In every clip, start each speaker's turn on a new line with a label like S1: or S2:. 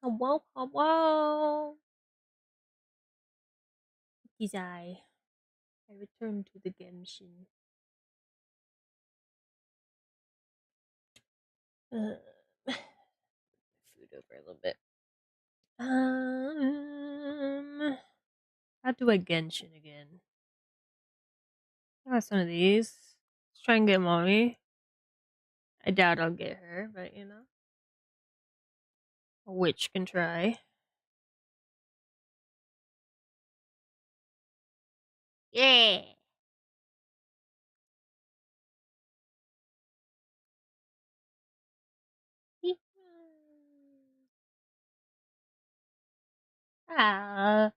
S1: Hello, hello. It is I return to the Genshin. Food over a little bit. How do I Genshin again? I got some of these. Let's try and get mommy. I doubt I'll get her, but you know, a witch can try. Yeah. Ah,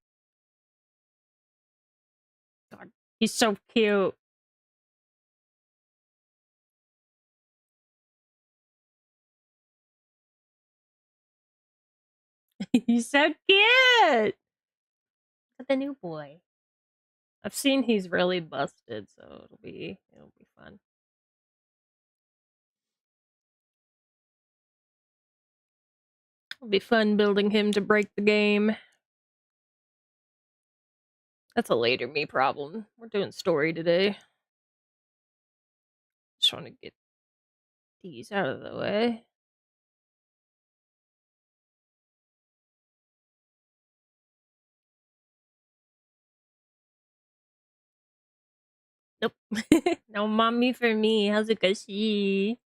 S1: God, he's so cute. He's so cute. Look at the new boy. I've seen he's really busted, so it'll be fun. It'll be fun building him to break the game. That's a later me problem. We're doing story today. Just want to get these out of the way. Nope. No mommy for me. How's it she?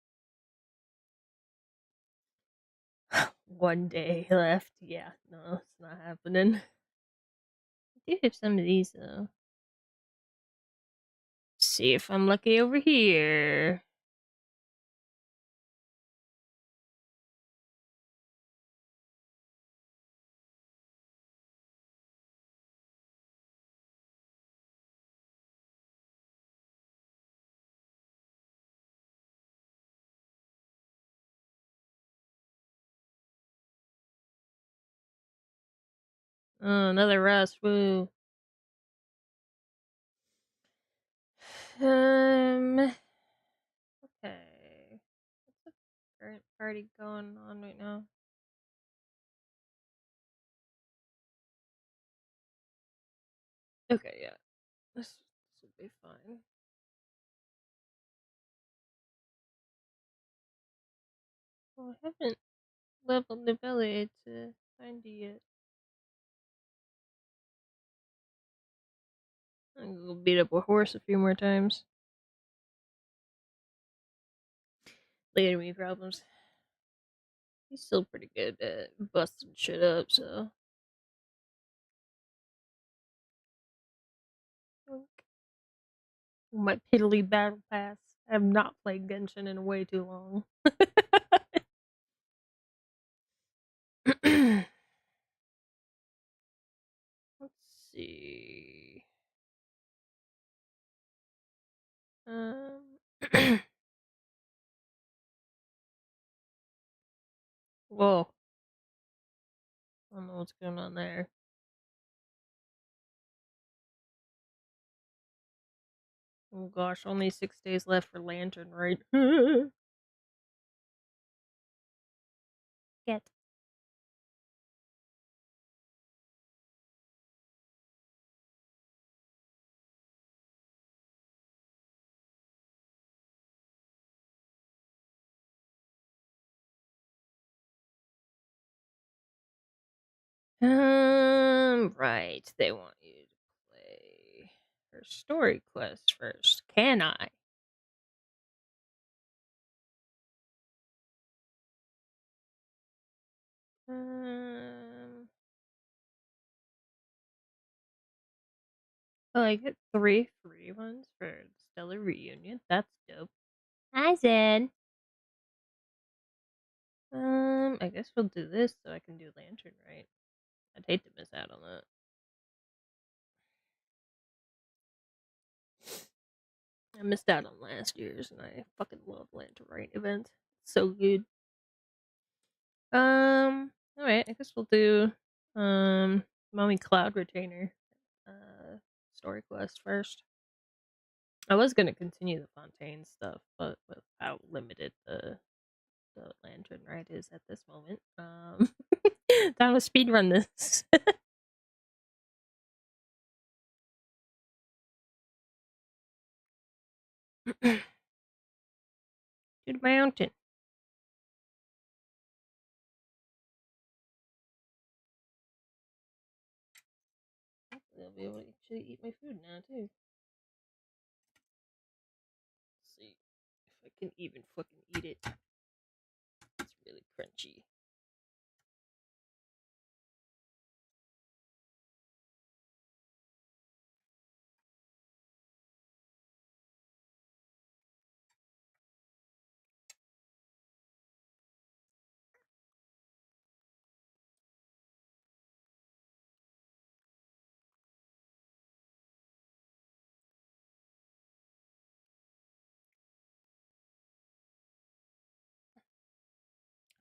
S1: One day left. Yeah, no, it's not happening. I do have some of these though. See if I'm lucky over here. Oh, another rust. Woo. Okay. What's the current party going on right now? Okay, yeah. This will be fine. Well, I haven't leveled the belly to find you yet. I'm gonna go beat up a horse a few more times. Later me problems. He's still pretty good at busting shit up, so. My piddly battle pass. I have not played Genshin in way too long. Let's see. Whoa. I don't know what's going on there. Oh gosh, only 6 days left for Lantern, right? Get. Right. They want you to play her story quest first. Can I? Um. Oh, I get 3 free ones for Stellar Reunion. That's dope. Hi, Zen. I guess we'll do this so I can do Lantern, right? I'd hate to miss out on that. I missed out on last year's, and I fucking love Lantern right events. So good. All right. I guess we'll do Mommy Cloud Retainer story quest first. I was gonna continue the Fontaine stuff, but with how limited the Lantern ride is at this moment, Time to speedrun this. To the mountain. Hopefully I'll be able to actually eat my food now, too. Let's see if I can even fucking eat it. It's really crunchy.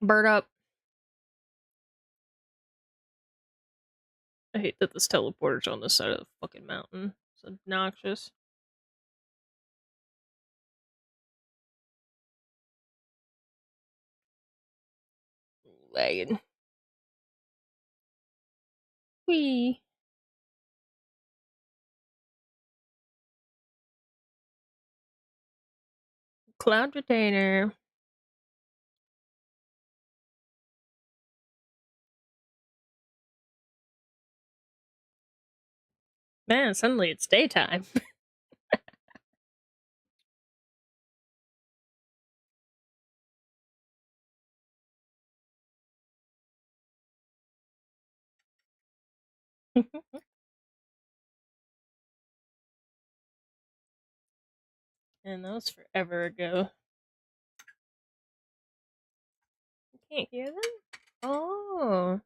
S1: Bird up. I hate that this teleporter's on the side of the fucking mountain. It's obnoxious. Lagging. Whee! Cloud retainer. Man, suddenly it's daytime. And that was forever ago. You can't hear them? Oh.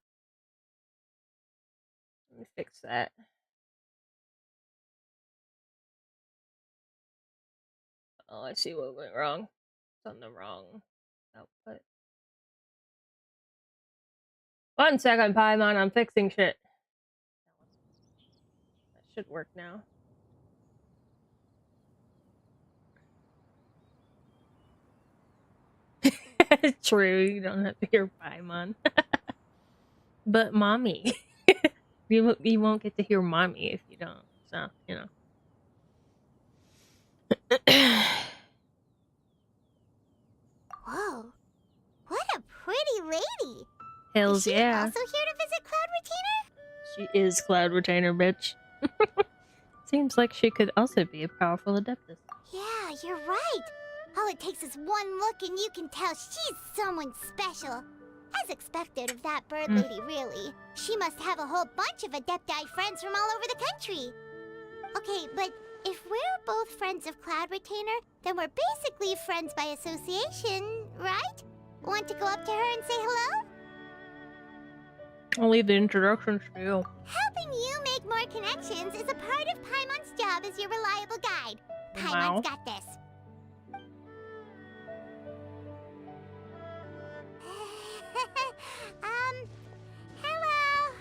S1: Let me fix that. Oh, I see what went wrong. It's on the wrong output. 1 second, Paimon, I'm fixing shit. That should work now. True, you don't have to hear Paimon. But mommy. you won't get to hear mommy if you don't. So, you know.
S2: Whoa. What a pretty lady.
S1: Hells
S2: Is she
S1: yeah.
S2: also here to visit Cloud Retainer?
S1: She is Cloud Retainer, bitch. Seems like she could also be a powerful adeptus.
S2: Yeah, you're right. All it takes is one look and you can tell she's someone special. As expected of that bird lady, really. She must have a whole bunch of Adepti friends from all over the country. Okay, but if we're both friends of Cloud Retainer, then we're basically friends by association, right? Want to go up to her and say hello?
S1: I'll leave the introductions to you.
S2: Helping you make more connections is a part of Paimon's job as your reliable guide.
S1: Wow.
S2: Paimon's got this. Hello.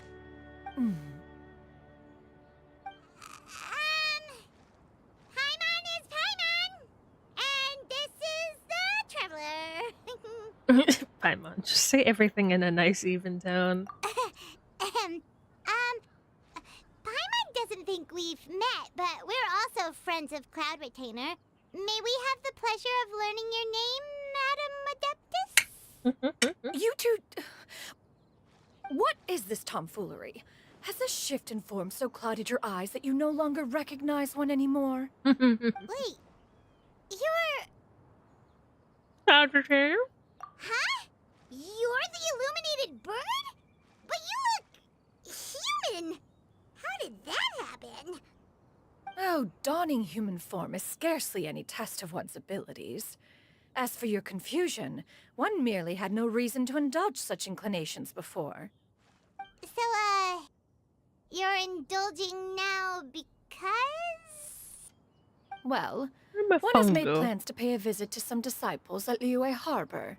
S2: Paimon is Paimon, and this is the Traveler.
S1: Paimon, just say everything in a nice, even tone.
S2: Paimon doesn't think we've met, but we're also friends of Cloud Retainer. May we have the pleasure of learning your name, Madam Adeptus?
S3: You two... What is this tomfoolery? Has this shift in form so clouded your eyes that you no longer recognize one anymore?
S2: Wait, you're...
S1: Cloud Retainer?
S2: Huh? You're the illuminated bird? But you look... human! How did that happen?
S3: Oh, donning human form is scarcely any test of one's abilities. As for your confusion, one merely had no reason to indulge such inclinations before.
S2: So, you're indulging now because...
S3: Well,
S1: I'm a
S3: one has made
S1: fungo.
S3: plans to pay a visit to some disciples at Liyue Harbor.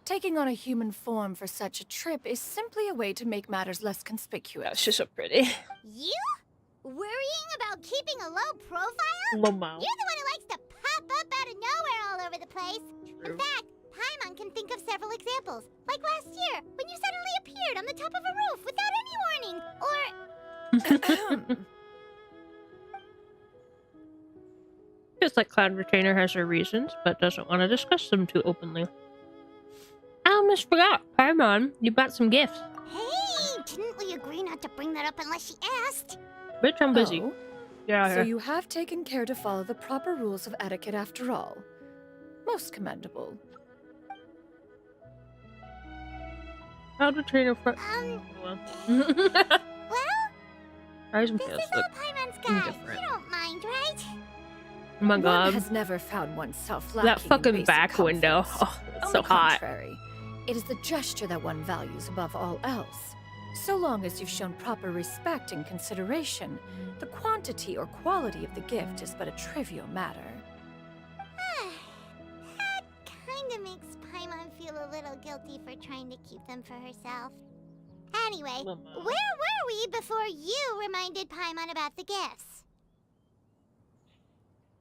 S3: Taking on a human form for such a trip is simply a way to make matters less conspicuous.
S1: Oh, she's so pretty.
S2: You? Worrying about keeping a low profile?
S1: Lomao.
S2: You're the one who likes to pop up out of nowhere all over the place.
S1: True.
S2: In fact, Paimon can think of several examples. Like last year, when you suddenly appeared on the top of a roof without any warning. Or...
S1: Just like Cloud Retainer has her reasons, but doesn't want to discuss them too openly. I almost forgot. Paimon, you bought some gifts.
S2: Hey, didn't we agree not to bring that up unless she asked?
S1: Bitch, I'm busy.
S3: Oh,
S1: Yeah.
S3: so you have taken care to follow the proper rules of etiquette after all. Most commendable.
S1: Cloud Retainer for...
S2: Well,
S1: Eyes and
S2: this
S1: tails
S2: is all
S1: look
S2: Paimon's got.
S1: different.
S2: You don't mind, right?
S1: Oh my god.
S3: One has never found oneself lacking
S1: That fucking
S3: in basic
S1: back window.
S3: comforts.
S1: Oh, it's
S3: On
S1: so
S3: the
S1: hot.
S3: contrary, it is the gesture that one values above all else. So long as you've shown proper respect and consideration, the quantity or quality of the gift is but a trivial matter.
S2: That kinda makes Paimon feel a little guilty for trying to keep them for herself. Anyway, where were we before you reminded Paimon about the gifts?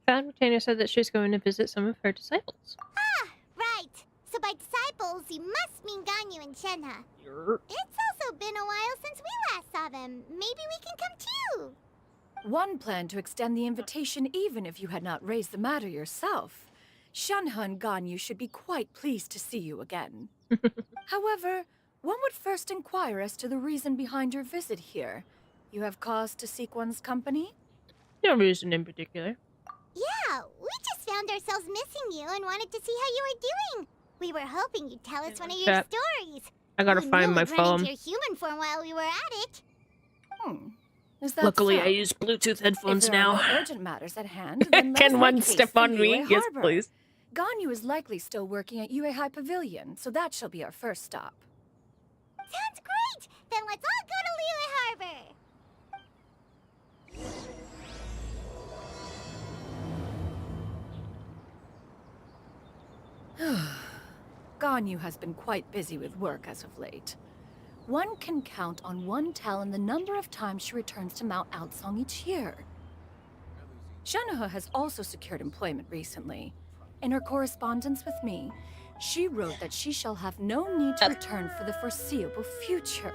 S1: Cloud Retainer said that she's going to visit some of her disciples.
S2: Ah, right. So by disciples, you must mean Ganyu and Shenhe. It's also been a while since we last saw them. Maybe we can come too.
S3: One planned to extend the invitation even if you had not raised the matter yourself. Shenhe and Ganyu should be quite pleased to see you again. However, one would first inquire as to the reason behind your visit here. You have cause to seek one's company?
S1: No reason in particular.
S2: Yeah, we just found ourselves missing you and wanted to see how you were doing. We were hoping you'd tell us one of your
S1: Chat.
S2: stories.
S1: I gotta
S2: Who
S1: find
S2: knew
S1: my
S2: we'd run
S1: phone.
S2: into your human form while we were at it.
S3: Is that
S1: Luckily,
S3: so?
S1: I use Bluetooth headphones
S3: If there are
S1: now.
S3: no urgent matters at hand, then let us
S1: Can one
S3: make
S1: step
S3: haste for
S1: on me?
S3: Yue
S1: Yes,
S3: Harbor.
S1: please.
S3: Ganyu is likely still working at Yue High Pavilion, so that shall be our first stop.
S2: Sounds great! Then let's all go to Liyue Harbor!
S3: Ganyu has been quite busy with work as of late. One can count on one talon the number of times she returns to Mount Outsong each year. Shenhe has also secured employment recently. In her correspondence with me, she wrote that she shall have no need to return for the foreseeable future.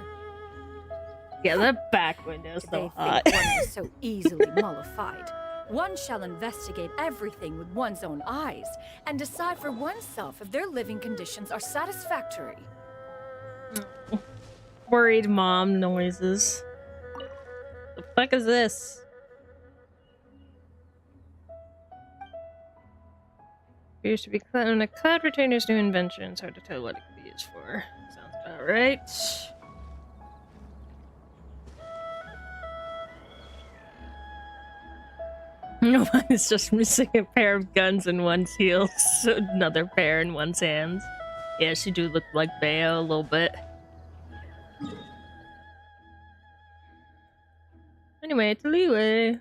S1: Yeah, that back window's
S3: They
S1: so hot.
S3: think one is so easily mollified. One shall investigate everything with one's own eyes and decide for oneself if their living conditions are satisfactory.
S1: Worried mom noises. The fuck is this? Appears to be a Cloud Retainer's new invention. It's hard to tell what it could be used for. Sounds about right. No one is just missing a pair of guns in one's heels, another pair in one's hands. Yeah, she do look like Bayo a little bit. Anyway, to Liyue.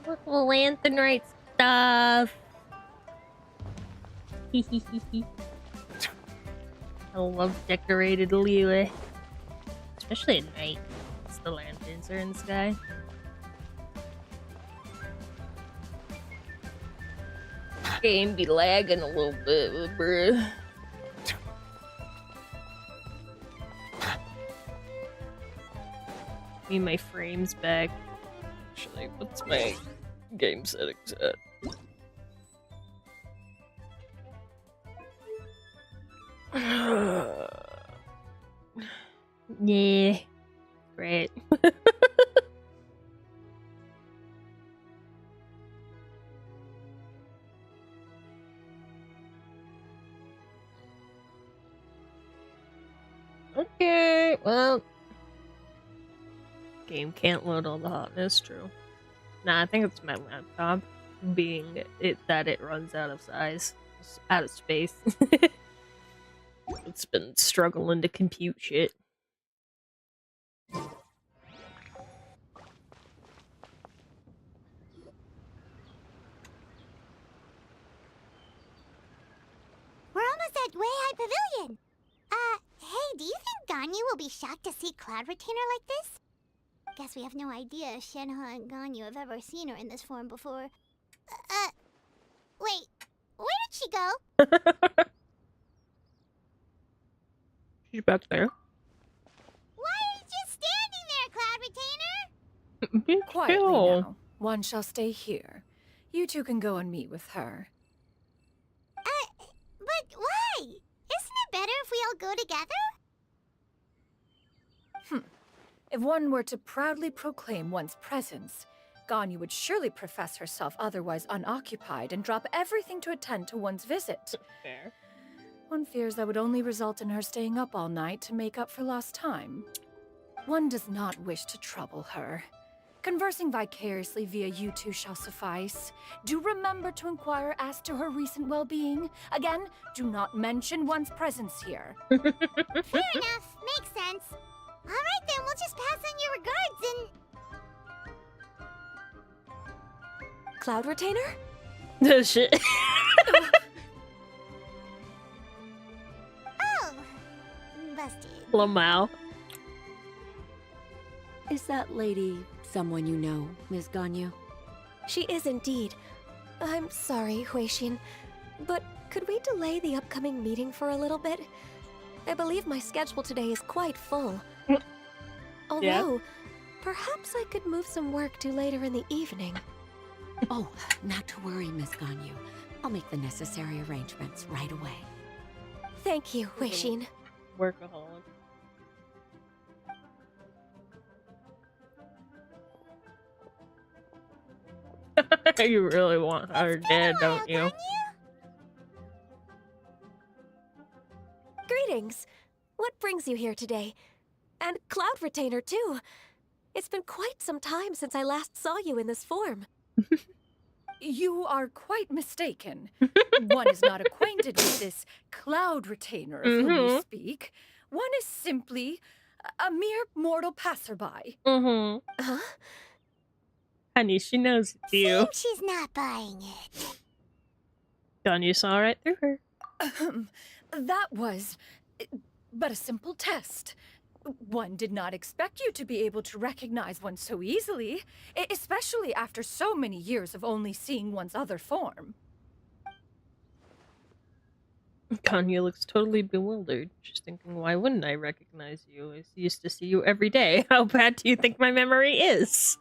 S1: Little lanternite stuff. I love decorated Liyue. Especially at night. As the lanterns are in the sky. Game be lagging a little bit, bruh. Need my frames back. Actually, what's my game settings at? Yeah. Great. Okay, well. Game can't load all the hotness, true. Nah, I think it's my laptop. Being it that it runs out of size. Out of space. It's been struggling to compute shit.
S2: Ganyu will be shocked to see Cloud Retainer like this? Guess we have no idea if Shenhe and Ganyu have ever seen her in this form before. Wait, where did she go?
S1: She's back there.
S2: Why are you just standing there, Cloud Retainer?
S1: Be
S3: Quietly
S1: chill.
S3: now. One shall stay here. You two can go and meet with her.
S2: But why? Isn't it better if we all go together?
S3: If one were to proudly proclaim one's presence, Ganyu would surely profess herself otherwise unoccupied and drop everything to attend to one's visit.
S1: Fair.
S3: One fears that would only result in her staying up all night to make up for lost time. One does not wish to trouble her. Conversing vicariously via you two shall suffice. Do remember to inquire as to her recent well-being. Again, do not mention one's presence here.
S2: Fair enough, makes sense. Alright then, we'll just pass on your regards and...
S4: Cloud Retainer?
S1: Shit.
S2: Oh, busted.
S1: Lamau.
S5: Is that lady someone you know, Ms. Ganyu?
S4: She is indeed. I'm sorry, Huixin, but could we delay the upcoming meeting for a little bit? I believe my schedule today is quite full. Although, perhaps I could move some work to later in the evening.
S5: Oh, not to worry, Ms. Ganyu. I'll make the necessary arrangements right away.
S4: Thank you, Huixin.
S1: Workaholic. You really want her dead, don't you?
S4: Greetings. What brings you here today? And Cloud Retainer, too. It's been quite some time since I last saw you in this form.
S3: You are quite mistaken. One is not acquainted with this Cloud Retainer of whom you speak. One is simply a mere mortal passerby.
S4: Huh?
S1: Honey, she knows it's you.
S2: Seems she's not buying it.
S1: Ganyu saw right through her.
S3: That was but a simple test. One did not expect you to be able to recognize one so easily, especially after so many years of only seeing one's other form.
S1: Ganyu looks totally bewildered, just thinking, why wouldn't I recognize you? I used to see you every day. How bad do you think my memory is?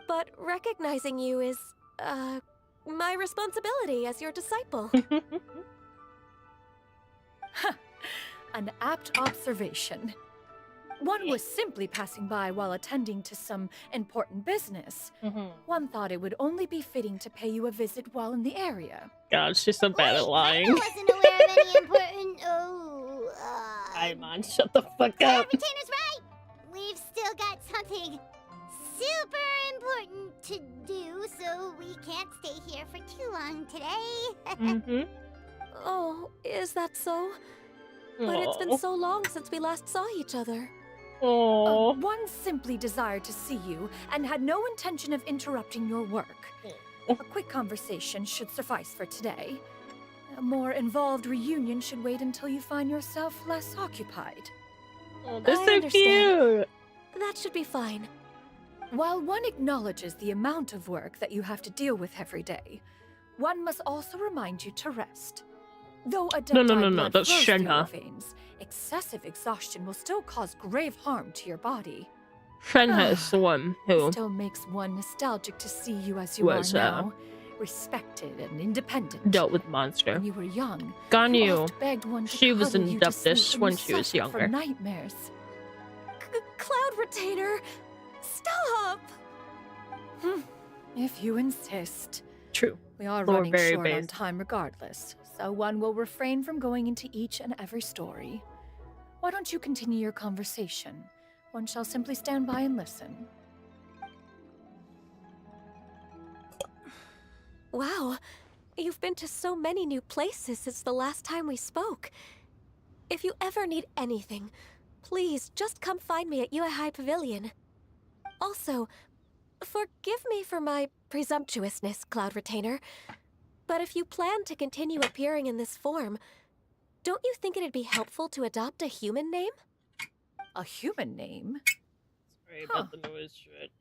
S4: But recognizing you is, my responsibility as your disciple.
S3: An apt observation. One was simply passing by while attending to some important business. One thought it would only be fitting to pay you a visit while in the area.
S1: God, she's so bad at
S2: I
S1: lying.
S2: wasn't aware of any important...
S1: Paimon, shut the fuck
S2: Cloud
S1: up.
S2: Retainer's right! We've still got something super important to do, so we can't stay here for too long today.
S4: Oh, is that so? But it's been so long since we last saw each other.
S1: Oh.
S3: One simply desired to see you and had no intention of interrupting your work. A quick conversation should suffice for today. A more involved reunion should wait until you find yourself less occupied.
S1: Oh, they're
S4: I
S1: so
S4: understand.
S1: cute.
S4: That should be fine.
S3: While one acknowledges the amount of work that you have to deal with every day, one must also remind you to rest. Though a
S1: No,
S3: blood
S1: that's
S3: flows through your
S1: Shenhe.
S3: veins, excessive exhaustion will still cause grave harm to your body.
S1: Shenhe is the one who
S3: It still makes one nostalgic to see you as you
S1: Was,
S3: are now, respected and independent.
S1: dealt with monster.
S3: When you were young, you
S1: Ganyu,
S3: oft begged one to
S1: she was
S3: cuddle
S1: in
S3: you to
S1: Deptus
S3: sleep
S1: when
S3: you
S1: she was
S3: suffered from
S1: younger.
S3: nightmares.
S4: Cloud Retainer! Stop!
S3: If you insist.
S1: True.
S3: We are
S1: Lord
S3: running
S1: very
S3: short on
S1: based.
S3: time regardless, so one will refrain from going into each and every story. Why don't you continue your conversation? One shall simply stand by and listen.
S4: Wow, you've been to so many new places since the last time we spoke. If you ever need anything, please just come find me at Yokai Pavilion. Also, forgive me for my presumptuousness, Cloud Retainer, but if you plan to continue appearing in this form, Don't you think it'd be helpful to adopt a human name?
S3: A human name?
S1: Sorry
S3: Huh.
S1: about the noise shit.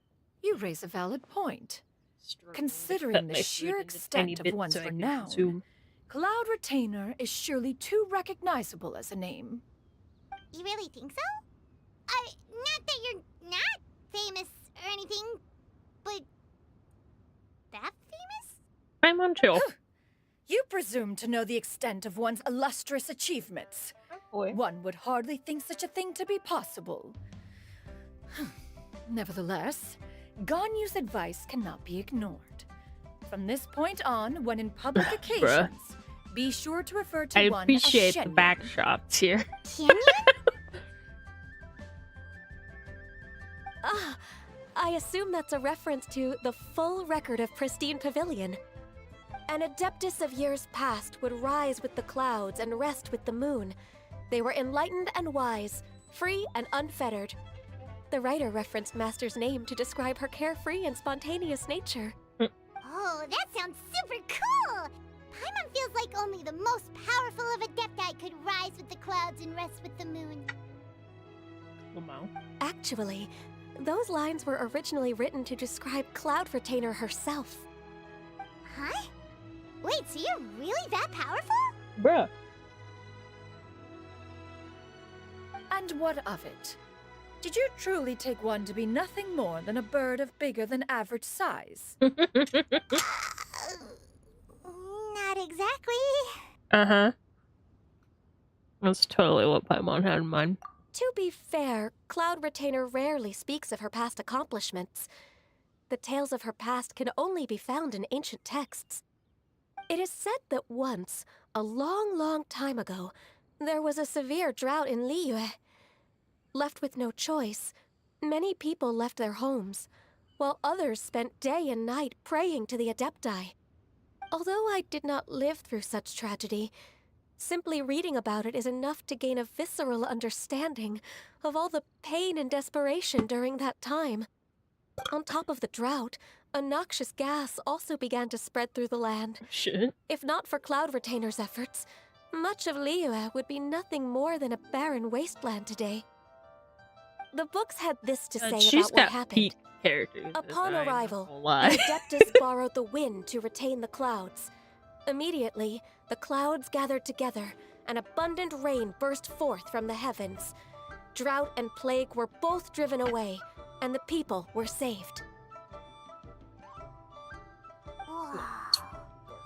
S3: You raise a valid point.
S1: Struggling to
S3: Considering
S1: cut
S3: the
S1: my
S3: sheer
S1: food into tiny
S3: extent of
S1: bits
S3: one's
S1: so I can
S3: renown,
S1: consume.
S3: Cloud Retainer is surely too recognizable as a name.
S2: You really think so? Not that you're not famous or anything, but that famous?
S1: I'm on chill.
S3: You presume to know the extent of one's illustrious achievements.
S1: Boy.
S3: One would hardly think such a thing to be possible. Nevertheless, Ganyu's advice cannot be ignored. From this point on, when in public occasions, be sure to refer to
S1: I
S3: one
S1: appreciate
S3: as
S1: the
S3: Shenyu.
S1: back shots here.
S2: Can you?
S4: Ah, I assume that's a reference to the full record of Pristine Pavilion. An adeptus of years past would rise with the clouds and rest with the moon. They were enlightened and wise, free and unfettered. The writer referenced Master's name to describe her carefree and spontaneous nature.
S2: Oh, that sounds super cool! Paimon feels like only the most powerful of Adepti could rise with the clouds and rest with the moon.
S1: Lamau.
S4: Actually, those lines were originally written to describe Cloud Retainer herself.
S2: Huh? Wait, so you're really that powerful?
S1: Bruh.
S3: And what of it? Did you truly take one to be nothing more than a bird of bigger than average size?
S2: Not exactly.
S1: Uh-huh. That's totally what Paimon had in mind.
S4: To be fair, Cloud Retainer rarely speaks of her past accomplishments. The tales of her past can only be found in ancient texts. It is said that once, a long, long time ago, there was a severe drought in Liyue. Left with no choice, many people left their homes, while others spent day and night praying to the Adepti. Although I did not live through such tragedy, simply reading about it is enough to gain a visceral understanding of all the pain and desperation during that time. On top of the drought, a noxious gas also began to spread through the land.
S1: Shit.
S4: If not for Cloud Retainer's efforts, much of Liyue would be nothing more than a barren wasteland today. The books had this to say
S1: She's
S4: about what
S1: got
S4: happened.
S1: peak character.
S4: Upon
S1: design,
S4: arrival,
S1: not gonna
S4: the
S1: lie.
S4: Adeptus borrowed the wind to retain the clouds. Immediately, the clouds gathered together, and abundant rain burst forth from the heavens. Drought and plague were both driven away, and the people were saved.
S2: Wow.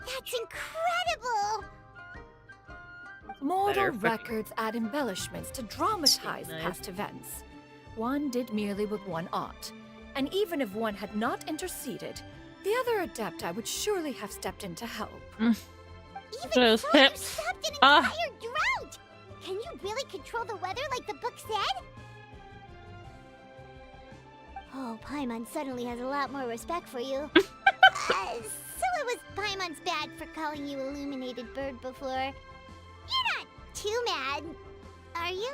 S2: That's incredible!
S3: Mortal
S1: Better freaking
S3: records add embellishments to dramatize
S1: Nice.
S3: past events. One did merely what one ought, and even if one had not interceded, the other Adepti would surely have stepped in to help.
S2: Even
S1: Those
S2: so, you
S1: hips.
S2: stopped an
S1: Ah.
S2: entire drought! Can you really control the weather like the book said? Oh, Paimon suddenly has a lot more respect for you. So it was Paimon's bad for calling you Illuminated Bird before. You're not too mad, are you?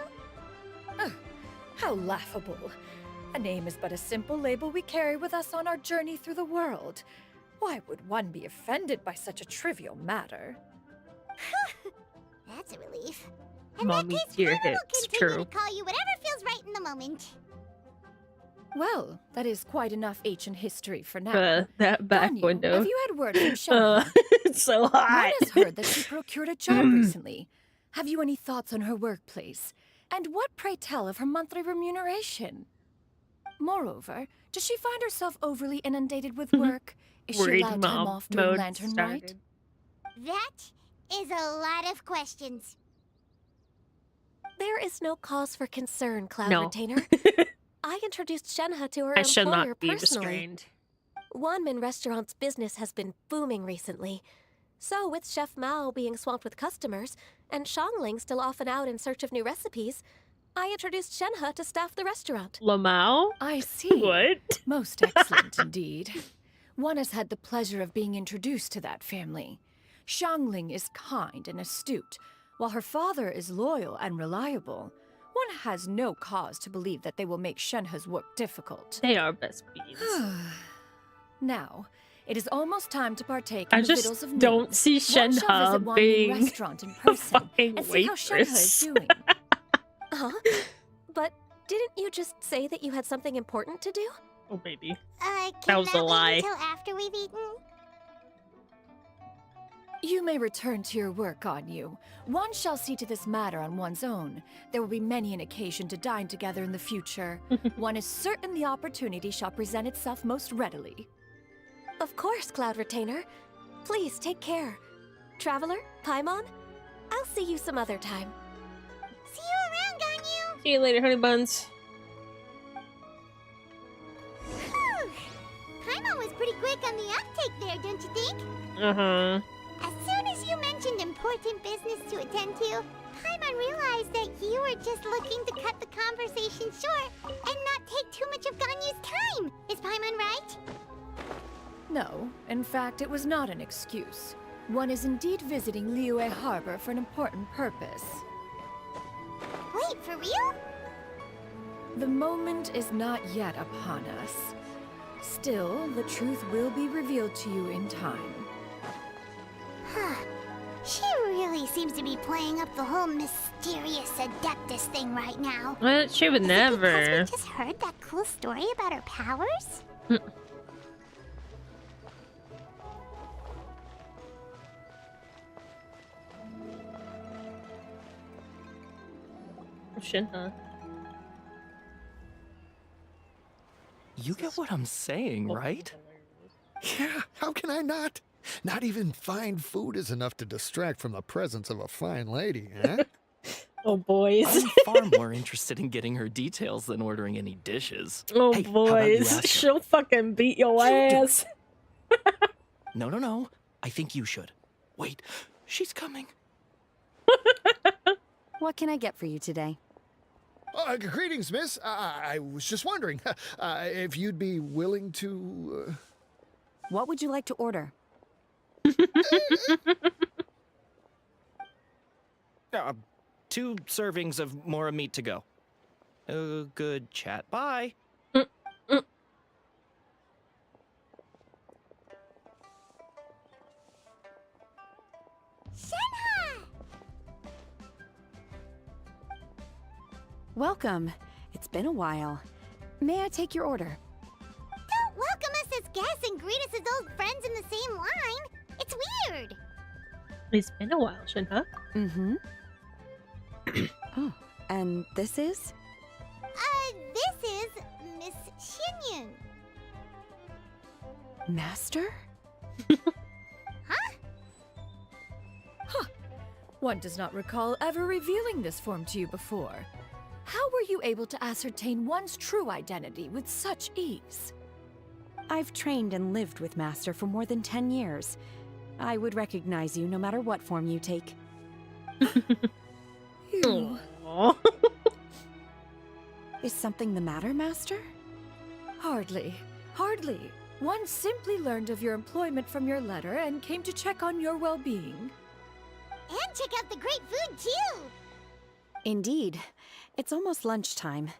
S3: How laughable. A name is but a simple label we carry with us on our journey through the world. Why would one be offended by such a trivial matter?
S2: That's a relief. In
S1: Mommy
S2: that case,
S1: dear
S2: Paimon will
S1: hits,
S2: continue
S1: true.
S2: to call you whatever feels right in the moment.
S3: Well, that is quite enough ancient history for now.
S1: That back
S3: Ganyu,
S1: window.
S3: have you had word from Shenhe?
S1: It's so
S3: One
S1: hot.
S3: has heard that she procured a job recently. Have you any thoughts on her workplace? And what, pray tell, of her monthly remuneration? Moreover, does she find herself overly inundated with work? Is she
S1: Worried
S3: allowed time
S1: mom
S3: off during
S1: mode
S3: Lantern Night?
S1: started.
S2: That is a lot of questions.
S4: There is no cause for concern, Cloud
S1: No.
S4: Retainer. I introduced Shenhe to her
S1: I shall
S4: employer
S1: not be
S4: personally.
S1: restrained.
S4: Wanmin Restaurant's business has been booming recently. So, with Chef Mao being swamped with customers, and Shangling still off and out in search of new recipes, I introduced Shenhe to staff the restaurant.
S1: Lamau?
S3: I see.
S1: What?
S3: Most excellent indeed. One has had the pleasure of being introduced to that family. Shangling is kind and astute, while her father is loyal and reliable. One has no cause to believe that they will make Shenhe's work difficult.
S1: They are best beans.
S3: Now, It is almost time to partake
S1: I
S3: in the
S1: just
S3: victuals of noon.
S1: don't see
S3: One shall visit
S1: Shenhe
S3: Wanmin
S1: being
S3: restaurant in
S1: a
S3: person
S1: fucking
S3: and see how Shenhe is
S1: waitress.
S3: doing.
S4: Huh? But didn't you just say that you had something important to do?
S1: Oh, baby.
S2: Can
S1: That was a
S2: wait
S1: lie.
S2: until after we've eaten?
S3: You may return to your work, Ganyu. One shall see to this matter on one's own. There will be many an occasion to dine together in the future. One is certain the opportunity shall present itself most readily.
S4: Of course, Cloud Retainer. Please take care. Traveler, Paimon, I'll see you some other time.
S2: See you around, Ganyu!
S1: See you later, honey buns.
S2: Whew. Paimon was pretty quick on the uptake there, don't you think?
S1: Uh-huh.
S2: As soon as you mentioned important business to attend to, Paimon realized that you were just looking to cut the conversation short and not take too much of Ganyu's time. Is Paimon right?
S3: No, in fact, it was not an excuse. One is indeed visiting Liyue Harbor for an important purpose.
S2: Wait, for real?
S3: The moment is not yet upon us. Still, the truth will be revealed to you in time.
S2: She really seems to be playing up the whole mysterious Adeptus thing right now.
S1: What? She would
S2: Is it
S1: never.
S2: because we just heard that cool story about her powers?
S1: Shenhe.
S6: You get what I'm saying, right?
S7: Yeah, how can I not? Not even fine food is enough to distract from the presence of a fine lady, eh?
S1: Oh, boys.
S6: I'm far more interested in getting her details than ordering any dishes.
S1: Oh,
S6: Hey, how about you
S1: boys.
S6: ask her?
S1: She'll fucking beat your
S6: You do.
S1: ass.
S6: No. I think you should. Wait, she's coming.
S8: What can I get for you today?
S7: Greetings, miss. I was just wondering if you'd be willing to...
S8: What would you like to order?
S6: 2 servings of more meat to go. Good chat. Bye.
S2: Shenhe!
S8: Welcome. It's been a while. May I take your order?
S2: Don't welcome us as guests and greet us as old friends in the same line. It's weird.
S1: It's been a while, Shenhe.
S8: Mm-hmm. Oh, and this is?
S2: This is Miss Xinyun.
S8: Master?
S2: Huh?
S3: One does not recall ever revealing this form to you before. How were you able to ascertain one's true identity with such ease?
S8: I've trained and lived with Master for more than 10 years. I would recognize you no matter what form you take.
S1: Aw.
S8: Is something the matter, Master?
S3: Hardly. One simply learned of your employment from your letter and came to check on your well-being.
S2: And check out the great food, too.
S8: Indeed. It's almost lunchtime.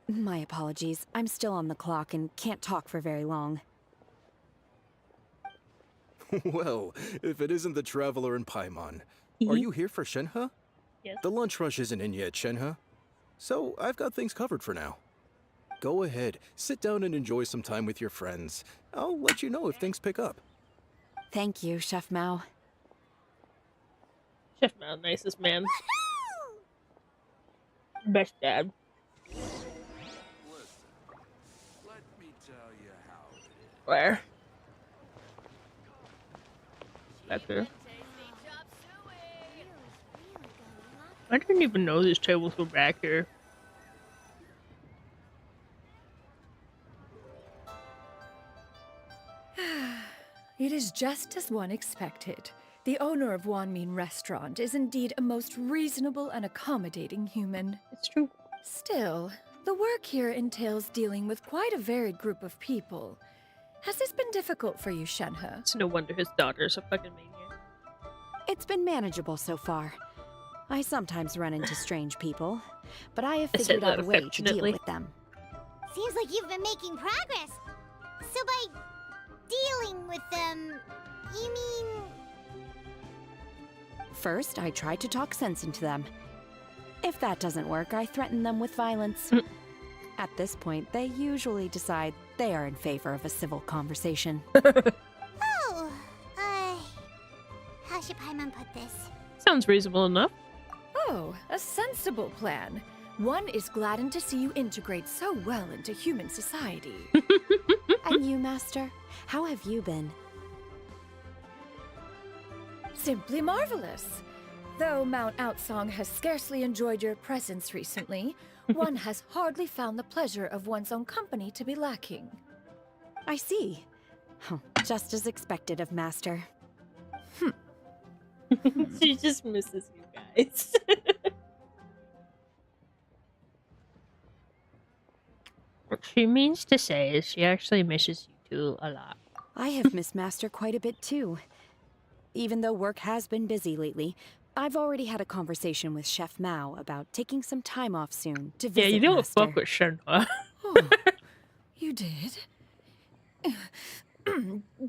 S8: My apologies. I'm still on the clock and can't talk for very long.
S9: Well, if it isn't the traveler in Paimon, are you here for Shenhe?
S1: Yes.
S9: The lunch rush isn't in yet, Shenhe. So I've got things covered for now. Go ahead, sit down and enjoy some time with your friends. I'll let you know if things pick up.
S8: Thank you, Chef Mao.
S1: Chef Mao, nicest man. Best dad. Where? Back there. I didn't even know these tables were back here.
S3: It is just as one expected. The owner of Wanmin Restaurant is indeed a most reasonable and accommodating human.
S1: It's true.
S3: Still, the work here entails dealing with quite a varied group of people. Has this been difficult for you, Shenhe?
S1: It's no wonder his daughter's a fucking maniac.
S8: It's been manageable so far. I sometimes run into strange people, but I have
S1: I said
S8: figured out
S1: that
S8: a way to deal
S1: affectionately.
S8: with them.
S2: Seems like you've been making progress. So by dealing with them? You mean...
S8: First, I try to talk sense into them. If that doesn't work, I threaten them with violence. At this point, they usually decide they are in favor of a civil conversation.
S2: Oh, how should Paimon put this?
S1: Sounds reasonable enough.
S3: Oh, a sensible plan. One is gladdened to see you integrate so well into human society.
S8: And you, Master? How have you been?
S3: Simply marvelous. Though Mount Outsong has scarcely enjoyed your presence recently, one has hardly found the pleasure of one's own company to be lacking.
S8: I see. Oh, just as expected of Master.
S1: She just misses you guys. What she means to say is she actually misses you two a lot.
S8: I have missed Master quite a bit too. Even though work has been busy lately, I've already had a conversation with Chef Mao about taking some time off soon to visit
S1: Yeah, you don't
S8: Master.
S1: fuck with Shenhua.
S3: Oh, you did?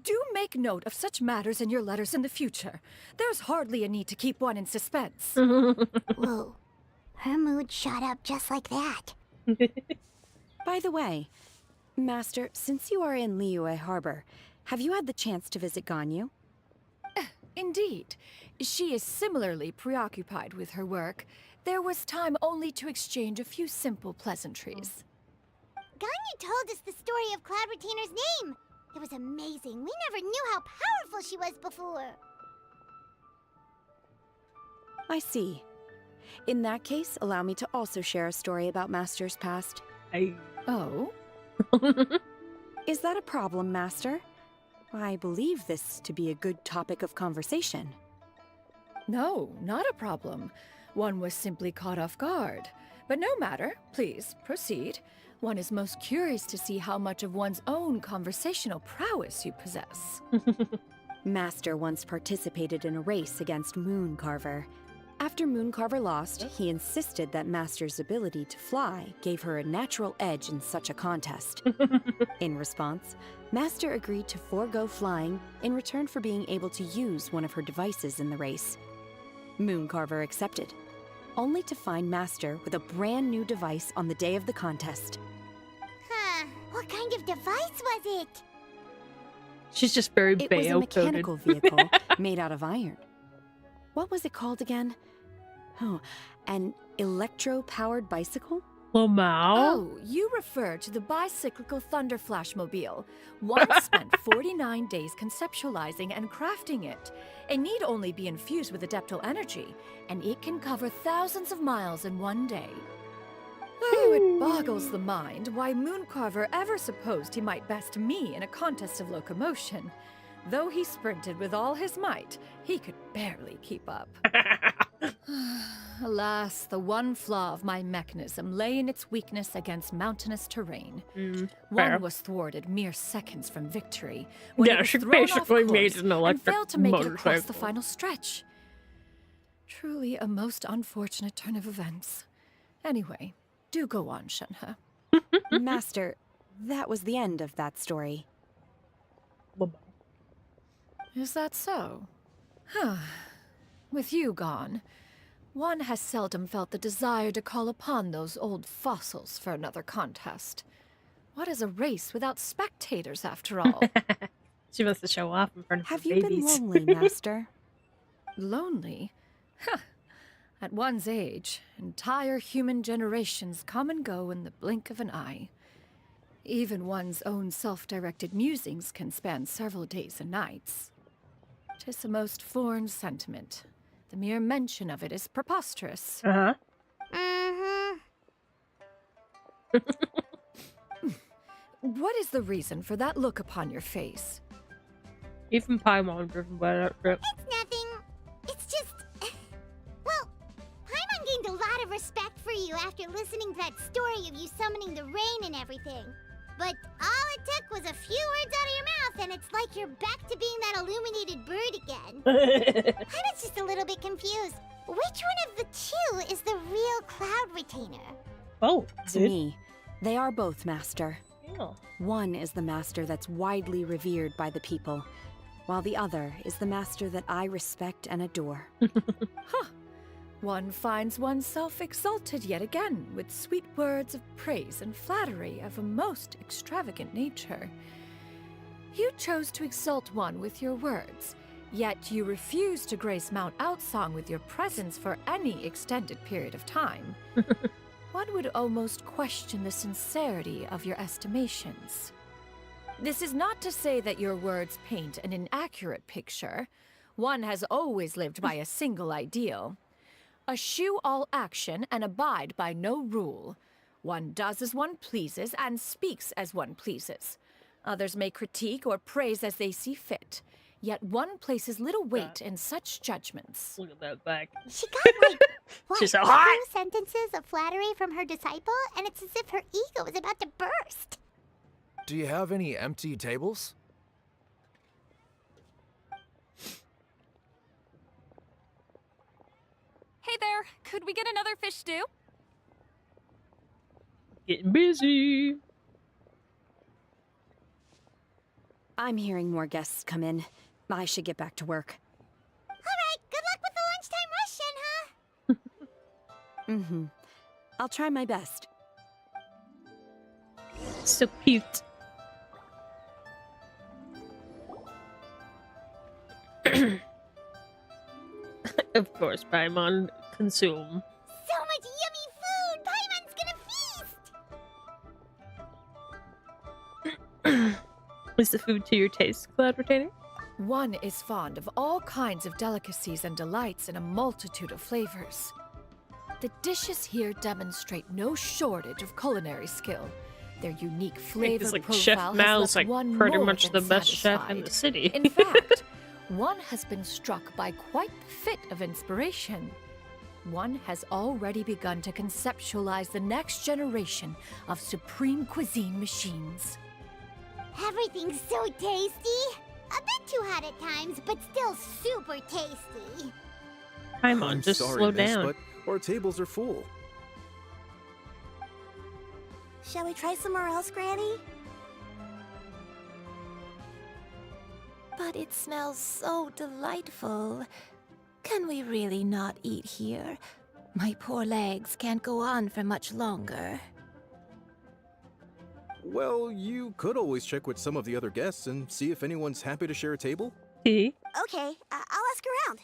S3: Do make note of such matters in your letters in the future. There's hardly a need to keep one in suspense.
S2: Whoa. Her mood shot up just like that.
S8: By the way, Master, since you are in Liyue Harbor, have you had the chance to visit Ganyu?
S3: Indeed. She is similarly preoccupied with her work. There was time only to exchange a few simple pleasantries.
S2: Ganyu told us the story of Cloud Retainer's name. It was amazing. We never knew how powerful she was before.
S8: I see. In that case, allow me to also share a story about Master's past.
S3: Oh?
S8: Is that a problem, Master? I believe this to be a good topic of conversation.
S3: No, not a problem. One was simply caught off guard. But no matter. Please, proceed. One is most curious to see how much of one's own conversational prowess you possess.
S8: Master once participated in a race against Mooncarver. After Mooncarver lost, he insisted that Master's ability to fly gave her a natural edge in such a contest. In response, Master agreed to forego flying in return for being able to use one of her devices in the race. Mooncarver accepted, only to find Master with a brand new device on the day of the contest.
S2: Huh. What kind of device was it?
S1: She's just very
S8: It was a
S1: Bayo
S8: mechanical
S1: coded.
S8: vehicle made out of iron. What was it called again? Oh, an electro-powered bicycle?
S1: Lamau?
S3: Oh, you refer to the bicyclical Thunder Flashmobile. One spent 49 days conceptualizing and crafting it. It need only be infused with adeptal energy, and it can cover thousands of miles in one day. Oh, it boggles the mind why Mooncarver ever supposed he might best me in a contest of locomotion. Though he sprinted with all his might, he could barely keep up. Alas, the one flaw of my mechanism lay in its weakness against mountainous terrain.
S1: fair.
S3: One was thwarted mere seconds from victory when
S1: Yeah,
S3: it was
S1: she
S3: thrown
S1: basically
S3: off
S1: made
S3: course
S1: an
S3: and
S1: electric
S3: failed to make it across the
S1: motorcycle.
S3: final stretch. Truly a most unfortunate turn of events. Anyway, do go on, Shenhe.
S8: Master, that was the end of that story.
S3: Is that so? Huh. With you gone, one has seldom felt the desire to call upon those old fossils for another contest. What is a race without spectators, after all?
S1: She wants to show off in front of
S8: Have
S1: her
S8: you been
S1: babies.
S8: lonely, Master?
S3: Lonely? Huh. At one's age, entire human generations come and go in the blink of an eye. Even one's own self-directed musings can span several days and nights. 'Tis a most foreign sentiment. The mere mention of it is preposterous.
S1: Uh-huh.
S2: Mm-hmm.
S3: What is the reason for that look upon your face?
S1: Even Paimon driven by that trip.
S2: It's nothing. It's just... Well, Paimon gained a lot of respect for you after listening to that story of you summoning the rain and everything. But all it took was a few words out of your mouth, and it's like you're back to being that illuminated bird again. I was just a little bit confused. Which one of the two is the real Cloud Retainer?
S1: Oh,
S8: To me, they are both, Master.
S1: Oh.
S8: One is the master that's widely revered by the people, while the other is the master that I respect and adore.
S3: Huh. One finds oneself exalted yet again with sweet words of praise and flattery of a most extravagant nature. You chose to exalt one with your words, yet you refuse to grace Mount Outsong with your presence for any extended period of time. One would almost question the sincerity of your estimations. This is not to say that your words paint an inaccurate picture. One has always lived by a single ideal. Eschew all action and abide by no rule. One does as one pleases and speaks as one pleases. Others may critique or praise as they see fit. Yet one places little weight in such judgments.
S1: Look at that back.
S2: She got like, what,
S1: She's so hot!
S2: 2 sentences of flattery from her disciple, and it's as if her ego is about to burst.
S10: Do you have any empty tables?
S11: Hey there, could we get another fish stew?
S1: Getting busy.
S8: I'm hearing more guests come in. I should get back to work.
S2: Alright, good luck with the lunchtime rush, Shen, huh?
S8: Mm-hmm. I'll try my best.
S1: So cute. Of course, Paimon, consume.
S2: So much yummy food! Paimon's gonna feast!
S1: Is the food to your taste, Cloud Retainer?
S3: One is fond of all kinds of delicacies and delights in a multitude of flavors. The dishes here demonstrate no shortage of culinary skill. Their unique flavor
S1: It's like
S3: profile
S1: Chef
S3: has
S1: Mao's
S3: left
S1: like
S3: one
S1: pretty
S3: more
S1: much
S3: than
S1: the best chef in
S3: satisfied.
S1: the city.
S3: In fact, one has been struck by quite the fit of inspiration. One has already begun to conceptualize the next generation of supreme cuisine machines.
S2: Everything's so tasty! A bit too hot at times, but still super tasty.
S1: Paimon,
S9: I'm
S1: just
S9: sorry,
S1: slow
S9: miss,
S1: down.
S9: but our tables are full.
S2: Shall we try somewhere else, Granny?
S12: But it smells so delightful. Can we really not eat here? My poor legs can't go on for much longer.
S9: Well, you could always check with some of the other guests and see if anyone's happy to share a table.
S1: Tea?
S2: Okay, I'll ask around.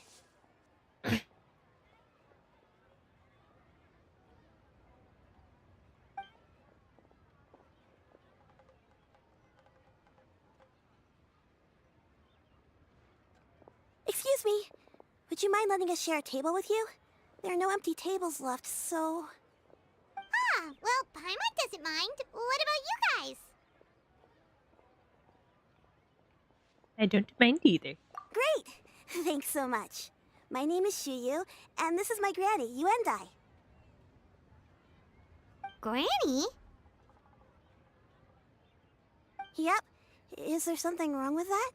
S2: Excuse me. Would you mind letting us share a table with you? There are no empty tables left, so... Ah, well, Paimon doesn't mind. What about you guys?
S1: I don't mind either.
S2: Great! Thanks so much. My name is Shuyu, and this is my granny, Yuendai. Granny? Yep. Is there something wrong with that?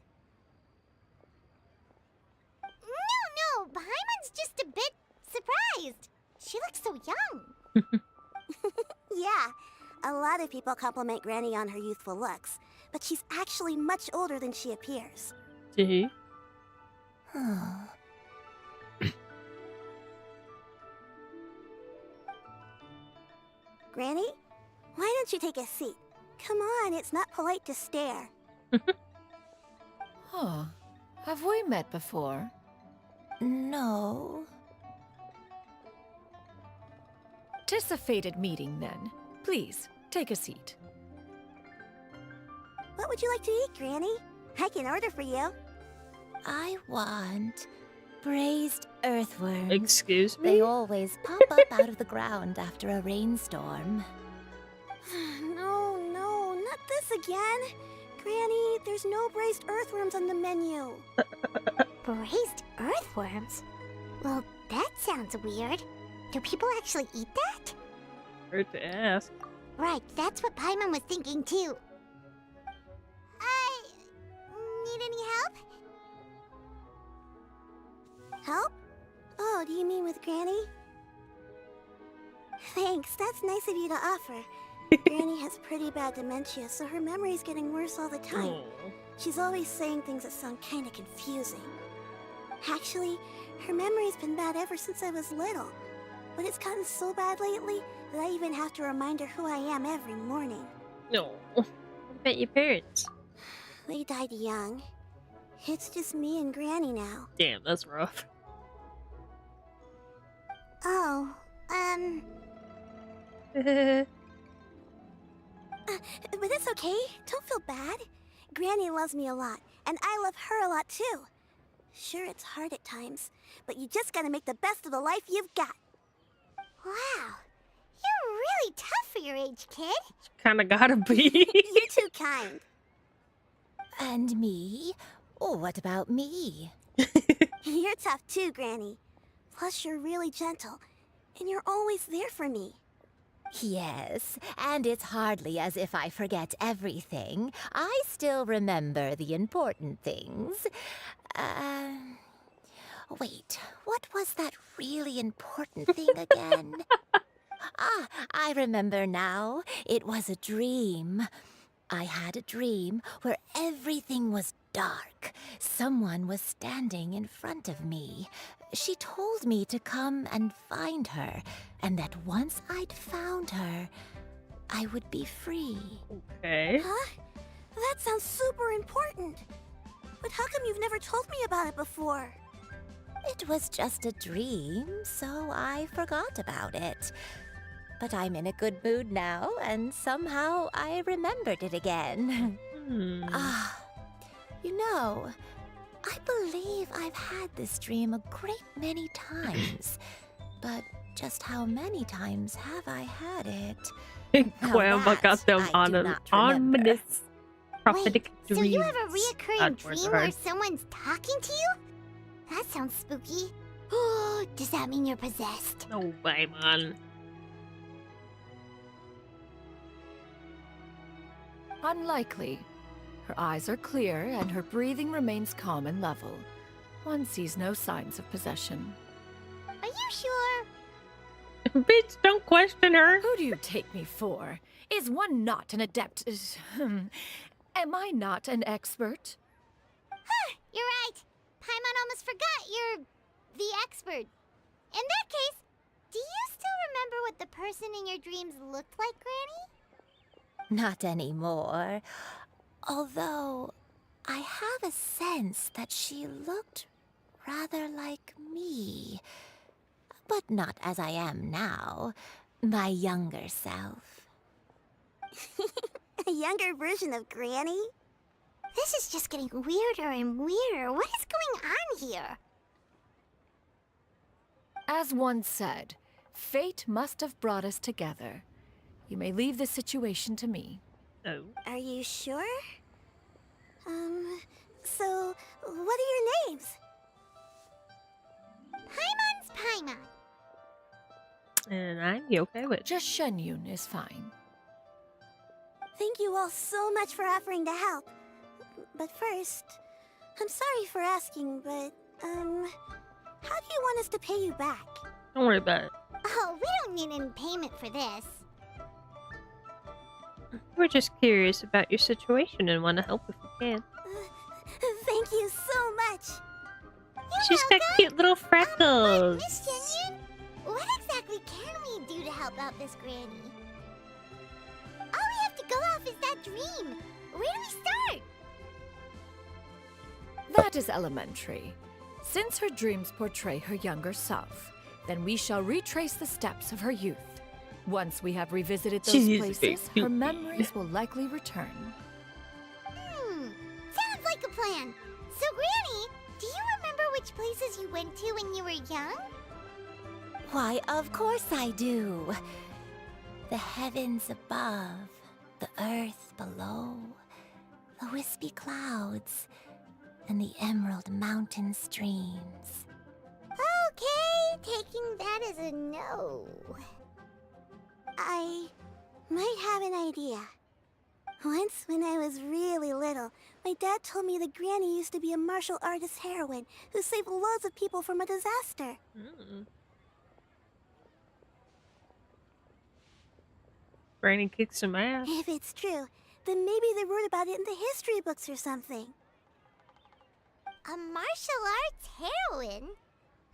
S2: No, Paimon's just a bit surprised. She looks so young. Yeah, a lot of people compliment Granny on her youthful looks, but she's actually much older than she appears.
S1: Tea?
S2: Granny, why don't you take a seat? Come on, it's not polite to stare.
S3: Huh. Have we met before?
S12: No.
S3: 'Tis a fated meeting, then. Please, take a seat.
S2: What would you like to eat, Granny? I can order for you.
S12: I want braised earthworms.
S1: Excuse me?
S12: They always pop up out of the ground after a rainstorm.
S2: No, not this again. Granny, there's no braised earthworms on the menu. Braised earthworms? Well, that sounds weird. Do people actually eat that?
S1: Hard to ask.
S2: Right, that's what Paimon was thinking too. Need any help? Help? Oh, do you mean with Granny? Thanks, that's nice of you to offer. Granny has pretty bad dementia, so her memory's getting worse all the time.
S1: Oh.
S2: She's always saying things that sound kinda confusing. Actually, her memory's been bad ever since I was little. But it's gotten so bad lately that I even have to remind her who I am every morning.
S1: No. What about your parents?
S2: They died young. It's just me and Granny now.
S1: Damn, that's rough.
S2: Oh, but it's okay. Don't feel bad. Granny loves me a lot, and I love her a lot too. Sure, it's hard at times, but you just gotta make the best of the life you've got. Wow, you're really tough for your age, kid.
S1: Kinda gotta be.
S2: You're too kind.
S12: And me? Oh, what about me?
S2: You're tough too, Granny. Plus, you're really gentle, and you're always there for me.
S12: Yes, and it's hardly as if I forget everything. I still remember the important things. Wait, what was that really important thing again? Ah, I remember now. It was a dream. I had a dream where everything was dark. Someone was standing in front of me. She told me to come and find her, and that once I'd found her, I would be free.
S1: Okay.
S2: Huh? That sounds super important. But how come you've never told me about it before?
S12: It was just a dream, so I forgot about it. But I'm in a good mood now, and somehow I remembered it again. Ah, you know, I believe I've had this dream a great many times. But just how many times have I had it?
S1: Quam got them on an ominous prophetic
S2: Wait, so you have a
S1: dreams.
S2: reoccurring
S1: That word's
S2: dream where
S1: hard.
S2: someone's talking to you? That sounds spooky. Oh, does that mean you're possessed?
S1: No way, man.
S3: Unlikely. Her eyes are clear and her breathing remains calm and level. One sees no signs of possession.
S2: Are you sure?
S1: Bitch, don't question her.
S3: Who do you take me for? Is one not an adept? Am I not an expert?
S2: Huh, you're right. Paimon almost forgot you're the expert. In that case, do you still remember what the person in your dreams looked like, Granny?
S12: Not anymore. Although, I have a sense that she looked rather like me. But not as I am now. My younger self.
S2: A younger version of Granny? This is just getting weirder and weirder. What is going on here?
S3: As one said, fate must have brought us together. You may leave this situation to me.
S1: Oh.
S2: Are you sure? So, what are your names? Paimon's Paimon.
S1: And I'm Yokai Witch.
S3: Just Shenyun is fine.
S2: Thank you all so much for offering to help. But first, I'm sorry for asking, but, how do you want us to pay you back?
S1: Don't worry about it.
S2: Oh, we don't need any payment for this.
S1: We're just curious about your situation and want to help if we can.
S2: Thank you so much.
S1: She's got cute little freckles.
S2: Miss Shenyun, what exactly can we do to help out this Granny? All we have to go off is that dream. Where do we start?
S3: That is elementary. Since her dreams portray her younger self, then we shall retrace the steps of her youth. Once we have revisited those places, her memories will likely return.
S2: Sounds like a plan. So, Granny, do you remember which places you went to when you were young?
S12: Why, of course I do. The heavens above, the earth below, the wispy clouds, and the emerald mountain streams.
S2: Okay, taking that as a no. I might have an idea. Once, when I was really little, my dad told me that Granny used to be a martial artist heroine who saved loads of people from a disaster.
S1: Granny kicked some ass.
S2: If it's true, then maybe they wrote about it in the history books or something. A martial arts heroine?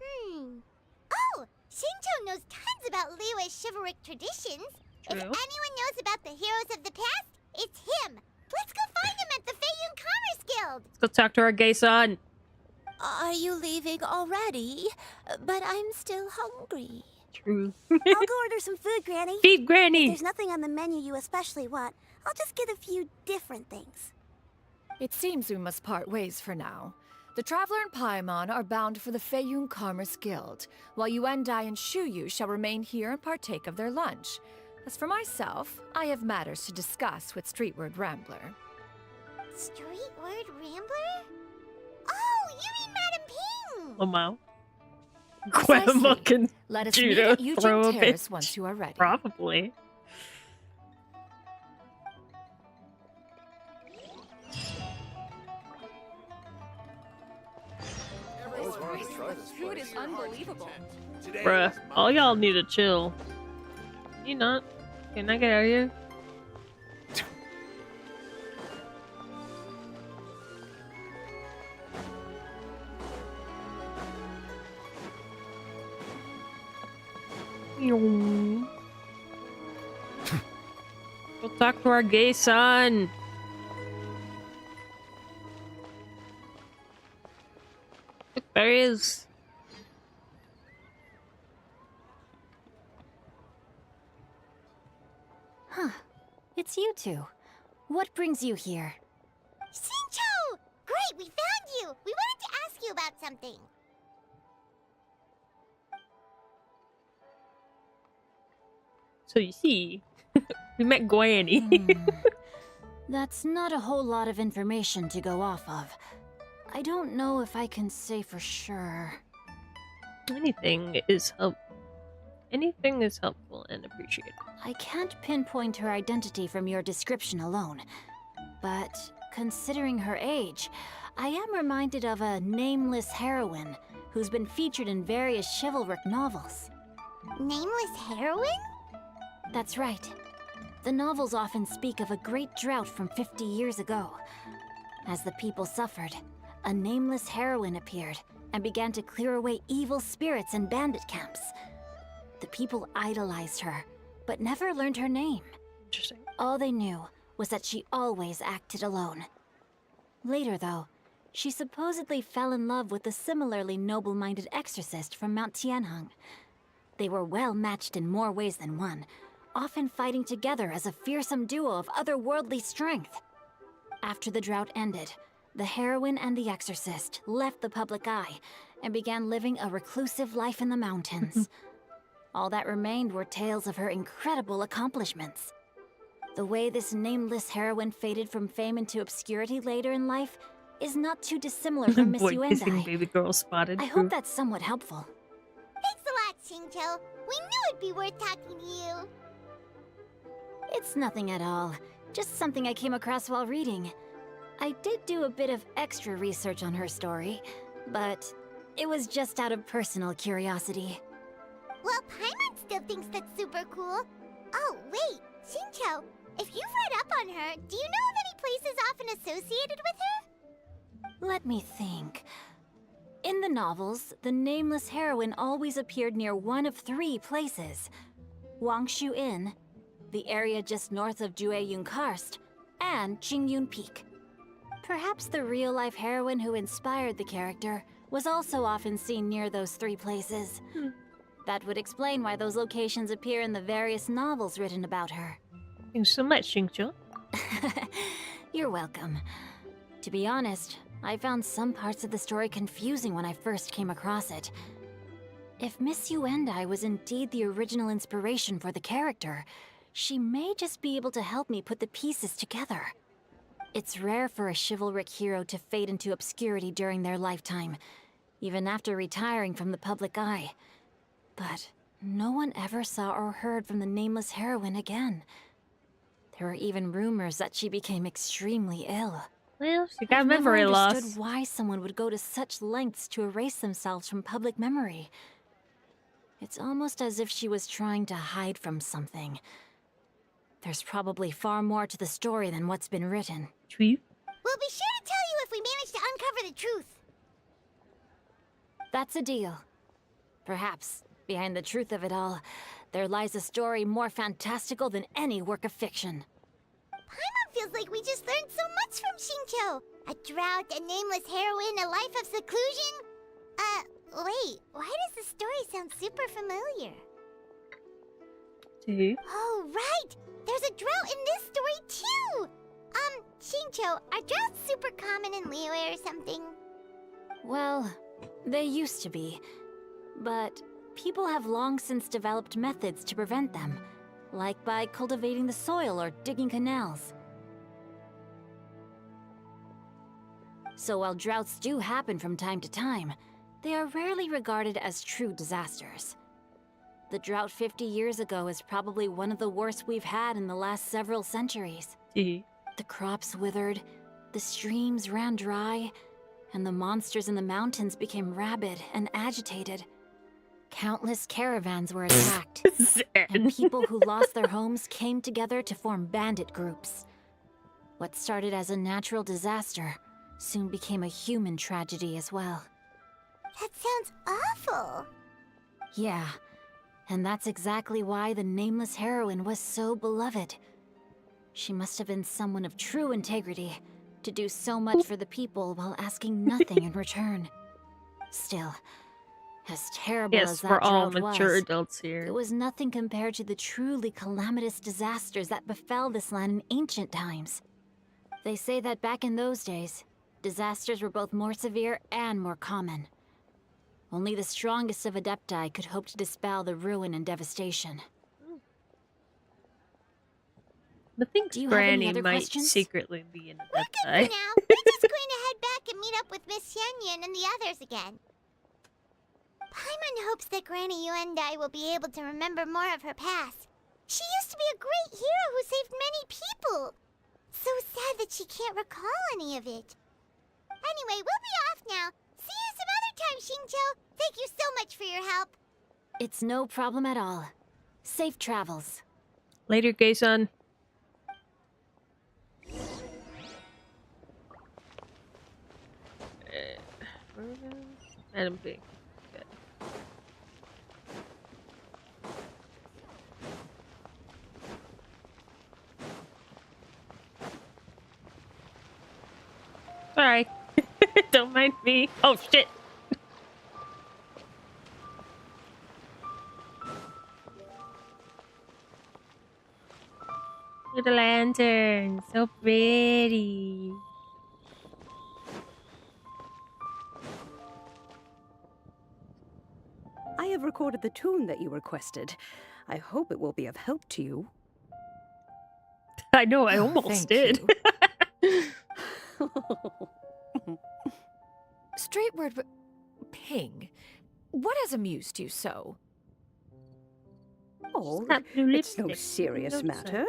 S2: Oh, Shinto knows tons about Liyue's chivalric traditions.
S1: True.
S2: If anyone knows about the heroes of the past, it's him. Let's go find him at the Feiyun Commerce Guild.
S1: Let's go talk to our gay son.
S12: Are you leaving already? But I'm still hungry.
S1: True.
S2: I'll go order some food, Granny.
S1: Feed
S2: If
S1: Granny.
S2: there's nothing on the menu you especially want, I'll just get a few different things.
S3: It seems we must part ways for now. The Traveler and Paimon are bound for the Feiyun Commerce Guild, while Yuendai and Shuyu shall remain here and partake of their lunch. As for myself, I have matters to discuss with Streetward Rambler.
S2: Streetward Rambler? Oh, you mean Madam Ping!
S1: Oh, wow.
S3: Precisely.
S1: Grandma can
S3: Let us
S1: judo
S3: meet at
S1: throw
S3: Eugene
S1: a
S3: Terrace
S1: bitch.
S3: once you are ready.
S1: Probably.
S3: Food is unbelievable.
S1: Bruh, all y'all need to chill. You not? Can I get out of here? Go talk to our gay son. Look, there he is.
S13: Huh. It's you two. What brings you here?
S2: Shincho! Great, we found you! We wanted to ask you about something.
S1: So you see, we met Granny.
S13: That's not a whole lot of information to go off of. I don't know if I can say for sure.
S1: Anything is helpful and appreciated.
S13: I can't pinpoint her identity from your description alone. But considering her age, I am reminded of a nameless heroine who's been featured in various chivalric novels.
S2: Nameless heroine?
S13: That's right. The novels often speak of a great drought from 50 years ago. As the people suffered, a nameless heroine appeared and began to clear away evil spirits in bandit camps. The people idolized her, but never learned her name.
S1: Interesting.
S13: All they knew was that she always acted alone. Later, though, she supposedly fell in love with a similarly noble-minded exorcist from Mount Tianheng. They were well matched in more ways than one, often fighting together as a fearsome duo of otherworldly strength. After the drought ended, the heroine and the exorcist left the public eye and began living a reclusive life in the mountains. All that remained were tales of her incredible accomplishments. The way this nameless heroine faded from fame into obscurity later in life is not too dissimilar from Miss
S1: Boy kissing
S13: Yuendai.
S1: baby girl spotted.
S13: I hope that's somewhat helpful.
S2: Thanks a lot, Shincho. We knew it'd be worth talking to you.
S13: It's nothing at all. Just something I came across while reading. I did do a bit of extra research on her story, but it was just out of personal curiosity.
S2: Well, Paimon still thinks that's super cool. Oh, wait, Shincho, if you've read up on her, do you know of any places often associated with her?
S13: Let me think. In the novels, the nameless heroine always appeared near one of 3 places. Wangshu Inn, the area just north of Jueyun Karst, and Qingyun Peak. Perhaps the real-life heroine who inspired the character was also often seen near those 3 places. That would explain why those locations appear in the various novels written about her.
S1: Thanks so much, Xingqiu.
S13: You're welcome. To be honest, I found some parts of the story confusing when I first came across it. If Miss Yuendai was indeed the original inspiration for the character, she may just be able to help me put the pieces together. It's rare for a chivalric hero to fade into obscurity during their lifetime, even after retiring from the public eye. But no one ever saw or heard from the nameless heroine again. There were even rumors that she became extremely ill.
S1: Well, she got
S13: I've
S1: memory
S13: never
S1: loss.
S13: understood why someone would go to such lengths to erase themselves from public memory. It's almost as if she was trying to hide from something. There's probably far more to the story than what's been written.
S1: Tweet.
S2: We'll be sure to tell you if we manage to uncover the truth.
S13: That's a deal. Perhaps, behind the truth of it all, there lies a story more fantastical than any work of fiction.
S2: Paimon feels like we just learned so much from Shincho. A drought, a nameless heroine, a life of seclusion. Wait, why does the story sound super familiar? Oh, right! There's a drought in this story, too! Shincho, are droughts super common in Liyue or something?
S13: Well, they used to be. But people have long since developed methods to prevent them, like by cultivating the soil or digging canals. So while droughts do happen from time to time, they are rarely regarded as true disasters. The drought 50 years ago is probably one of the worst we've had in the last several centuries. The crops withered, the streams ran dry, and the monsters in the mountains became rabid and agitated. Countless caravans were attacked, and people who lost their homes came together to form bandit groups. What started as a natural disaster soon became a human tragedy as well.
S2: That sounds awful.
S13: Yeah, and that's exactly why the nameless heroine was so beloved. She must have been someone of true integrity, to do so much for the people while asking nothing in return. Still, as terrible as that
S1: we're all
S13: drought
S1: mature
S13: was,
S1: adults here.
S13: it was nothing compared to the truly calamitous disasters that befell this land in ancient times. They say that back in those days, disasters were both more severe and more common. Only the strongest of Adepti could hope to dispel the ruin and devastation.
S1: I think
S13: Do you have any
S1: Granny
S13: other
S1: might
S13: questions?
S1: secretly be an
S2: We're good
S1: Adepti.
S2: for now. We're just going to head back and meet up with Miss Xianyun and the others again. Paimon hopes that Granny Yuendai will be able to remember more of her past. She used to be a great hero who saved many people. So sad that she can't recall any of it. Anyway, we'll be off now. See you some other time, Shincho. Thank you so much for your help.
S13: It's no problem at all. Safe travels.
S1: Later, Gay-san. Adam B. Good. Sorry. Don't mind me. Oh, shit. Look at the lantern. So pretty.
S14: I have recorded the tune that you requested. I hope it will be of help to you.
S1: I know, I almost did.
S3: Straight word, Ping. What has amused you so?
S14: Oh,
S1: That blue
S14: it's no
S1: lipstick.
S14: serious
S1: Looks
S14: matter.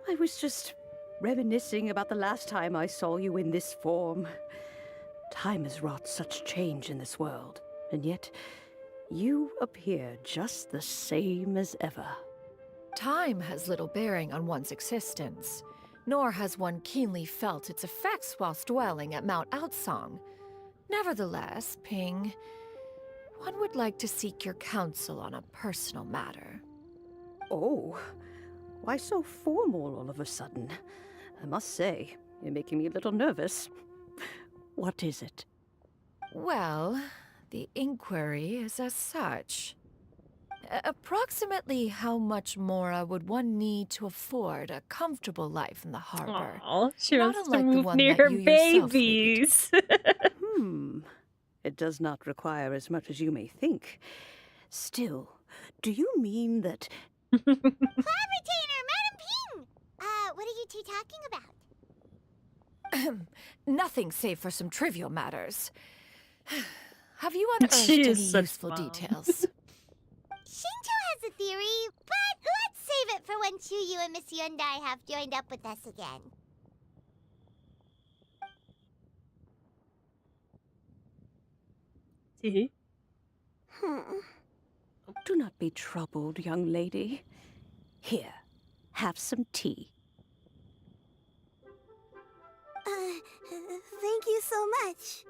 S14: I was just reminiscing about the last time I saw you in this form. Time has wrought such change in this world, and yet you appear just the same as ever.
S3: Time has little bearing on one's existence, nor has one keenly felt its effects whilst dwelling at Mount Outsong. Nevertheless, Ping, one would like to seek your counsel on a personal matter.
S14: Oh, why so formal all of a sudden? I must say, you're making me a little nervous. What is it?
S3: Well, the inquiry is as such. Approximately how much more would one need to afford a comfortable life in the harbor?
S1: Aw, she
S3: Not
S1: wants to
S3: unlike the
S1: move
S3: one
S1: near
S3: that
S1: her
S3: you yourself lead.
S1: babies.
S14: It does not require as much as you may think. Still, do you mean that...
S2: Cloud Retainer, Madam Ping! What are you two talking about?
S3: Nothing save for some trivial matters. Have you unearthed
S1: She
S3: any
S1: is such
S3: useful
S1: mom.
S3: details?
S2: Shincho has a theory, but let's save it for when Chuyu and Miss Yuendai have joined up with us again.
S14: Do not be troubled, young lady. Here, have some tea.
S2: Thank you so much.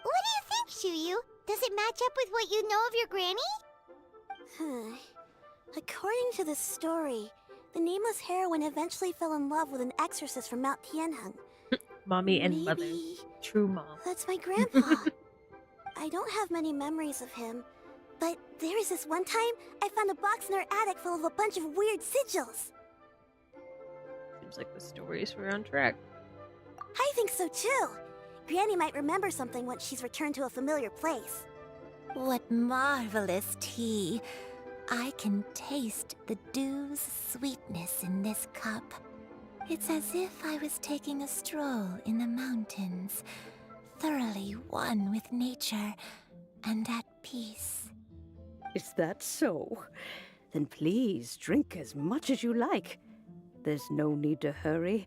S2: What do you think, Shuyu? Does it match up with what you know of your granny? According to the story, the nameless heroine eventually fell in love with an exorcist from Mount Tianheng.
S1: Mommy and mother. True mom.
S2: That's my grandpa. I don't have many memories of him, but there was this one time I found a box in our attic full of a bunch of weird sigils.
S1: Seems like the stories were on track.
S2: I think so too. Granny might remember something once she's returned to a familiar place.
S12: What marvelous tea. I can taste the dew's sweetness in this cup. It's as if I was taking a stroll in the mountains, thoroughly one with nature and at peace.
S14: Is that so? Then please drink as much as you like. There's no need to hurry.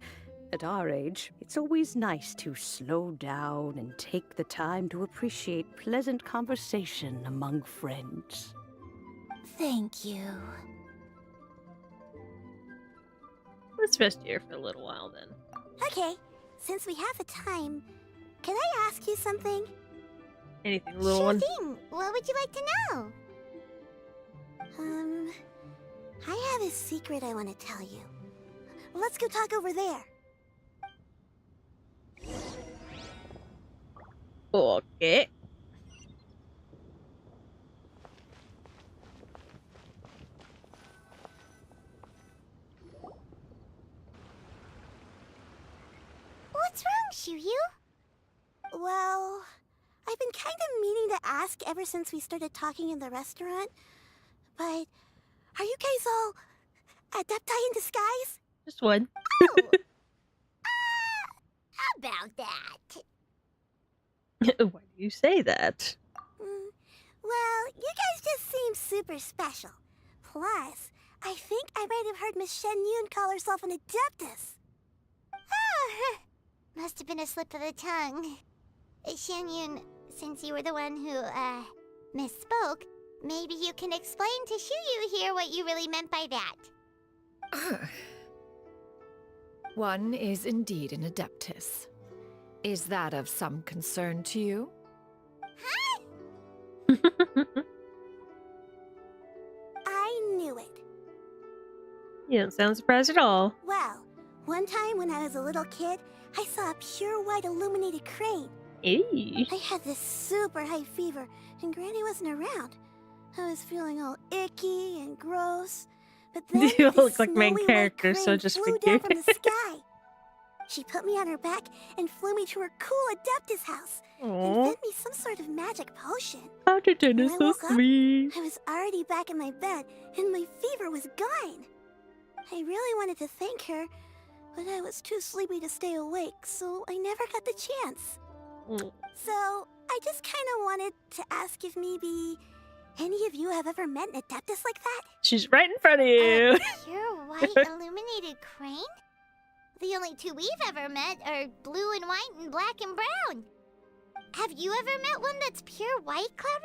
S14: At our age, it's always nice to slow down and take the time to appreciate pleasant conversation among friends.
S12: Thank you.
S1: Let's rest here for a little while then.
S2: Okay, since we have the time, can I ask you something?
S1: Anything, little
S2: Sure
S1: one?
S2: thing. What would you like to know? I have a secret I want to tell you. Let's go talk over there.
S1: Okay.
S2: What's wrong, Shuyu? Well, I've been kind of meaning to ask ever since we started talking in the restaurant, but are you guys all adepti in disguise?
S1: Just one.
S2: Oh! How about that?
S1: Why do you say that?
S2: Well, you guys just seem super special. Plus, I think I might have heard Miss Shen Yun call herself an adeptus. Ah, must have been a slip of the tongue. Shen Yun, since you were the one who, misspoke, maybe you can explain to Shuyu here what you really meant by that.
S3: One is indeed an adeptus. Is that of some concern to you?
S2: I knew it.
S1: You don't sound surprised at all.
S2: Well, one time when I was a little kid, I saw a pure white illuminated crane.
S1: Eee.
S2: I had this super high fever, and Granny wasn't around. I was feeling all icky and gross. But then
S1: You
S2: this
S1: look like main
S2: snowy white
S1: characters, so
S2: crane
S1: just
S2: flew
S1: forgive
S2: down from
S1: it.
S2: the sky. She put me on her back and flew me to her cool Adeptus house and
S1: Aww.
S2: fed me some sort of magic potion.
S1: Paddington
S2: When
S1: is
S2: I
S1: so
S2: woke up,
S1: sweet.
S2: I was already back in my bed, and my fever was gone. I really wanted to thank her, but I was too sleepy to stay awake, so I never got the chance. So, I just kind of wanted to ask if maybe any of you have ever met an Adeptus like that?
S1: She's right in front of you.
S2: Pure white illuminated crane? The only two we've ever met are blue and white and black and brown. Have you ever met one that's pure white, Cloud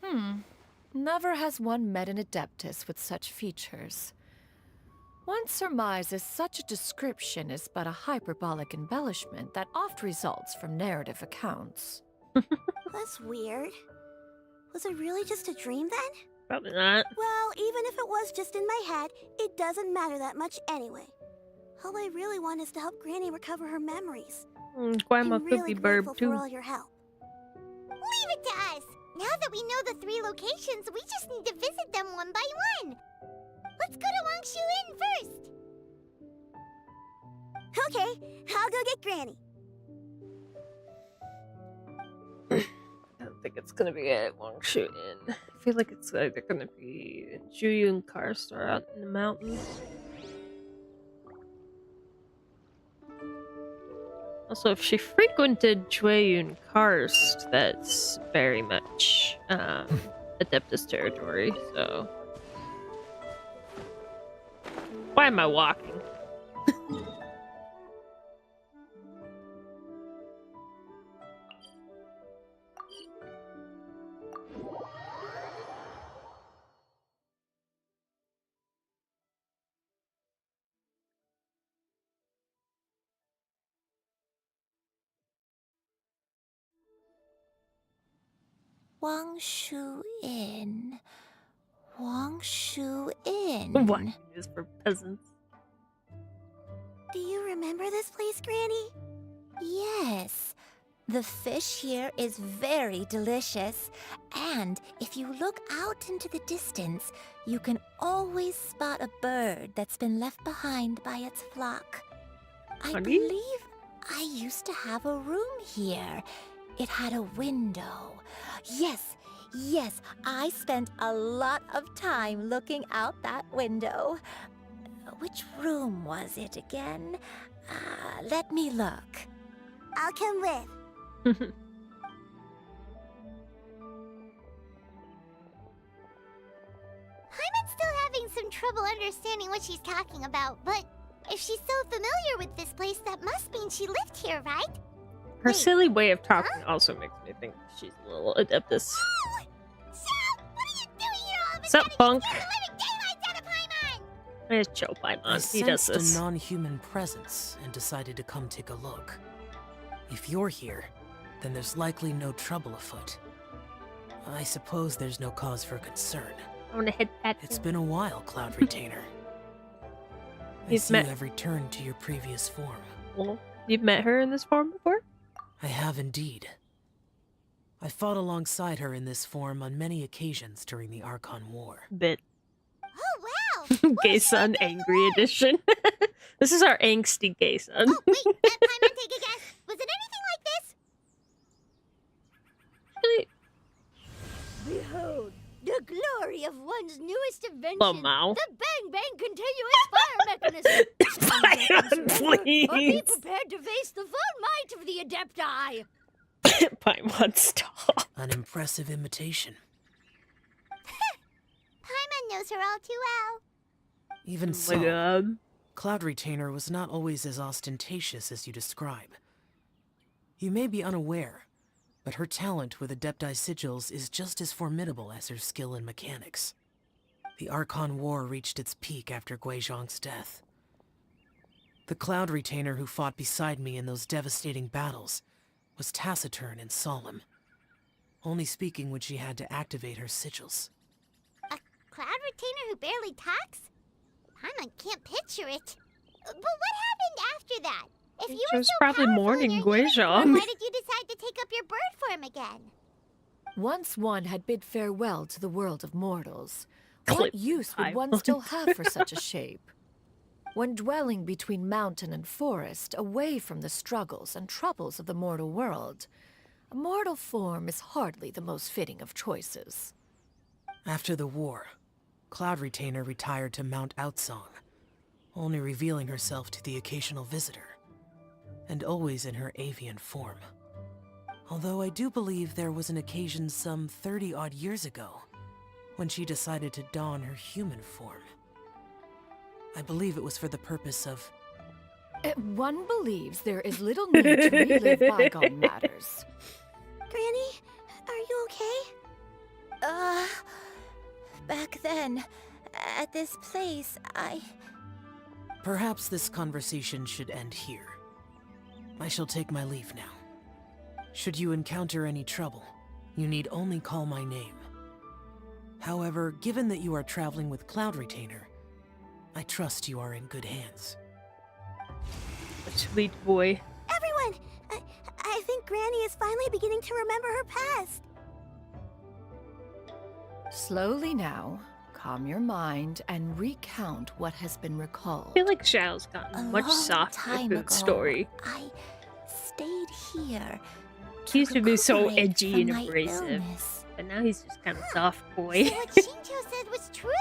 S2: Retainer?
S3: Never has one met an adeptus with such features. One surmises such a description is but a hyperbolic embellishment that oft results from narrative accounts.
S2: That's weird. Was it really just a dream then?
S1: Probably not.
S2: Well, even if it was just in my head, it doesn't matter that much anyway. All I really want is to help Granny recover her memories.
S1: I'm a
S2: I'm really
S1: poopy
S2: grateful
S1: burb
S2: for
S1: too.
S2: all your help. Leave it to us! Now that we know the 3 locations, we just need to visit them one by one. Let's go to Wangshu Inn first. Okay, I'll go get Granny.
S1: I don't think it's gonna be at Wangshu Inn. I feel like it's either gonna be Juyu and Karstar out in the mountains. Also, if she frequented Jueyun Karst, that's very much Adeptus territory, so... Why am I walking?
S12: Wangshu Inn. Wangshu Inn.
S1: Why is for peasants?
S2: Do you remember this place, Granny?
S12: Yes. The fish here is very delicious. And if you look out into the distance, you can always spot a bird that's been left behind by its flock. I
S1: Honey?
S12: believe I used to have a room here. It had a window. Yes, I spent a lot of time looking out that window. Which room was it again? Let me look.
S2: I'll come with. Hyman's still having some trouble understanding what she's talking about, but if she's so familiar with this place, that must mean she lived here, right?
S1: Her silly way of talking also makes me think she's a little adeptus.
S2: Oh! Shao! What are you doing here all of a
S1: Sup,
S2: sudden?
S1: punk?
S2: You scared the living daylights out of Paimon!
S1: It's Joe
S15: I
S1: Paimon. He does
S15: sensed
S1: this.
S15: a non-human presence and decided to come take a look. If you're here, then there's likely no trouble afoot. I suppose there's no cause for concern.
S1: I want to hit that.
S15: It's been a while, Cloud Retainer. I
S1: You've
S15: see
S1: met-
S15: you have returned to your previous form.
S1: Well, you've met her in this form before?
S15: I have indeed. I fought alongside her in this form on many occasions during the Archon War.
S1: Bit.
S2: Oh, wow!
S1: Gay son, angry edition. This is our angsty gay son.
S2: Oh, wait, Paimon, take a guess. Was it anything like this?
S1: Really?
S16: Behold, the glory of one's newest invention,
S1: Hello, Mao.
S16: the Bang Bang continuous fire mechanism.
S1: Paimon,
S16: Or be
S1: please.
S16: prepared to face the full might of the Adepti.
S1: Paimon, stop.
S15: An impressive imitation.
S2: Paimon knows her all too well.
S15: Even
S1: Oh
S15: so,
S1: my god.
S15: Cloud Retainer was not always as ostentatious as you describe. You may be unaware, but her talent with Adepti sigils is just as formidable as her skill in mechanics. The Archon War reached its peak after Guizhong's death. The Cloud Retainer who fought beside me in those devastating battles was taciturn and solemn, only speaking when she had to activate her sigils.
S2: A cloud retainer who barely talks? Paimon can't picture it. But what happened after that? If you
S1: She
S2: were
S1: was
S2: so
S1: probably
S2: powerful in
S1: mourning
S2: your human form,
S1: Guizhong.
S2: why did you decide to take up your bird form again?
S3: Once one had bid farewell to the world of mortals,
S1: Clip
S3: what use would one
S1: Paimon.
S3: still have for such a shape? When dwelling between mountain and forest, away from the struggles and troubles of the mortal world, a mortal form is hardly the most fitting of choices.
S15: After the war, Cloud Retainer retired to Mount Outsong, only revealing herself to the occasional visitor, and always in her avian form. Although I do believe there was an occasion some 30-odd years ago when she decided to don her human form. I believe it was for the purpose of...
S3: One believes there is little need to relive bygone matters.
S2: Granny, are you okay?
S12: Back then, at this place,
S15: Perhaps this conversation should end here. I shall take my leave now. Should you encounter any trouble, you need only call my name. However, given that you are traveling with Cloud Retainer, I trust you are in good hands.
S1: Sweet boy.
S2: Everyone, I think Granny is finally beginning to remember her past.
S3: Slowly now, calm your mind and recount what has been recalled.
S1: I feel like Xiao's gotten
S12: a
S1: much
S12: long
S1: softer
S12: time
S1: through
S12: ago,
S1: the story.
S12: I stayed here.
S1: He used to be so
S12: recuperate
S1: edgy
S12: from
S1: and
S12: my
S1: abrasive,
S12: illness.
S1: but now he's just kind of soft boy.
S2: So what Shinjo said was true.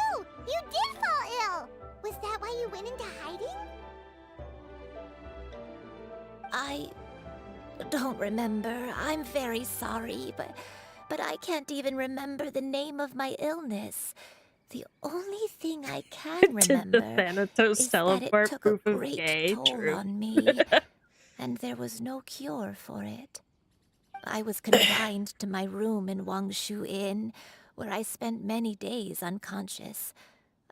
S2: You did fall ill. Was that why you went into hiding?
S12: I don't remember. I'm very sorry, but I can't even remember the name of my illness. The only thing I can
S1: Did
S12: remember
S1: the Thanatos
S12: is that
S1: teleport
S12: it took
S1: proof
S12: a
S1: of
S12: great
S1: gay?
S12: toll
S1: True.
S12: on me, and there was no cure for it. I was confined to my room in Wangshu Inn, where I spent many days unconscious.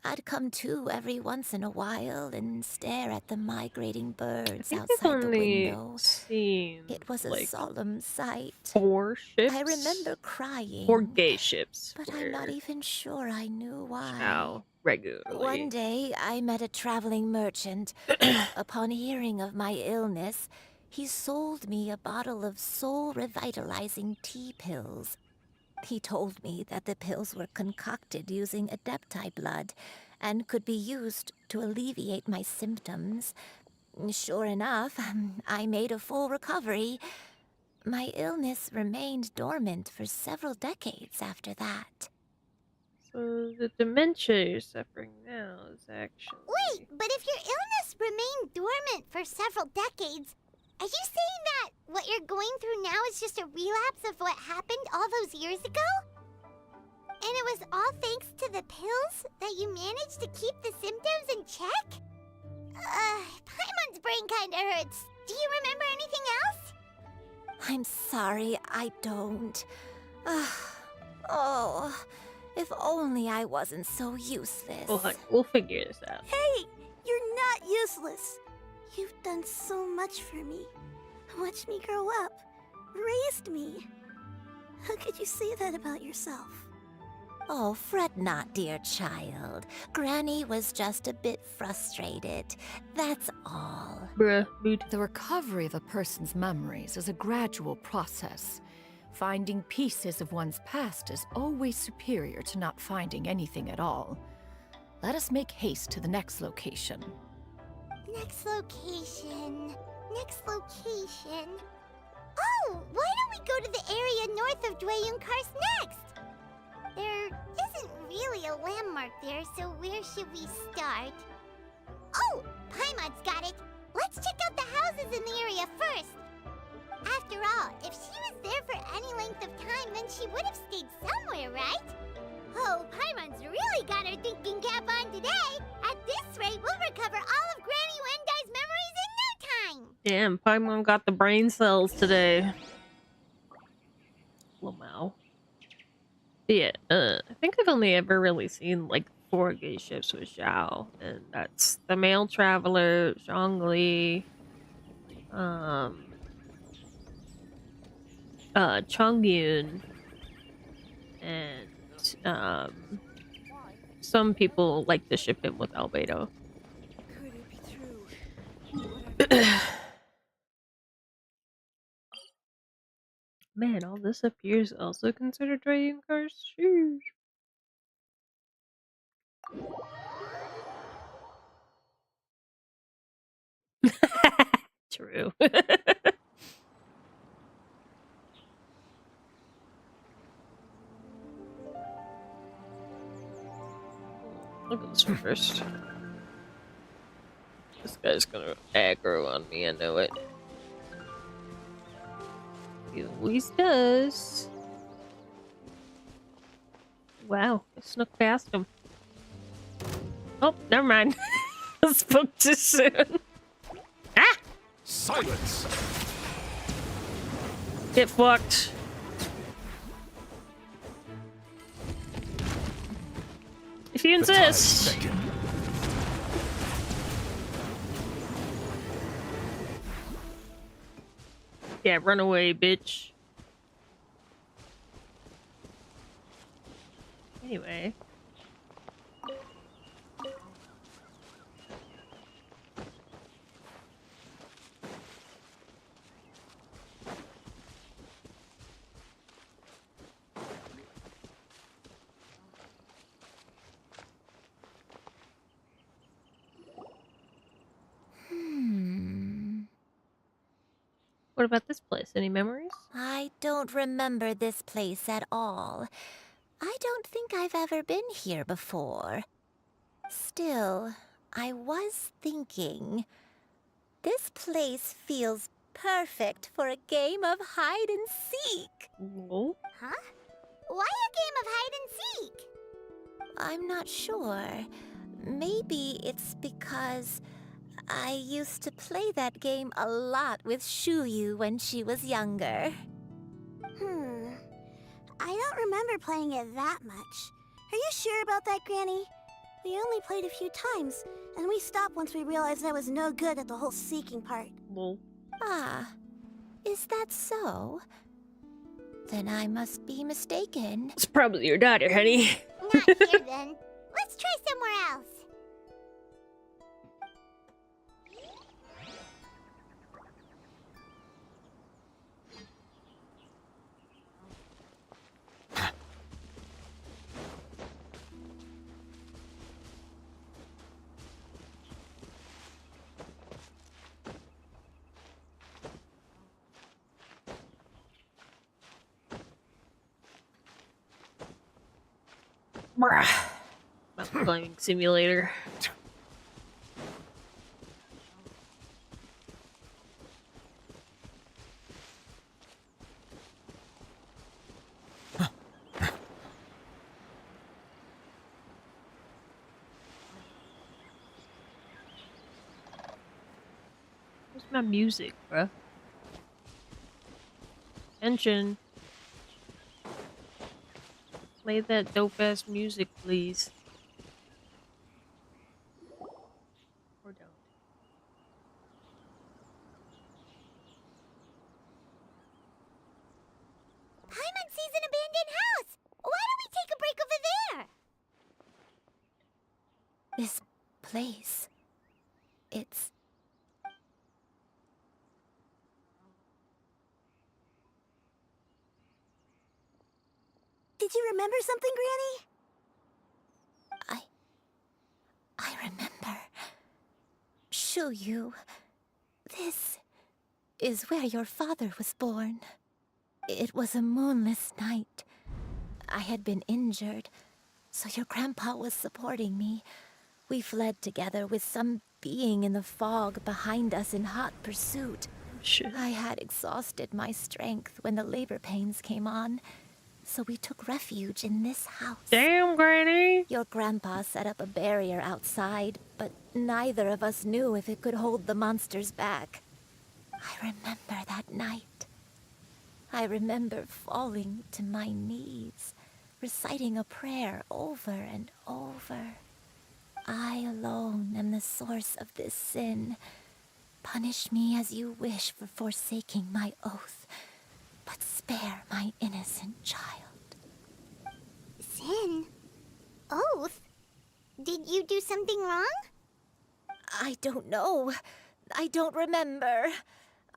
S12: I'd come to every once in a while and stare at the migrating
S1: I
S12: birds
S1: think I've
S12: outside the
S1: only
S12: window.
S1: seen
S12: It was a
S1: like
S12: solemn sight.
S1: 4
S12: I remember
S1: ships, 4
S12: crying,
S1: gay ships
S12: but I'm not
S1: where
S12: even sure I knew why.
S1: Xiao regularly.
S12: One day, I met a traveling merchant. Upon hearing of my illness, he sold me a bottle of soul-revitalizing tea pills. He told me that the pills were concocted using Adepti blood and could be used to alleviate my symptoms. Sure enough, I made a full recovery. My illness remained dormant for several decades after that.
S1: So the dementia you're suffering now is actually...
S2: Wait, but if your illness remained dormant for several decades, are you saying that what you're going through now is just a relapse of what happened all those years ago? And it was all thanks to the pills that you managed to keep the symptoms in check? Paimon's brain kinda hurts. Do you remember anything else?
S12: I'm sorry, I don't. Oh, if only I wasn't so useless.
S1: We'll figure this out.
S16: Hey, you're not useless. You've done so much for me. Watched me grow up. Raised me. How could you say that about yourself?
S12: Oh, fret not, dear child. Granny was just a bit frustrated. That's all.
S1: Bruh, mood.
S3: The recovery of a person's memories is a gradual process. Finding pieces of one's past is always superior to not finding anything at all. Let us make haste to the next location.
S2: Next location. Next location. Oh, why don't we go to the area north of Dwayunkars next? There isn't really a landmark there, so where should we start? Oh, Paimon's got it. Let's check out the houses in the area first. After all, if she was there for any length of time, then she would have stayed somewhere, right? Oh, Paimon's really got her thinking cap on today. At this rate, we'll recover all of Granny Wendai's memories in no time.
S1: Damn, Paimon got the brain cells today. Lamau. Yeah, I think I've only ever really seen like 4 gay ships with Xiao, and that's the male traveler, Zhongli, Chongyun, and some people like to ship him with Albedo.
S16: Could it be true?
S1: Man, all this appears also considered trading cars. Sheesh. True. Look at this first. This guy's gonna aggro on me, I know it. He always does. Wow, I snuck past him. Oh, never mind. I spoke too soon. Ah!
S10: Silence!
S1: Get fucked. If you insist. Yeah, run away, bitch. Anyway. What about this place? Any memories?
S12: I don't remember this place at all. I don't think I've ever been here before. Still, I was thinking, this place feels perfect for a game of hide and seek.
S1: No.
S2: Huh? Why a game of hide and seek?
S12: I'm not sure. Maybe it's because I used to play that game a lot with Shuyu when she was younger.
S16: I don't remember playing it that much. Are you sure about that, Granny? We only played a few times, and we stopped once we realized I was no good at the whole seeking part.
S1: Lol.
S12: Ah, is that so? Then I must be mistaken.
S1: It's probably your daughter, honey.
S2: Not here then. Let's try somewhere else.
S1: Mountain climbing simulator. Where's my music, bruh? Genshin. Play that dope ass music, please. Or don't.
S2: Paimon sees an abandoned house! Why don't we take a break over there?
S12: This place. It's...
S16: Did you remember something, Granny?
S12: I remember. Shuyu. This is where your father was born. It was a moonless night. I had been injured, so your grandpa was supporting me. We fled together with some being in the fog behind us in hot pursuit.
S1: Shit.
S12: I had exhausted my strength when the labor pains came on, so we took refuge in this house.
S1: Damn, Granny!
S12: Your grandpa set up a barrier outside, but neither of us knew if it could hold the monsters back. I remember that night. I remember falling to my knees, reciting a prayer over and over. I alone am the source of this sin. Punish me as you wish for forsaking my oath, but spare my innocent child.
S2: Sin? Oath? Did you do something wrong?
S12: I don't know. I don't remember.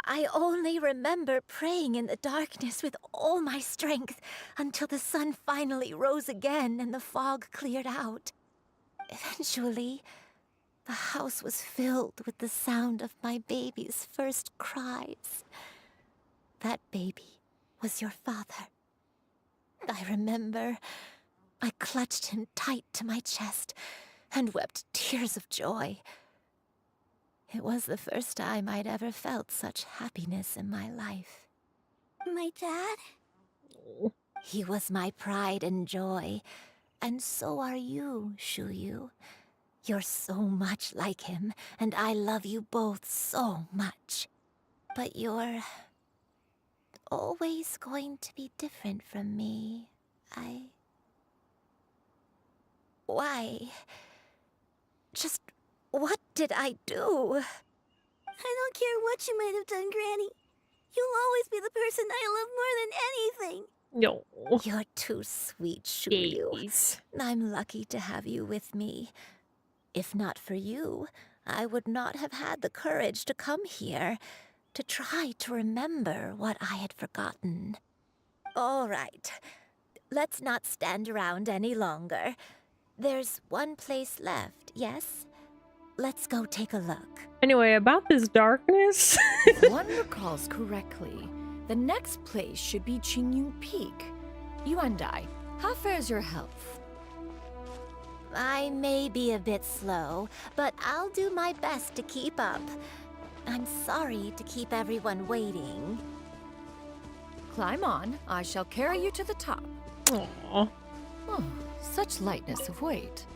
S12: I only remember praying in the darkness with all my strength until the sun finally rose again and the fog cleared out. Eventually, the house was filled with the sound of my baby's first cries. That baby was your father. I remember I clutched him tight to my chest and wept tears of joy. It was the first time I'd ever felt such happiness in my life.
S16: My dad?
S12: He was my pride and joy, and so are you, Shuyu. You're so much like him, and I love you both so much. But you're always going to be different from me. Why? Just what did I do?
S16: I don't care what you might have done, Granny. You'll always be the person I love more than anything.
S1: No.
S12: You're too sweet, Shuyu. I'm lucky to have you with me. If not for you, I would not have had the courage to come here, to try to remember what I had forgotten. All right, let's not stand around any longer. There's one place left, yes? Let's go take a look.
S1: Anyway, about this darkness.
S3: If one recalls correctly, the next place should be Qingyun Peak. You and I, how fares your health?
S12: I may be a bit slow, but I'll do my best to keep up. I'm sorry to keep everyone waiting.
S3: Climb on. I shall carry you to the top.
S1: Aww.
S3: Oh, such lightness of weight.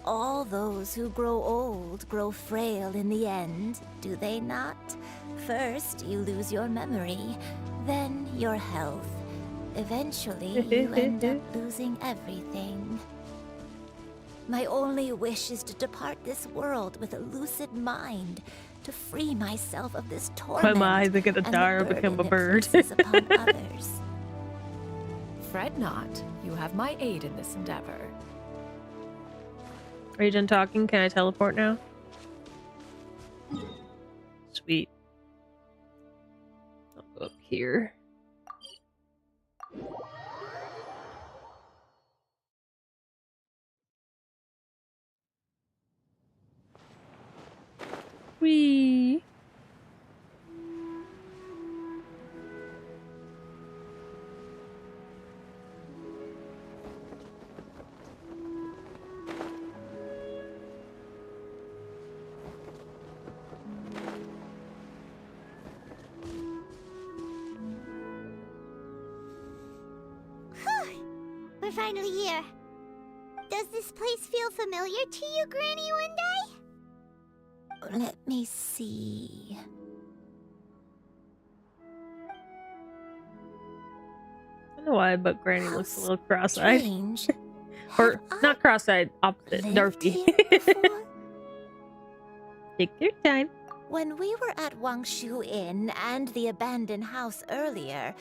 S12: All those who grow old grow frail in the end, do they not? First, you lose your memory, then your health. Eventually, you end up losing everything. My only wish is to depart this world with a lucid mind, to free myself of this torment
S1: My eyes are gonna
S12: and
S1: die
S12: the
S1: or become a
S12: burden it
S1: bird.
S12: places upon others.
S3: Fret not. You have my aid in this endeavor.
S1: Are you done talking? Can I teleport now? Sweet. I'll go up here. Whee!
S2: We're finally here. Does this place feel familiar to you, Granny One Day?
S12: Let me see.
S1: I don't know why, but Granny looks a little cross-eyed.
S12: Strange.
S1: Or, not cross-eyed, opposite, nerfy. Take your time.
S12: When we were at Wangshu Inn and the abandoned house earlier,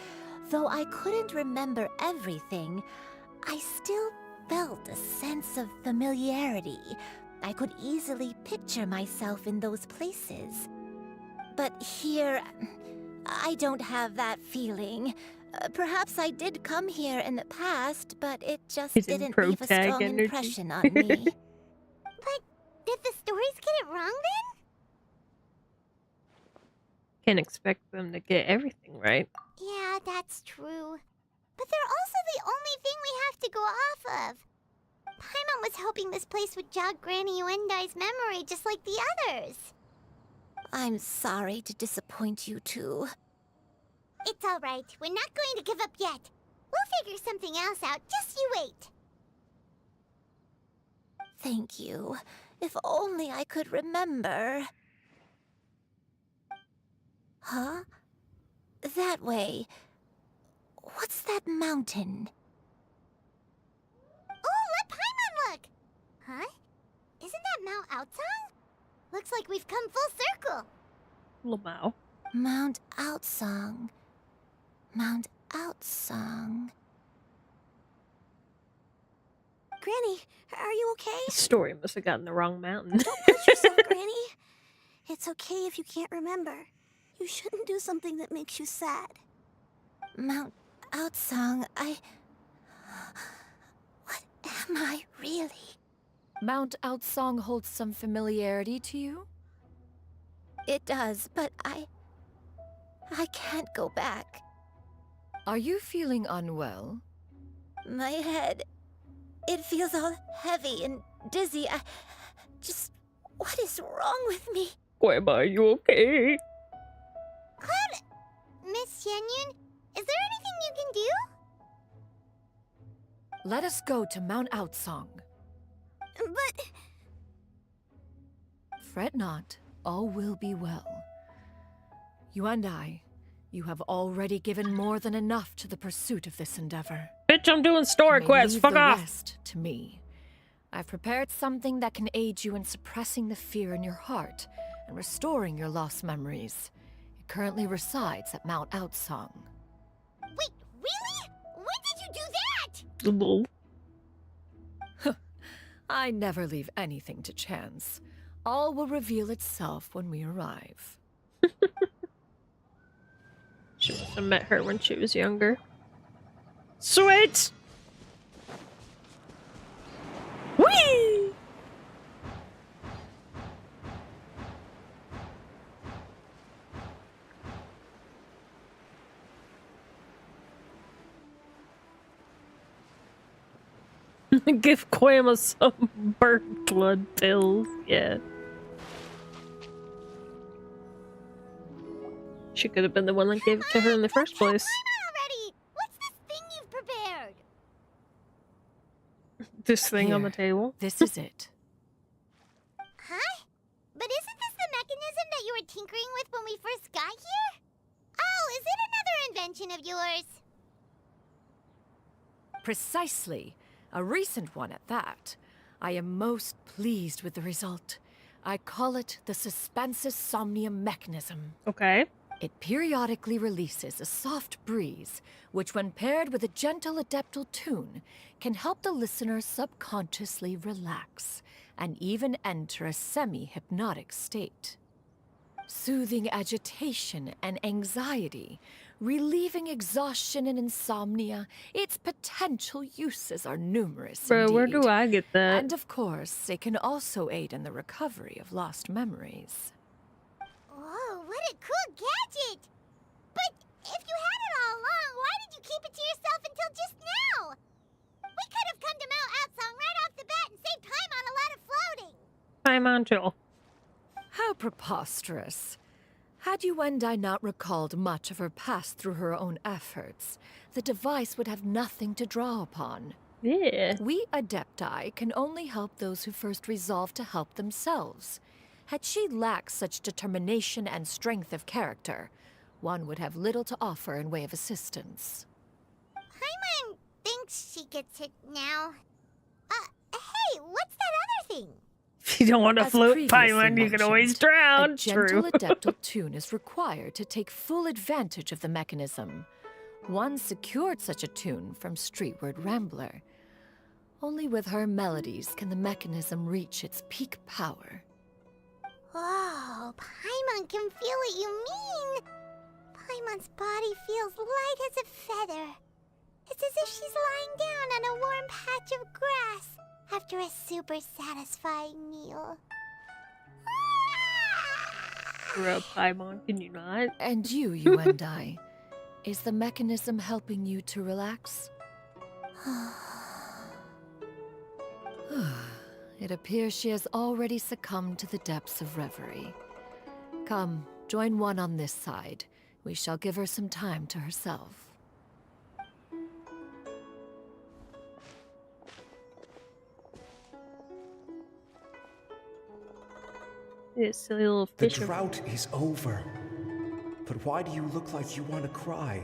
S12: though I couldn't remember everything, I still felt a sense of familiarity. I could easily picture myself in those places. But here, I don't have that feeling. Perhaps I did come here in the past, but it just didn't leave a strong impression on me.
S2: But did the stories get it wrong then?
S1: Can't expect them to get everything right.
S2: Yeah, that's true. But they're also the only thing we have to go off of. Paimon was hoping this place would jog Granny Uendai's memory just like the others.
S12: I'm sorry to disappoint you too.
S2: It's alright. We're not going to give up yet. We'll figure something else out. Just you wait.
S12: Thank you. If only I could remember. Huh? That way. What's that mountain?
S2: Oh, let Paimon look! Huh? Isn't that Mount Outsang? Looks like we've come full circle.
S1: Lamau.
S12: Mount Outsang. Mount Outsang.
S16: Granny, are you okay?
S1: The story must have gotten the wrong mountain.
S16: Don't push yourself, Granny. It's okay if you can't remember. You shouldn't do something that makes you sad.
S12: Mount Outsang, What am I really?
S3: Mount Outsang holds some familiarity to you?
S12: It does, but I can't go back.
S3: Are you feeling unwell?
S12: My head, it feels all heavy and dizzy. What is wrong with me?
S1: Grandma, are you okay?
S2: Cloud, Miss Xianyun, is there anything you can do?
S3: Let us go to Mount Outsang.
S16: But...
S3: Fret not, all will be well. You and I, you have already given more than enough to the pursuit of this endeavor.
S1: Bitch, I'm doing story quests. Fuck off.
S3: Rest to me. I've prepared something that can aid you in suppressing the fear in your heart and restoring your lost memories. It currently resides at Mount Outsang.
S2: Wait, really? When did you do that?
S1: Lol.
S3: I never leave anything to chance. All will reveal itself when we arrive.
S1: She must have met her when she was younger. Sweet! Whee! Give Koyama some bird blood pills. Yeah. She could have been the one that gave it to her in the first place.
S2: Already! What's this thing you've prepared?
S1: This thing
S3: Here,
S1: on the table.
S3: This is it.
S2: Huh? But isn't this the mechanism that you were tinkering with when we first got here? Oh, is it another invention of yours?
S3: Precisely. A recent one at that. I am most pleased with the result. I call it the Suspensus Somnium mechanism.
S1: Okay.
S3: It periodically releases a soft breeze, which when paired with a gentle adeptal tune, can help the listener subconsciously relax and even enter a semi-hypnotic state. Soothing agitation and anxiety, relieving exhaustion and insomnia, its potential uses are numerous
S1: Bro,
S3: indeed.
S1: where do I get that?
S3: And of course, it can also aid in the recovery of lost memories.
S2: Whoa, what a cool gadget! But if you had it all along, why did you keep it to yourself until just now? We could have come to Mount Outsong right off the bat and saved time on a lot of floating.
S1: Time on Joel.
S3: How preposterous. Had Yuendai not recalled much of her past through her own efforts, the device would have nothing to draw upon.
S1: Yeah.
S3: We Adepti can only help those who first resolve to help themselves. Had she lacked such determination and strength of character, one would have little to offer in way of assistance.
S2: Paimon thinks she gets it now. Hey, what's that other thing?
S1: If you don't want to
S3: As
S1: float
S3: previously
S1: Paimon, you can always
S3: mentioned,
S1: drown.
S3: A gentle
S1: True.
S3: adeptal tune is required to take full advantage of the mechanism. One secured such a tune from Streetward Rambler. Only with her melodies can the mechanism reach its peak power.
S2: Whoa, Paimon can feel what you mean. Paimon's body feels light as a feather. It's as if she's lying down on a warm patch of grass after a super satisfying meal.
S1: Bro, Paimon, can you not?
S3: And you and I, is the mechanism helping you to relax? It appears she has already succumbed to the depths of reverie. Come, join one on this side. We shall give her some time to herself.
S1: This silly little
S17: The
S1: fisher.
S17: drought is over. But why do you look like you want to cry?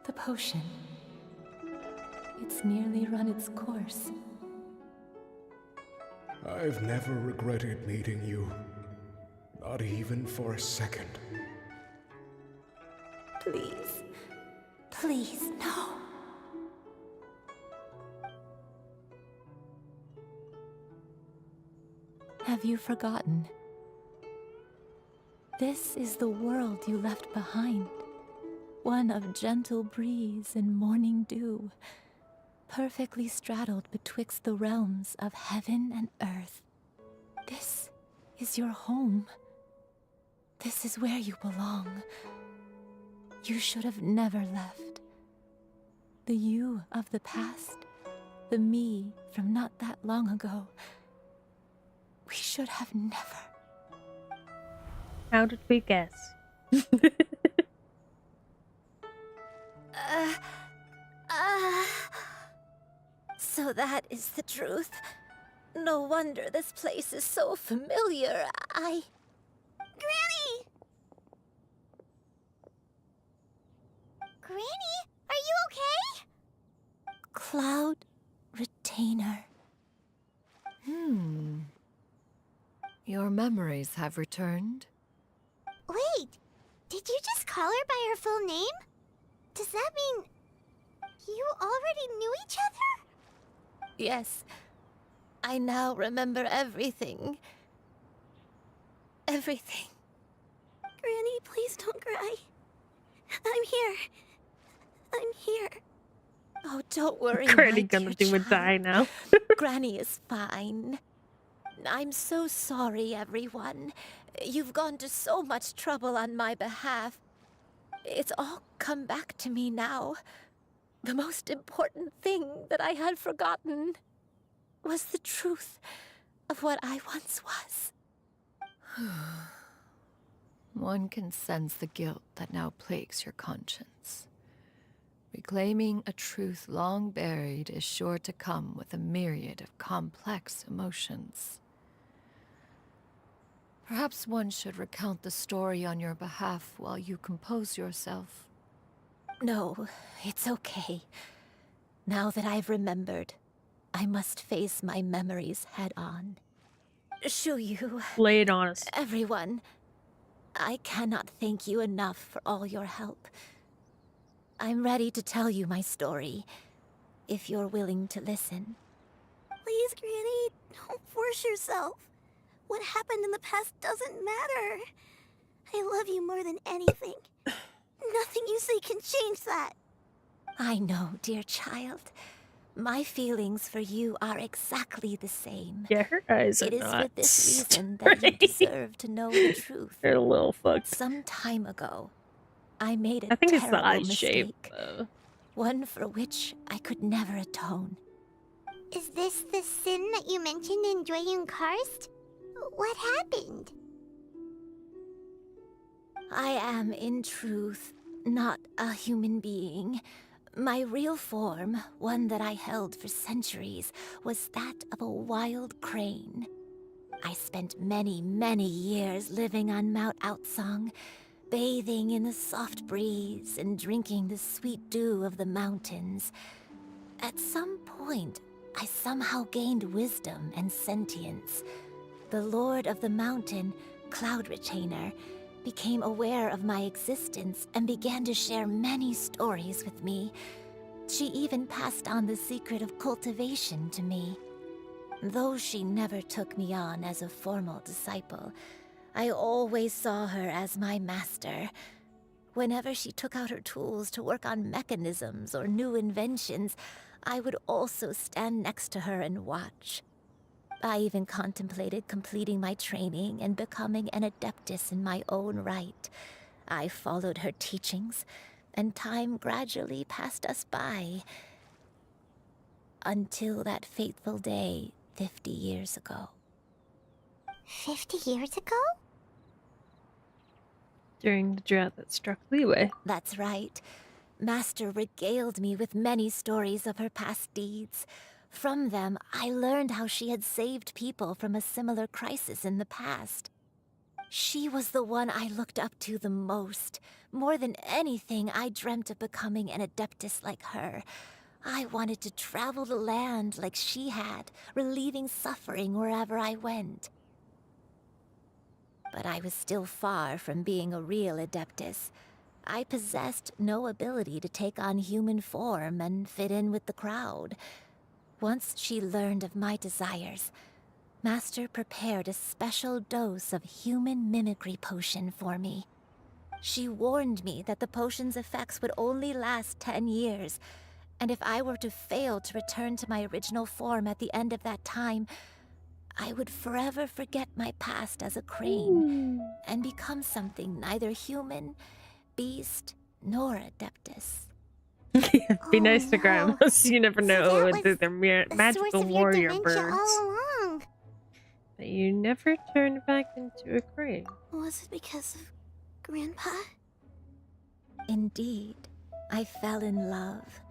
S18: The potion. It's nearly run its course.
S17: I've never regretted meeting you. Not even for a second.
S18: Please. Please, no. Have you forgotten? This is the world you left behind. One of gentle breeze and morning dew, perfectly straddled betwixt the realms of heaven and earth. This is your home. This is where you belong. You should have never left. The you of the past, the me from not that long ago. We should have never.
S1: How did we guess?
S12: So that is the truth. No wonder this place is so familiar. Granny!
S2: Granny, are you okay?
S18: Cloud Retainer.
S3: Your memories have returned?
S2: Wait, did you just call her by her full name? Does that mean you already knew each other?
S12: Yes. I now remember everything. Everything.
S16: Granny, please don't cry. I'm here. I'm here.
S12: Oh, don't worry,
S1: Granny
S12: my
S1: gonna
S12: dear
S1: do and die now.
S12: Granny is fine. I'm so sorry, everyone. You've gone to so much trouble on my behalf. It's all come back to me now. The most important thing that I had forgotten was the truth of what I once was.
S3: One can sense the guilt that now plagues your conscience. Reclaiming a truth long buried is sure to come with a myriad of complex emotions. Perhaps one should recount the story on your behalf while you compose yourself.
S12: No, it's okay.
S18: Now that I've remembered, I must face my memories head on. Shuyu,
S1: Lay it on us.
S18: everyone, I cannot thank you enough for all your help. I'm ready to tell you my story, if you're willing to listen.
S16: Please, Granny, don't force yourself. What happened in the past doesn't matter. I love you more than anything. Nothing you say can change that.
S18: I know, dear child. My feelings for you are exactly the same.
S1: Yeah, her eyes are
S18: It is
S1: not
S18: for this reason that you
S1: straight.
S18: deserve to know the truth.
S1: They're a little fucked.
S18: Some time ago, I made a
S1: I think it's the
S18: terrible
S1: eye shape,
S18: mistake.
S1: though.
S18: One for which I could never atone.
S2: Is this the sin that you mentioned in Dwayne Karst? What happened?
S18: I am, in truth, not a human being. My real form, one that I held for centuries, was that of a wild crane. I spent many, many years living on Mount Outsong, bathing in the soft breeze and drinking the sweet dew of the mountains. At some point, I somehow gained wisdom and sentience. The Lord of the Mountain, Cloud Retainer, became aware of my existence and began to share many stories with me. She even passed on the secret of cultivation to me. Though she never took me on as a formal disciple, I always saw her as my master. Whenever she took out her tools to work on mechanisms or new inventions, I would also stand next to her and watch. I even contemplated completing my training and becoming an adeptus in my own right. I followed her teachings, and time gradually passed us by. Until that fateful day 50 years ago.
S2: 50 years ago?
S1: During the drought that struck Leeway.
S18: That's right. Master regaled me with many stories of her past deeds. From them, I learned how she had saved people from a similar crisis in the past. She was the one I looked up to the most. More than anything, I dreamt of becoming an adeptus like her. I wanted to travel the land like she had, relieving suffering wherever I went. But I was still far from being a real adeptus. I possessed no ability to take on human form and fit in with the crowd. Once she learned of my desires, Master prepared a special dose of human mimicry potion for me. She warned me that the potion's effects would only last 10 years, and if I were to fail to return to my original form at the end of that time, I would forever forget my past as a crane and become something neither human, beast, nor adeptus.
S1: Be nice to grandmas. You never know
S2: that
S1: they're
S2: the
S1: magical
S2: source of your
S1: warrior
S2: dementia
S1: birds.
S2: all along.
S1: But you never turned back into a crane.
S16: Was it because of Grandpa?
S18: Indeed, I fell in love.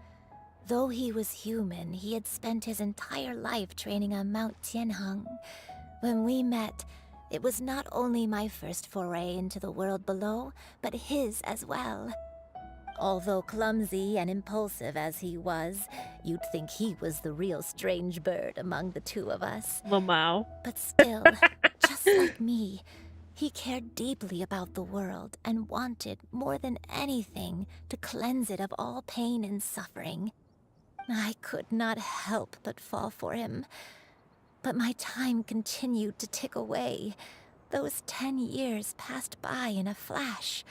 S18: Though he was human, he had spent his entire life training on Mount Tianheng. When we met, it was not only my first foray into the world below, but his as well. Although clumsy and impulsive as he was, you'd think he was the real strange bird among the two of us.
S1: Lamau.
S18: But still, just like me, he cared deeply about the world and wanted, more than anything, to cleanse it of all pain and suffering. I could not help but fall for him. But my time continued to tick away. Those 10 years passed by in a flash.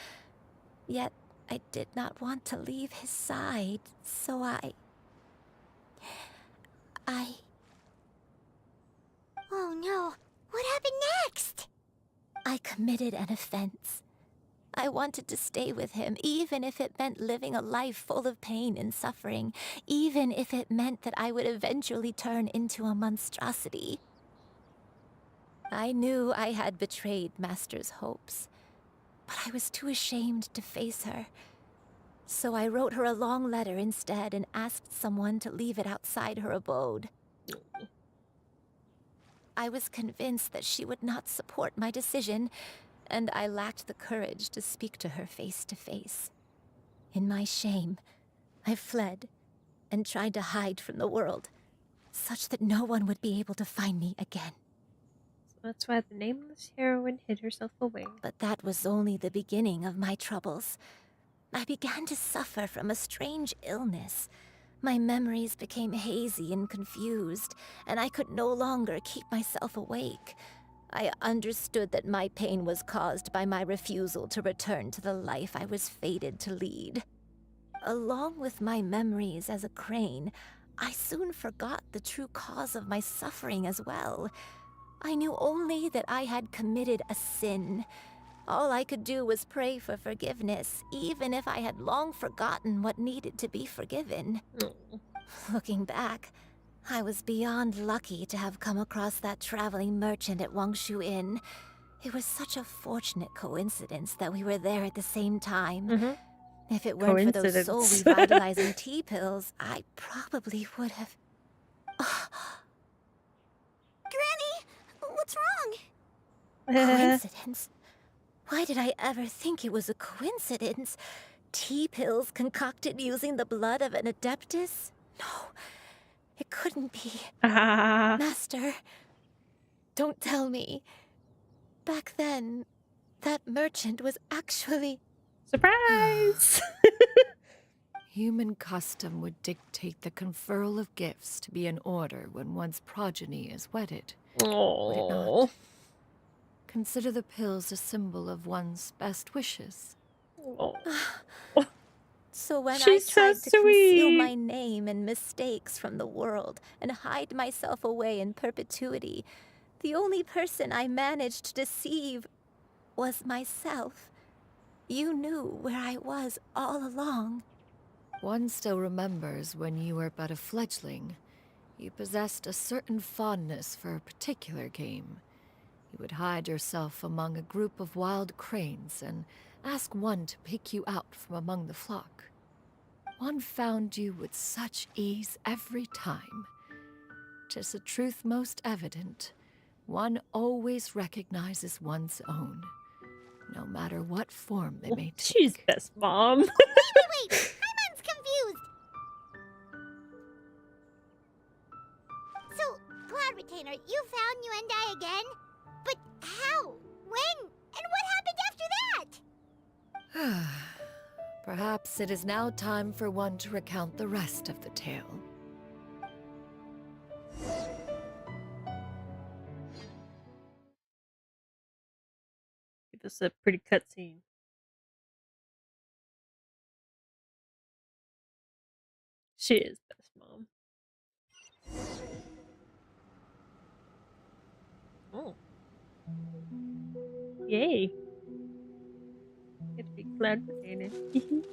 S18: Yet I did not want to leave his side, so I...
S2: Oh no, what happened next?
S18: I committed an offense. I wanted to stay with him, even if it meant living a life full of pain and suffering, even if it meant that I would eventually turn into a monstrosity. I knew I had betrayed Master's hopes, but I was too ashamed to face her. So I wrote her a long letter instead and asked someone to leave it outside her abode. I was convinced that she would not support my decision, and I lacked the courage to speak to her face to face. In my shame, I fled,
S12: and tried to hide from the world, such that no one would be able to find me again.
S1: So that's why the nameless heroine hid herself away.
S12: But that was only the beginning of my troubles. I began to suffer from a strange illness. My memories became hazy and confused, and I could no longer keep myself awake. I understood that my pain was caused by my refusal to return to the life I was fated to lead. Along with my memories as a crane, I soon forgot the true cause of my suffering as well. I knew only that I had committed a sin. All I could do was pray for forgiveness, even if I had long forgotten what needed to be forgiven. Looking back, I was beyond lucky to have come across that traveling merchant at Wangshu Inn. It was such a fortunate coincidence that we were there at the same time. If it weren't for those soul revitalizing tea pills, I probably would have...
S16: Granny, what's wrong?
S12: Coincidence? Why did I ever think it was a coincidence? Tea pills concocted using the blood of an adeptus? No, it couldn't be. Master, don't tell me. Back then, that merchant was actually...
S1: Surprise!
S3: Human custom would dictate the conferral of gifts to be in order when one's progeny is wedded. Would it not? Consider the pills a symbol of one's best wishes.
S12: So when
S1: She's
S12: I tried
S1: so
S12: to conceal
S1: sweet.
S12: my name and mistakes from the world and hide myself away in perpetuity, the only person I managed to deceive was myself. You knew where I was all along.
S3: One still remembers when you were but a fledgling. You possessed a certain fondness for a particular game. You would hide yourself among a group of wild cranes and ask one to pick you out from among the flock. One found you with such ease every time. 'Tis a truth most evident. One always recognizes one's own, no matter what form they may take.
S1: She's best mom.
S2: Wait, Paimon's confused. So, Cloud Retainer, you found Yuendai again? But how? When? And what happened after that?
S3: Perhaps it is now time for one to recount the rest of the tale.
S1: Give us a pretty cutscene. She is best mom. Oh. Yay. Get to be Cloud Retainer.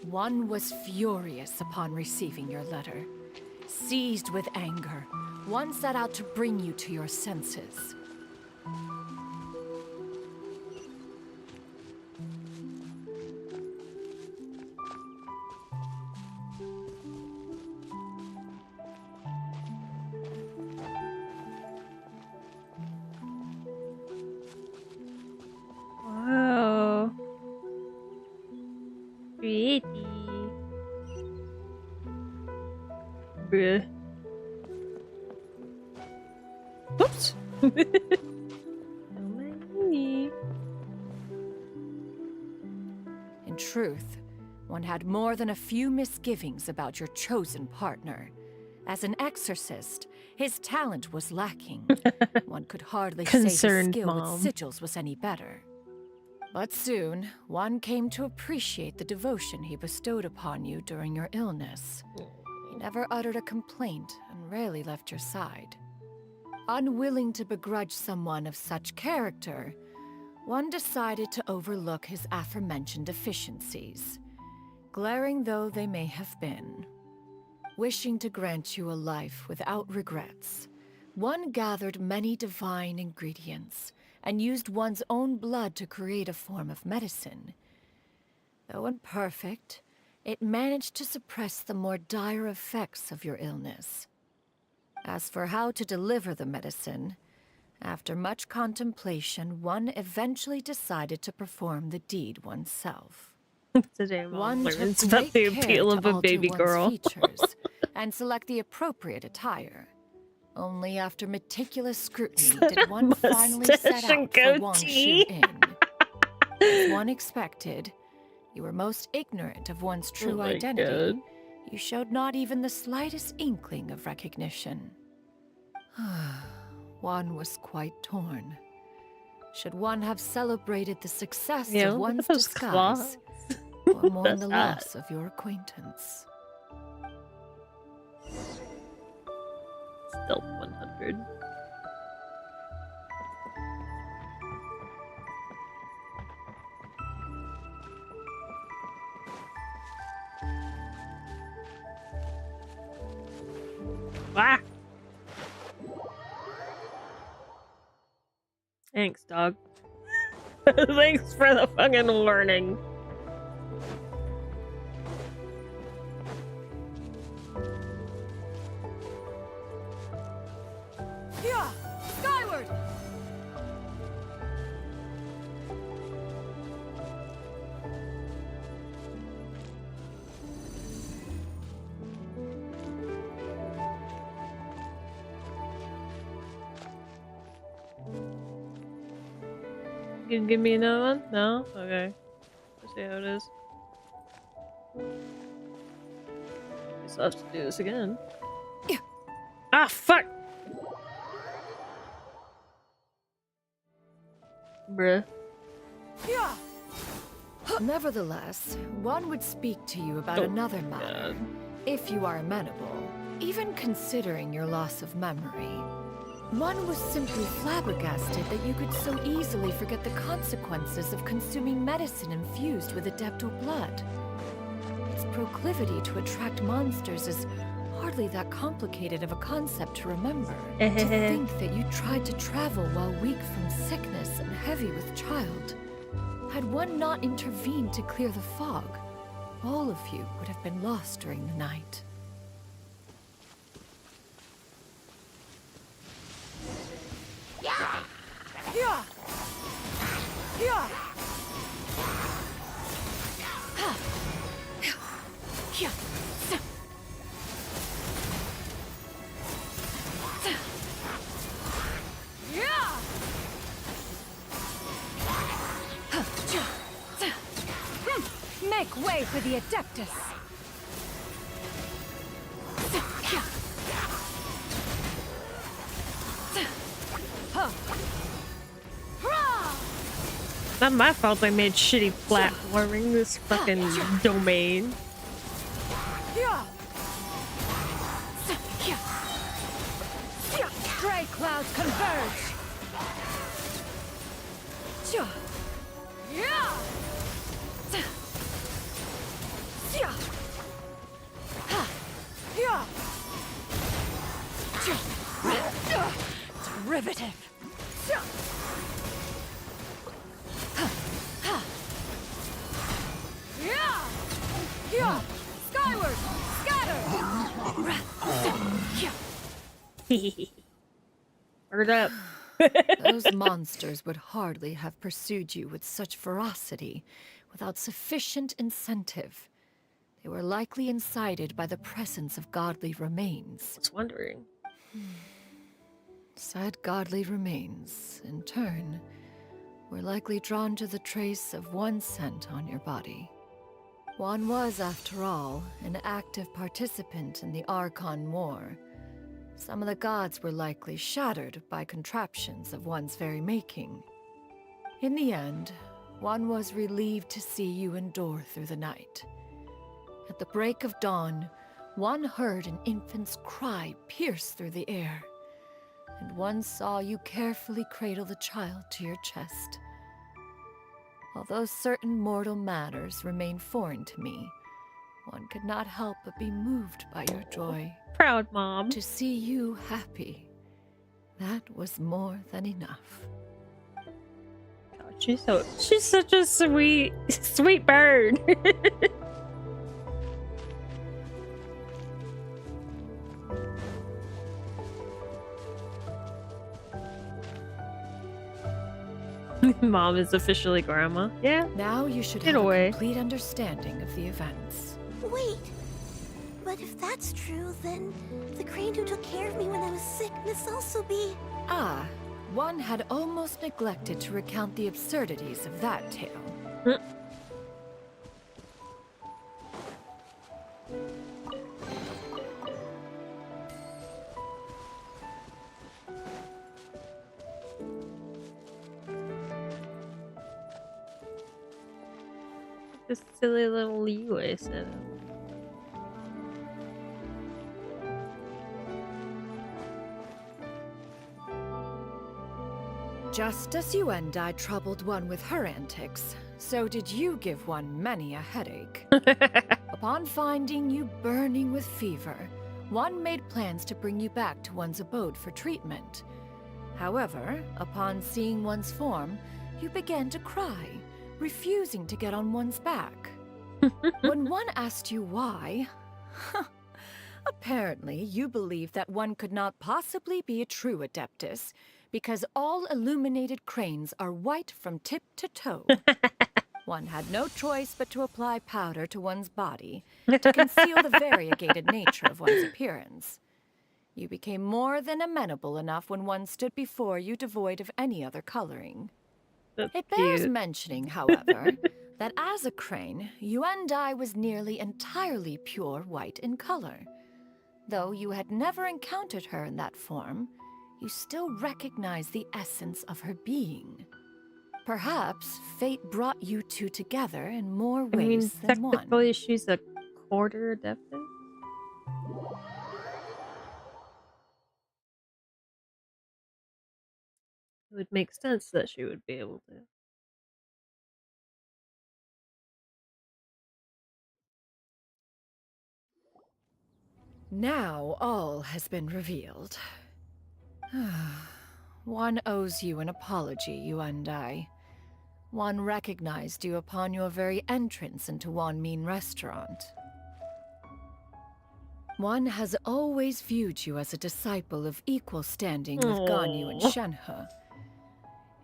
S3: One was furious upon receiving your letter. Seized with anger, one set out to bring you to your senses.
S1: Wow. Pretty. Bruh. Whoops. Oh my.
S3: In truth, one had more than a few misgivings about your chosen partner. As an exorcist, his talent was lacking. One could hardly say his
S1: Concerned
S3: skill
S1: mom.
S3: with sigils was any better. But soon, one came to appreciate the devotion he bestowed upon you during your illness. He never uttered a complaint and rarely left your side. Unwilling to begrudge someone of such character, one decided to overlook his aforementioned deficiencies, glaring though they may have been. Wishing to grant you a life without regrets, one gathered many divine ingredients and used one's own blood to create a form of medicine. Though imperfect, it managed to suppress the more dire effects of your illness. As for how to deliver the medicine, after much contemplation, one eventually decided to perform the deed oneself.
S1: Today, mom
S3: One
S1: learns
S3: took
S1: about
S3: great
S1: the
S3: care
S1: appeal
S3: to
S1: of a
S3: alter
S1: baby
S3: one's
S1: girl.
S3: features and select the appropriate attire. Only after meticulous scrutiny did one finally set out for Wang's Shu Inn. As one expected, you were most ignorant of one's true identity.
S1: God.
S3: You showed not even the slightest inkling of recognition. One was quite torn. Should one have celebrated the success of one's disguise, or mourn the loss of your acquaintance?
S1: Stealth 100. Ah! Thanks, dog. Thanks for the fucking warning.
S3: Pyah! Skyward!
S1: You can give me another one? No? Okay. Let's see how it is. Guess I'll have to do this again.
S3: Yeah.
S1: Ah, fuck! Bruh.
S3: Yeah. Nevertheless, one would speak to you about another matter, if you are amenable, even considering your loss of memory. One was simply flabbergasted that you could so easily forget the consequences of consuming medicine infused with adeptal blood. Its proclivity to attract monsters is hardly that complicated of a concept to remember. To think that you tried to travel while weak from sickness and heavy with child. Had one not intervened to clear the fog, all of you would have been lost during the night. Yeah! Yeah! Yeah! Make way for the Adeptus!
S1: Not my fault I made shitty platforming this fucking domain.
S3: Gray clouds converge! Derivative! Skyward! Scatter!
S1: Hurry up.
S3: Those monsters would hardly have pursued you with such ferocity without sufficient incentive. They were likely incited by the presence of godly remains.
S1: I was wondering.
S3: Said godly remains, in turn, were likely drawn to the trace of one scent on your body. One was, after all, an active participant in the Archon War. Some of the gods were likely shattered by contraptions of one's very making. In the end, one was relieved to see you endure through the night. At the break of dawn, one heard an infant's cry pierce through the air, and one saw you carefully cradle the child to your chest. Although certain mortal matters remain foreign to me, one could not help but be moved by your joy.
S1: Proud mom.
S3: To see you happy, that was more than enough.
S1: God, she's such a sweet bird. Mom is officially grandma. Yeah.
S3: Now you should have a complete understanding of the events.
S16: Wait, But if that's true, then the crane who took care of me when I was sick must also be...
S3: Ah, one had almost neglected to recount the absurdities of that tale.
S1: This silly little leeway setup.
S3: Just as you and I troubled one with her antics, so did you give one many a headache. Upon finding you burning with fever, one made plans to bring you back to one's abode for treatment. However, upon seeing one's form, you began to cry, refusing to get on one's back. When one asked you why, apparently you believed that one could not possibly be a true Adeptus, because all illuminated cranes are white from tip to toe. One had no choice but to apply powder to one's body to conceal the variegated nature of one's appearance. You became more than amenable enough when one stood before you devoid of any other coloring. It bears mentioning, however, that as a crane, Yuendai was nearly entirely pure white in color. Though you had never encountered her in that form, you still recognize the essence of her being. Perhaps fate brought you two together in more ways than one.
S1: Technically, she's a quarter Adeptus. It would make sense that she would be able to.
S3: Now all has been revealed. One owes you an apology, Yuendai. One recognized you upon your very entrance into Wanmin restaurant. One has always viewed you as a disciple of equal standing with Ganyu and Shenhe.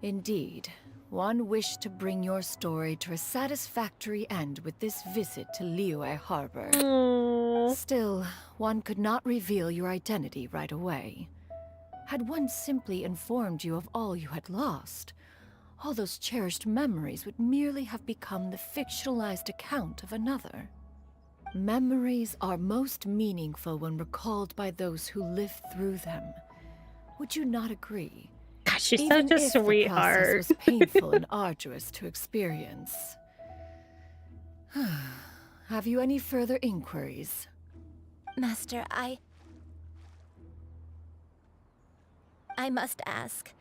S3: Indeed, one wished to bring your story to a satisfactory end with this visit to Liyue Harbor. Still, one could not reveal your identity right away. Had one simply informed you of all you had lost, all those cherished memories would merely have become the fictionalized account of another. Memories are most meaningful when recalled by those who lived through them. Would you not agree?
S1: God, she's
S3: Even
S1: such a
S3: if the
S1: sweetheart.
S3: process was painful and arduous to experience. Have you any further inquiries?
S12: Master, I must ask.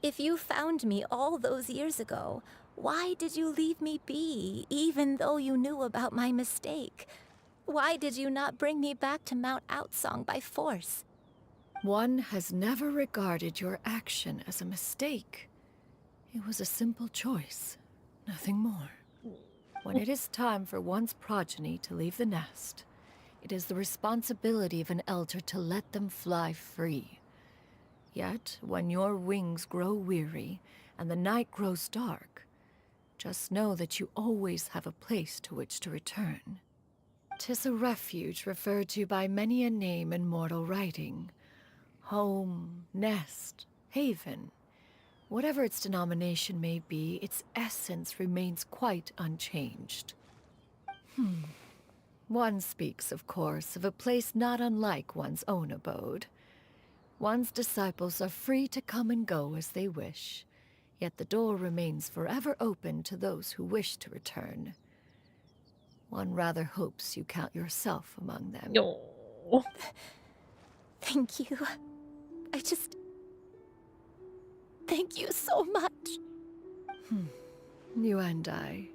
S12: If you found me all those years ago, why did you leave me be, even though you knew about my mistake? Why did you not bring me back to Mount Outsong by force?
S3: One has never regarded your action as a mistake. It was a simple choice, nothing more. When it is time for one's progeny to leave the nest, it is the responsibility of an elder to let them fly free. Yet, when your wings grow weary and the night grows dark, just know that you always have a place to which to return. 'Tis a refuge referred to by many a name in mortal writing. Home, nest, haven. Whatever its denomination may be, its essence remains quite unchanged. One speaks, of course, of a place not unlike one's own abode. One's disciples are free to come and go as they wish, yet the door remains forever open to those who wish to return. One rather hopes you count yourself among them.
S1: No.
S12: Thank you. Thank you so much.
S3: You and I.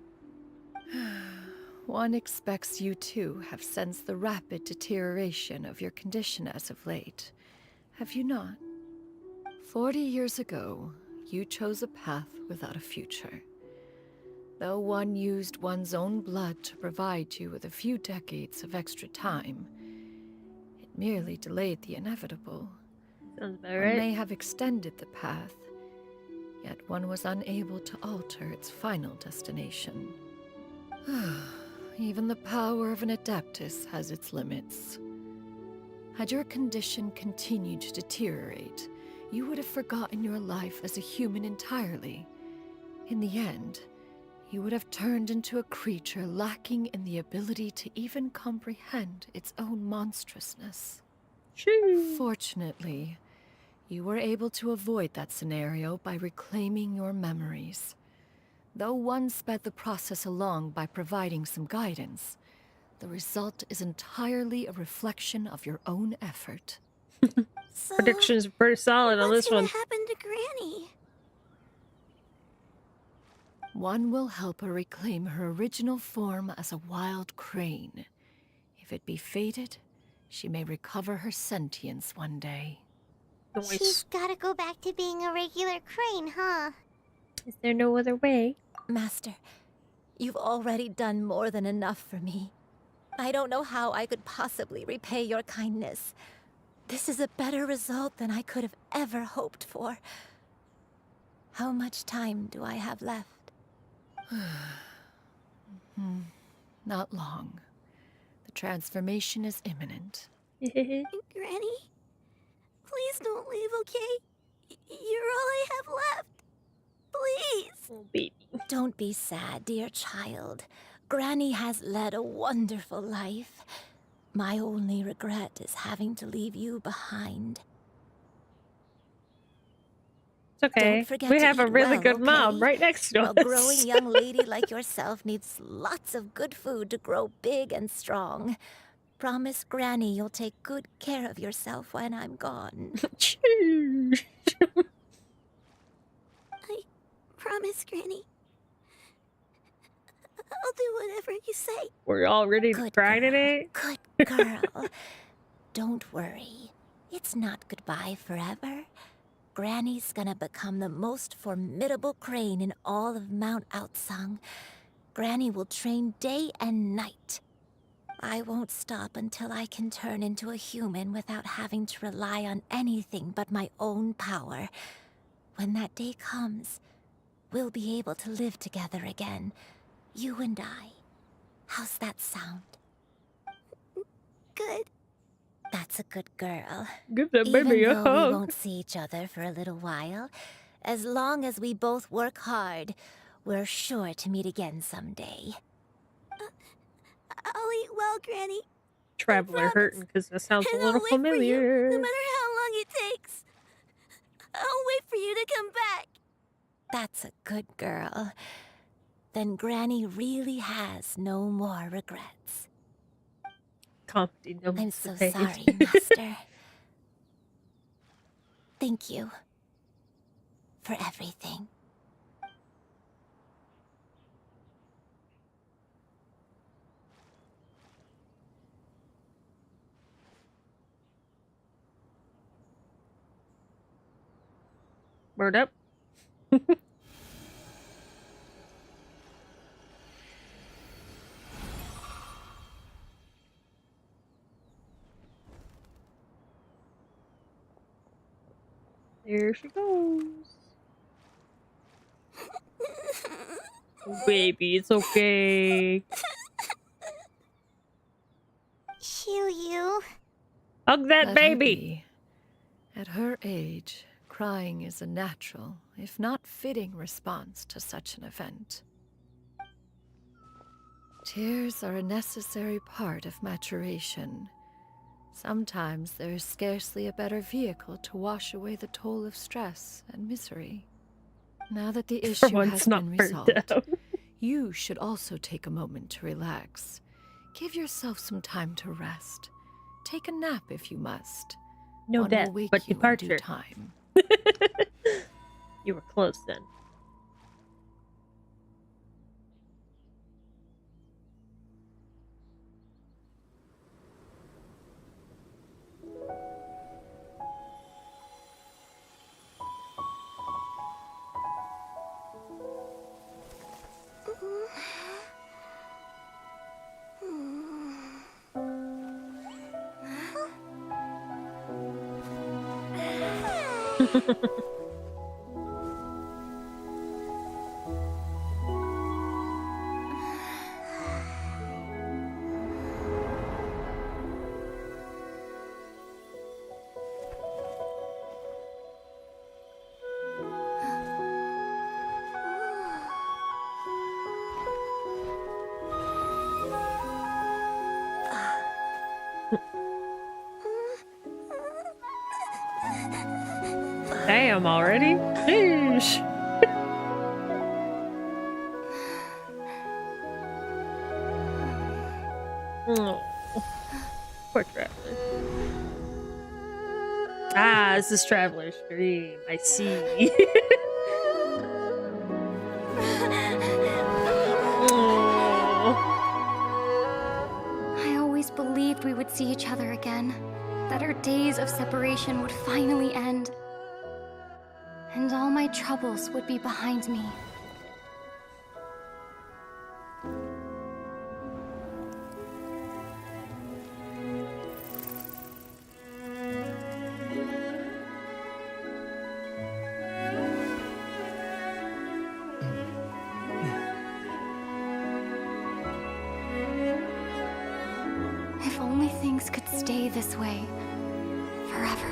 S3: One expects you too have sensed the rapid deterioration of your condition as of late. Have you not? 40 years ago, you chose a path without a future. Though one used one's own blood to provide you with a few decades of extra time, it merely delayed the inevitable.
S1: Sounds about
S3: One
S1: right.
S3: may have extended the path, yet one was unable to alter its final destination. Even the power of an Adeptus has its limits. Had your condition continued to deteriorate, you would have forgotten your life as a human entirely. In the end, you would have turned into a creature lacking in the ability to even comprehend its own monstrousness. Fortunately, you were able to avoid that scenario by reclaiming your memories. Though one sped the process along by providing some guidance, the result is entirely a reflection of your own effort.
S16: So,
S1: Predictions are pretty solid on
S16: what's
S1: this
S16: gonna
S1: one.
S16: happen to Granny?
S3: One will help her reclaim her original form as a wild crane. If it be fated, she may recover her sentience one day.
S2: She's gotta go back to being a regular crane, huh?
S1: Is there no other way?
S12: Master, you've already done more than enough for me. I don't know how I could possibly repay your kindness. This is a better result than I could have ever hoped for. How much time do I have left?
S3: Not long. The transformation is imminent.
S16: Granny? Please don't leave, okay? You're all I have left. Please.
S1: Oh, baby.
S12: Don't be sad, dear child. Granny has led a wonderful life. My only regret is having to leave you behind.
S1: It's okay.
S12: Don't forget
S1: We
S12: to
S1: have a
S12: eat
S1: really
S12: well,
S1: good mom
S12: okay?
S1: right next to
S12: A
S1: us.
S12: growing young lady like yourself needs lots of good food to grow big and strong. Promise Granny you'll take good care of yourself when I'm gone.
S16: I promise, Granny. I'll do whatever you say.
S1: We're all ready to cry today.
S12: Good girl. Don't worry. It's not goodbye forever. Granny's gonna become the most formidable crane in all of Mount Outsung. Granny will train day and night. I won't stop until I can turn into a human without having to rely on anything but my own power. When that day comes, we'll be able to live together again. You and I. How's that sound?
S16: Good.
S12: That's a good girl.
S1: Give that
S12: Even
S1: baby a
S12: though we
S1: hug.
S12: won't see each other for a little while, as long as we both work hard, we're sure to meet again someday.
S16: I'll eat well, Granny.
S1: Traveler hurting because that sounds a
S16: And
S1: little
S16: I'll wait for you,
S1: familiar.
S16: no matter how long it takes. I'll wait for you to come back.
S12: That's a good girl. Then Granny really has no more regrets.
S1: Comedy
S12: I'm so sorry, Master. Thank you for everything.
S1: Word up. There she goes. Oh, baby, it's okay.
S2: Shiryu.
S1: Hug that
S3: Let her
S1: baby.
S3: be. At her age, crying is a natural, if not fitting, response to such an event. Tears are a necessary part of maturation. Sometimes there is scarcely a better vehicle to wash away the toll of stress and misery. Now that the issue has been resolved, you should also take a moment to relax. Give yourself some time to rest. Take a nap if you must.
S1: No
S3: One
S1: death,
S3: will wake
S1: but
S3: you in
S1: departure.
S3: due time.
S1: You were close then. Damn, already? Sheesh. Oh, poor Traveler. Ah, this is Traveler's dream. I see.
S19: I always believed we would see each other again, that our days of separation would finally end, and all my troubles would be behind me. If only things could stay this way forever.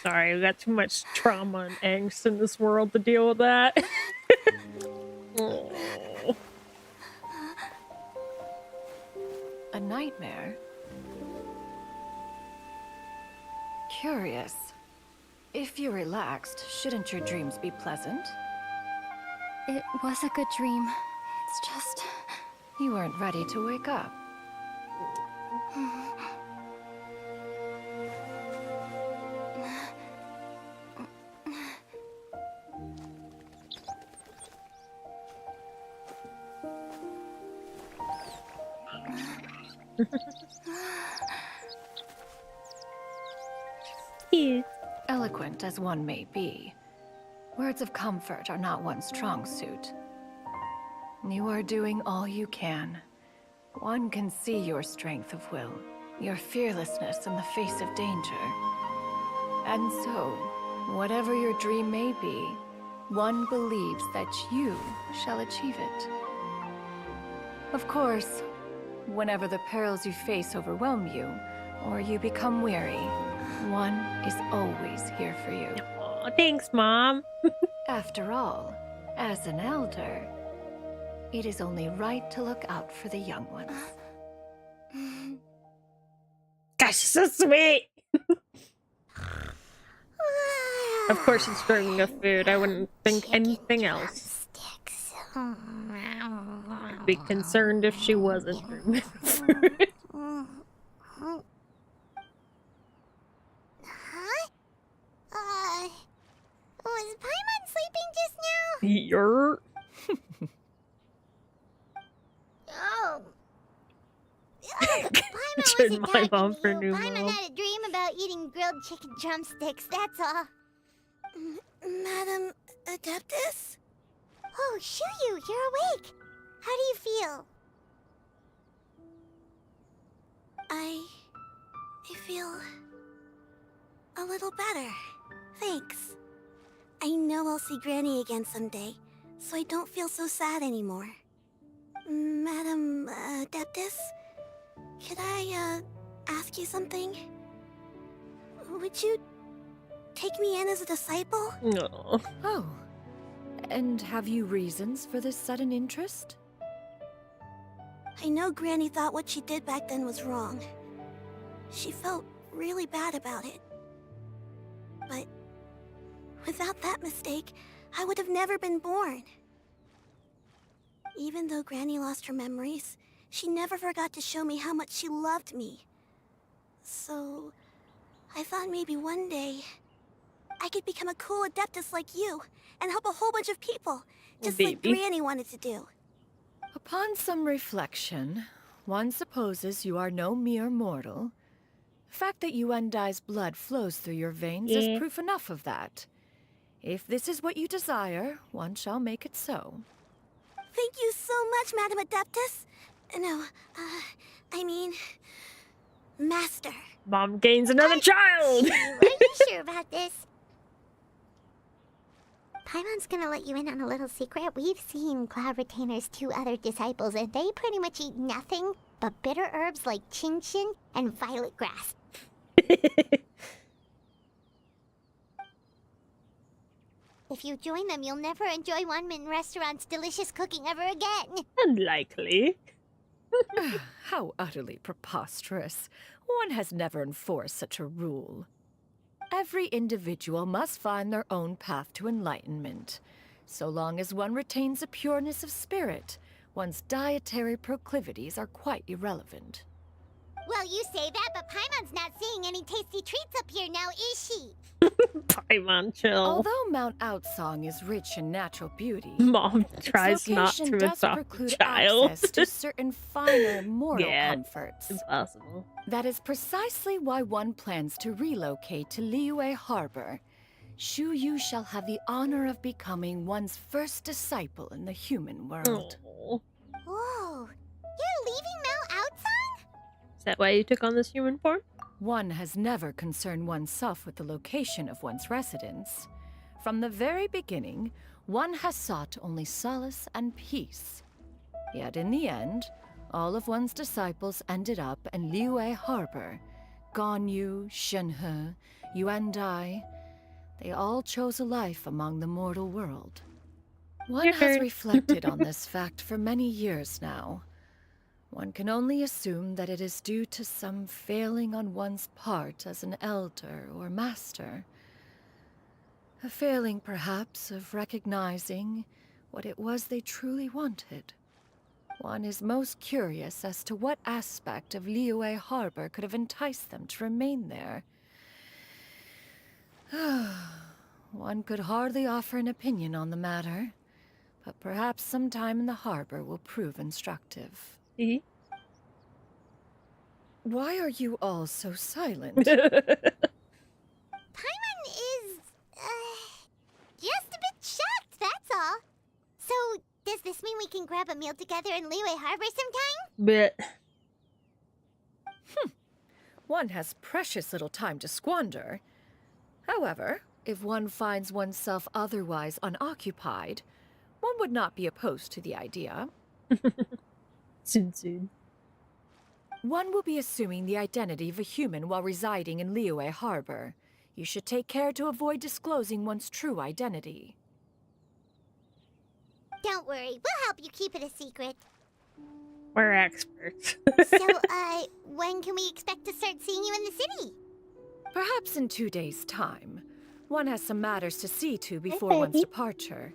S1: Sorry, we got too much trauma and angst in this world to deal with that. Oh.
S3: A nightmare? Curious. If you're relaxed, shouldn't your dreams be pleasant?
S19: It was a good dream. It's just...
S3: You weren't ready to wake up. Eloquent as one may be, words of comfort are not one's strong suit. You are doing all you can. One can see your strength of will, your fearlessness in the face of danger. And so, whatever your dream may be, one believes that you shall achieve it. Of course, whenever the perils you face overwhelm you, or you become weary, one is always here for you.
S1: Aw, thanks, Mom.
S3: After all, as an elder, it is only right to look out for the young ones.
S1: Gosh, so sweet. Of course it's bringing us food. I wouldn't think anything else. I'd be concerned if she wasn't bringing food.
S2: Was Paimon sleeping just now?
S1: You're...
S2: Oh. Paimon
S1: Turn
S2: was
S1: my
S2: attacking
S1: mom for
S2: you.
S1: new
S2: Paimon
S1: mom.
S2: had a dream about eating grilled chicken drumsticks, that's all. Madam Adeptus? Oh, Shuyu, you're awake. How do you feel? I feel a little better. Thanks. I know I'll see Granny again someday, so I don't feel so sad anymore. Madam Adeptus, could I ask you something? Would you take me in as a disciple?
S1: No.
S3: Oh. And have you reasons for this sudden interest?
S2: I know Granny thought what she did back then was wrong. She felt really bad about it. But without that mistake, I would have never been born. Even though Granny lost her memories, she never forgot to show me how much she loved me. So, I thought maybe one day I could become a cool Adeptus like you and help a whole bunch of people, just like Granny wanted to do.
S3: Upon some reflection, one supposes you are no mere mortal. The fact that Yuandai's blood flows through your veins is proof enough of that. If this is what you desire, one shall make it so.
S2: Thank you so much, Madam Adeptus. No, I mean, Master.
S1: Mom gains another child!
S2: Are you sure about this? Paimon's gonna let you in on a little secret. We've seen Cloud Retainer's 2 other disciples, and they pretty much eat nothing but bitter herbs like chin-chin and violet grass. If you join them, you'll never enjoy One Min Restaurant's delicious cooking ever again.
S1: Unlikely.
S3: How utterly preposterous. One has never enforced such a rule. Every individual must find their own path to enlightenment. So long as one retains a pureness of spirit, one's dietary proclivities are quite irrelevant.
S2: Well, you say that, but Paimon's not seeing any tasty treats up here now, is she?
S1: Paimon, chill.
S3: Although Mount Outsong is rich in natural beauty,
S1: Mom tries
S3: its
S1: not
S3: location
S1: to
S3: does
S1: adopt
S3: preclude
S1: a child.
S3: access to certain finer mortal
S1: Yeah,
S3: comforts.
S1: impossible.
S3: That is precisely why one plans to relocate to Liyue Harbor. Shu Yu shall have the honor of becoming one's first disciple in the human world.
S1: Oh.
S2: Whoa, you're leaving Mount Outsong?
S1: Is that why you took on this human form?
S3: One has never concerned oneself with the location of one's residence. From the very beginning, one has sought only solace and peace. Yet in the end, all of one's disciples ended up in Liyue Harbor. Ganyu, Shenhe, Yuandai. They all chose a life among the mortal world. One has reflected on this fact for many years now. One can only assume that it is due to some failing on one's part as an elder or master. A failing, perhaps, of recognizing what it was they truly wanted. One is most curious as to what aspect of Liyue Harbor could have enticed them to remain there. One could hardly offer an opinion on the matter, but perhaps some time in the harbor will prove instructive. Why are you all so silent?
S2: Paimon is, just a bit shocked, that's all. So, does this mean we can grab a meal together in Liyue Harbor sometime?
S1: Bit.
S3: One has precious little time to squander. However, if one finds oneself otherwise unoccupied, one would not be opposed to the idea.
S1: Soon.
S3: One will be assuming the identity of a human while residing in Liyue Harbor. You should take care to avoid disclosing one's true identity.
S2: Don't worry, we'll help you keep it a secret.
S1: We're experts.
S2: So, when can we expect to start seeing you in the city?
S3: Perhaps in 2 days' time. One has some matters to see to before one's departure.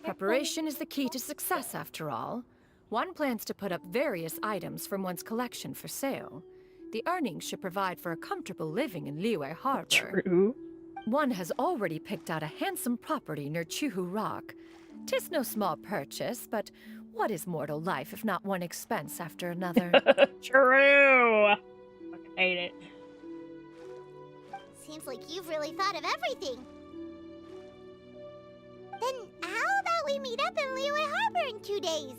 S3: Preparation is the key to success, after all. One plans to put up various items from one's collection for sale. The earnings should provide for a comfortable living in Liyue Harbor.
S1: True.
S3: One has already picked out a handsome property near Chuhu Rock. 'Tis no small purchase, but what is mortal life if not one expense after another?
S1: True. Fucking hate it.
S2: Seems like you've really thought of everything. Then how about we meet up in Liyue Harbor in 2 days?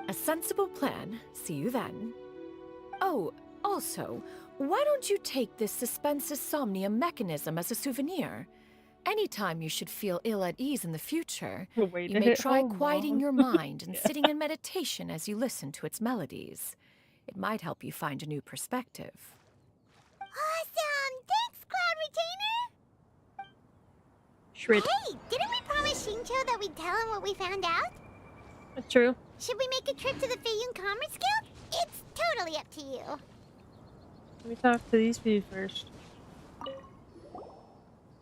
S3: A sensible plan. See you then. Oh, also, why don't you take this suspense somnium mechanism as a souvenir? Anytime you should feel ill at ease in the future,
S1: Way
S3: you
S1: to
S3: may
S1: hit
S3: try
S1: home,
S3: quieting
S1: Mom.
S3: your mind and sitting in meditation as you listen to its melodies. It might help you find a new perspective.
S2: Awesome! Thanks, Cloud Retainer!
S1: Shred.
S2: Hey, didn't we promise Shincho that we'd tell him what we found out?
S1: True.
S2: Should we make a trip to the Feiyun Commerce Guild? It's totally up to you.
S1: Let me talk to these people first.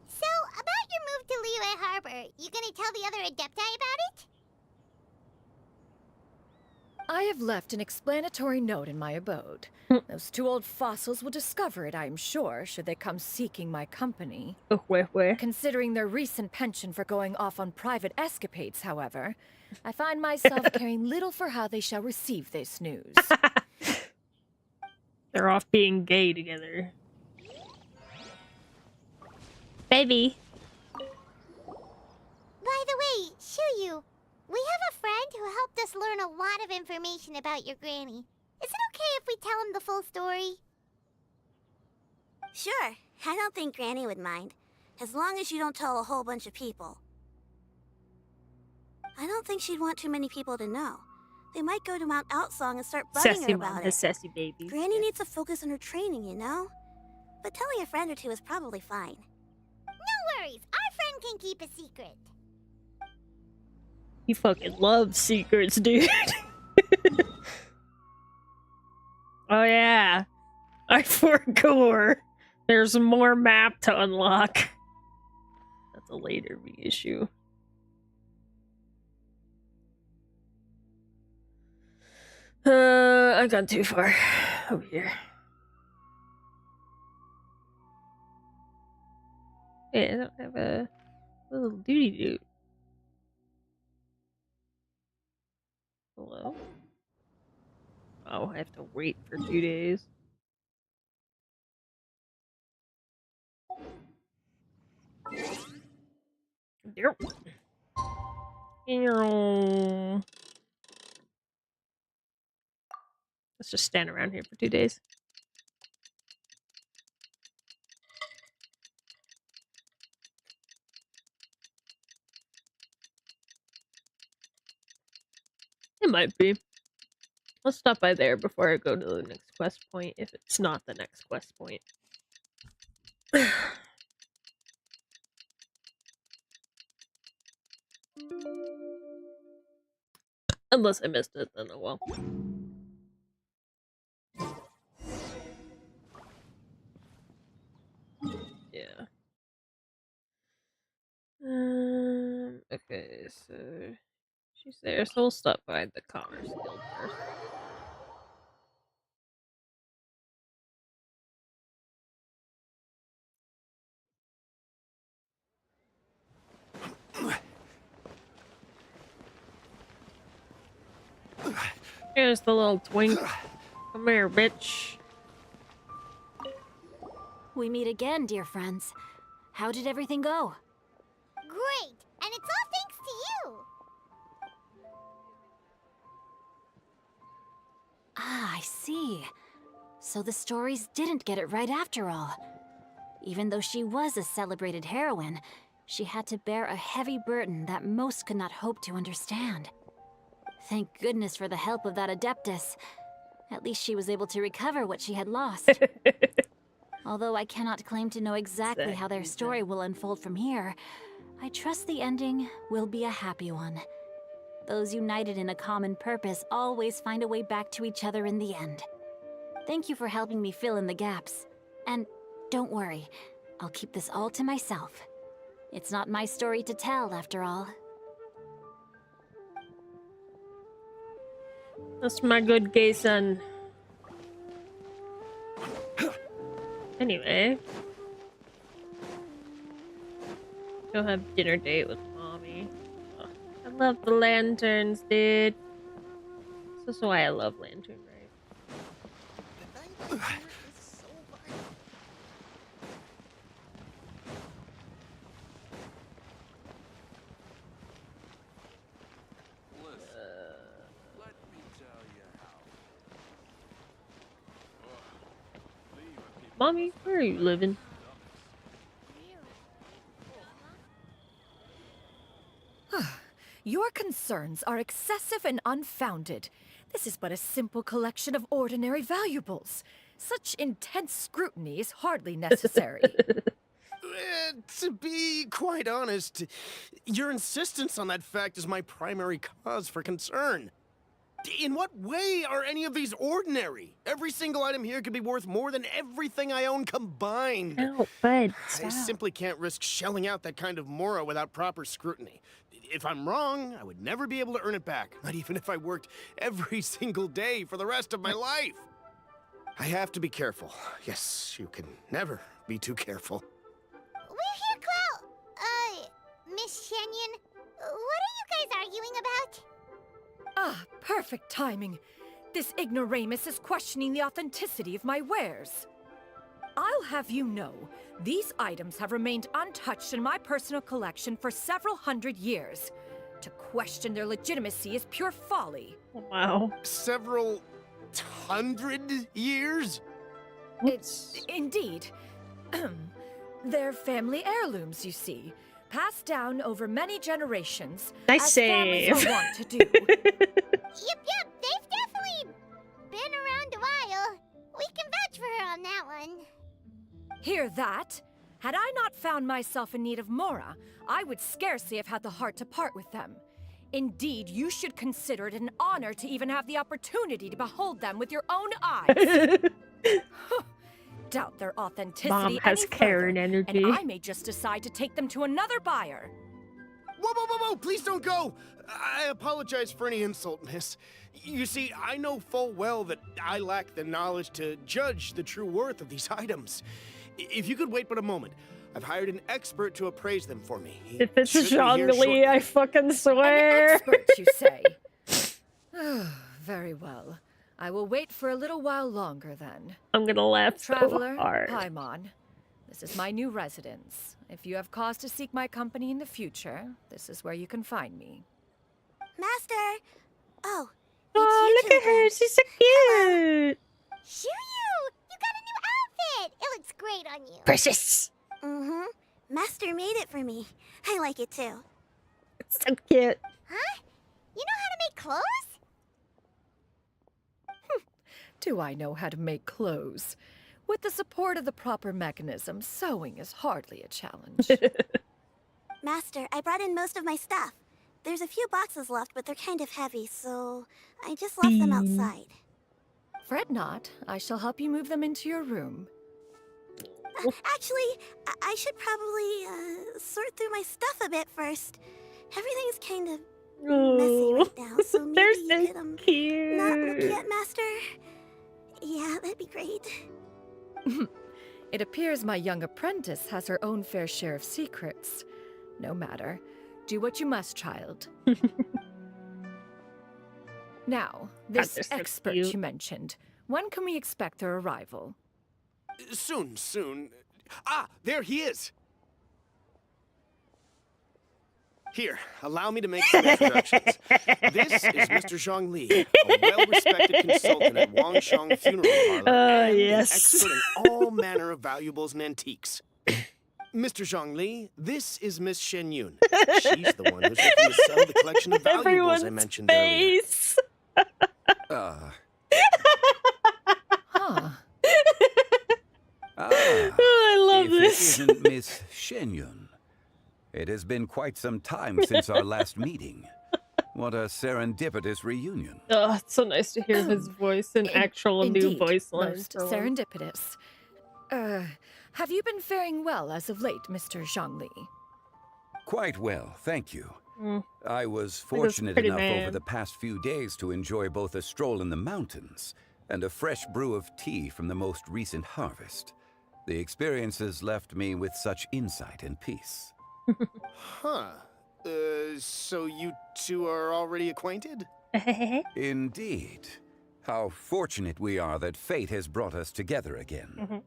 S2: So, about your move to Liyue Harbor, you gonna tell the other Adepti about it?
S3: I have left an explanatory note in my abode. Those 2 old fossils will discover it, I am sure, should they come seeking my company. Considering their recent penchant for going off on private escapades, however, I find myself caring little for how they shall receive this news.
S1: They're off being gay together. Baby.
S2: By the way, Shuyu, we have a friend who helped us learn a lot of information about your granny. Is it okay if we tell him the full story?
S16: Sure, I don't think Granny would mind. As long as you don't tell a whole bunch of people. I don't think she'd want too many people to know. They might go to Mount Outsong and start bugging
S1: Sassy
S16: her
S1: mom,
S16: about
S1: the
S16: it.
S1: sassy baby.
S16: Granny needs to focus on her training, you know? But telling a friend or two is probably fine.
S2: No worries, our friend can keep a secret.
S1: He fucking loves secrets, dude. Oh yeah, I forgot. There's more map to unlock. That's a later reissue. I got too far over here. Hey, I don't have a little duty dude. Hello? Oh, I have to wait for 2 days. Yep. Let's just stand around here for 2 days. It might be. Let's stop by there before I go to the next quest point, if it's not the next quest point. Unless I missed it, then oh well. Yeah. Okay, so she's there, so we'll stop by the Commerce Guild first. Here's the little twink. Come here, bitch.
S13: We meet again, dear friends. How did everything go?
S2: Great! And it's all thanks to you!
S13: Ah, I see. So the stories didn't get it right after all. Even though she was a celebrated heroine, she had to bear a heavy burden that most could not hope to understand. Thank goodness for the help of that Adeptus. At least she was able to recover what she had lost. Although I cannot claim to know exactly how their story will unfold from here, I trust the ending will be a happy one. Those united in a common purpose always find a way back to each other in the end. Thank you for helping me fill in the gaps. And don't worry, I'll keep this all to myself. It's not my story to tell, after all.
S1: That's my good gay son. Anyway. Go have dinner date with mommy. Oh, I love the lanterns, dude. This is why I love Lantern Right. Mommy, where are you living?
S3: Your concerns are excessive and unfounded. This is but a simple collection of ordinary valuables. Such intense scrutiny is hardly necessary.
S9: To be quite honest, your insistence on that fact is my primary cause for concern. In what way are any of these ordinary? Every single item here could be worth more than everything I own combined.
S1: Oh, bud,
S9: I simply can't risk shelling out that kind of mora without proper scrutiny. If I'm wrong, I would never be able to earn it back, not even if I worked every single day for the rest of my life. I have to be careful. Yes, you can never be too careful.
S2: We're here, Clow. Miss Shenyan, what are you guys arguing about?
S3: Ah, perfect timing. This ignoramus is questioning the authenticity of my wares. I'll have you know, these items have remained untouched in my personal collection for several hundred years. To question their legitimacy is pure folly.
S1: Wow.
S9: Several hundred years?
S3: Indeed. They're family heirlooms, you see. Passed down over many generations,
S1: Nice
S3: as families
S1: save.
S3: are wont to do.
S2: Yep, they've definitely been around a while. We can vouch for her on that one.
S3: Hear that? Had I not found myself in need of mora, I would scarcely have had the heart to part with them. Indeed, you should consider it an honor to even have the opportunity to behold them with your own eyes. Doubt their authenticity
S1: Mom has
S3: any
S1: care
S3: further,
S1: and energy.
S3: and I may just decide to take them to another buyer.
S9: Whoa! Please don't go! I apologize for any insult, miss. You see, I know full well that I lack the knowledge to judge the true worth of these items. If you could wait but a moment, I've hired an expert to appraise them for me.
S1: If it's Zhongli, I fucking swear.
S3: An expert, you say? Very well. I will wait for a little while longer then.
S1: I'm gonna laugh
S3: Traveler,
S1: so hard.
S3: Paimon. This is my new residence. If you have cause to seek my company in the future, this is where you can find me.
S16: Master! Oh,
S1: Oh, look at her. She's so cute.
S2: Shoo-you! You got a new outfit! It looks great on you.
S1: Precious.
S16: Mm-hmm. Master made it for me. I like it too.
S1: It's so cute.
S2: Huh? You know how to make clothes?
S3: Do I know how to make clothes? With the support of the proper mechanism, sewing is hardly a challenge.
S16: Master, I brought in most of my stuff. There's a few boxes left, but they're kind of heavy, so I just left them outside.
S3: Fret not. I shall help you move them into your room.
S16: Actually, I should probably sort through my stuff a bit first. Everything's kind of messy right now, so maybe you could
S1: cute.
S16: not look yet, Master. Yeah, that'd be great.
S3: It appears my young apprentice has her own fair share of secrets. No matter. Do what you must, child. Now, this
S1: they're so
S3: expert
S1: cute.
S3: you mentioned. When can we expect their arrival?
S9: Soon. Ah, there he is! Here, allow me to make some introductions. This is Mr. Zhongli, a well-respected consultant at Wangshang Funeral Parlor and an expert in all manner of valuables and antiques. Mr. Zhongli, this is Miss Shen Yun. She's the one who's looking to sell the collection of valuables I mentioned earlier.
S1: I love
S20: if
S1: this.
S20: It isn't Miss Shenyun. It has been quite some time since our last meeting. What a serendipitous reunion.
S1: Oh, it's so nice to hear his voice in actual new
S3: Indeed,
S1: voice lines.
S3: most
S1: for once.
S3: serendipitous. Have you been faring well as of late, Mr. Zhongli?
S20: Quite well, thank you.
S1: Mm.
S20: I was
S1: Look at this
S20: fortunate
S1: pretty
S20: enough over
S1: man.
S20: the past few days to enjoy both a stroll in the mountains and a fresh brew of tea from the most recent harvest. The experiences left me with such insight and peace.
S9: Huh. So you two are already acquainted?
S20: Indeed. How fortunate we are that fate has brought us together again.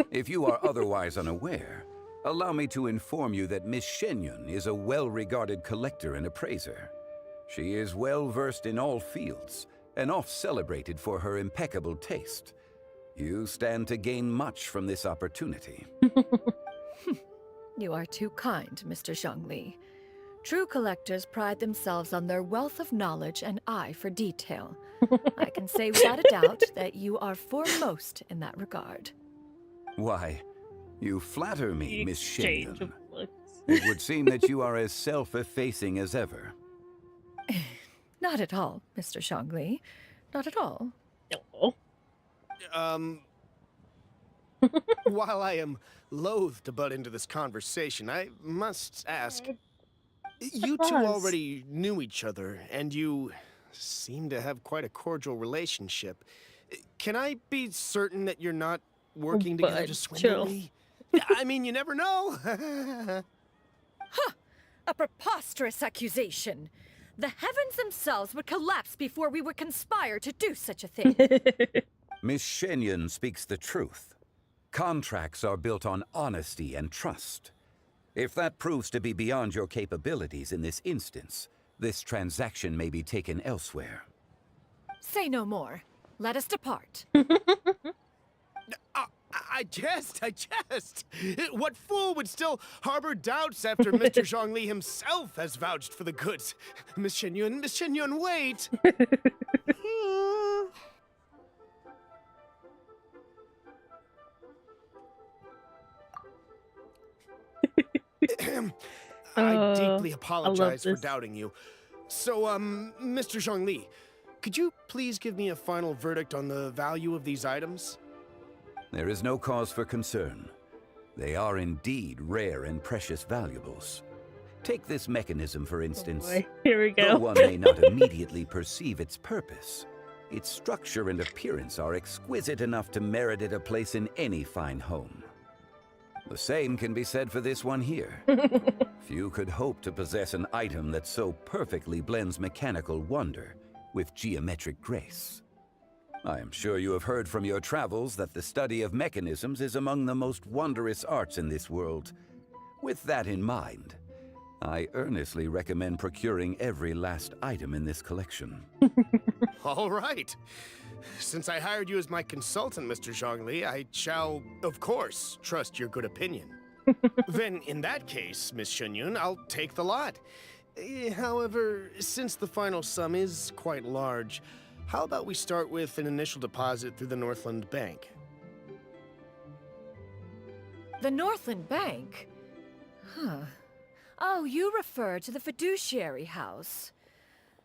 S20: If you are otherwise unaware, allow me to inform you that Miss Shenyun is a well-regarded collector and appraiser. She is well-versed in all fields, and oft-celebrated for her impeccable taste. You stand to gain much from this opportunity.
S3: You are too kind, Mr. Zhongli. True collectors pride themselves on their wealth of knowledge and eye for detail. I can say without a doubt that you are foremost in that regard.
S20: Why, you flatter me, Miss
S1: Exchange of
S20: Shenyun.
S1: looks.
S20: It would seem that you are as self-effacing as ever.
S3: Not at all, Mr. Zhongli. Not at all.
S1: No.
S9: While I am loath to butt into this conversation, I must ask, you two already knew each other, and you seem to have quite a cordial relationship. Can I be certain that you're not working together to swindle me? I mean, you never know.
S3: A preposterous accusation. The heavens themselves would collapse before we would conspire to do such a thing.
S20: Miss Shenyun speaks the truth. Contracts are built on honesty and trust. If that proves to be beyond your capabilities in this instance, this transaction may be taken elsewhere.
S3: Say no more. Let us depart.
S9: I jest. What fool would still harbor doubts after Mr. Zhongli himself has vouched for the goods? Miss Shenyun, wait! I deeply apologize for doubting you. So, Mr. Zhongli, could you please give me a final verdict on the value of these items?
S20: There is no cause for concern. They are indeed rare and precious valuables. Take this mechanism, for instance.
S1: Oh boy. Here we go.
S20: Though one may not immediately perceive its purpose, its structure and appearance are exquisite enough to merit it a place in any fine home. The same can be said for this one here. Few could hope to possess an item that so perfectly blends mechanical wonder with geometric grace. I am sure you have heard from your travels that the study of mechanisms is among the most wondrous arts in this world. With that in mind, I earnestly recommend procuring every last item in this collection.
S9: All right. Since I hired you as my consultant, Mr. Zhongli, I shall, of course, trust your good opinion. Then, in that case, Miss Shenyun, I'll take the lot. However, since the final sum is quite large, how about we start with an initial deposit through the Northland Bank?
S3: The Northland Bank? Huh. Oh, you refer to the fiduciary house.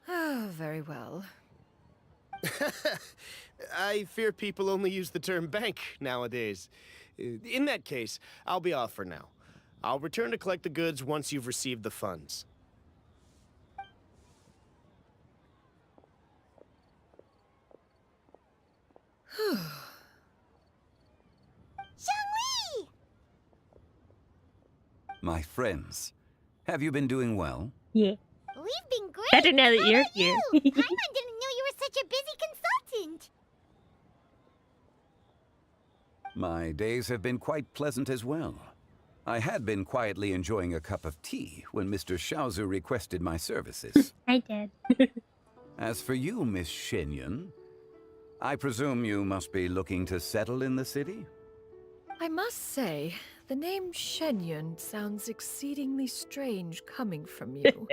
S3: Oh, very well.
S9: I fear people only use the term bank nowadays. In that case, I'll be off for now. I'll return to collect the goods once you've received the funds.
S2: Zhongli!
S20: My friends, have you been doing well?
S1: Yeah.
S2: We've been great.
S1: Better now that
S2: How
S1: you're
S2: about
S1: here.
S2: you? Paimon didn't know you were such a busy consultant.
S20: My days have been quite pleasant as well. I had been quietly enjoying a cup of tea when Mr. Xiaozu requested my services.
S1: Hi, Dad.
S20: As for you, Miss Shenyun, I presume you must be looking to settle in the city?
S3: I must say, the name Shenyun sounds exceedingly strange coming from you.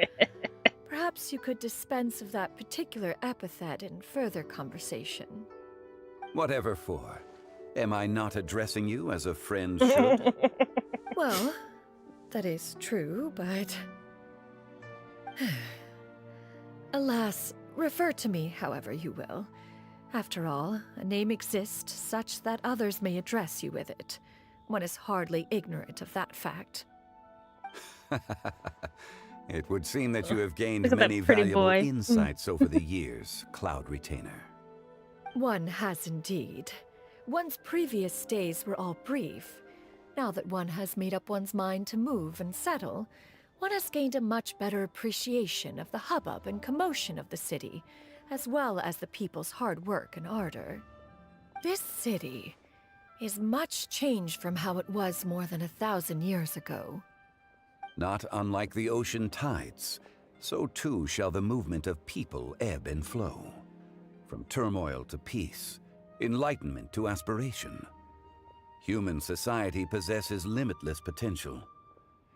S3: Perhaps you could dispense of that particular epithet in further conversation.
S20: Whatever for. Am I not addressing you as a friend should?
S3: Well, that is true, but... Alas, refer to me however you will. After all, a name exists such that others may address you with it. One is hardly ignorant of that fact.
S20: It would seem that you have gained
S1: Look at that
S20: many
S1: pretty
S20: valuable
S1: boy.
S20: insights over the years, Cloud Retainer.
S3: One has indeed. One's previous stays were all brief. Now that one has made up one's mind to move and settle, one has gained a much better appreciation of the hubbub and commotion of the city, as well as the people's hard work and ardor. This city is much changed from how it was more than 1,000 years ago.
S20: Not unlike the ocean tides, so too shall the movement of people ebb and flow. From turmoil to peace, enlightenment to aspiration. Human society possesses limitless potential.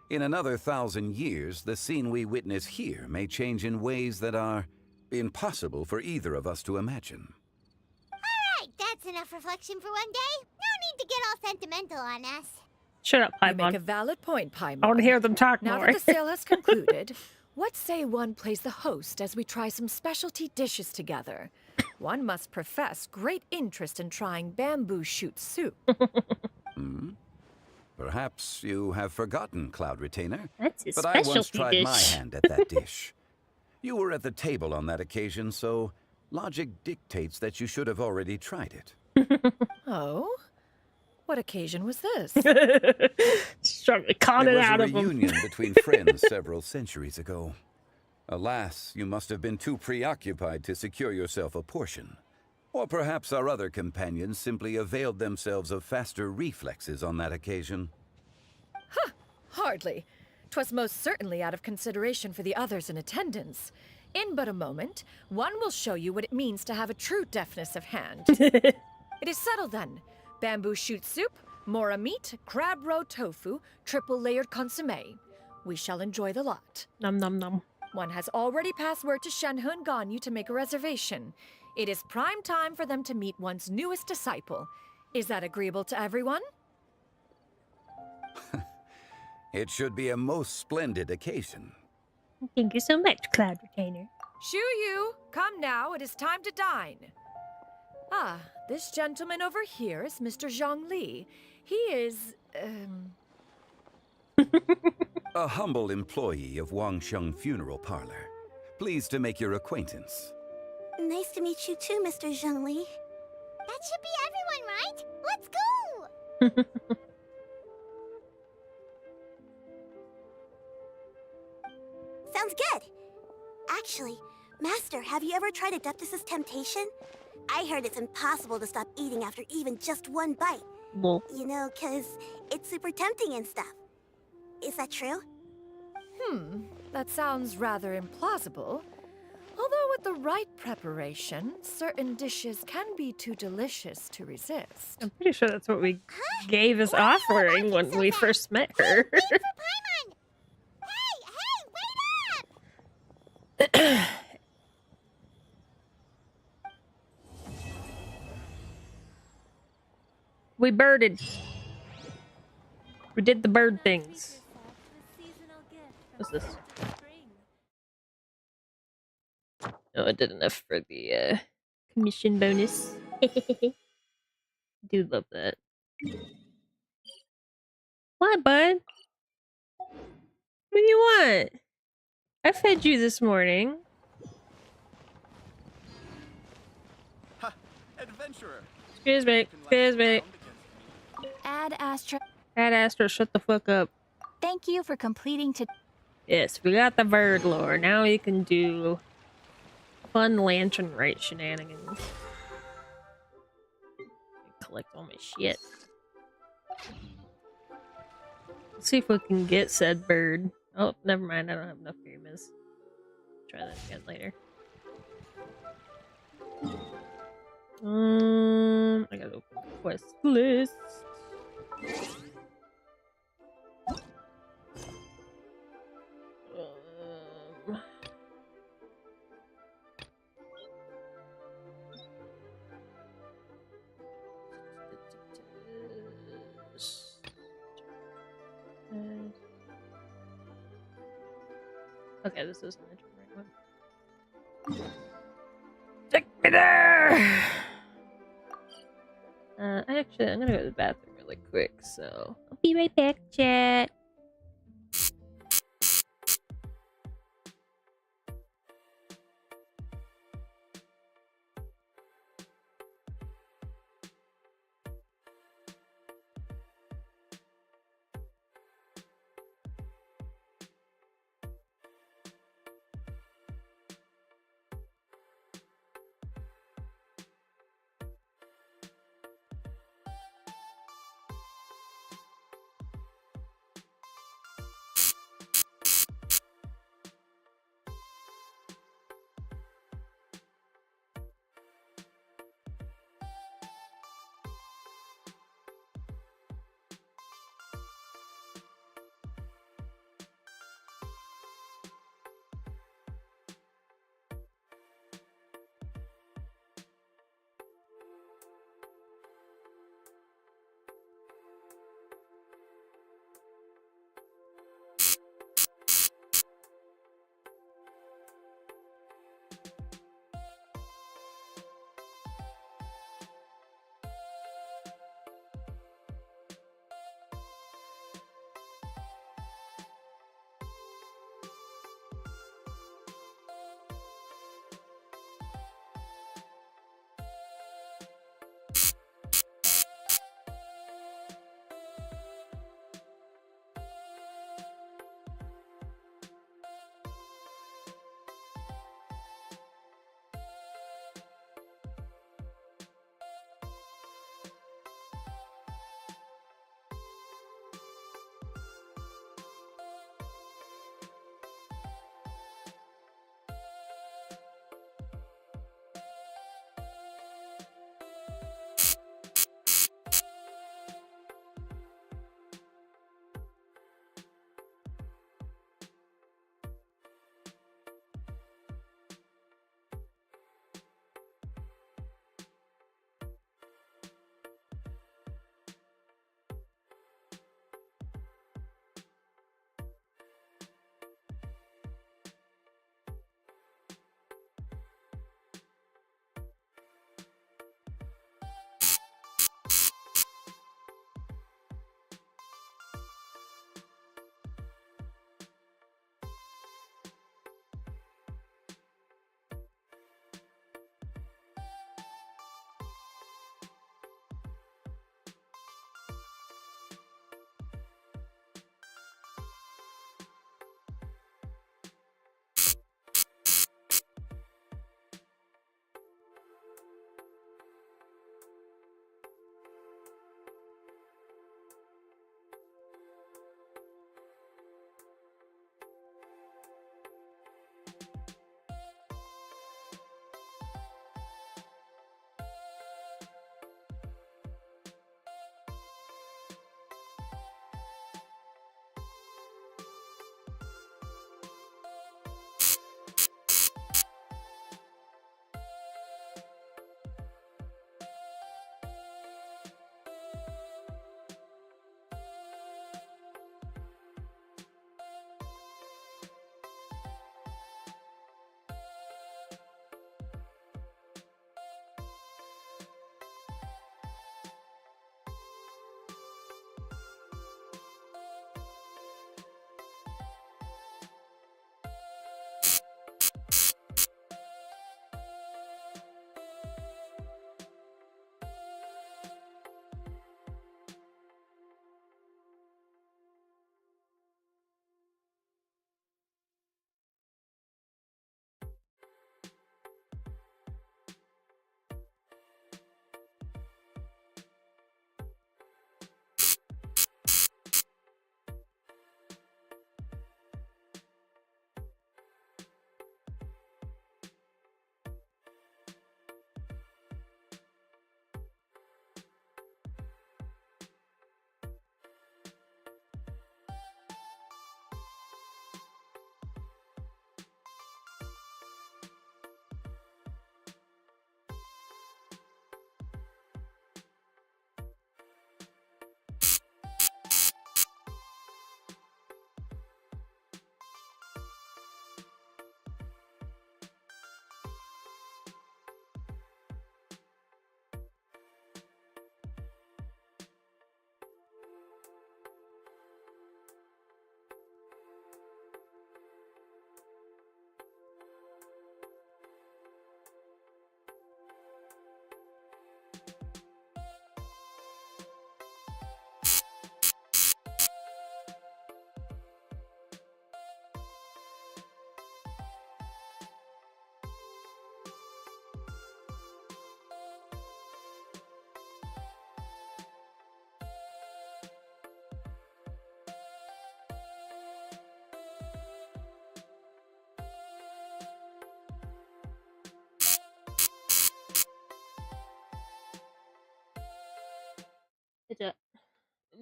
S20: In another 1,000 years, the scene we witness here may change in ways that are impossible for either of us to imagine.
S2: Alright, that's enough reflection for one day. No need to get all sentimental on us.
S1: Shut up,
S3: You make a
S1: Paimon.
S3: valid point, Paimon.
S1: I want to hear them talk
S3: Now
S1: more.
S3: that the sale has concluded, what say one plays the host as we try some specialty dishes together? One must profess great interest in trying bamboo shoot soup.
S20: Perhaps you have forgotten, Cloud Retainer.
S1: That's a
S20: but I once
S1: specialty
S20: tried my
S1: dish.
S20: hand at that dish. You were at the table on that occasion, so logic dictates that you should have already tried it.
S3: Oh? What occasion was this?
S1: Con
S20: It
S1: it
S20: was
S1: out
S20: a
S1: of him.
S20: reunion between friends several centuries ago. Alas, you must have been too preoccupied to secure yourself a portion. Or perhaps our other companions simply availed themselves of faster reflexes on that occasion.
S3: Hardly. 'Twas most certainly out of consideration for the others in attendance. In but a moment, one will show you what it means to have a true deftness of hand. It is settled then. Bamboo shoot soup, mora meat, crab roe tofu, triple layered consommé. We shall enjoy the lot.
S1: Nom nom nom.
S3: One has already passed word to Shenhe and Ganyu to make a reservation. It is prime time for them to meet one's newest disciple. Is that agreeable to everyone?
S20: It should be a most splendid occasion.
S1: Thank you so much, Cloud Retainer.
S3: Shuyu, come now, it is time to dine. Ah, this gentleman over here is Mr. Zhongli. He is,
S20: A humble employee of Wangsheng Funeral Parlor. Pleased to make your acquaintance.
S16: Nice to meet you too, Mr. Zhongli.
S2: That should be everyone, right? Let's go!
S16: Sounds good. Actually, Master, have you ever tried Adeptus' temptation? I heard it's impossible to stop eating after even just one bite.
S1: Well.
S16: You know, 'cause it's super tempting and stuff. Is that true?
S3: That sounds rather implausible. Although with the right preparation, certain dishes can be too delicious to resist.
S1: I'm pretty sure that's what we gave as offering when we first met her.
S2: Wait for Paimon! Hey, wait up!
S1: We birded. We did the bird things. What's this? Oh, I did enough for the commission bonus. Do love that. What, bud? What do you want? I fed you this morning.
S9: Adventurer.
S1: Excuse me. Excuse me.
S13: Ad Astra.
S1: Ad Astra, shut the fuck up.
S13: Thank you for completing to.
S1: Yes, we got the bird lore. Now we can do fun lantern rite shenanigans. Collect all my shit. Let's see if we can get said bird. Oh, never mind. I don't have enough pyramids. Try that again later. I gotta open the quest list. Okay, this isn't the right one. Take me there! Actually, I'm gonna go to the bathroom really quick, so I'll be right back, chat.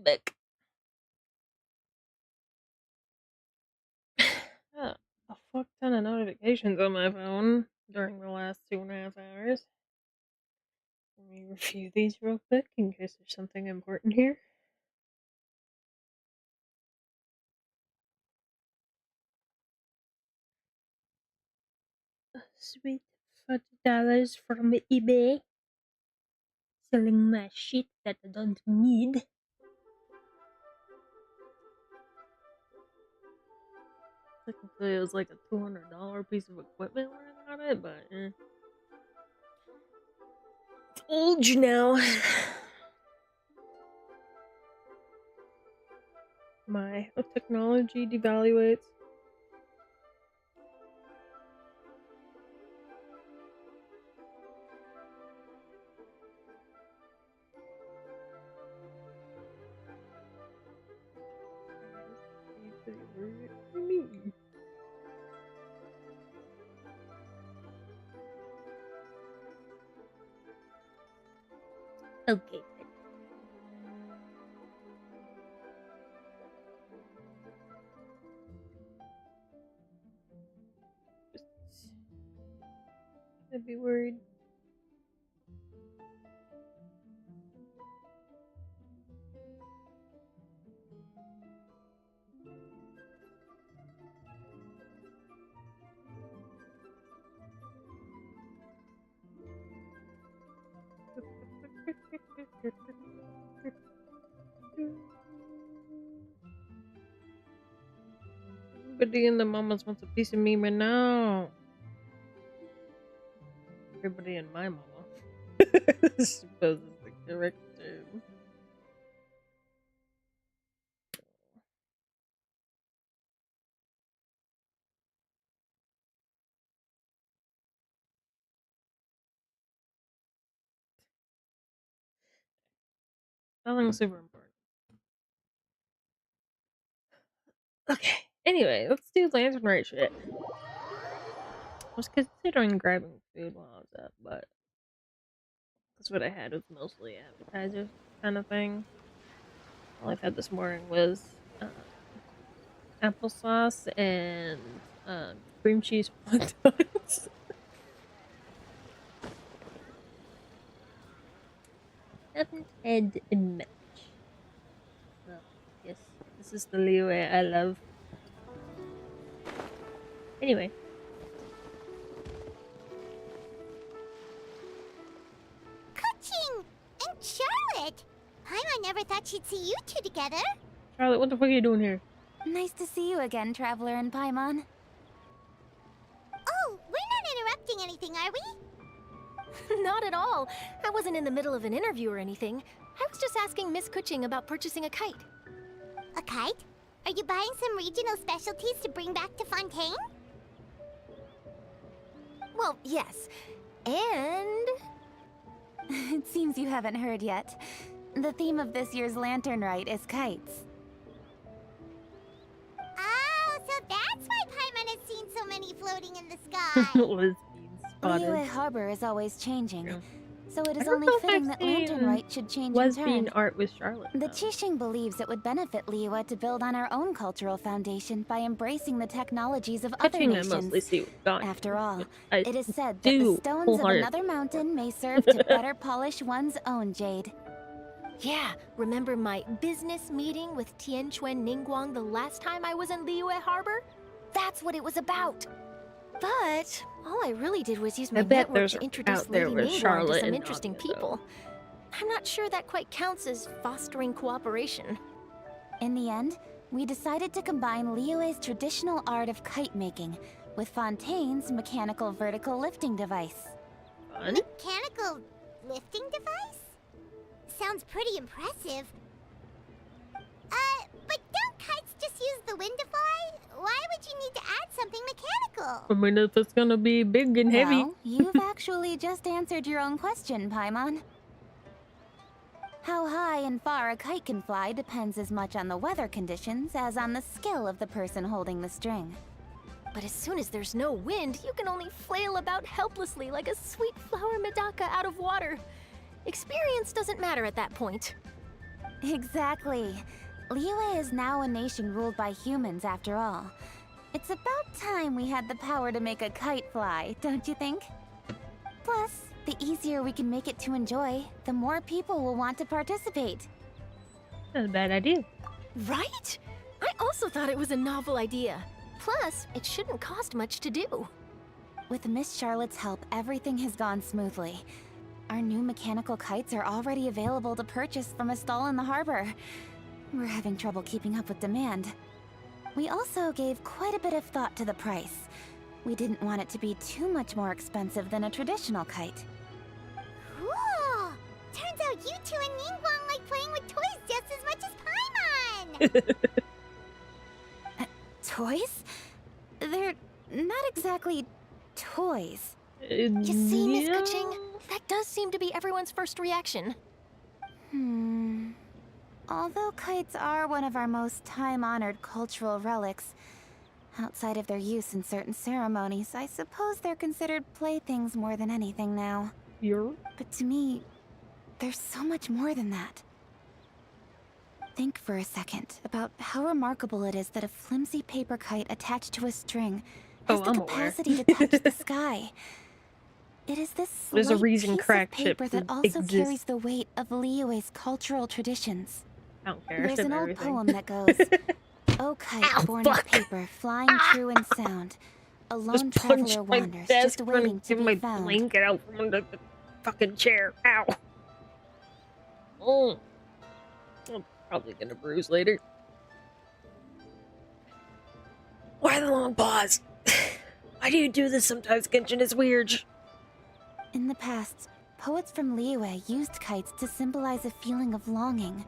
S1: back. Oh, a fuck ton of notifications on my phone during the last 2.5 hours. Let me review these real quick in case there's something important here. Sweet $40 from eBay. Selling my shit that I don't need. Technically, it was like a $200 piece of equipment when I got it, but it's old now. My technology devaluates. Okay. I'd be worried. Everybody in the mamas wants a piece of me right now. Everybody in my mama. I suppose is the correct term. Nothing super important. Okay. Anyway, let's do Lantern Right shit. I was considering grabbing food while I was up, but that's what I had was mostly appetizers kind of thing. All I've had this morning was applesauce and cream cheese hot dogs. Haven't had much. Well, yes, this is the leeway I love. Anyway.
S2: Ka-ching! And Charlotte! Paimon never thought she'd see you two together.
S1: Charlotte, what the fuck are you doing here?
S18: Nice to see you again, Traveler and Paimon.
S2: Oh, we're not interrupting anything, are we?
S4: Not at all. I wasn't in the middle of an interview or anything. I was just asking Miss Kuching about purchasing a kite.
S2: A kite? Are you buying some regional specialties to bring back to Fontaine?
S18: Well, yes. And... it seems you haven't heard yet. The theme of this year's Lantern Rite is kites.
S2: Oh, so that's why Paimon has seen so many floating in the sky.
S18: Liyue Harbor is always changing, so it is only fitting that Lantern Rite should change in
S1: lesbian
S18: turn.
S1: art with Charlotte.
S18: The Qixing believes it would benefit Liyue to build on our own cultural foundation by embracing the technologies of other
S1: Kuching I
S18: nations.
S1: mostly see with Gone.
S18: After all,
S1: I
S18: it is said that the
S1: do
S18: stones of
S1: wholeheartedly
S18: another mountain may serve to better polish one's own jade.
S4: Yeah, remember my business meeting with Tianquan Ningguang the last time I was in Liyue Harbor? That's what it was about. But all I really did was use my
S1: bet
S4: network
S1: there's
S4: to introduce
S1: out there
S4: Lady
S1: with
S4: Ningguang
S1: Charlotte
S4: to some
S1: and
S4: interesting
S1: Anya, though.
S4: people. I'm not sure that quite counts as fostering cooperation.
S18: In the end, we decided to combine Liyue's traditional art of kite making with Fontaine's mechanical vertical lifting device.
S2: Mechanical lifting device? Sounds pretty impressive. But don't kites just use the wind to fly? Why would you need to add something mechanical?
S1: I mean, if it's gonna be big and heavy.
S18: Well, you've actually just answered your own question, Paimon. How high and far a kite can fly depends as much on the weather conditions as on the skill of the person holding the string.
S4: But as soon as there's no wind, you can only flail about helplessly like a sweet flower medaka out of water. Experience doesn't matter at that point.
S12: Exactly. Liyue is now a nation ruled by humans, after all. It's about time we had the power to make a kite fly, don't you think? Plus, the easier we can make it to enjoy, the more people will want to participate.
S1: That's a bad idea.
S21: Right? I also thought it was a novel idea. Plus, it shouldn't cost much to do.
S12: With Miss Charlotte's help, everything has gone smoothly. Our new mechanical kites are already available to purchase from a stall in the harbor. We're having trouble keeping up with demand. We also gave quite a bit of thought to the price. We didn't want it to be too much more expensive than a traditional kite.
S2: Cool! Turns out you two and Ningguang like playing with toys just as much as Paimon!
S12: Toys? They're not exactly toys.
S21: You see, Miss Kuching? That does seem to be everyone's first reaction.
S12: Although kites are one of our most time-honored cultural relics, outside of their use in certain ceremonies, I suppose they're considered playthings more than anything now. But to me, there's so much more than that. Think for a second about how remarkable it is that a flimsy paper kite attached to a string has the capacity to touch the sky. It is this
S1: There's a
S12: slight
S1: reason
S12: piece
S1: crack
S12: of paper
S1: ships
S12: that also
S1: exist.
S12: carries the weight of Liyue's cultural traditions.
S1: I don't care.
S12: There's
S1: Ship
S12: an old
S1: everything.
S12: poem that goes, "O kite born of paper, flying true and sound, a lone traveler wanders, just waiting to be found."
S1: Blanket out from under the fucking chair. Ow. Oh. I'm probably gonna bruise later. Why the long pause? Why do you do this sometimes, Genshin? It's weird.
S12: In the past, poets from Liyue used kites to symbolize a feeling of longing,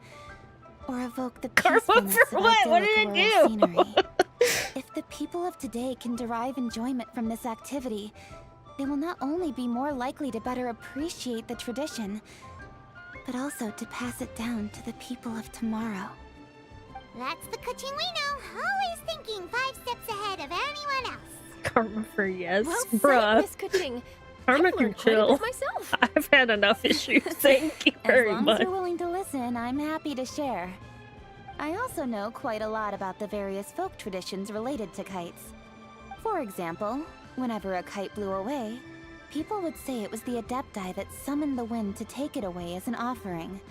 S12: or evoke the peacefulness of idyllic rural scenery. If the people of today can derive enjoyment from this activity, they will not only be more likely to better appreciate the tradition, but also to pass it down to the people of tomorrow.
S2: That's the Kuching we know, always thinking 5 steps ahead of anyone else.
S1: Karma for yes,
S21: Well
S1: bruh.
S21: said, Miss Kuching.
S1: Karma can chill.
S21: Myself.
S1: I've had enough issues. Thank you very
S12: As long
S1: much.
S12: as you're willing to listen, I'm happy to share. I also know quite a lot about the various folk traditions related to kites. For example, whenever a kite blew away, people would say it was the Adepti that summoned the wind to take it away as an offering.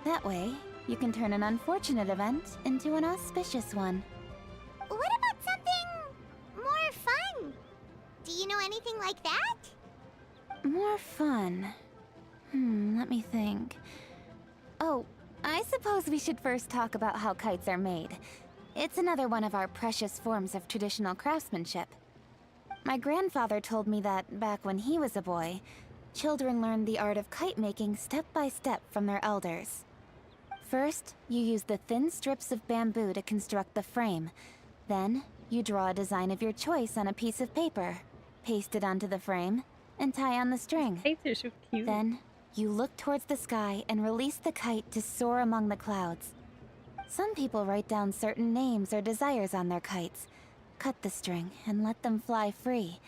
S12: That way, you can turn an unfortunate event into an auspicious one.
S2: What about something more fun? Do you know anything like that?
S12: More fun. Let me think. Oh, I suppose we should first talk about how kites are made. It's another one of our precious forms of traditional craftsmanship. My grandfather told me that, back when he was a boy, children learned the art of kite making step by step from their elders. First, you use the thin strips of bamboo to construct the frame. Then, you draw a design of your choice on a piece of paper, paste it onto the frame, and tie on the string.
S1: Kites are so cute.
S12: Then, you look towards the sky and release the kite to soar among the clouds. Some people write down certain names or desires on their kites, cut the string, and let them fly free.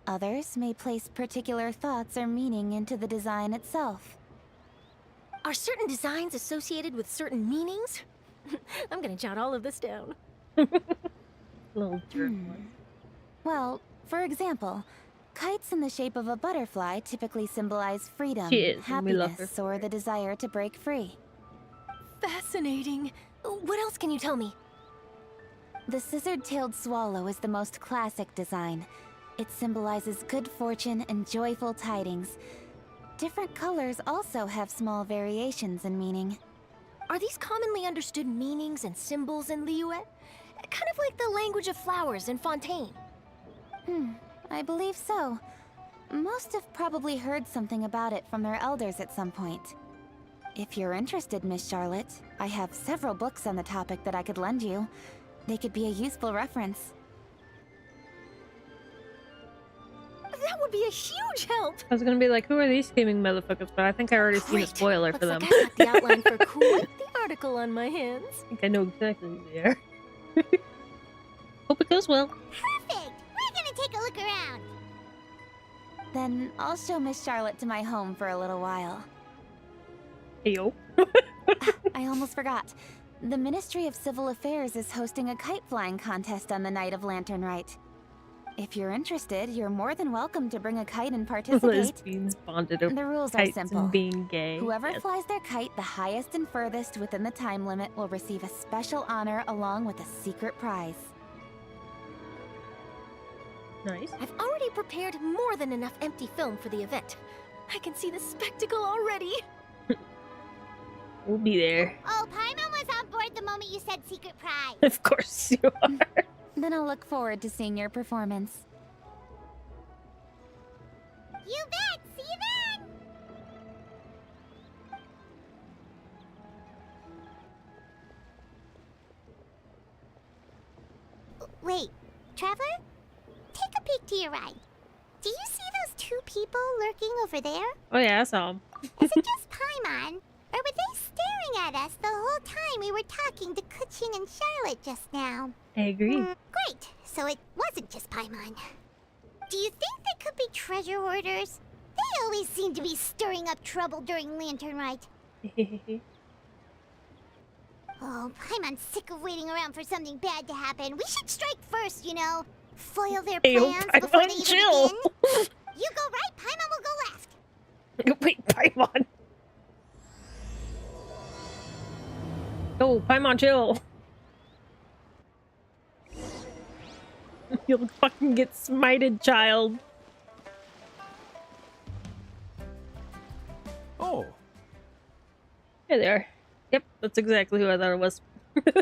S12: Others may place particular thoughts or meaning into the design itself.
S21: Are certain designs associated with certain meanings? I'm gonna jot all of this down.
S1: Little jerk.
S12: Well, for example, kites in the shape of a butterfly typically symbolize freedom,
S1: She is, and we love her
S12: happiness, or the desire to break free.
S21: Fascinating. What else can you tell me?
S12: The scissored-tailed swallow is the most classic design. It symbolizes good fortune and joyful tidings. Different colors also have small variations in meaning.
S21: Are these commonly understood meanings and symbols in Liyue? Kind of like the language of flowers in Fontaine.
S12: I believe so. Most have probably heard something about it from their elders at some point. If you're interested, Miss Charlotte, I have several books on the topic that I could lend you. They could be a useful reference.
S21: That would be a huge help!
S1: I was gonna be like, who are these scheming motherfuckers? But I think I already seen a spoiler for them.
S21: Looks like I got the outline for quite the article on my hands.
S1: I think I know exactly who they are. Hope it goes well.
S2: Perfect! We're gonna take a look around.
S12: Then I'll show Miss Charlotte to my home for a little while.
S1: Heyo.
S12: I almost forgot. The Ministry of Civil Affairs is hosting a kite flying contest on the night of Lantern Rite. If you're interested, you're more than welcome to bring a kite and participate.
S1: Lesbians bonded over
S12: The rules are
S1: kites
S12: simple.
S1: and being gay.
S12: Whoever
S1: Yes.
S12: flies their kite the highest and furthest within the time limit will receive a special honor along with a secret prize.
S1: Nice.
S21: I've already prepared more than enough empty film for the event. I can see the spectacle already.
S1: We'll be there.
S2: Oh, Paimon was on board the moment you said secret prize.
S1: Of course you are.
S12: Then I'll look forward to seeing your performance.
S2: You bet! See you then! Wait, Traveler? Take a peek to your right. Do you see those two people lurking over there?
S1: Oh yeah, I saw him.
S2: Is it just Paimon? Or were they staring at us the whole time we were talking to Kuching and Charlotte just now?
S1: I agree.
S2: Great, so it wasn't just Paimon. Do you think they could be treasure hoarders? They always seem to be stirring up trouble during Lantern Rite. Oh, Paimon's sick of waiting around for something bad to happen. We should strike first, you know. Foil their plans before they even begin. You go right, Paimon will go left.
S1: Wait, Paimon. Oh, Paimon, chill. You'll fucking get smited, child.
S10: Oh.
S1: Hey there. Yep, that's exactly who I thought it was.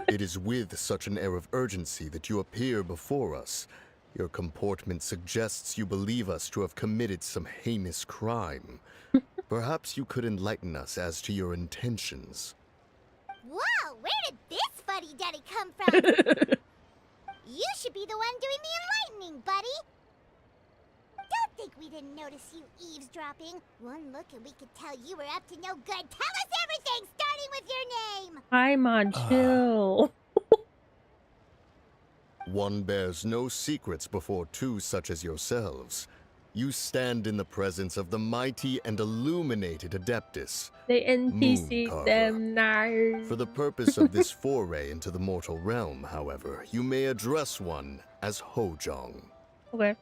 S5: It is with such an air of urgency that you appear before us. Your comportment suggests you believe us to have committed some heinous crime. Perhaps you could enlighten us as to your intentions.
S2: Whoa, where did this fuddy-duddy come from? You should be the one doing the enlightening, buddy. Don't think we didn't notice you eavesdropping. One look and we could tell you were up to no good. Tell us everything, starting with your name.
S1: Paimon, chill.
S5: One bears no secrets before two such as yourselves. You stand in the presence of the mighty and illuminated Adeptus.
S1: They NPC'd
S5: Mooncarver.
S1: them, nice.
S5: For the purpose of this foray into the mortal realm, however, you may address one as Hojong.
S1: Okay.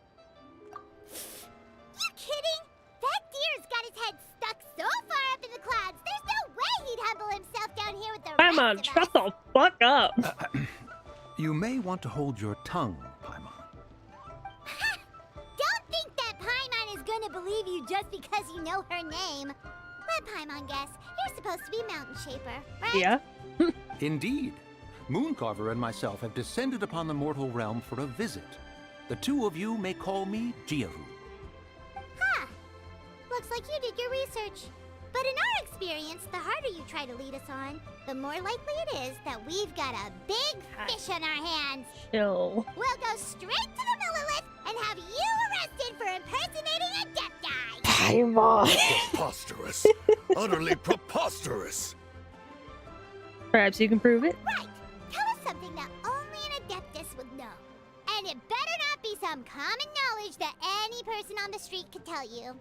S2: You kidding? That deer's got his head stuck so far up in the clouds, there's no way he'd humble himself down here with the
S1: Paimon,
S2: rest of
S1: shut the fuck up.
S22: You may want to hold your tongue, Paimon.
S2: Don't think that Paimon is gonna believe you just because you know her name. Let Paimon guess. You're supposed to be Mountain Shaper, right?
S1: Yeah.
S22: Indeed. Mooncarver and myself have descended upon the mortal realm for a visit. The two of you may call me Jiahu.
S2: Huh. Looks like you did your research. But in our experience, the harder you try to lead us on, the more likely it is that we've got a big fish on our hands.
S1: Chill.
S2: We'll go straight to the Millilith and have you arrested for impersonating a Adepti.
S1: Paimon.
S5: Preposterous. Utterly preposterous.
S1: Perhaps you can prove it.
S2: Right. Tell us something that only an Adeptus would know. And it better not be some common knowledge that any person on the street could tell you.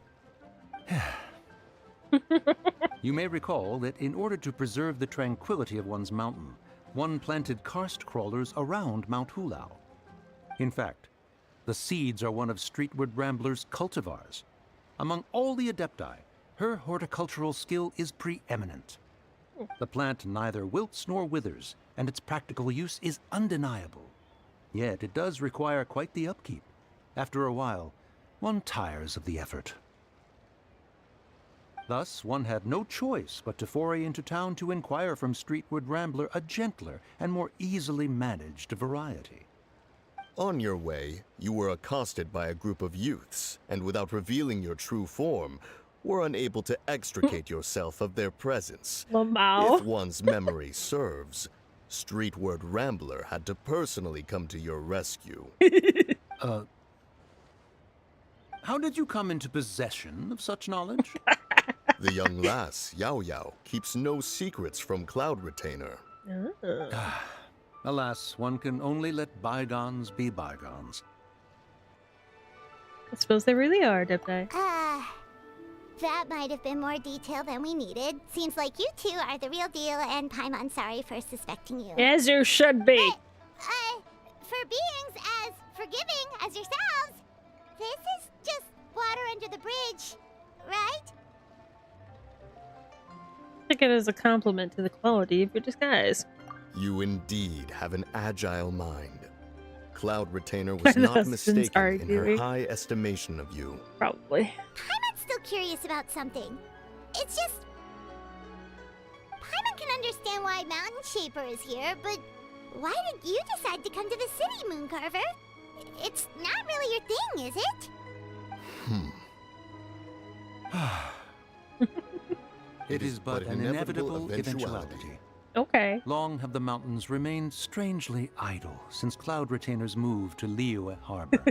S22: You may recall that in order to preserve the tranquility of one's mountain, one planted karst crawlers around Mount Hulao. In fact, the seeds are one of Streetward Rambler's cultivars. Among all the Adepti, her horticultural skill is preeminent. The plant neither wilts nor withers, and its practical use is undeniable. Yet it does require quite the upkeep. After a while, one tires of the effort. Thus, one had no choice but to foray into town to inquire from Streetward Rambler a gentler and more easily managed variety.
S5: On your way, you were accosted by a group of youths, and without revealing your true form, were unable to extricate yourself of their presence.
S1: Wow.
S5: If one's memory serves, Streetward Rambler had to personally come to your rescue.
S22: How did you come into possession of such knowledge?
S5: The young lass, Yao Yao, keeps no secrets from Cloud Retainer.
S22: Alas, one can only let bygones be bygones.
S1: I suppose they really are, Adepti.
S2: That might have been more detail than we needed. Seems like you two are the real deal, and Paimon sorry for suspecting you.
S1: As you should be.
S2: But, for beings as forgiving as yourselves, this is just water under the bridge, right?
S1: Take it as a compliment to the quality of your disguise.
S5: You indeed have an agile mind. Cloud Retainer was not mistaken in her high estimation of you.
S1: Probably.
S2: Paimon's still curious about something. It's just... Paimon can understand why Mountain Shaper is here, but why did you decide to come to the city, Mooncarver? It's not really your thing, is it?
S22: It is but an inevitable eventuality.
S1: Okay.
S22: Long have the mountains remained strangely idle since Cloud Retainer's move to Liyue Harbor.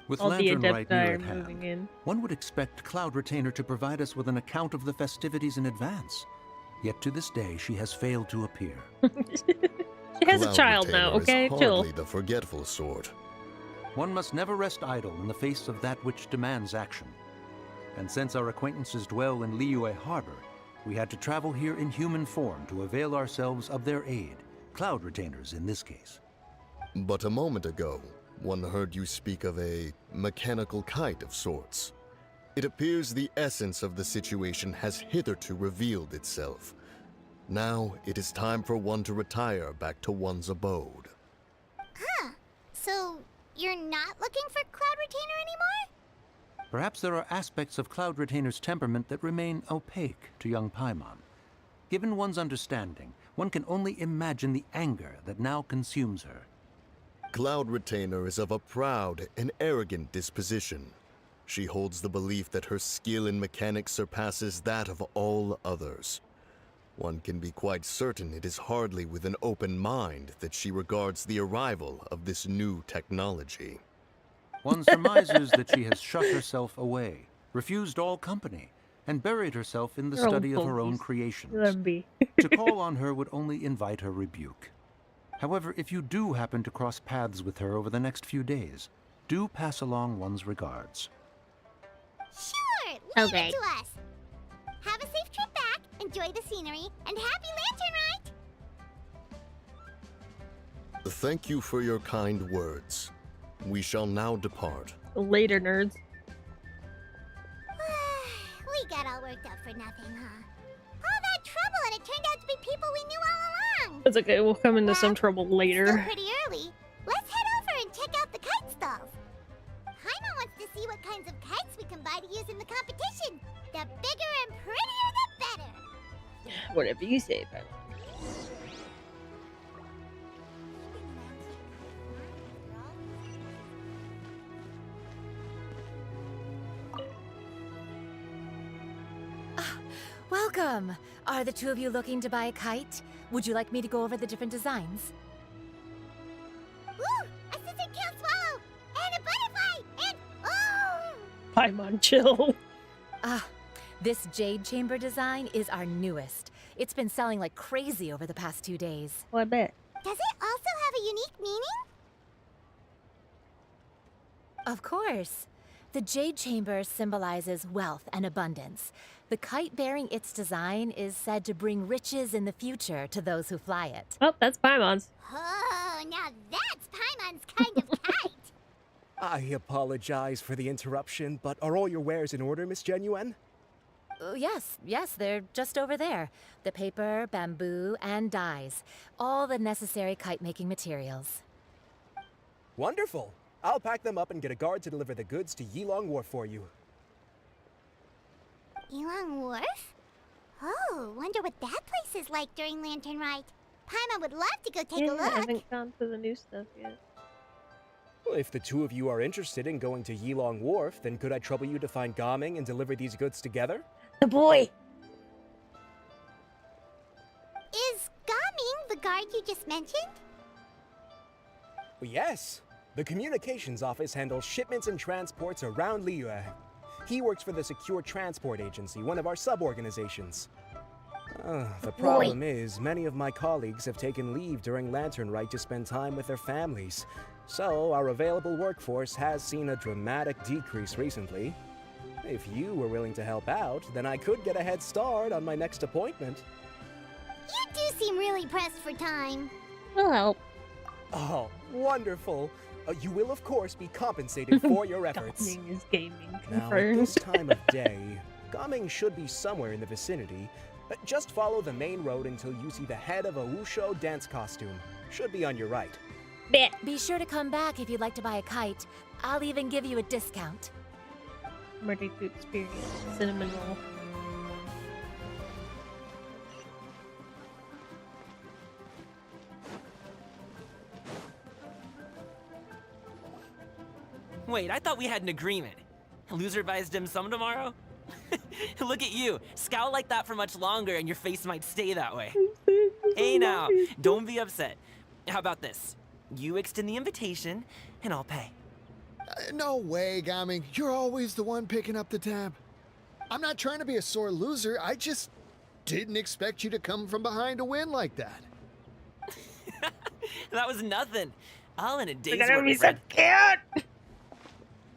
S22: With
S1: All the
S22: Lantern Rite near
S1: Adepti
S22: at
S1: are moving in.
S22: hand, one would expect Cloud Retainer to provide us with an account of the festivities in advance. Yet to this day, she has failed to appear.
S1: She has a child now, okay?
S5: Is
S1: Chill.
S5: hardly the forgetful sort.
S22: One must never rest idle in the face of that which demands action. And since our acquaintances dwell in Liyue Harbor, we had to travel here in human form to avail ourselves of their aid, Cloud Retainers in this case.
S5: But a moment ago, one heard you speak of a mechanical kite of sorts. It appears the essence of the situation has hitherto revealed itself. Now it is time for one to retire back to one's abode.
S2: Huh. So, you're not looking for Cloud Retainer anymore?
S22: Perhaps there are aspects of Cloud Retainer's temperament that remain opaque to young Paimon. Given one's understanding, one can only imagine the anger that now consumes her.
S5: Cloud Retainer is of a proud and arrogant disposition. She holds the belief that her skill in mechanics surpasses that of all others. One can be quite certain it is hardly with an open mind that she regards the arrival of this new technology.
S22: One surmises that she has shut herself away, refused all company, and buried herself in the study of her own creations. To call on her would only invite her rebuke. However, if you do happen to cross paths with her over the next few days, do pass along one's regards.
S2: Sure, leave it to us. Have a safe trip back, enjoy the scenery, and happy Lantern Rite!
S5: Thank you for your kind words. We shall now depart.
S1: Later, nerds.
S2: We got all worked up for nothing, huh? All that trouble, and it turned out to be people we knew all along!
S1: It's okay, we'll come into some trouble later.
S2: Still pretty early. Let's head over and check out the kite stalls. Paimon wants to see what kinds of kites we can buy to use in the competition. The bigger and prettier, the better.
S1: Whatever you say, Paimon.
S3: Welcome! Are the two of you looking to buy a kite? Would you like me to go over the different designs?
S2: Ooh! A scissor tail swallow! And a butterfly! And oh!
S1: Paimon, chill.
S3: This jade chamber design is our newest. It's been selling like crazy over the past 2 days.
S1: Well, I bet.
S2: Does it also have a unique meaning?
S3: Of course. The jade chamber symbolizes wealth and abundance. The kite bearing its design is said to bring riches in the future to those who fly it.
S1: Oh, that's Paimon's.
S2: Oh, now that's Paimon's kind of kite!
S6: I apologize for the interruption, but are all your wares in order, Miss Genuine?
S3: Yes, they're just over there. The paper, bamboo, and dyes. All the necessary kite-making materials.
S6: Wonderful! I'll pack them up and get a guard to deliver the goods to Yilong Wharf for you.
S2: Yilong Wharf? Oh, wonder what that place is like during Lantern Rite. Paimon would love to go take a look.
S1: I haven't gone to the new stuff yet.
S6: Well, if the two of you are interested in going to Yilong Wharf, then could I trouble you to find Gaming and deliver these goods together?
S1: The boy!
S2: Is Gaming the guard you just mentioned?
S6: Well, yes. The communications office handles shipments and transports around Liyue. He works for the Secure Transport Agency, one of our sub-organizations. The problem is, many of my colleagues have taken leave during Lantern Rite to spend time with their families. So, our available workforce has seen a dramatic decrease recently. If you were willing to help out, then I could get a head start on my next appointment.
S2: You do seem really pressed for time.
S1: We'll help.
S6: Oh, wonderful. You will, of course, be compensated for your efforts.
S1: Gaming is gaming,
S6: Now, at
S1: confirmed.
S6: this time of day, Gaming should be somewhere in the vicinity. Just follow the main road until you see the head of a Wusho dance costume. Should be on your right.
S21: Be sure to come back if you'd like to buy a kite. I'll even give you a discount.
S1: I'm ready to experience cinnamon roll.
S7: Wait, I thought we had an agreement. Loser buys dim sum tomorrow? Look at you. Scowl like that for much longer and your face might stay that way. Hey now, don't be upset. How about this? You extend the invitation and I'll pay.
S11: No way, Gaming. You're always the one picking up the tab. I'm not trying to be a sore loser. I just didn't expect you to come from behind to win like that.
S7: That was nothing. All in a day's
S1: Look at him,
S7: work.
S1: he's
S7: Fred.
S1: so cute!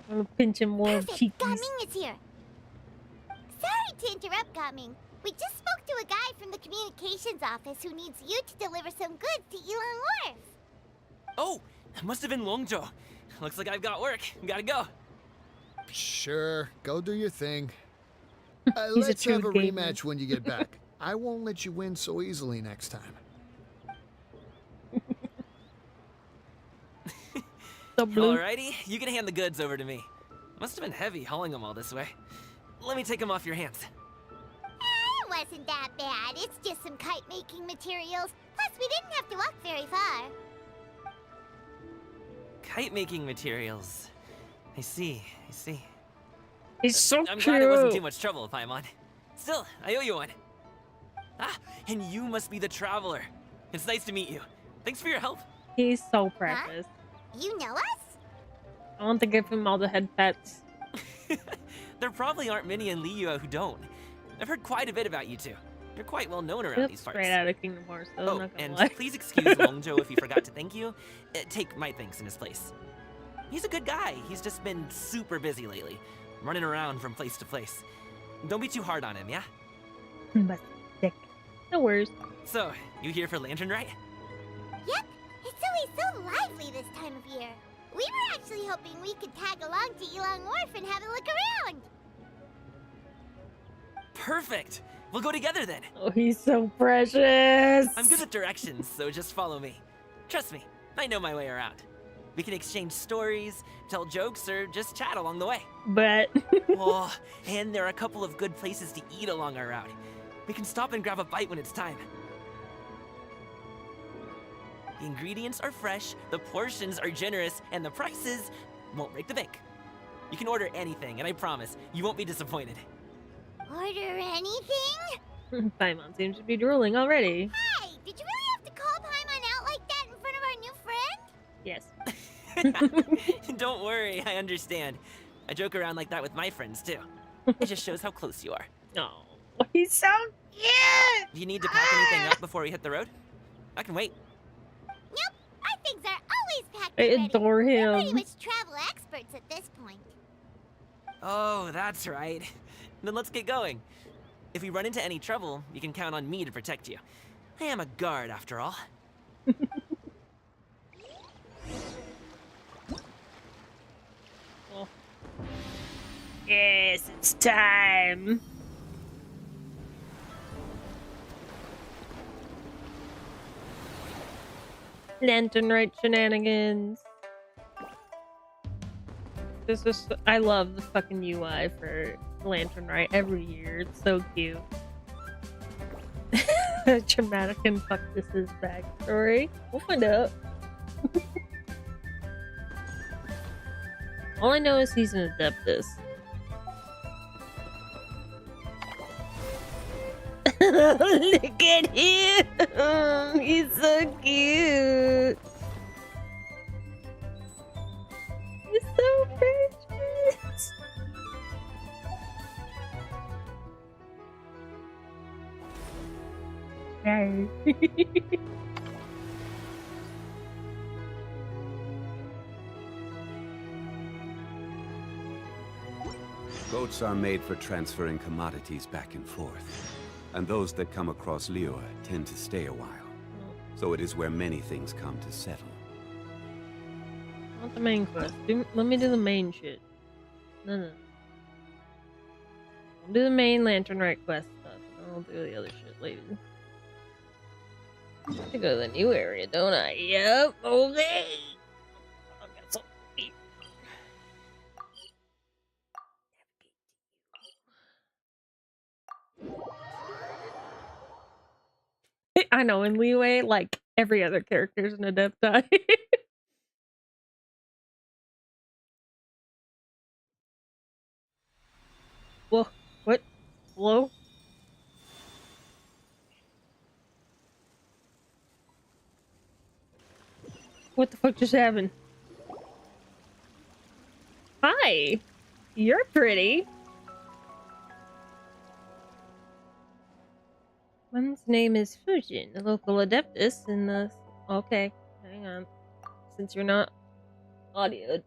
S1: I'm gonna pinch him more cheekies.
S2: Gaming is here. Sorry to interrupt, Gaming. We just spoke to a guy from the communications office who needs you to deliver some goods to Ilang Wharf.
S7: Oh, that must have been Longjo. Looks like I've got work. Gotta go.
S11: Sure, go do your thing.
S1: He's a
S11: Let's
S1: true
S11: have a
S1: gamer.
S11: rematch when you get back. I won't let you win so easily next time.
S7: Alrighty, you can hand the goods over to me. Must have been heavy hauling them all this way. Let me take them off your hands.
S2: It wasn't that bad. It's just some kite-making materials. Plus, we didn't have to walk very far.
S7: Kite making materials. I see.
S1: He's so
S7: I'm
S1: cute.
S7: glad it wasn't too much trouble, Paimon. Still, I owe you one. Ah, and you must be the traveler. It's nice to meet you. Thanks for your help.
S1: He's so precious.
S2: You know us?
S1: I want to give him all the head pets.
S7: There probably aren't many in Liyue who don't. I've heard quite a bit about you two. You're quite well known around these parts.
S1: Straight out of Kingdom Hearts, though. I'm
S7: Oh,
S1: not gonna
S7: and
S1: lie.
S7: please excuse Longjo if he forgot to thank you. Take my thanks in his place. He's a good guy. He's just been super busy lately, running around from place to place. Don't be too hard on him, yeah?
S1: But sick. No worries.
S7: So, you here for Lantern Rite?
S2: Yep. It's always so lively this time of year. We were actually hoping we could tag along to Ilang Wharf and have a look around.
S7: Perfect. We'll go together then.
S1: Oh, he's so precious.
S7: I'm good with directions, so just follow me. Trust me, I know my way around. We can exchange stories, tell jokes, or just chat along the way.
S1: But
S7: Oh, and there are a couple of good places to eat along our route. We can stop and grab a bite when it's time. The ingredients are fresh, the portions are generous, and the prices won't break the bank. You can order anything, and I promise you won't be disappointed.
S2: Order anything?
S1: Paimon seems to be drooling already.
S2: Hey, did you really have to call Paimon out like that in front of our new friend?
S1: Yes.
S7: Don't worry, I understand. I joke around like that with my friends, too. It just shows how close you are.
S1: Oh, he's so cute!
S7: Do you need to pack anything up before we hit the road? I can wait.
S2: Nope, our things are always packed
S1: I
S2: and ready.
S1: adore
S2: We're pretty
S1: him.
S2: much travel experts at this point.
S7: Oh, that's right. Then let's get going. If we run into any trouble, you can count on me to protect you. I am a guard, after all.
S1: Oh. Yes, it's time. Lantern Rite shenanigans. This is, I love the fucking UI for Lantern Rite every year. It's so cute. Traumatic and fuck this is backstory. We'll find out. All I know is he's an Adeptus. Look at him! He's so cute! He's so precious! Hey.
S20: Boats are made for transferring commodities back and forth, and those that come across Liyue tend to stay a while. So it is where many things come to settle.
S1: Not the main quest. Let me do the main shit. No. I'll do the main Lantern Rite quest stuff, and I'll do the other shit later. I have to go to the new area, don't I? Yep, okay. I'll get some meat. I know, in Liyue, like, every other character's an Adepti. Whoa, what? Hello? What the fuck just happened? Hi! You're pretty! One's name is Fujin, a local adeptus in the... Okay, hang on. Since you're not audioed.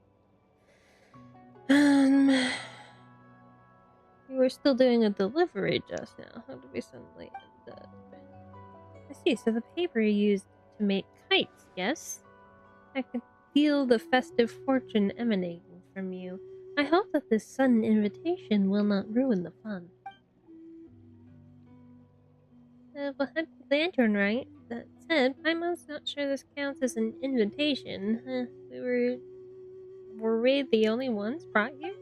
S1: You were still doing a delivery just now. How did we suddenly end up? I see, so the paper you used to make kites, yes? I could feel the festive fortune emanating from you. I hope that this sudden invitation will not ruin the fun. We'll head to the lantern, right? That said, I'm not sure this counts as an invitation. Were we the only ones brought here?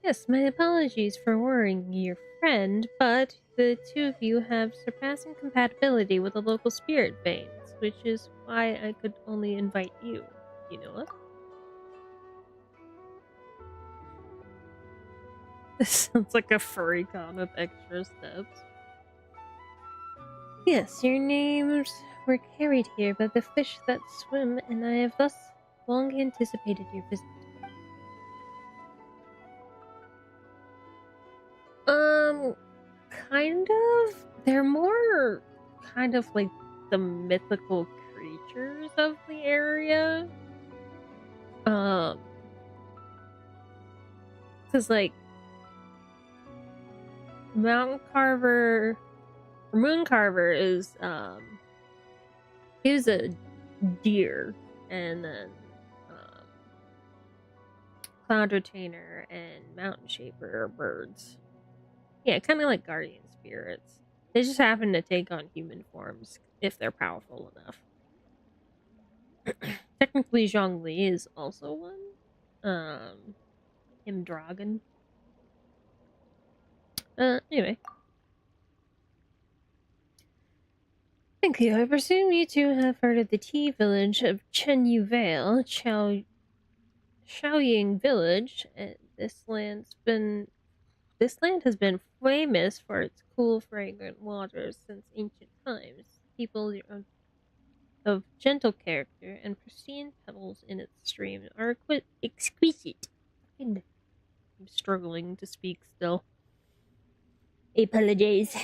S1: Yes, my apologies for worrying your friend, but the two of you have surpassing compatibility with the local spirit veins, which is why I could only invite you. You know what? This sounds like a furry con with extra steps. Yes, your names were carried here by the fish that swim, and I have thus long anticipated your visit. Kind of. They're more kind of like the mythical creatures of the area. Cause like Mountain Carver, or Moon Carver is he was a deer, and then Cloud Retainer and Mountain Shaper are birds. Yeah, kind of like guardian spirits. They just happen to take on human forms if they're powerful enough. Technically, Zhongli is also one. Dragon. Anyway. Thank you. I presume you two have heard of the tea village of Chenyu Vale, Shaoying village. This land has been famous for its cool, fragrant waters since ancient times. People of gentle character and pristine pebbles in its stream are exquisite. I'm struggling to speak still. Apologies.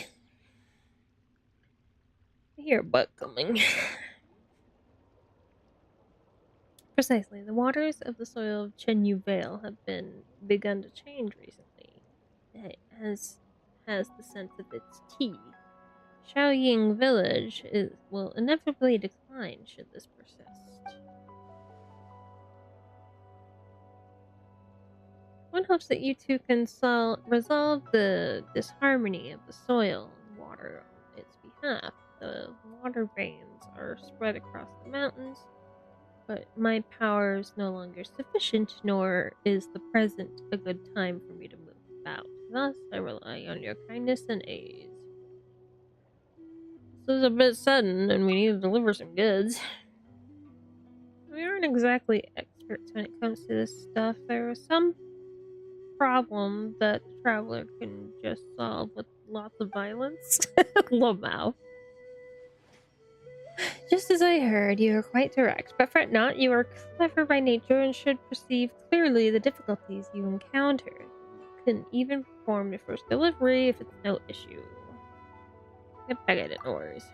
S1: I hear a butt coming. Precisely. The waters of the soil of Chenyu Vale have begun to change recently, as has the scent of its tea. Shaoying village will inevitably decline should this persist. One hopes that you two can resolve the disharmony of the soil and water on its behalf. The water veins are spread across the mountains, but my power is no longer sufficient, nor is the present a good time for me to move about. Thus, I rely on your kindness and aid. This is a bit sudden, and we need to deliver some goods. We aren't exactly experts when it comes to this stuff. There are some problem that the traveler can just solve with lots of violence. Lamau. Just as I heard, you are quite direct, but fret not, you are clever by nature and should perceive clearly the difficulties you encounter. You can even perform your first delivery if it's no issue. Yep, I get it, no worries.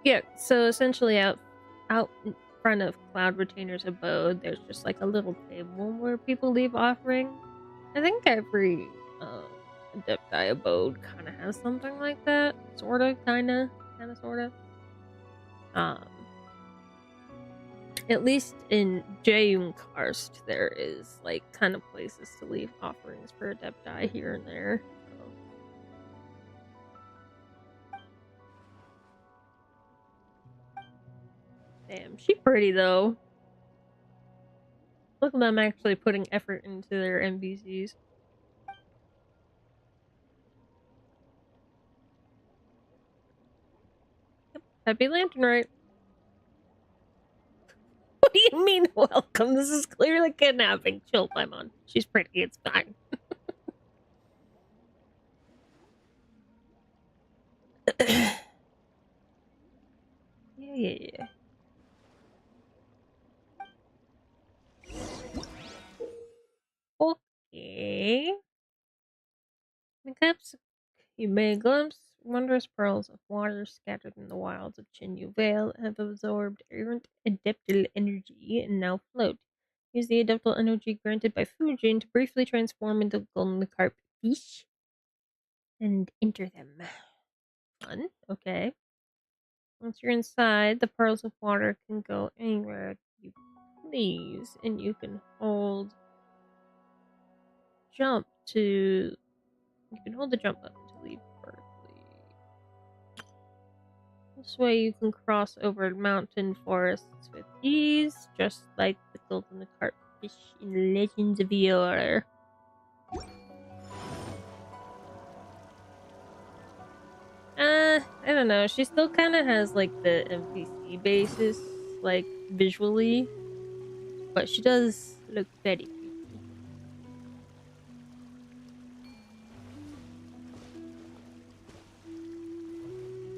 S1: Yeah, so essentially out in front of Cloud Retainer's abode, there's just like a little table where people leave offerings. I think every Adepti abode kind of has something like that. Sort of, kind of, sort of. At least in Jeyun Karst, there is like kind of places to leave offerings for Adepti here and there. Damn, she pretty though. Look at them actually putting effort into their NPCs. Yep. Happy Lantern, right? What do you mean, welcome? This is clearly kidnapping. Chill, Paimon. She's pretty, it's fine. Yeah. Okay. Perhaps you may glimpse wondrous pearls of water scattered in the wilds of Chinyu Vale have absorbed errant adeptal energy and now float. Use the adeptal energy granted by Fujin to briefly transform into golden carp fish and enter them. Fun. Okay. Once you're inside, the pearls of water can go anywhere you please, and you can hold jump to. You can hold the jump button to leave vertically. This way, you can cross over mountain forests with ease, just like the golden carp fish in Legends of Yore. I don't know. She still kind of has like the NPC basis, like visually, but she does look very pretty.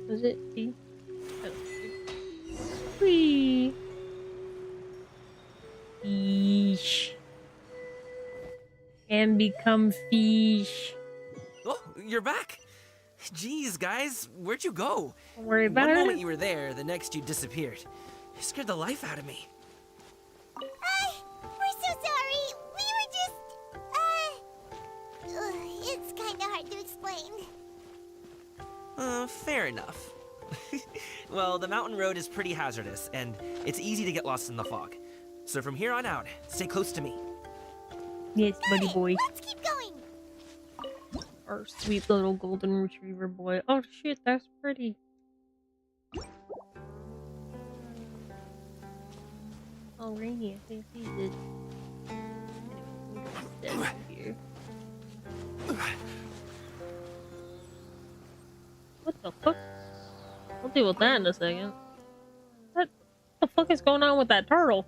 S1: Was it D? Oh, wee. Fish. And become fish.
S7: Oh, you're back. Jeez, guys, where'd you go?
S1: Don't worry about
S7: One
S1: it.
S7: moment you were there, the next you disappeared. You scared the life out of me.
S2: We're so sorry. We were just, it's kind of hard to explain.
S7: Fair enough. Well, the mountain road is pretty hazardous, and it's easy to get lost in the fog. So from here on out, stay close to me.
S1: Yes, buddy boy.
S2: Let's keep going.
S1: Our sweet little golden retriever boy. Oh shit, that's pretty. Alrighty, I think he did. Here. What the fuck? I'll deal with that in a second. What the fuck is going on with that turtle?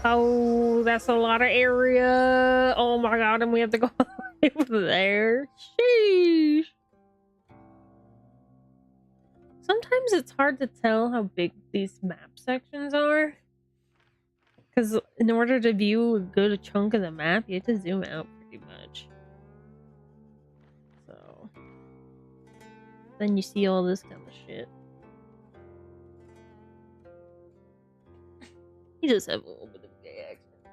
S1: Oh, that's a lot of area. Oh my god, and we have to go over there. Sheesh. Sometimes it's hard to tell how big these map sections are. Because in order to view a good chunk of the map, you have to zoom out pretty much. So then you see all this kind of shit. He does have a little bit of a gay accent.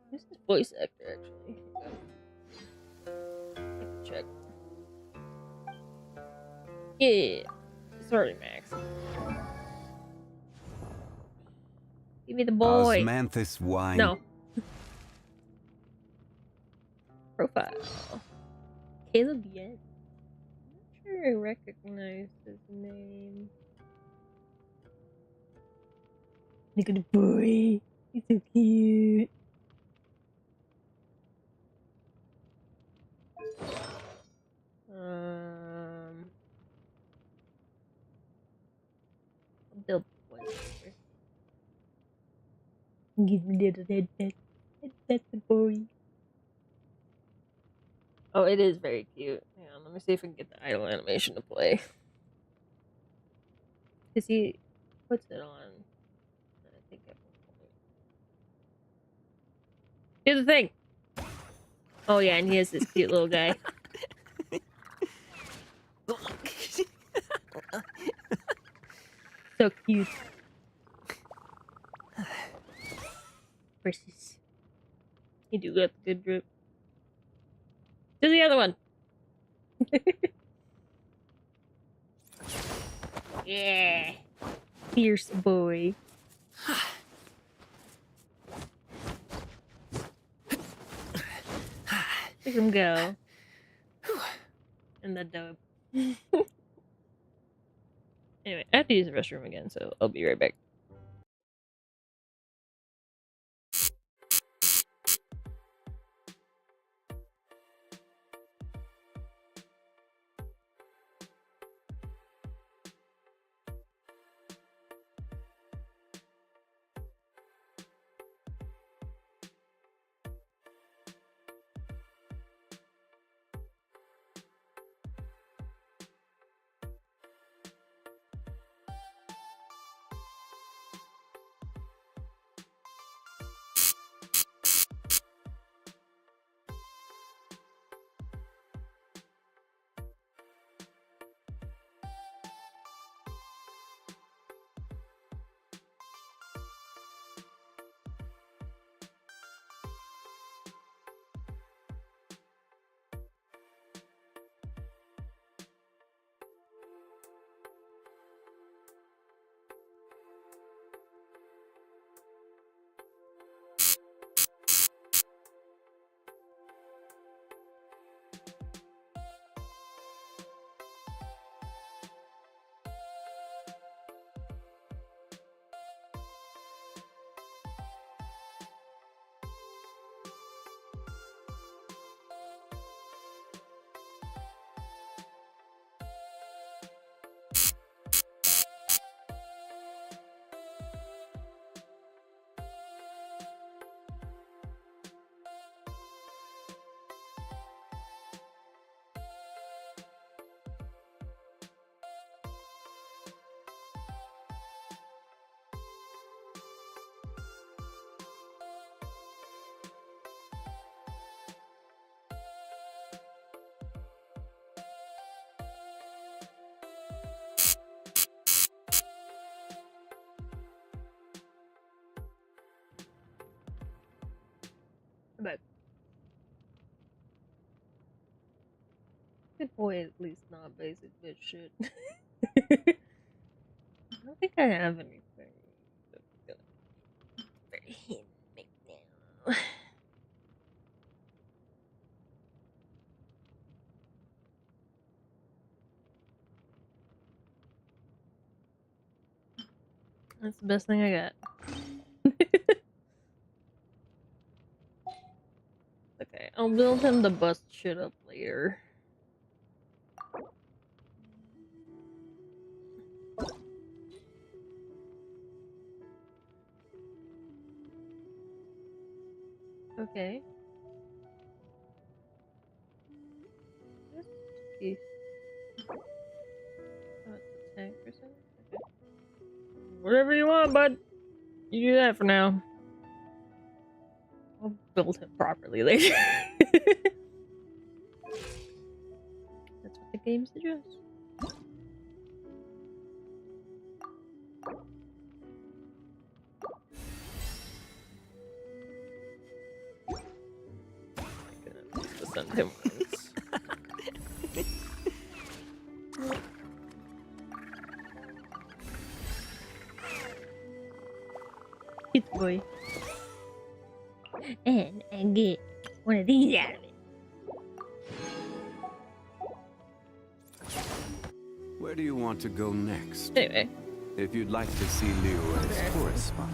S1: Who's his voice actor, actually? I can check. Yeah. Sorry, Max. Give me the boy.
S20: Osmanthus wine.
S1: No. Profile. Caleb Yen. I'm not sure I recognize his name. Look at the boy. He's so cute. I'll build one here. Give me a little headset. Headset the boy. Oh, it is very cute. Hang on, let me see if I can get the idle animation to play. Because he puts it on. I think at one point. Do the thing! Oh yeah, and he has this cute little guy. So cute. Precious. You do got the good drip. Do the other one. Yeah. Fierce boy. Look him go. And the dub. Anyway, I have to use the restroom again, so I'll be right back. But good boy, at least not basic bitch shit. I don't think I have anything that's gonna very him right now. That's the best thing I got. Okay, I'll build him to bust shit up later. Okay. Oh, it's a tank or something? Okay. Whatever you want, bud. You do that for now. I'll build him properly later. That's what the game suggests. Just send him once. Cute boy. And I get one of these out of it.
S20: Where do you want to go next?
S1: Anyway.
S20: If you'd like to see Liyue's tourist spot.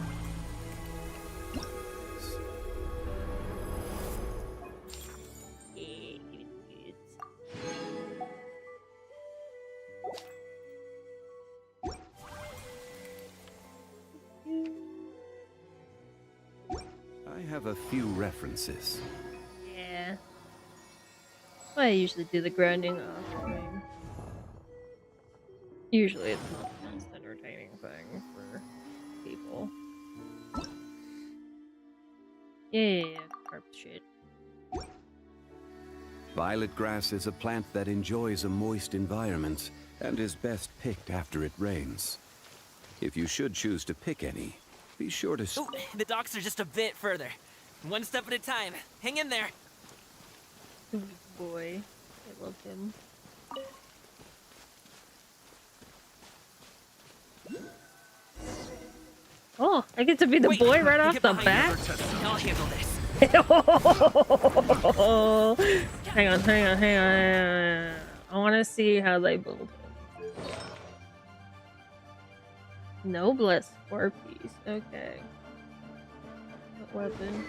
S20: I have a few references.
S1: Yeah. I usually do the grinding off thing. Usually it's not the most entertaining thing for people. Yeah, carp shit.
S20: Violet grass is a plant that enjoys a moist environment and is best picked after it rains. If you should choose to pick any, be sure to...
S7: Ooh, the docks are just a bit further. One step at a time. Hang in there.
S1: Boy, I love him. Oh, I get to be the boy right off the bat?
S7: I'll handle this.
S1: Hang on. I want to see how they build it. Noblesse 4-piece. Okay. What weapon?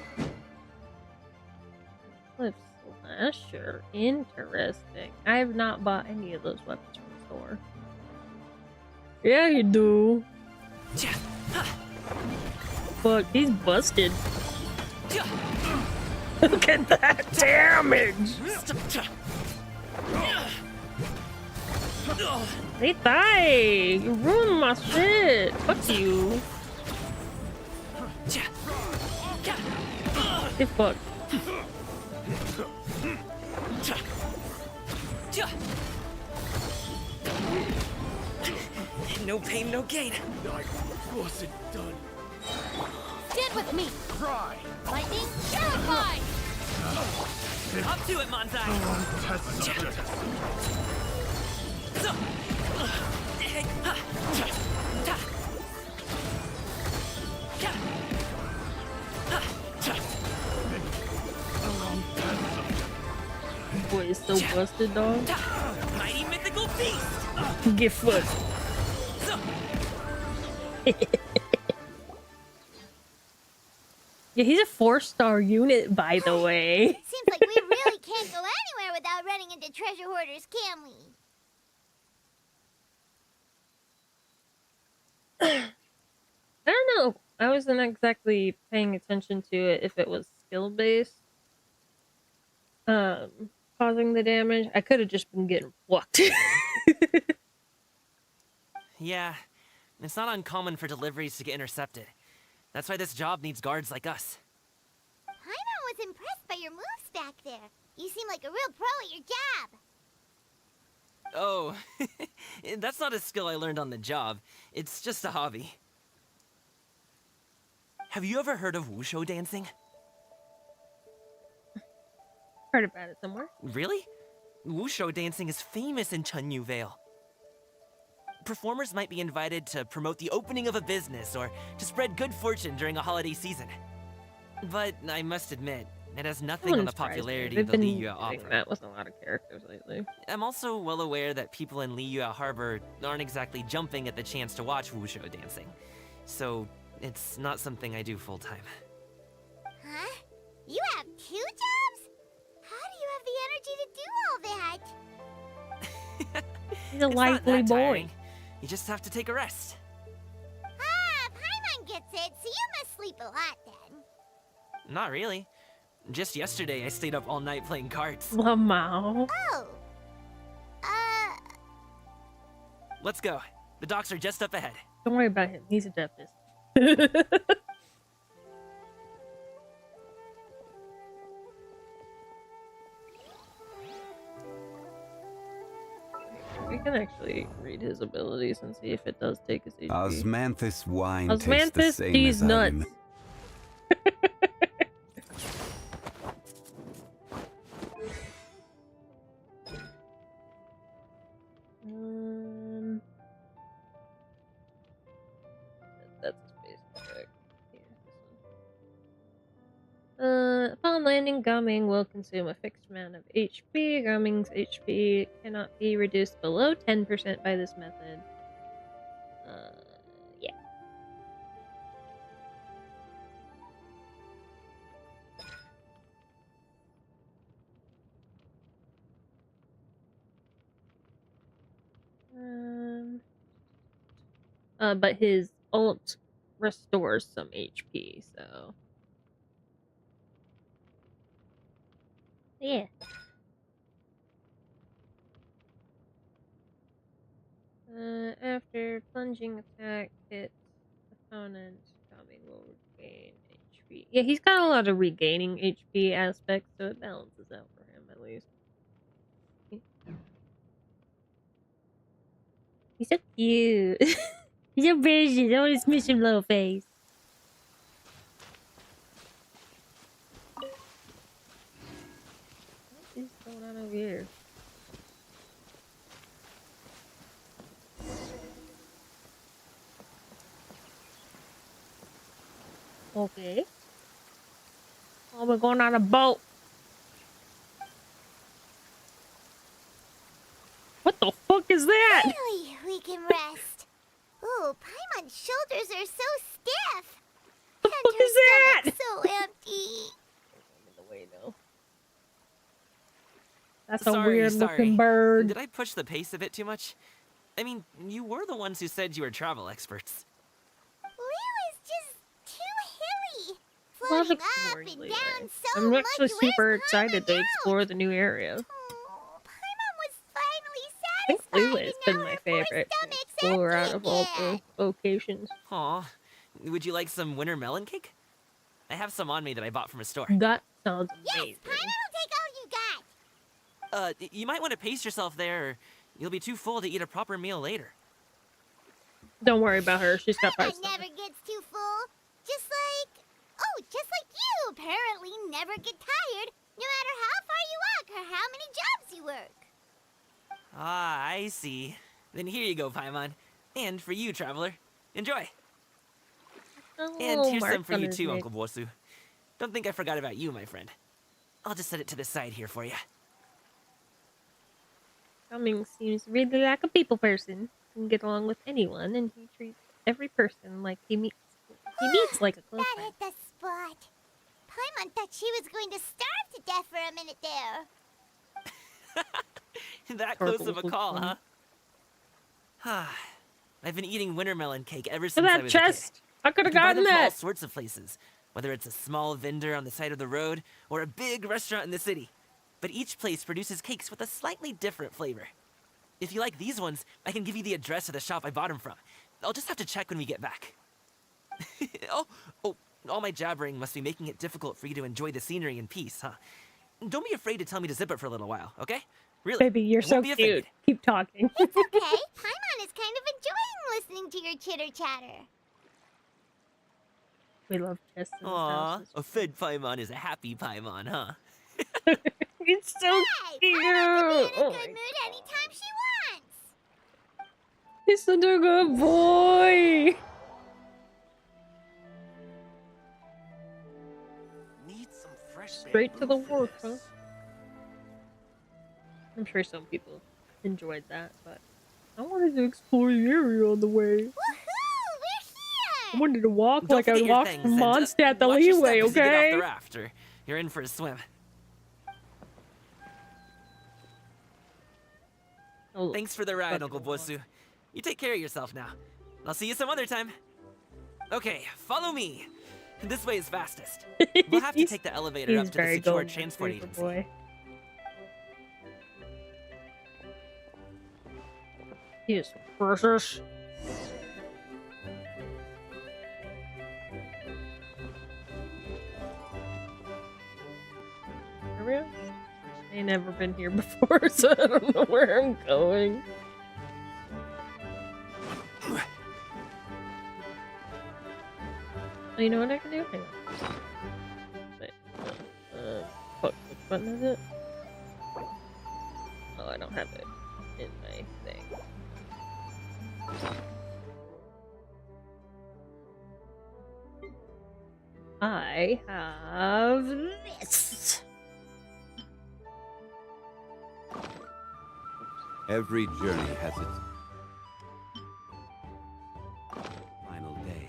S1: Flip slasher. Interesting. I have not bought any of those weapons from the store. Yeah, you do. Fuck, he's busted. Look at that damage! They die! You ruined my shit! Fuck you! Get fucked.
S7: No pain, no gain.
S9: I wasn't done.
S21: Stand with me!
S9: Cry!
S21: Lightning, terrified!
S7: Up to it, Manzai!
S1: Boy, is so busted, dog.
S7: Mighty mythical beast!
S1: Get fucked. Yeah, he's a 4-star unit, by the way.
S2: Seems like we really can't go anywhere without running into treasure hoarders, can we?
S1: I don't know. I wasn't exactly paying attention to it if it was skill-based. Causing the damage. I could have just been getting fucked.
S7: Yeah, it's not uncommon for deliveries to get intercepted. That's why this job needs guards like us.
S2: Paimon was impressed by your moves back there. You seem like a real pro at your job.
S7: Oh, that's not a skill I learned on the job. It's just a hobby. Have you ever heard of wushu dancing?
S1: Heard about it somewhere.
S7: Really? Wushu dancing is famous in Chunyu Vale. Performers might be invited to promote the opening of a business or to spread good fortune during a holiday season. But I must admit, it has nothing on the popularity the Liyue offer.
S1: That with a lot of characters lately.
S7: I'm also well aware that people in Liyue Harbor aren't exactly jumping at the chance to watch wushu dancing. So, it's not something I do full-time.
S2: Huh? You have 2 jobs? How do you have the energy to do all that?
S1: He's a lively boy.
S7: Tiring. You just have to take a rest.
S2: Ah, Paimon gets it, so you must sleep a lot then.
S7: Not really. Just yesterday, I stayed up all night playing cards.
S1: Lamau.
S2: Oh.
S7: Let's go. The docks are just up ahead.
S1: Don't worry about him. He's a deafness. We can actually read his abilities and see if it does take his HP.
S20: Osmanthus wine tastes the
S1: Osmanthus,
S20: same
S1: these
S20: as
S1: nuts. That's his basic attack. Yeah, this one. Upon landing, Gumming will consume a fixed amount of HP. Gumming's HP cannot be reduced below 10% by this method. Yeah. But his ult restores some HP, so... Yeah. After plunging attack hits opponent, Kami will regain HP. Yeah, he's got a lot of regaining HP aspects, so it balances out for him at least. He's so cute. He's a vision. Oh, it's Mission Little Face. What is going on over here? Okay. Oh, we're going on a boat. What the fuck is that?
S2: Finally, we can rest. Ooh, Paimon's shoulders are so stiff.
S1: What the fuck is that?
S2: So empty.
S1: That's a weird looking bird.
S7: Did I push the pace a bit too much? I mean, you were the ones who said you were travel experts.
S2: Liyue is just too hilly.
S1: Love
S2: Floating up
S1: exploring
S2: and
S1: Liyue.
S2: down so
S1: I'm
S2: much.
S1: actually super excited to explore the new area.
S2: Paimon was finally
S1: I think Liyue has been my favorite to explore out of all the locations.
S7: Aw, would you like some winter melon cake? I have some on me that I bought from a store.
S1: That sounds amazing.
S2: Paimon will take all you got.
S7: You might want to pace yourself there, or you'll be too full to eat a proper meal later.
S1: Don't worry about her. She's got
S2: Paimon
S1: price.
S2: never gets too full. Just like you apparently never get tired, no matter how far you walk or how many jobs you work.
S7: Ah, I see. Then here you go, Paimon. And for you, traveler. Enjoy. And here's some for you too, Uncle Bosu. Don't think I forgot about you, my friend. I'll just set it to the side here for you.
S1: Cummings seems really like a people person. He can get along with anyone, and he treats every person like he meets like a close
S2: That
S1: friend.
S2: hit the spot. Paimon thought she was going to starve to death for a minute there.
S7: That close of a call, huh? I've been eating winter melon cake ever
S1: Look
S7: since
S1: at
S7: I
S1: that
S7: was a kid.
S1: chest. I could
S7: You
S1: have
S7: can buy
S1: gotten
S7: them from all
S1: that.
S7: sorts of places, whether it's a small vendor on the side of the road or a big restaurant in the city. But each place produces cakes with a slightly different flavor. If you like these ones, I can give you the address of the shop I bought them from. I'll just have to check when we get back. Oh, all my jabbering must be making it difficult for you to enjoy the scenery in peace, huh? Don't be afraid to tell me to zip it for a little while, okay? Really.
S1: Baby, you're
S7: I
S1: so
S7: won't be
S1: cute.
S7: offended.
S1: Keep talking.
S2: It's okay. Paimon is kind of enjoying listening to your chitter-chatter.
S1: We love chests in this
S7: Aw,
S1: house.
S7: a fed Paimon is a happy Paimon, huh?
S1: It's so cute.
S2: Paimon can be in a good mood anytime she wants.
S1: He's such a good boy.
S9: Need some fresh
S1: Straight to the work, huh? I'm sure some people enjoyed that, but I wanted to explore the area on the way. I wanted to walk
S7: Don't
S1: like I
S7: forget your
S1: walked
S7: things,
S1: from
S7: and just
S1: Mondstadt to
S7: watch your step
S1: Liyue,
S7: as you get off
S1: okay?
S7: the raft, or you're in for a swim.
S1: Oh,
S7: Thanks for the ride, Uncle Bosu. You take care of yourself now. I'll see you some other time. Okay, follow me. This way is fastest. We'll have to take the elevator up
S1: He's
S7: to the
S1: very
S7: secure
S1: golden
S7: transport
S1: retriever
S7: agency.
S1: boy. He is precious. Aria? I ain't never been here before, so I don't know where I'm going. Oh, you know what I can do? Hang on. Wait. Fuck, which button is it? Oh, I don't have it in my thing. I have this.
S20: Every journey has its final day.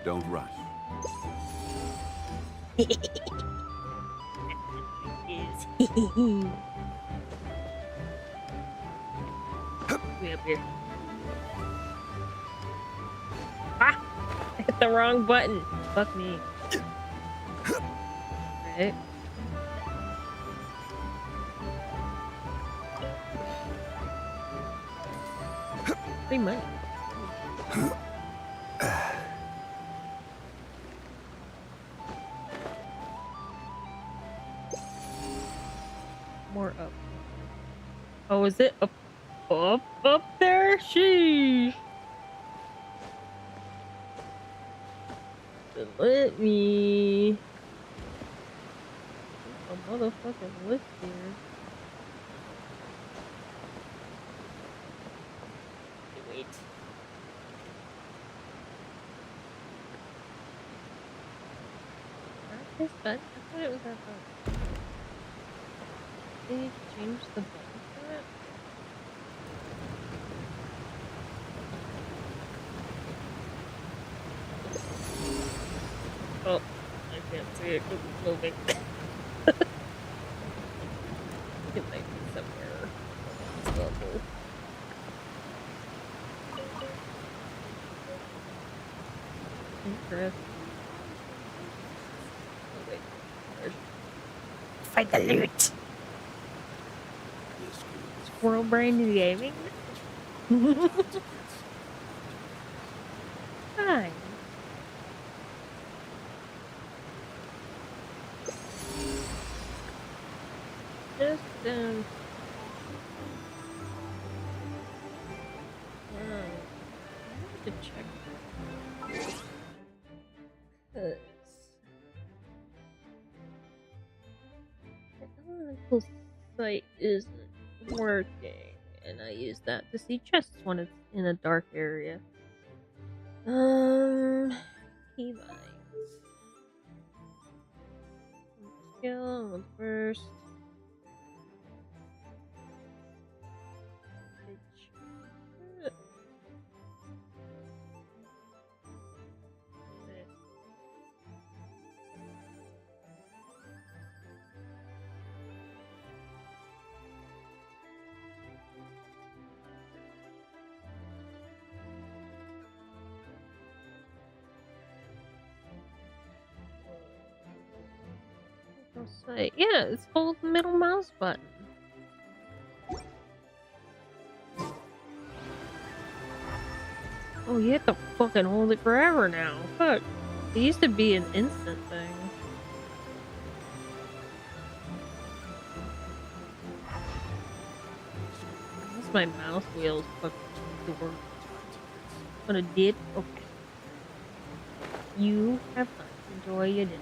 S20: Don't rush.
S1: Me up here. Ah! I hit the wrong button. Fuck me. Right. Free money. More up. Oh, is it up there? Sheesh. Then let me. A motherfucking list here. Wait. This button? I thought it was that button. Did you change the button for it? Oh, I can't see it because it's moving. It might be somewhere on this level. Interesting. Oh, wait. There's... Find the loot! Squirrel Brain Gaming? Fine. Just, I have to check. Cause the elemental sight isn't working, and I use that to see chests when it's in a dark area. Key vines. Skill, one first. Say, yeah, it's hold the middle mouse button. Oh, you have to fucking hold it forever now. Fuck. It used to be an instant thing. Unless my mouse wheels fucking need to work. But it did? Okay. You have fun. Enjoy your dinner.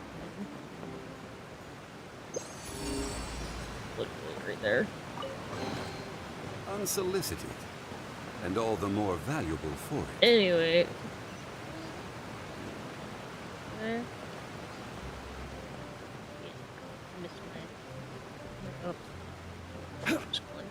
S1: Literally right there.
S20: Unsolicited. And all the more valuable for it.
S1: Anyway. There. Yeah, I missed my... Oh. Just one.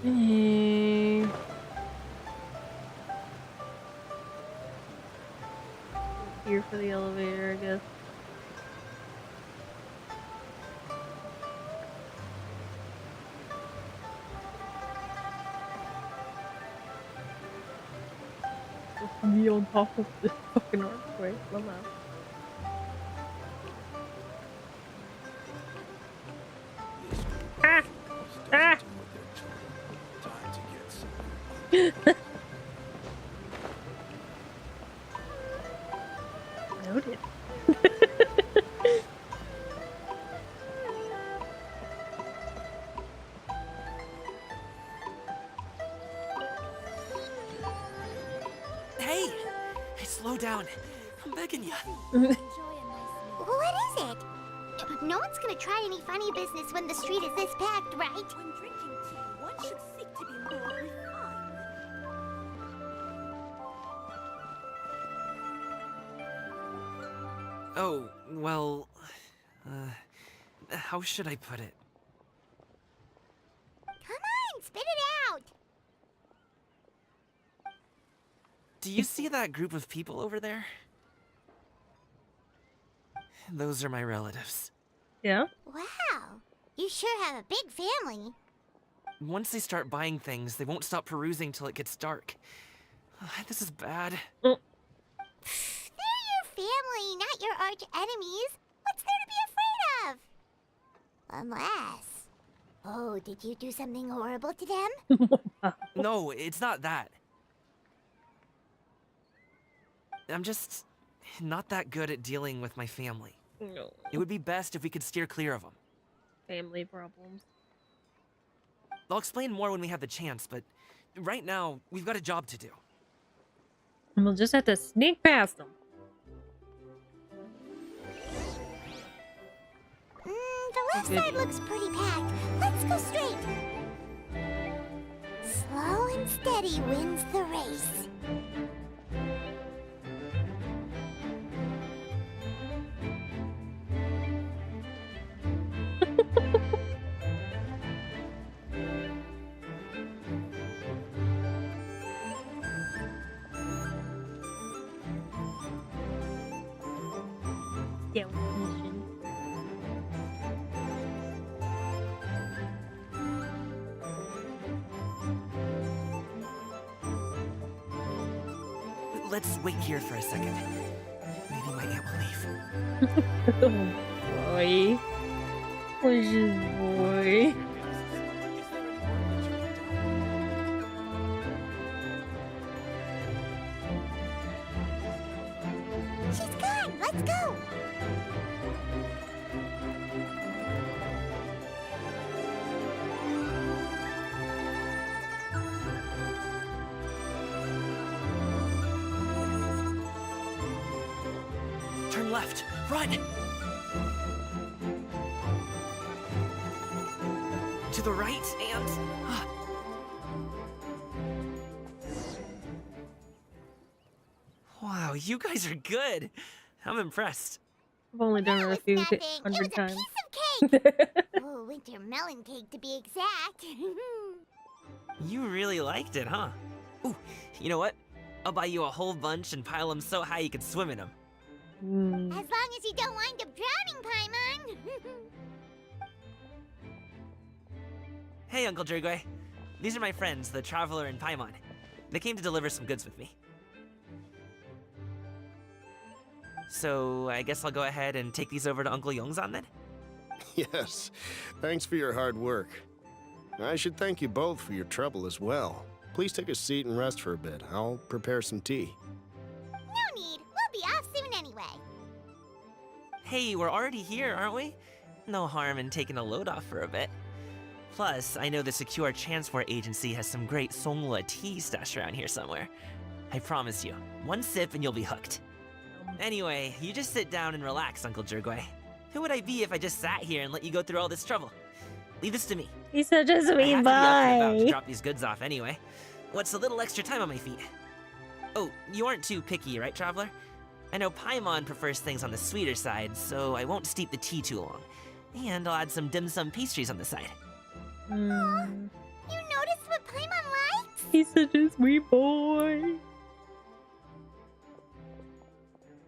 S1: Yeah. Here for the elevator, I guess. Be on top of this fucking archway somehow. Ah! Ah! Noted.
S7: Hey! Slow down. I'm begging you.
S2: What is it? No one's gonna try any funny business when the street is this packed, right?
S16: When drinking tea, one should seek to be more refined.
S7: Oh, well... how should I put it?
S2: Come on, spit it out!
S7: Do you see that group of people over there? Those are my relatives.
S1: Yeah?
S2: Wow, you sure have a big family.
S7: Once they start buying things, they won't stop perusing till it gets dark. This is bad.
S2: They're your family, not your arch enemies. What's there to be afraid of? Unless... Oh, did you do something horrible to them?
S7: No, it's not that. I'm just not that good at dealing with my family.
S1: No.
S7: It would be best if we could steer clear of them.
S1: Family problems.
S7: I'll explain more when we have the chance, but right now, we've got a job to do.
S1: And we'll just have to sneak past them.
S2: The left side looks pretty packed. Let's go straight. Slow and steady wins the race.
S1: Yeah, mission.
S7: Let's wait here for a second. Maybe my aunt will leave.
S1: Oh boy. Precious boy.
S2: She's gone. Let's go.
S7: Turn left. Run! To the right and... Wow, you guys are good. I'm impressed.
S1: I've only done it a few hundred times.
S2: Oh, winter melon cake to be exact.
S7: You really liked it, huh? Ooh, you know what? I'll buy you a whole bunch and pile them so high you can swim in them.
S2: As long as you don't wind up drowning, Paimon.
S7: Hey, Uncle Drugway. These are my friends, the Traveler and Paimon. They came to deliver some goods with me. So, I guess I'll go ahead and take these over to Uncle Yongzan then?
S9: Yes, thanks for your hard work. I should thank you both for your trouble as well. Please take a seat and rest for a bit. I'll prepare some tea.
S2: No need. We'll be off soon anyway.
S7: Hey, we're already here, aren't we? No harm in taking a load off for a bit. Plus, I know the Secure Transport Agency has some great Songhua tea stashed around here somewhere. I promise you, one sip and you'll be hooked. Anyway, you just sit down and relax, Uncle Jergway. Who would I be if I just sat here and let you go through all this trouble? Leave this to me.
S1: He's such a
S7: I
S1: sweet
S7: have to be up and about to
S1: boy.
S7: drop these goods off anyway. What's a little extra time on my feet? Oh, you aren't too picky, right, Traveler? I know Paimon prefers things on the sweeter side, so I won't steep the tea too long. And I'll add some dim sum pastries on the side.
S2: You noticed what Paimon likes?
S1: He's such a sweet boy.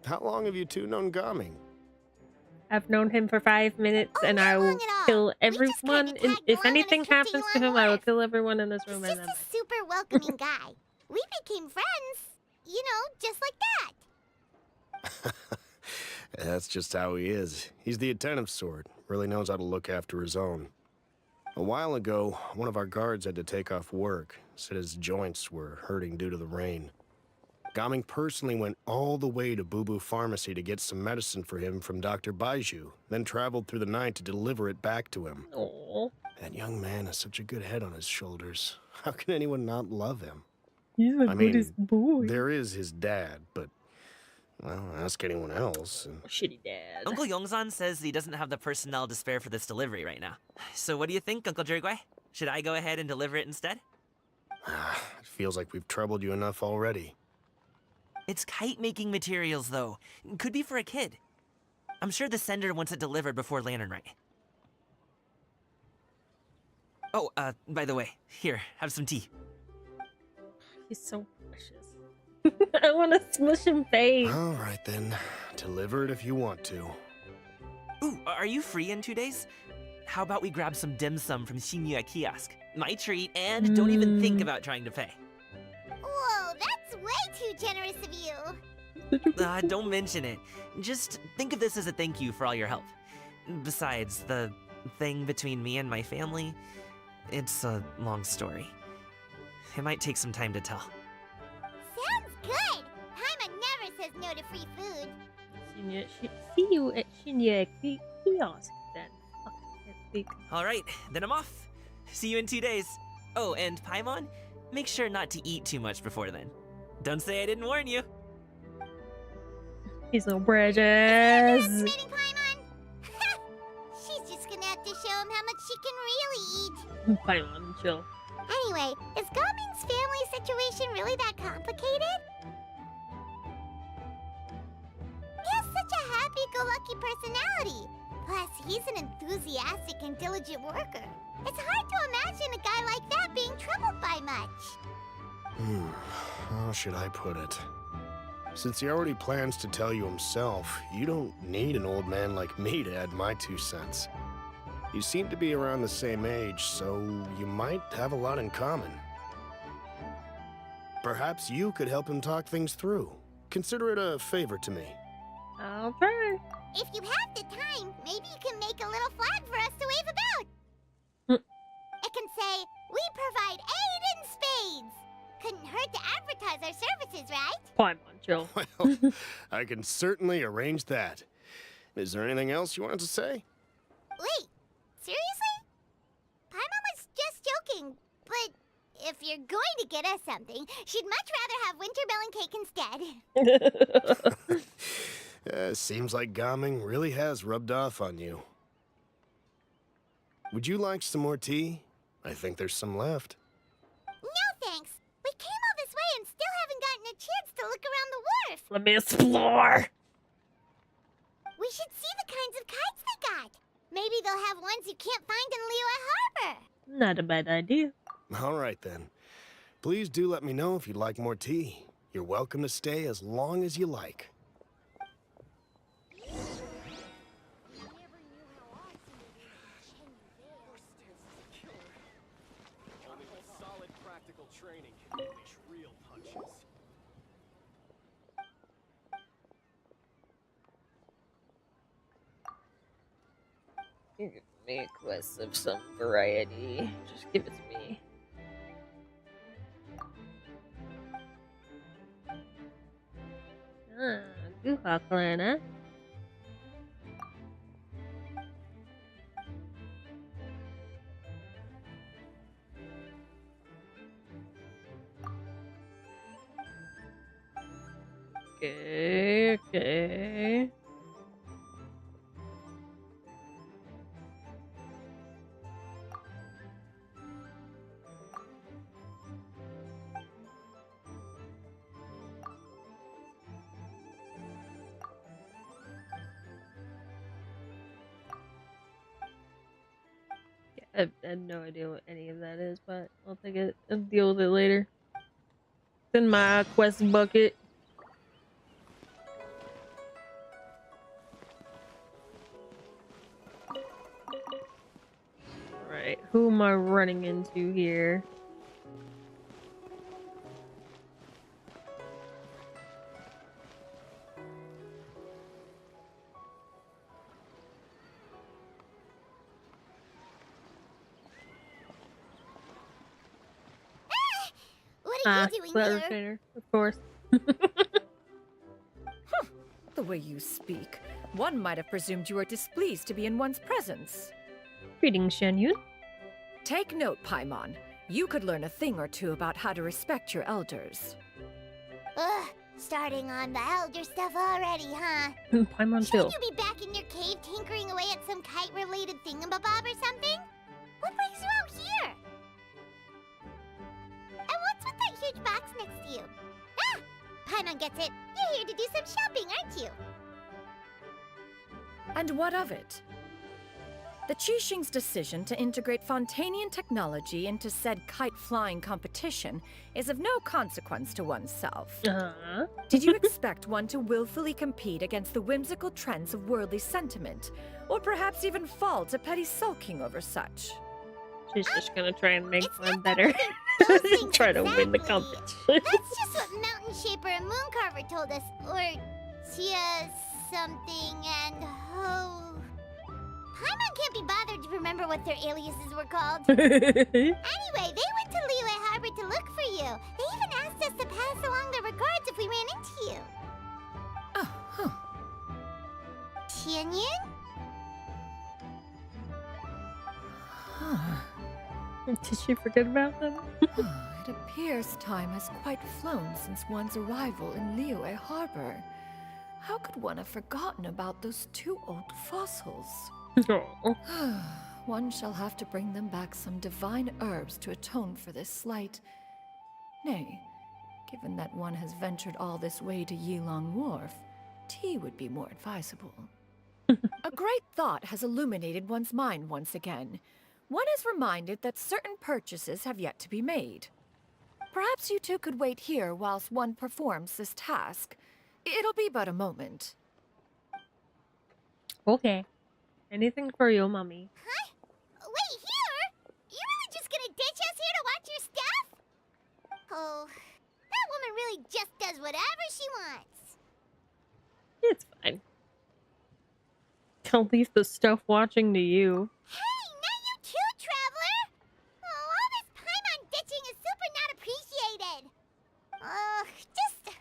S9: How long have you two known Gaming?
S1: I've known him for 5 minutes, and I will kill everyone. If anything happens to him, I will kill everyone in this room.
S2: He's just a super welcoming guy. We became friends. You know, just like that.
S9: That's just how he is. He's the attentive sort. Really knows how to look after his own. A while ago, one of our guards had to take off work. Said his joints were hurting due to the rain. Gaming personally went all the way to Boo Boo Pharmacy to get some medicine for him from Dr. Baiju, then traveled through the night to deliver it back to him.
S1: Aww.
S9: That young man has such a good head on his shoulders. How can anyone not love him?
S1: He's the goodest boy.
S9: There is his dad, but, well, ask anyone else. And...
S1: Shitty dad.
S7: Uncle Yongzan says he doesn't have the personnel to spare for this delivery right now. So what do you think, Uncle Jergway? Should I go ahead and deliver it instead?
S9: It feels like we've troubled you enough already.
S7: It's kite-making materials, though. Could be for a kid. I'm sure the sender wants it delivered before Lantern Rite. Oh, by the way, here, have some tea.
S1: He's so precious. I want to smush him face.
S9: All right, then. Deliver it if you want to.
S7: Ooh, are you free in 2 days? How about we grab some dim sum from Shinya Kiosk? My treat, and don't even think about trying to pay.
S2: Whoa, that's way too generous of you.
S7: Don't mention it. Just think of this as a thank you for all your help. Besides, the thing between me and my family, it's a long story. It might take some time to tell.
S2: Sounds good. Paimon never says no to free food.
S1: See you at Shinya Kiosk then.
S7: All right, then I'm off. See you in 2 days. Oh, and Paimon, make sure not to eat too much before then. Don't say I didn't warn you.
S1: He's so precious.
S2: Meeting Paimon? She's just gonna have to show him how much she can really eat.
S1: Paimon, chill.
S2: Anyway, is Gaming's family situation really that complicated? He has such a happy-go-lucky personality. Plus, he's an enthusiastic and diligent worker. It's hard to imagine a guy like that being troubled by much.
S9: How should I put it? Since he already plans to tell you himself, you don't need an old man like me to add my 2 cents. You seem to be around the same age, so you might have a lot in common. Perhaps you could help him talk things through. Consider it a favor to me.
S1: I'll try.
S2: If you have the time, maybe you can make a little flag for us to wave about. It can say, "We provide aid in spades." Couldn't hurt to advertise our services, right?
S1: Paimon, chill.
S9: Well, I can certainly arrange that. Is there anything else you wanted to say?
S2: Wait, seriously? Paimon was just joking, but if you're going to get us something, she'd much rather have wintermelon cake instead.
S9: Seems like Gaming really has rubbed off on you. Would you like some more tea? I think there's some left.
S2: No thanks. We came all this way and still haven't gotten a chance to look around the wharf.
S1: Let me explore.
S2: We should see the kinds of kites they got. Maybe they'll have ones you can't find in Liyue Harbor.
S1: Not a bad idea.
S9: All right, then. Please do let me know if you'd like more tea. You're welcome to stay as long as you like.
S1: Give me a quest of some variety. Just give it to me. Guha clan, huh? Okay. I have no idea what any of that is, but I'll take it and deal with it later. It's in my quest bucket. Alright, who am I running into here?
S2: What are you doing here?
S1: Of course.
S3: The way you speak, one might have presumed you were displeased to be in one's presence.
S1: Greetings, Shenyun.
S3: Take note, Paimon. You could learn a thing or two about how to respect your elders.
S2: Ugh, starting on the elder stuff already, huh?
S1: Paimon, chill.
S2: Shouldn't you be back in your cave tinkering away at some kite-related thingamabob or something? What brings you out here? And what's with that huge box next to you? Ah! Paimon gets it. You're here to do some shopping, aren't you?
S3: And what of it? The Qixing's decision to integrate Fontanian technology into said kite-flying competition is of no consequence to oneself. Did you expect one to willfully compete against the whimsical trends of worldly sentiment, or perhaps even fall to petty sulking over such?
S1: She's just gonna try and make one better. Try to win the competition.
S2: That's just what Mountain Shaper and Mooncarver told us. Or Tia something and Ho... Paimon can't be bothered to remember what their aliases were called. Anyway, they went to Liyue Harbor to look for you. They even asked us to pass along their regards if we ran into you.
S3: Oh, huh.
S2: Tianyun?
S3: Huh.
S1: Did she forget about them?
S3: It appears time has quite flown since one's arrival in Liyue Harbor. How could one have forgotten about those 2 old fossils? One shall have to bring them back some divine herbs to atone for this slight. Nay, given that one has ventured all this way to Yilong Wharf, tea would be more advisable. A great thought has illuminated one's mind once again. One is reminded that certain purchases have yet to be made. Perhaps you two could wait here whilst one performs this task. It'll be but a moment.
S1: Okay. Anything for you, mommy.
S2: Huh? Wait, here? You really just gonna ditch us here to watch your stuff? Oh, that woman really just does whatever she wants.
S1: It's fine. Don't leave the stuff watching to you.
S2: Hey, not you too, Traveler! Oh, all this Paimon ditching is super not appreciated. Just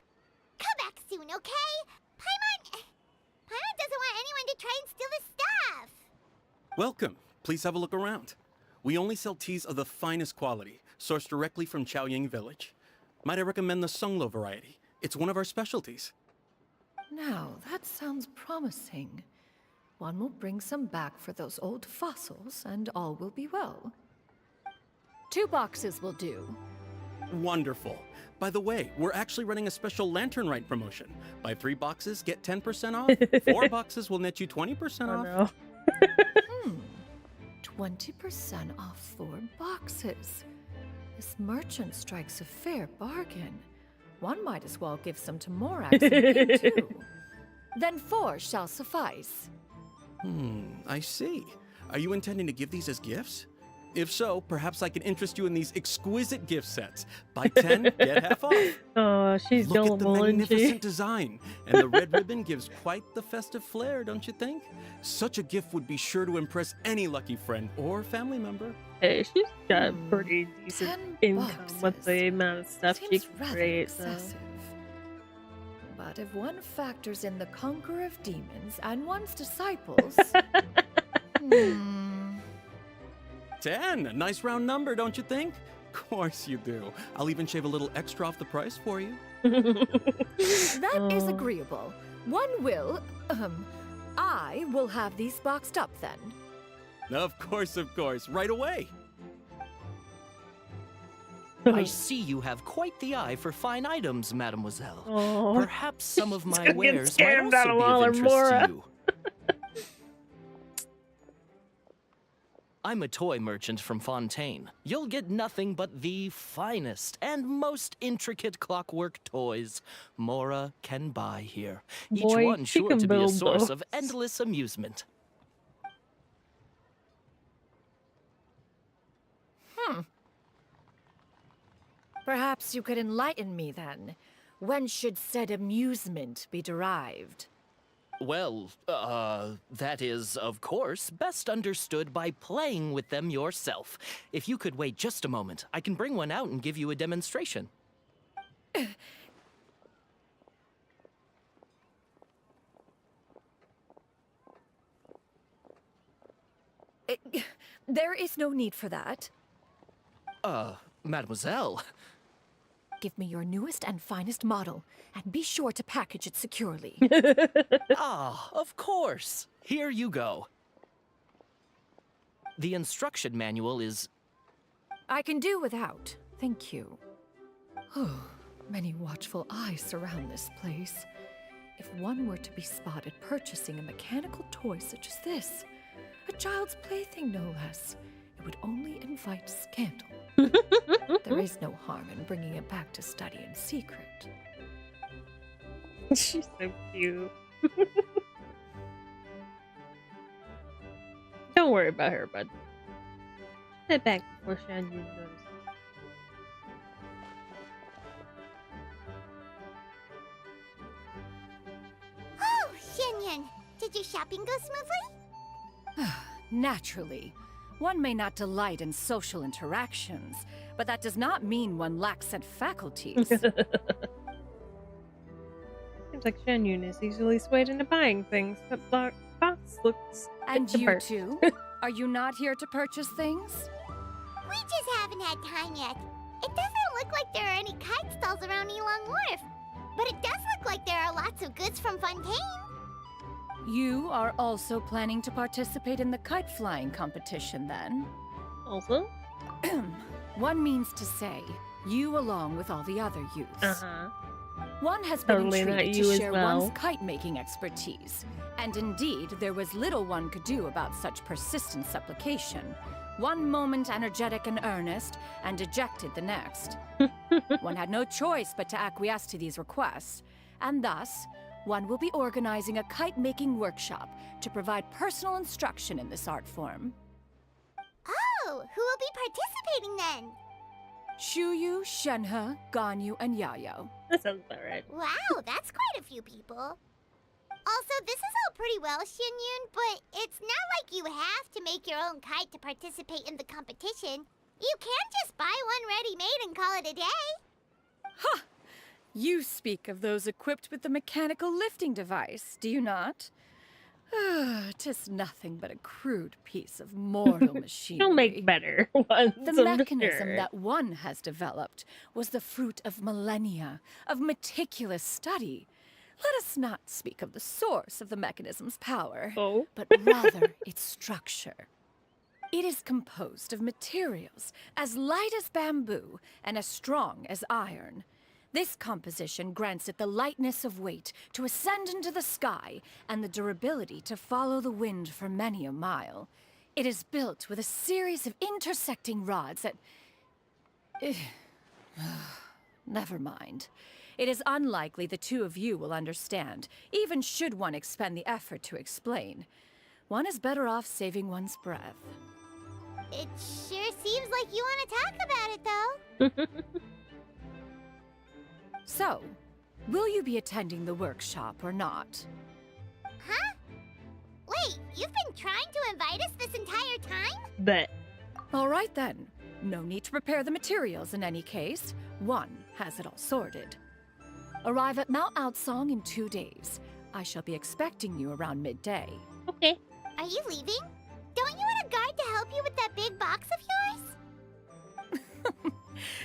S2: come back soon, okay? Paimon doesn't want anyone to try and steal his stuff.
S8: Welcome. Please have a look around. We only sell teas of the finest quality, sourced directly from Chaoying Village. Might I recommend the Sunglo variety? It's one of our specialties.
S3: Now, that sounds promising. One will bring some back for those old fossils, and all will be well. 2 boxes will do.
S8: Wonderful. By the way, we're actually running a special Lantern Rite promotion. Buy 3 boxes, get 10% off. 4 boxes will net you 20% off.
S1: No.
S3: 20% off 4 boxes. This merchant strikes a fair bargain. One might as well give some to Morax and me too. Then 4 shall suffice.
S8: I see. Are you intending to give these as gifts? If so, perhaps I can interest you in these exquisite gift sets. Buy 10, get half off.
S1: Oh, she's
S8: Look at the
S1: gullible, isn't she?
S8: magnificent design. And the red ribbon gives quite the festive flair, don't you think? Such a gift would be sure to impress any lucky friend or family member.
S1: Hey, she's got pretty decent income with the amount of stuff she
S3: Seems
S1: can
S3: rather
S1: create. So.
S3: excessive. But if one factors in the conqueror of demons and one's disciples...
S8: 10, a nice round number, don't you think? Of course you do. I'll even shave a little extra off the price for you.
S3: That is agreeable. One will, I will have these boxed up then.
S8: Of course, right away.
S14: I see you have quite the eye for fine items, mademoiselle.
S1: Oh.
S14: Perhaps some of
S1: He's
S14: my
S1: gonna get
S14: wares might
S1: scammed out
S14: also
S1: of
S14: be
S1: Waller
S14: of interest
S1: Mora.
S14: to you. I'm a toy merchant from Fontaine. You'll get nothing but the finest and most intricate clockwork toys Mora can buy here. Each
S1: Boy,
S14: one
S1: she
S14: sure
S1: can
S14: to be a
S1: build
S14: source
S1: those.
S14: of endless amusement.
S3: Perhaps you could enlighten me then. When should said amusement be derived?
S14: Well, that is, of course, best understood by playing with them yourself. If you could wait just a moment, I can bring one out and give you a demonstration.
S3: There is no need for that.
S14: Mademoiselle.
S3: Give me your newest and finest model, and be sure to package it securely.
S14: Of course. Here you go. The instruction manual is...
S3: I can do without, thank you. Oh, many watchful eyes surround this place. If one were to be spotted purchasing a mechanical toy such as this, a child's plaything no less, it would only invite scandal. There is no harm in bringing it back to study in secret.
S1: She's so cute. Don't worry about her, bud. Sit back before Shan Yun notices.
S2: Oh, Shen, did your shopping go smoothly?
S3: Naturally. One may not delight in social interactions, but that does not mean one lacks said faculties.
S1: Seems like Shan Yun is easily swayed into buying things. That box looks
S3: And
S1: fit to
S3: you
S1: her.
S3: too? Are you not here to purchase things?
S2: Well, We just haven't had time yet. It doesn't look like there are any kite stalls around Elong Wharf. But it does look like there are lots of goods from Fontaine.
S3: You are also planning to participate in the kite flying competition, then?
S1: Also?
S3: One means to say, you along with all the other youths.
S1: Uh-huh.
S3: One has been
S1: Totally not
S3: intrigued
S1: you
S3: to
S1: as
S3: share
S1: well.
S3: one's kite-making expertise. And indeed, there was little one could do about such persistent supplication. One moment energetic and earnest, and dejected the next. One had no choice but to acquiesce to these requests, and thus, one will be organizing a kite-making workshop to provide personal instruction in this art form.
S2: Oh, who will be participating then?
S3: Shuyu, Shenhe, Ganyu, and Yayo.
S1: That sounds about right.
S2: Wow, that's quite a few people. Also, this is all pretty well, Xinyun, but it's not like you have to make your own kite to participate in the competition. You can just buy one ready-made and call it a day.
S3: Ha! You speak of those equipped with the mechanical lifting device, do you not? Tis nothing but a crude piece of mortal machinery.
S1: You'll make better ones,
S3: The
S1: I'm
S3: mechanism
S1: sure.
S3: that one has developed was the fruit of millennia of meticulous study. Let us not speak of the source of the mechanism's power, but rather its structure. It is composed of materials as light as bamboo and as strong as iron. This composition grants it the lightness of weight to ascend into the sky and the durability to follow the wind for many a mile. It is built with a series of intersecting rods that... Never mind. It is unlikely the two of you will understand, even should one expend the effort to explain. One is better off saving one's breath.
S2: It sure seems like you want to talk about it, though.
S3: So, will you be attending the workshop or not?
S2: Huh? Wait, you've been trying to invite us this entire time?
S1: Bet.
S3: All right then. No need to prepare the materials in any case. One has it all sorted. Arrive at Mount Outsong in 2 days. I shall be expecting you around midday.
S1: Okay.
S2: Are you leaving? Don't you want a guard to help you with that big box of yours?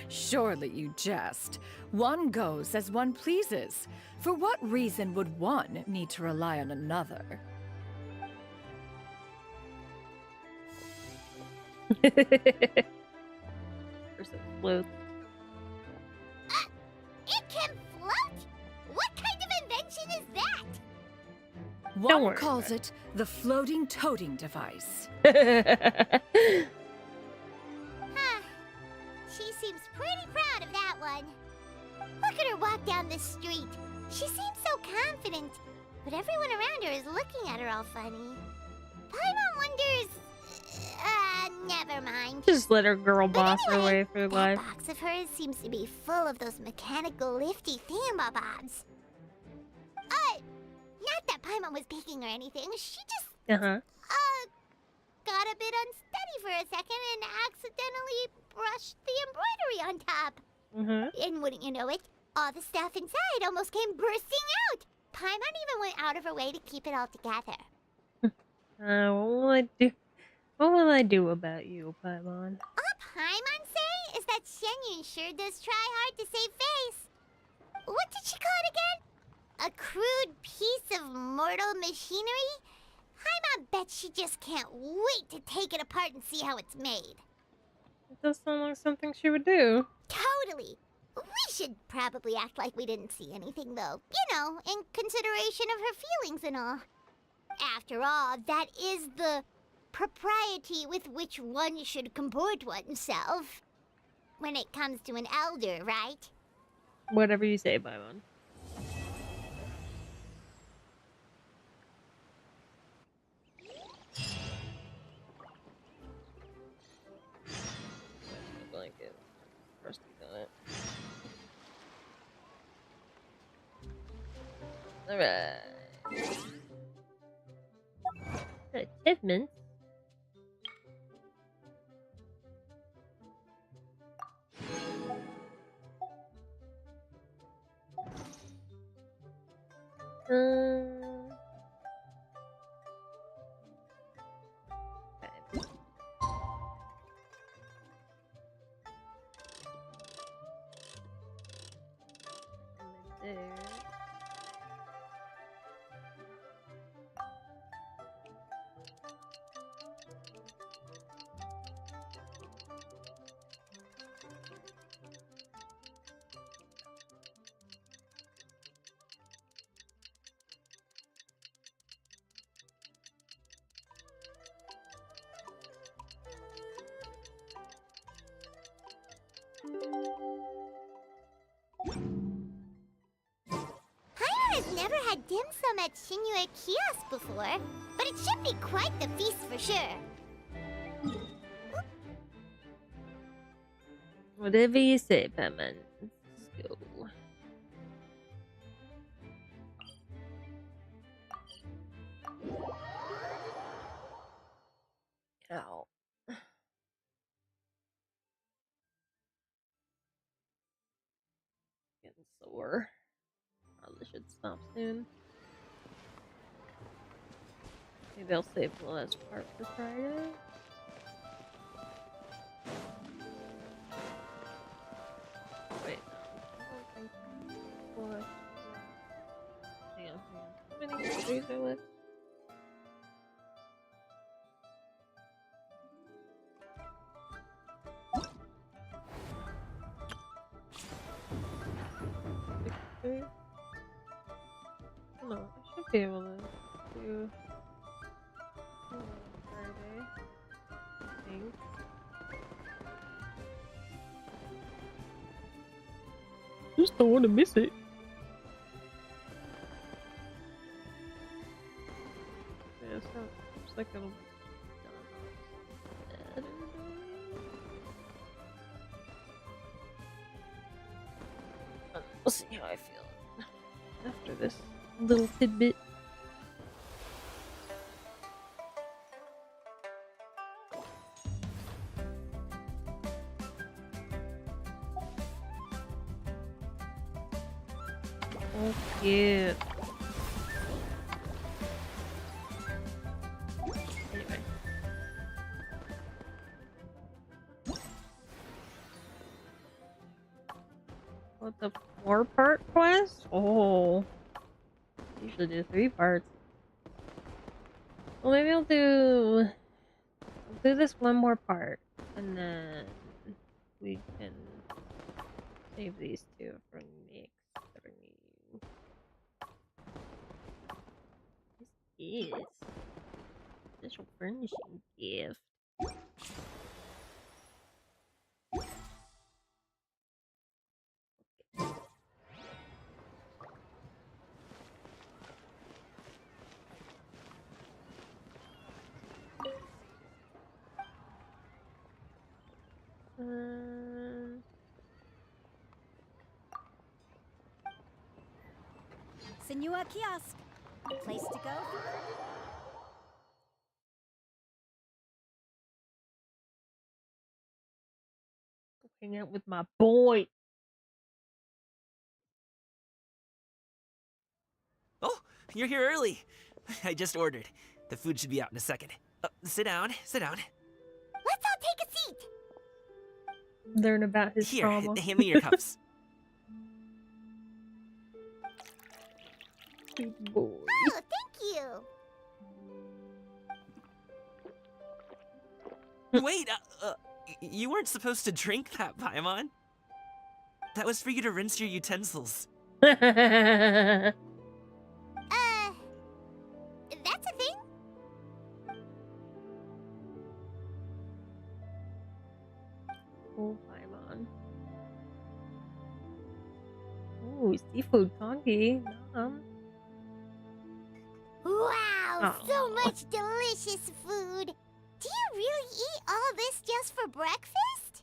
S3: Surely you jest. One goes as one pleases. For what reason would one need to rely on another?
S1: Float.
S2: It can float? What kind of invention is that?
S3: One calls it the floating toting device.
S2: Huh. She seems pretty proud of that one. Look at her walk down the street. She seems so confident, but everyone around her is looking at her all funny. Paimon wonders... never mind.
S1: Just let her girl boss her way through
S2: That
S1: life.
S2: box of hers seems to be full of those mechanical lifty thingamabobs. Not that Paimon was peeking or anything. She just,
S1: Uh-huh.
S2: got a bit unsteady for a second and accidentally brushed the embroidery on top.
S1: Mm-hmm.
S2: And wouldn't you know it, all the stuff inside almost came bursting out. Paimon even went out of her way to keep it all together.
S1: What will I do? What will I do about you, Paimon?
S2: All Paimon say is that Xinyun sure does try hard to save face. What did she call it again? A crude piece of mortal machinery? Paimon bet she just can't wait to take it apart and see how it's made.
S1: It does sound like something she would do.
S2: Totally. We should probably act like we didn't see anything, though. You know, in consideration of her feelings and all. After all, that is the propriety with which one should comport oneself. When it comes to an elder, right?
S1: Whatever you say, Paimon. Blanket. Rusty on it. Alright. Achievements.
S2: never had dim sum at Shinua Kiosk before, but it should be quite the feast for sure.
S1: Whatever you say, Batman. Let's go. Ow. Getting sore. Probably should stop soon. Maybe I'll save the last part for Friday. Wait, no. I don't think what? Hang on. How many countries are left? Three? No, I should be able to do Friday. I think. Just don't want to miss it. Yeah, so looks like it'll be done on Saturday. We'll see how I feel after this little tidbit. Oh, cute. Anyway. What, the 4-part quest? Oh. Usually do 3 parts. Well, maybe I'll do this one more part, and then we can save these 2 for next. This is special furnishing gift.
S15: Senua Kiosk. Place to go?
S1: Hang out with my boy.
S7: Oh, you're here early. I just ordered. The food should be out in a second. Sit down, sit down.
S2: Let's all take a seat.
S1: Learn about his
S7: Here,
S1: trauma.
S7: hand me your cups.
S1: Good boy.
S2: Oh, thank you.
S7: Wait, you weren't supposed to drink that, Paimon. That was for you to rinse your utensils.
S2: That's a thing?
S1: Oh, Paimon. Ooh, seafood congee.
S2: Wow,
S1: Aw.
S2: so much delicious food. Do you really eat all this just for breakfast?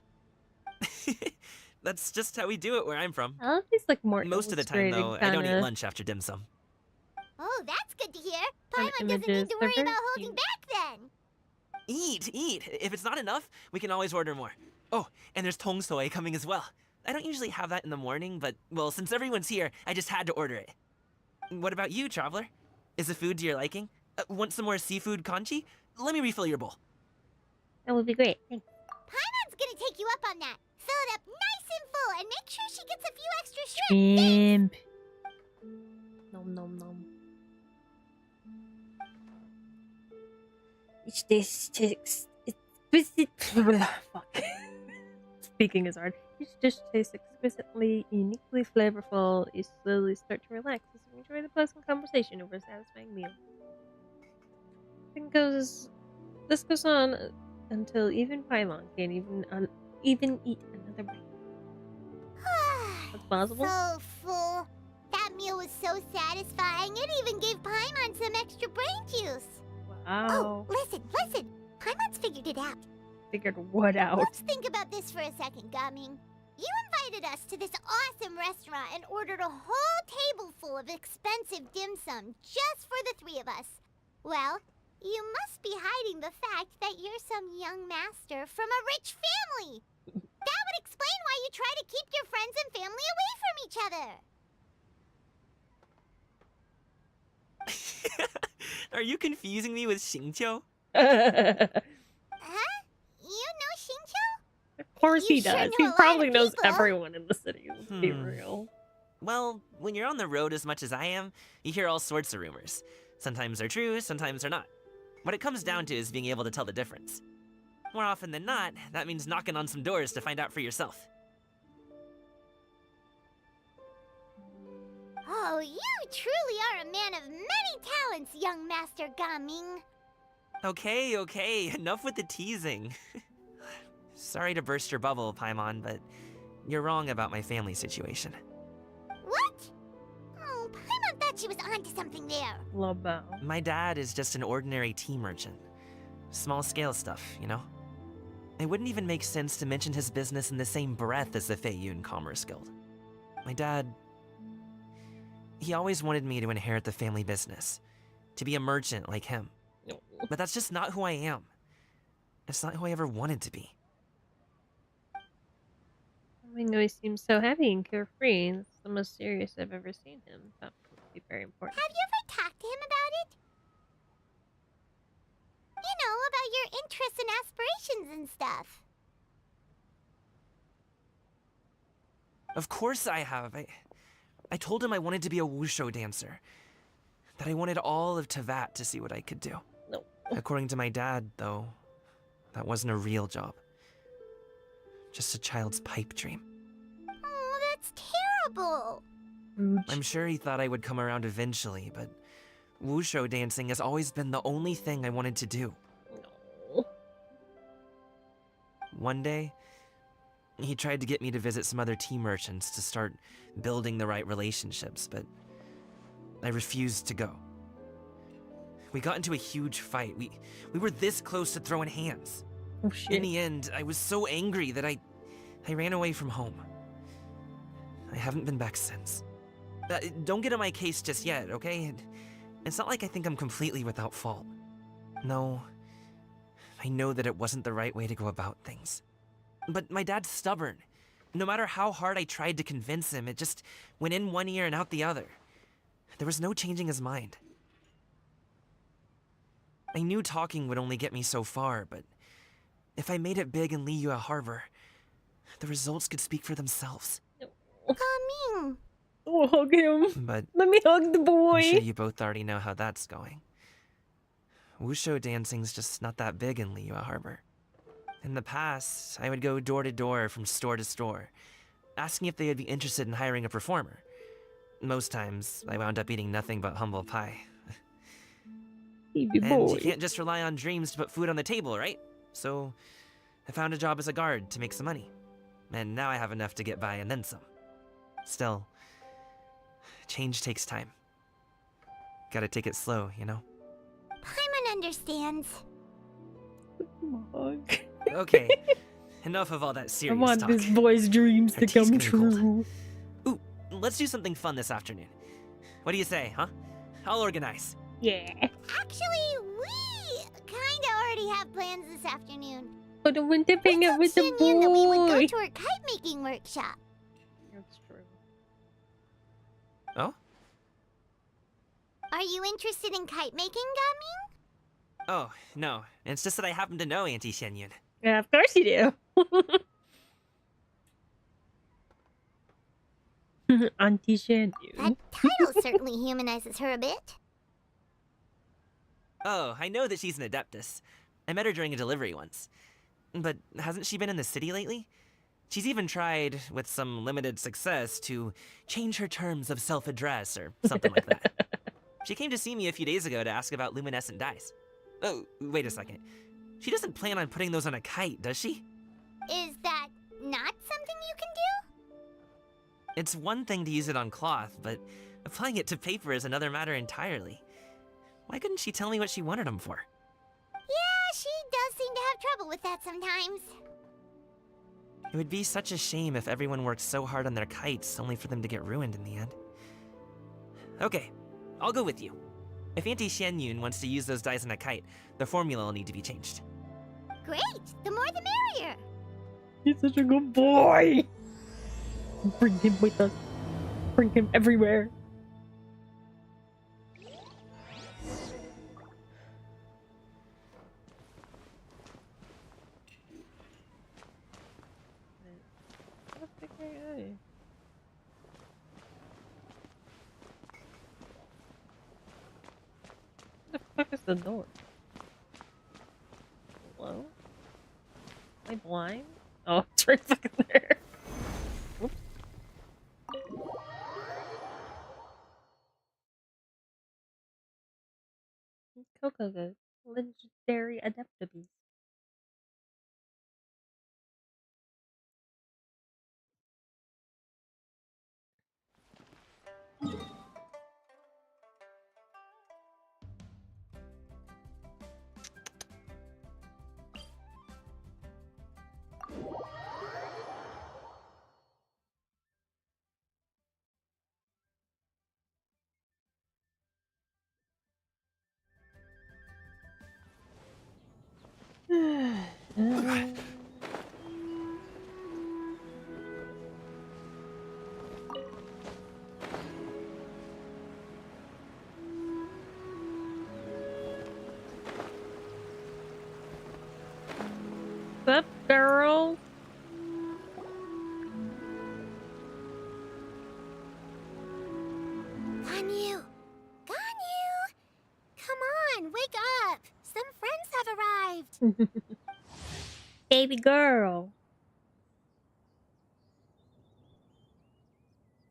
S7: That's just how we do it where I'm from.
S1: I love these like more
S7: Most of the time, though, I don't eat lunch after dim sum.
S2: Oh, that's good to hear.
S1: Kinda
S2: Paimon doesn't need
S1: images.
S2: to
S1: They're
S2: worry
S1: very
S2: about holding
S1: cute.
S2: back then.
S7: Eat, eat. If it's not enough, we can always order more. Oh, and there's tong soy coming as well. I don't usually have that in the morning, but, well, since everyone's here, I just had to order it. What about you, traveler? Is the food to your liking? Want some more seafood congee? Let me refill your bowl.
S1: That would be great. Thanks.
S2: Paimon's gonna take you up on that. Fill it up nice and full and make sure she gets a few extra shrimp.
S1: Shrimp. Nom nom nom. Each dish tastes exquisite. Fuck. Speaking is hard. Each dish tastes exquisitely, uniquely flavorful. You slowly start to relax as you enjoy the pleasant conversation over a satisfying meal. This goes on until even Pylon can't even eat another bite. That's possible.
S2: So full. That meal meal was so satisfying, it even gave Paimon some extra brain juice.
S1: Wow.
S2: Oh, listen. Paimon's figured it out.
S1: Figured what out?
S2: Let's think about this for a second, Gaming. You invited us to this awesome restaurant and ordered a whole table full of expensive dim sum just for the 3 of us. Well, you must be hiding the fact that you're some young master from a rich family. That would explain why you try to keep your friends and family away from each other.
S7: Are you confusing me with Xingqiu?
S2: Huh? You know Xingqiu?
S1: Of course he does. He probably knows everyone in the city, let's be
S7: Hmm.
S1: real.
S7: Well, when you're on the road as much as I am, you hear all sorts of rumors. Sometimes they're true, sometimes they're not. What it comes down to is being able to tell the difference. More often than not, that means knocking on some doors to find out for yourself.
S2: Oh, you truly are a man of many talents, young Master Gaming.
S7: Okay, enough with the teasing. Sorry to burst your bubble, Paimon, but you're wrong about my family situation.
S2: What? Oh, Paimon thought she was onto something there.
S1: Labo.
S7: My dad is just an ordinary tea merchant. Small scale stuff, you know? It wouldn't even make sense to mention his business in the same breath as the Feiyun Commerce Guild. My dad... he always wanted me to inherit the family business. To be a merchant like him. But that's just not who I am. It's not who I ever wanted to be.
S1: I know he seems so happy and carefree. It's the most serious I've ever seen him. That would be very important.
S2: Have you ever talked to him about it? You know, about your interests and aspirations and stuff.
S7: Of course I have. I told him I wanted to be a wushu dancer. That I wanted all of Teyvat to see what I could do.
S1: No.
S7: According to my dad, though, that wasn't a real job. Just a child's pipe dream.
S2: Oh, that's terrible.
S7: I'm sure he thought I would come around eventually, but wushu dancing has always been the only thing I wanted to do.
S1: No.
S7: One day, he tried to get me to visit some other tea merchants to start building the right relationships, but I refused to go. We got into a huge fight. We were this close to throwing hands.
S1: Oh, shit.
S7: In the end, I was so angry that I ran away from home. I haven't been back since. Don't get on my case just yet, okay? It's not like I think I'm completely without fault. No, I know that it wasn't the right way to go about things. But my dad's stubborn. No matter how hard I tried to convince him, it just went in one ear and out the other. There was no changing his mind. I knew talking would only get me so far, but if I made it big in Liyue Harbor, the results could speak for themselves.
S2: Gaming.
S1: Oh, hug him.
S7: But
S1: let me hug the boy.
S7: I'm sure you both already know how that's going. Wushu dancing's just not that big in Liyue Harbor. In the past, I would go door to door from store to store, asking if they would be interested in hiring a performer. Most times, I wound up eating nothing but humble pie.
S1: Baby
S7: And
S1: boy.
S7: you can't just rely on dreams to put food on the table, right? So, I found a job as a guard to make some money. And now I have enough to get by and then some. Still, change takes time. Gotta take it slow, you know?
S2: Paimon understands.
S7: Okay, enough of all that
S1: I
S7: serious
S1: want
S7: talk.
S1: this boy's dreams
S7: Our
S1: to
S7: tea's
S1: come
S7: getting cold.
S1: true.
S7: Ooh, let's do something fun this afternoon. What do you say, huh? I'll organize.
S1: Yeah.
S2: Actually, we kinda already have plans this afternoon.
S1: But I went to hang out with the
S2: Shen that we would go
S1: boy.
S2: to her kite-making workshop.
S1: That's true.
S7: Oh?
S2: Are you interested in kite-making, Gaming?
S7: Oh, no. It's just that I happen to know Auntie Shenyun.
S1: Yeah, of course you do. Auntie Shen.
S2: That title certainly humanizes her a bit.
S7: Oh, I know that she's an adeptus. I met her during a delivery once. But hasn't she been in the city lately? She's even tried, with some limited success, to change her terms of self-address or something like that. She came to see me a few days ago to ask about luminescent dyes. Oh, wait a second. She doesn't plan on putting those on a kite, does she?
S2: Is that not something you can do?
S7: It's one thing to use it on cloth, but Applying it to paper is another matter entirely. Why couldn't she tell me what she wanted them for?
S2: Yeah, she does seem to have trouble with that sometimes.
S7: It would be such a shame if everyone worked so hard on their kites only for them to get ruined in the end. Okay, I'll go with you. If Auntie Xianyun wants to use those dies on a kite, the formula will need to be changed.
S2: Great! The more the merrier!
S1: He's such a good boy! Bring him with us. Bring him everywhere. What the fuck is the door? Hello? Am I blind? Oh, it's right fucking there. Oops. Coco, legendary adaptables. What's up, girl?
S2: Ganyu! Ganyu! Come on, wake up! Some friends have arrived!
S1: Baby girl.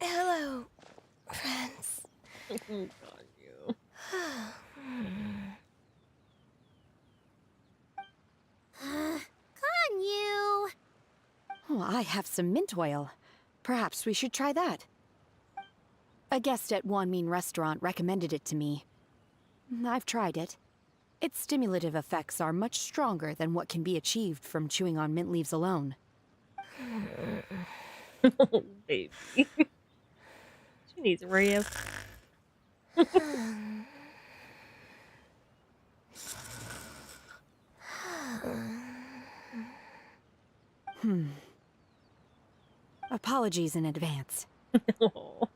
S21: Hello, friends.
S1: Oh, God, you.
S2: Ganyu!
S17: Oh, I have some mint oil. Perhaps we should try that. A guest at Wanmin Restaurant recommended it to me. I've tried it. Its stimulative effects are much stronger than what can be achieved from chewing on mint leaves alone.
S1: Oh, baby. She needs a rest.
S17: Apologies in advance.
S1: Oh.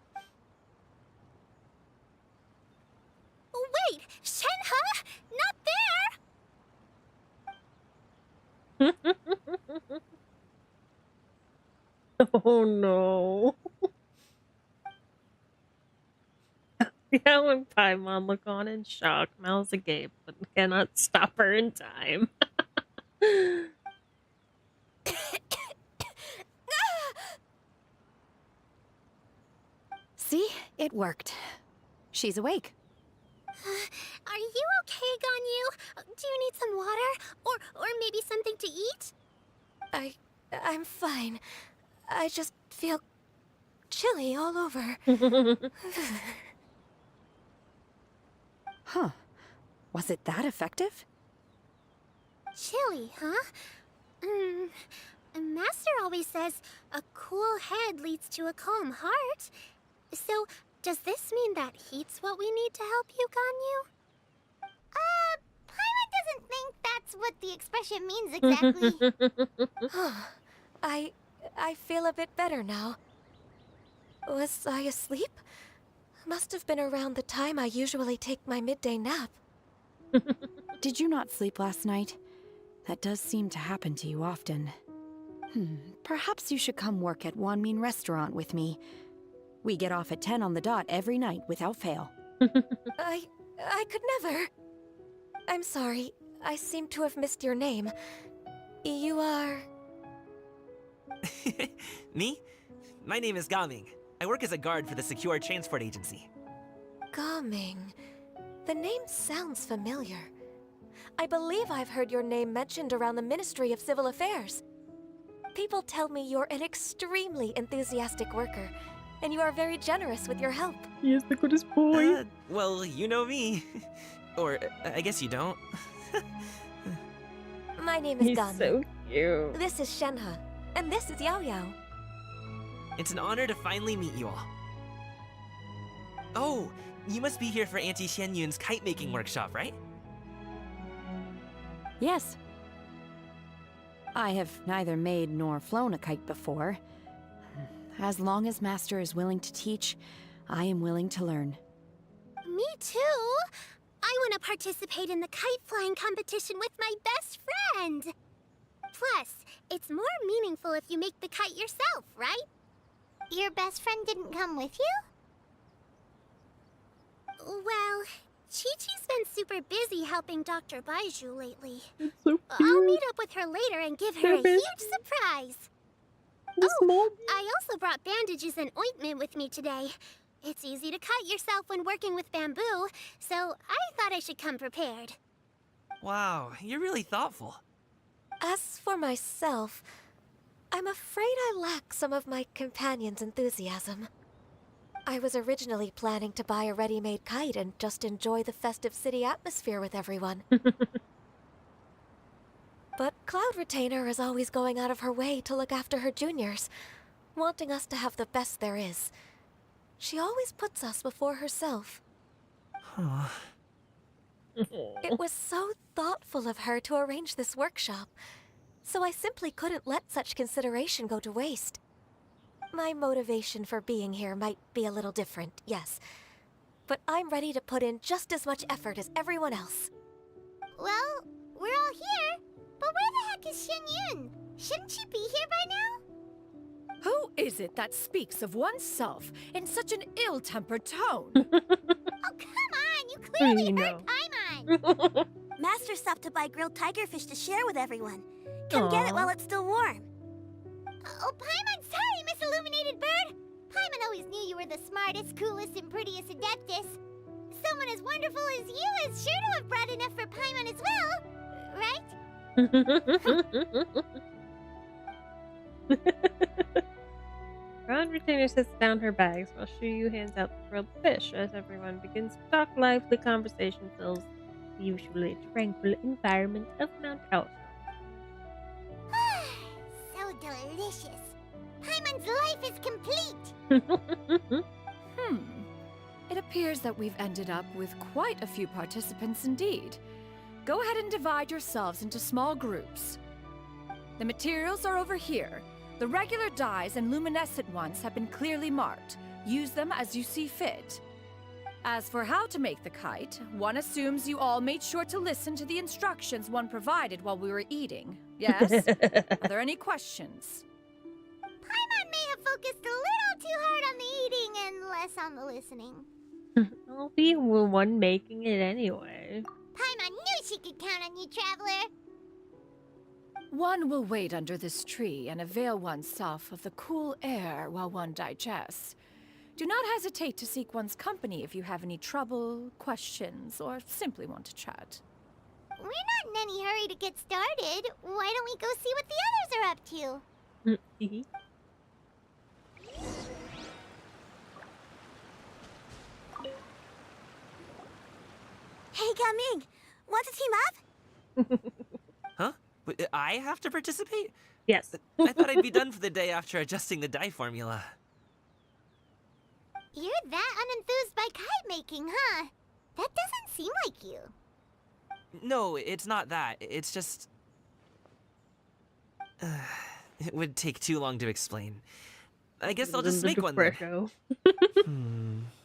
S2: Wait! Shenhe? Not there!
S1: Oh no. Yeah, when Paimon look on in shock, mouths agape, but cannot stop her in time.
S17: See? It worked. She's awake.
S2: Are you okay, Ganyu? Do you need some water? Or maybe something to eat?
S21: I'm fine. I just feel chilly all over.
S17: Huh. Was it that effective?
S2: Chilly, huh? Master always says a cool head leads to a calm heart. So, does this mean that heat's what we need to help you, Ganyu? Pyah doesn't think that's what the expression means exactly.
S21: I feel a bit better now. Was I asleep? Must have been around the time I usually take my midday nap.
S17: Did you not sleep last night? That does seem to happen to you often. Perhaps you should come work at Wanmin Restaurant with me. We get off at 10 on the dot every night without fail.
S21: I could never. I'm sorry. I seem to have missed your name. You are...
S7: Me? My name is Gaming. I work as a guard for the Secure Transport Agency.
S21: Gaming. The name sounds familiar. I believe I've heard your name mentioned around the Ministry of Civil Affairs. People tell me you're an extremely enthusiastic worker, and you are very generous with your help.
S1: He is the goodest boy.
S7: Well, you know me. Or, I guess you don't.
S21: My name is
S1: He's
S21: Gun.
S1: so cute.
S21: This is Shenhe, and this is Yao Yao.
S7: It's an honor to finally meet you all. Oh, you must be here for Auntie Xianyun's kite-making workshop, right?
S17: Yes. I have neither made nor flown a kite before. As long as Master is willing to teach, I am willing to learn.
S2: Me too. I want to participate in the kite flying competition with my best friend. Plus, it's more meaningful if you make the kite yourself, right? Your best friend didn't come with you? Well, Chi-Chi's been super busy helping Dr. Baiju lately.
S1: So
S2: I'll meet up with her later and give her a huge surprise. Oh, I also brought bandages and ointment with me today. It's easy to cut yourself when working with bamboo, so I thought I should come prepared.
S7: Wow, you're really thoughtful.
S21: As for myself, I'm afraid I lack some of my companion's enthusiasm. I was originally planning to buy a ready-made kite and just enjoy the festive city atmosphere with everyone. But Cloud Retainer is always going out of her way to look after her juniors, wanting us to have the best there is. She always puts us before herself. It was so thoughtful of her to arrange this workshop, so I simply couldn't let such consideration go to waste. My motivation for being here might be a little different, yes, but I'm ready to put in just as much effort as everyone else.
S2: Well, we're all here, but where the heck is Xianyun? Shouldn't she be here by now?
S3: Who is it that speaks of oneself in such an ill-tempered tone?
S2: Oh, come on! You clearly heard Paimon!
S16: Master stopped to buy grilled tigerfish to share with everyone. Come get it while it's still warm.
S2: Oh, Paimon, sorry, Miss Illuminated Bird! Paimon always knew you were the smartest, coolest, and prettiest Adeptus. Someone as wonderful as you is sure to have brought enough for Paimon as well, right?
S1: Cloud Retainer sets down her bags while Shuyu hands out the grilled fish as everyone begins to talk. Lively conversation fills the usually tranquil environment of Mount Elsa.
S2: So delicious. Paimon's life is complete.
S3: It appears that we've ended up with quite a few participants indeed. Go ahead and divide yourselves into small groups. The materials are over here. The regular dyes and luminescent ones have been clearly marked. Use them as you see fit. As for how to make the kite, one assumes you all made sure to listen to the instructions one provided while we were eating. Yes? Are there any questions?
S2: Paimon may have focused a little too hard on the eating and less on the listening.
S1: I'll be the one making it anyway.
S2: Paimon knew she could count on you, Traveler.
S3: One will wait under this tree and avail oneself of the cool air while one digests. Do not hesitate to seek one's company if you have any trouble, questions, or simply want to chat.
S2: We're not in any hurry to get started. Why don't we go see what the others are up to?
S16: Hey, Gaming! Want to team up?
S7: Huh? I have to participate?
S1: Yes.
S7: I thought I'd be done for the day after adjusting the dye formula.
S2: You're that unenthused by kite making, huh? That doesn't seem like you.
S7: No, it's not that. It's just... it would take too long to explain. I guess I'll just make one then.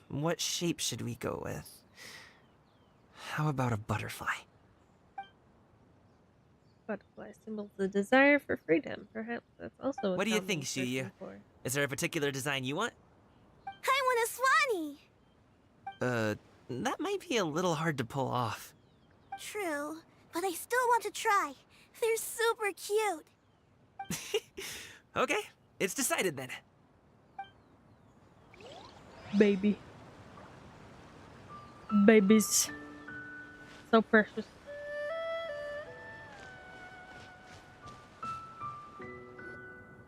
S7: What shape should we go with? How about a butterfly?
S1: Butterfly symbols the desire for freedom. Perhaps that's also
S7: What do you think, Shuyu? Is there a particular design you want?
S16: I want a swanee!
S7: That might be a little hard to pull off.
S16: True, but I still want to try. They're super cute.
S7: Okay, it's decided then.
S1: Baby. Babies. So precious.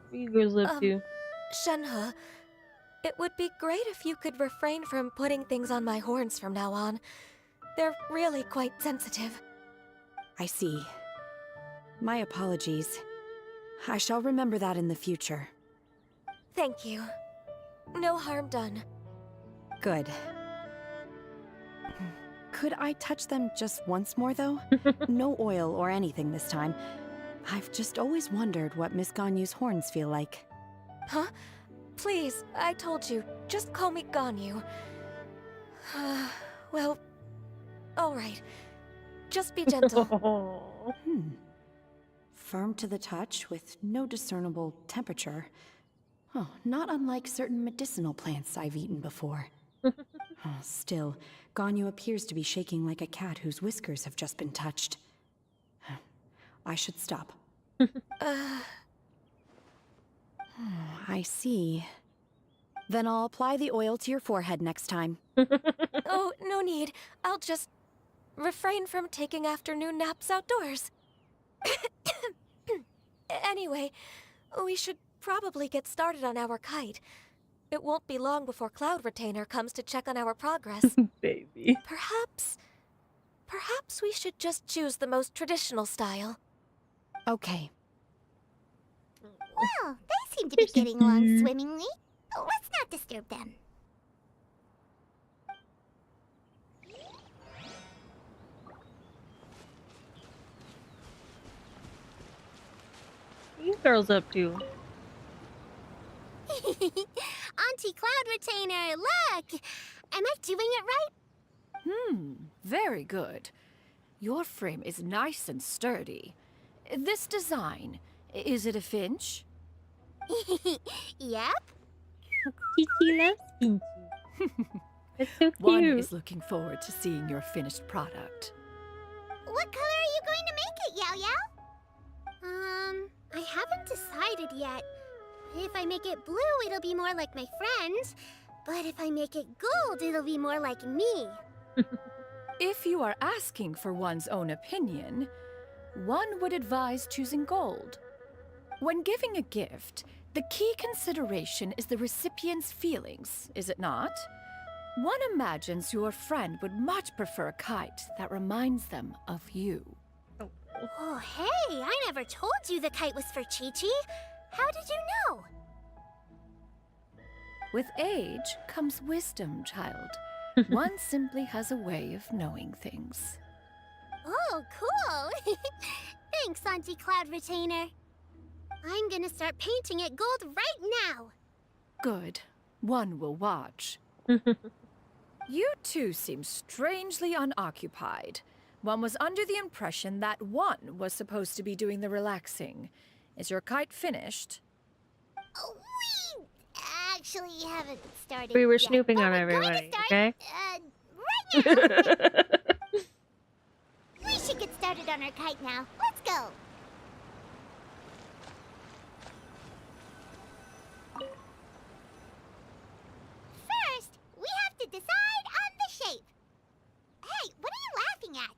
S1: What you girls up to?
S21: Shenhe, It would be great if you could refrain from putting things on my horns from now on. They're really quite sensitive.
S17: I see. My apologies. I shall remember that in the future.
S21: Thank you. No harm done.
S17: Good. Could I touch them just once more, though? No oil or anything this time. I've just always wondered what Miss Ganyu's horns feel like.
S21: Huh? Please, I told you. Just call me Ganyu. Well, alright. Just be gentle.
S17: Firm to the touch, with no discernible temperature. Oh, not unlike certain medicinal plants I've eaten before. Still, Ganyu appears to be shaking like a cat whose whiskers have just been touched. I should stop. I see. Then I'll apply the oil to your forehead next time.
S21: Oh, no need. I'll just refrain from taking afternoon naps outdoors. Anyway, we should probably get started on our kite. It won't be long before Cloud Retainer comes to check on our progress.
S1: Baby.
S21: Perhaps we should just choose the most traditional style.
S17: Okay.
S2: Well, they seem to be getting along swimmingly. Let's not disturb them.
S1: What are you girls up to?
S16: Auntie Cloud Retainer, look! Am I doing it right?
S3: Very good. Your frame is nice and sturdy. This design, is it a finch?
S16: Yep.
S1: Kiki loves Pinky. It's so cute.
S3: One is looking forward to seeing your finished product.
S2: What color are you going to make it, Yao Yao?
S16: I haven't decided yet. If I make it blue, it'll be more like my friends. But if I make it gold, it'll be more like me.
S3: If you are asking for one's own opinion, one would advise choosing gold. When giving a gift, the key consideration is the recipient's feelings, is it not? One imagines your friend would much prefer a kite that reminds them of you.
S16: Oh, hey, I never told you the kite was for Chi-Chi. How did you know?
S3: With age comes wisdom, child. One simply has a way of knowing things.
S16: Oh, cool. Thanks, Auntie Cloud Retainer. I'm gonna start painting it gold right now.
S3: Good. One will watch. You two seem strangely unoccupied. One was under the impression that one was supposed to be doing the relaxing. Is your kite finished?
S2: We actually haven't started
S1: We were
S2: yet,
S1: snooping
S2: but
S1: on
S2: we're
S1: everybody,
S2: going to start,
S1: okay?
S2: Right now. We should get started on our kite now. Let's go. First, we have to decide on the shape. Hey, what are you laughing at?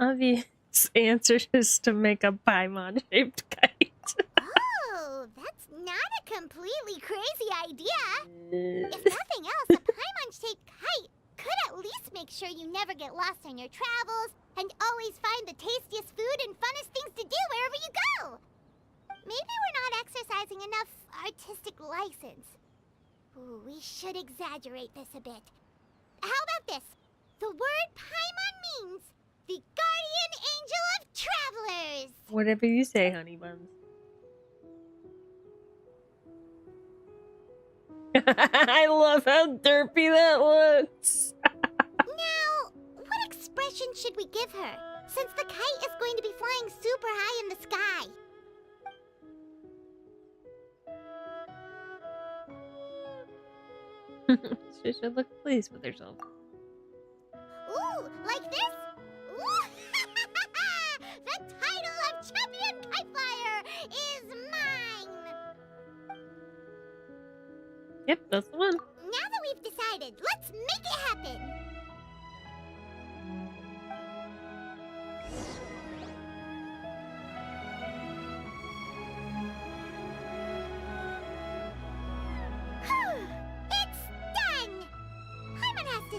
S1: Obvious answer is to make a Paimon-shaped kite.
S2: Oh, that's not a completely crazy idea. If nothing else, a Paimon-shaped kite could at least make sure you never get lost on your travels and always find the tastiest food and funnest things to do wherever you go. Maybe we're not exercising enough artistic license. Ooh, we should exaggerate this a bit. How about this? The word Paimon means the guardian angel of travelers.
S1: Whatever you say, honey buns. I love how derpy that looks.
S2: Now, what expression should we give her, since the kite is going to be flying super high in the sky?
S1: She should look pleased with herself.
S2: Ooh, like this? Ooh. The title of Champion Kite Flyer is mine!
S1: Yep, that's the one.
S2: Now that we've decided, let's make it happen!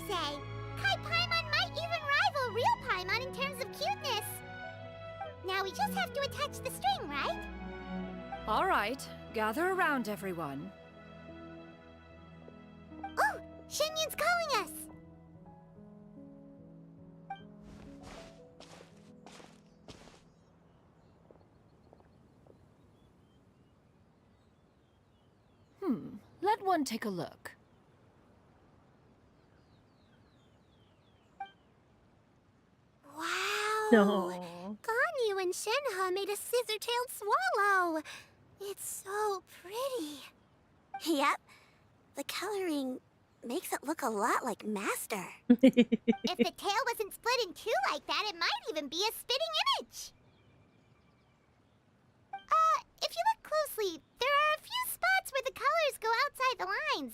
S2: say. Kai Paimon might even rival real Paimon in terms of cuteness. Now we just have to attach the string, right?
S3: All right, gather around, everyone.
S2: Oh, Shenyun's calling us.
S3: Let one take a look.
S2: Wow!
S1: No.
S2: Ganyu and Shenhe made a scissor-tailed swallow. It's so pretty.
S16: Yep. The coloring makes it look a lot like Master.
S2: If the tail wasn't split in two like that, it might even be a spitting image. If you look closely, there are a few spots where the colors go outside the lines.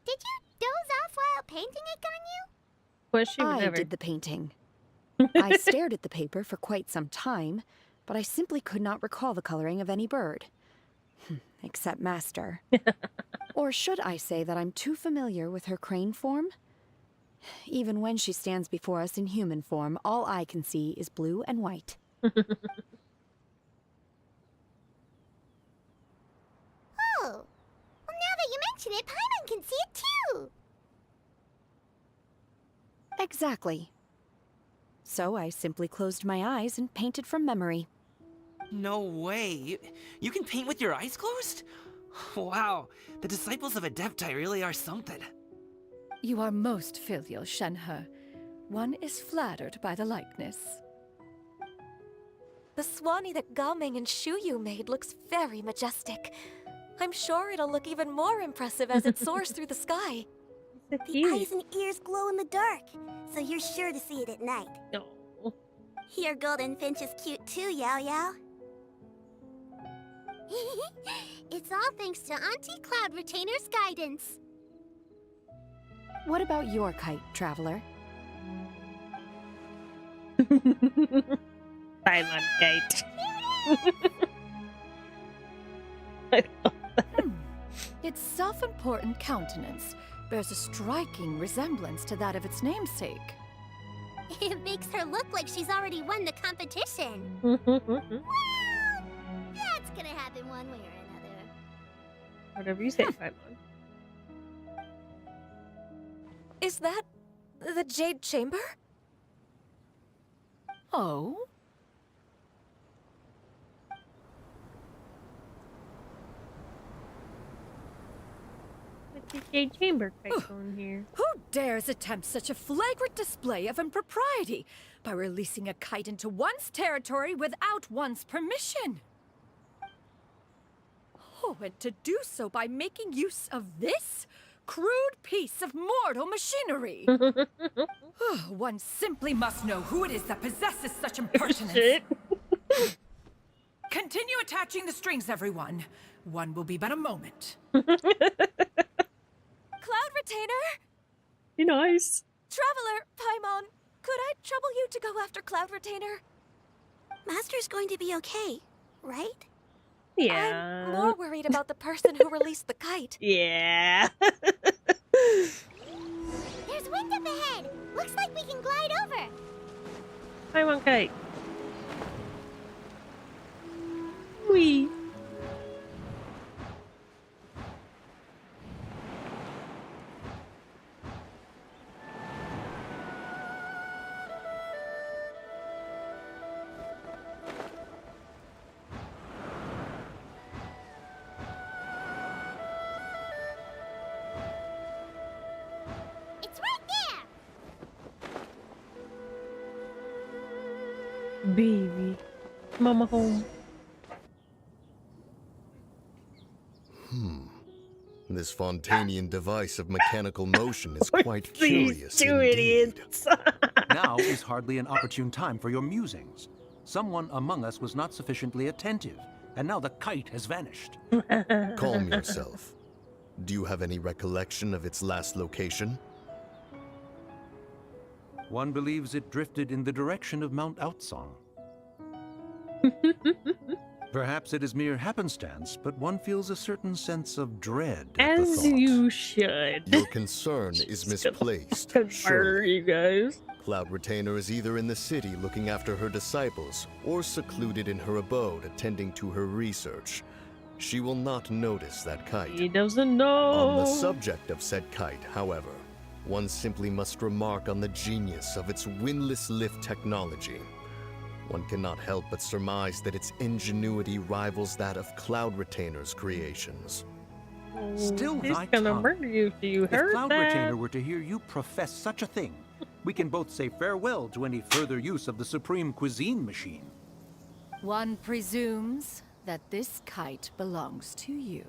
S2: Did you doze off while painting it, Ganyu?
S1: Was she
S17: I
S1: never?
S17: did the painting. I stared at the paper for quite some time, but I simply could not recall the coloring of any bird. Except Master. Or should I say that I'm too familiar with her crane form? Even when she stands before us in human form, all I can see is blue and white.
S2: Oh, well, now that you mention it, Paimon can see it too.
S17: Exactly. So I simply closed my eyes and painted from memory.
S7: No way. You can paint with your eyes closed? Wow, the disciples of Adepti really are something.
S3: You are most filial, Shenhe. One is flattered by the likeness.
S21: The Swanee that Gaming and Shuyu made looks very majestic. I'm sure it'll look even more impressive as it soars through the sky.
S2: The eyes and ears glow in the dark, so you're sure to see it at night.
S1: No.
S2: Your golden finch is cute too, Yao Yao. It's all thanks to Auntie Cloud Retainer's guidance.
S17: What about your kite, Traveler?
S1: Paimon kite.
S3: Its self-important countenance bears a striking resemblance to that of its namesake.
S2: It makes her look like she's already won the competition. That's gonna happen one way or another.
S1: Whatever you say, Paimon.
S21: Is that the Jade Chamber?
S3: Oh?
S1: What's the Jade Chamber kite going here?
S3: Who dares attempt such a flagrant display of impropriety by releasing a kite into one's territory without one's permission? Oh, and to do so by making use of this crude piece of mortal machinery. One simply must know who it is that possesses such impertinence. Continue attaching the strings, everyone. One will be but a moment.
S21: Cloud Retainer?
S1: Be nice.
S21: Traveler, Paimon, could I trouble you to go after Cloud Retainer?
S16: Master's going to be okay, right?
S1: Yeah.
S21: I'm more worried about the person who released the kite.
S1: Yeah.
S2: There's wind up ahead. Looks like we can glide over.
S1: Paimon kite. Wee.
S2: It's right there.
S1: Baby. Mama home.
S5: This Fontanian device of mechanical motion is quite
S1: These
S5: curious
S1: two
S5: indeed.
S1: idiots.
S22: Now is hardly an opportune time for your musings. Someone among us was not sufficiently attentive, and now the kite has vanished.
S5: Calm yourself. Do you have any recollection of its last location?
S22: One believes it drifted in the direction of Mount Outsong. Perhaps it is mere happenstance, but one feels a certain sense of dread at the
S1: As
S22: thought.
S1: you should.
S5: Your concern is misplaced.
S1: Murder
S5: Surely.
S1: you guys.
S5: Cloud Retainer is either in the city looking after her disciples, or secluded in her abode attending to her research. She will not notice that kite.
S1: He doesn't know.
S5: On the subject of said kite, however, one simply must remark on the genius of its windless lift technology. One cannot help but surmise that its ingenuity rivals that of Cloud Retainer's creations.
S22: Still
S1: He's
S22: thy
S1: gonna
S22: tongue.
S1: murder you if you
S22: If
S1: heard
S22: Cloud
S1: that.
S22: Retainer were to hear you profess such a thing, we can both say farewell to any further use of the supreme cuisine machine.
S3: One presumes that this kite belongs to you.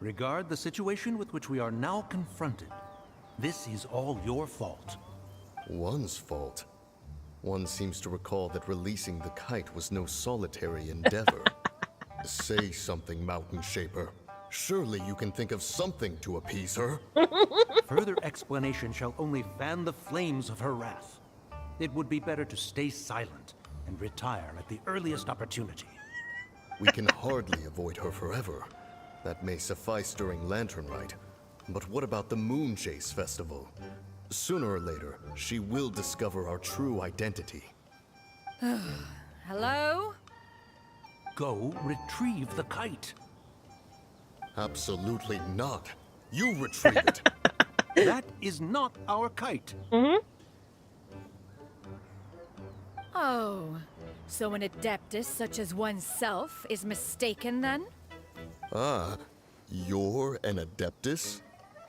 S22: Regard the situation with which we are now confronted. This is all your fault.
S5: One's fault? One seems to recall that releasing the kite was no solitary endeavor. Say something, Mountain Shaper. Surely you can think of something to appease her.
S22: Further explanation shall only fan the flames of her wrath. It would be better to stay silent and retire at the earliest opportunity.
S5: We can hardly avoid her forever. That may suffice during Lantern Rite. But what about the Moon Chase Festival? Sooner or later, she will discover our true identity.
S3: Hello?
S22: Go retrieve the kite.
S5: Absolutely not. You retrieve it.
S22: That is not our kite.
S3: Oh, so an adeptus such as oneself is mistaken then?
S5: Ah, you're an Adeptus?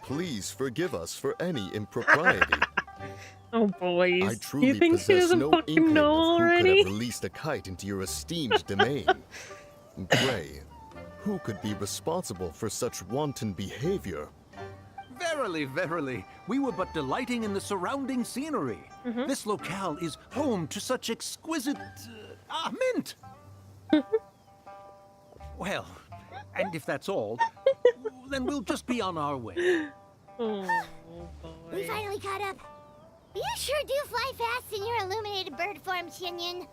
S5: Please forgive us for any impropriety.
S1: Oh boys.
S5: I truly
S1: you think she
S5: possess
S1: doesn't
S5: no
S1: fucking
S5: inkling
S1: know
S5: of who
S1: already?
S5: could have released a kite into your esteemed domain. Pray, who could be responsible for such wanton behavior?
S22: Verily, verily, we were but delighting in the surrounding scenery. This locale is home to such exquisite mint. Well, and if that's all, then we'll just be on our way.
S2: We finally caught up. You sure do fly fast in your illuminated bird form, Shinyan.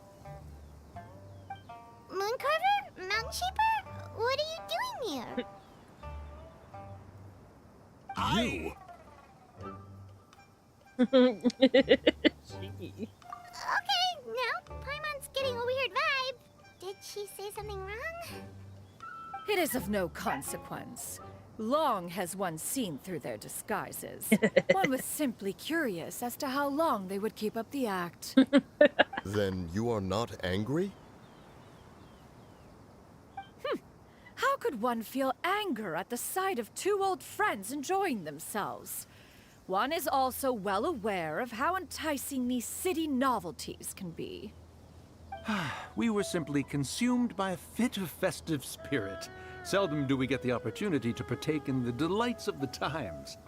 S2: Mooncarver? Mountain Shaper? What are you doing here?
S5: You?
S2: Okay, now Paimon's getting a weird vibe. Did she say something wrong?
S3: It is of no consequence. Long has one seen through their disguises. One was simply curious as to how long they would keep up the act.
S5: Then you are not angry?
S3: How could one feel anger at the sight of two old friends enjoying themselves? One is also well aware of how enticing these city novelties can be.
S22: We were simply consumed by a fit of festive spirit. Seldom do we get the opportunity to partake in the delights of the times.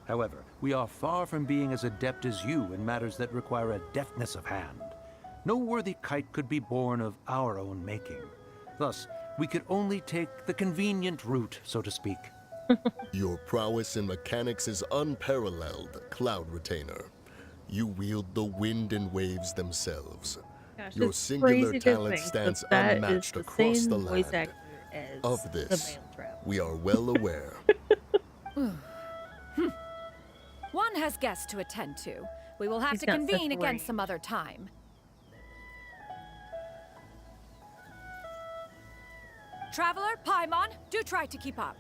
S22: However, we are far from being as adept as you in matters that require a deftness of hand. No worthy kite could be born of our own making. Thus, we could only take the convenient route, so to speak.
S5: Your prowess in mechanics is unparalleled, Cloud Retainer. You wield the wind and waves themselves.
S1: Gosh,
S5: Your
S1: it's
S5: singular
S1: crazy to
S5: talent
S1: think
S5: stands
S1: that that is
S5: unmatched
S1: the
S5: across
S1: same
S5: the
S1: voice
S5: land.
S1: actor as
S5: Of
S1: the
S5: this,
S1: Veil Traveler.
S5: we are well aware.
S3: One has guests to attend to. We will have
S1: He's
S3: to
S1: got
S3: convene
S1: such
S3: again
S1: range.
S3: some other time. Traveler, Paimon, do try to keep up.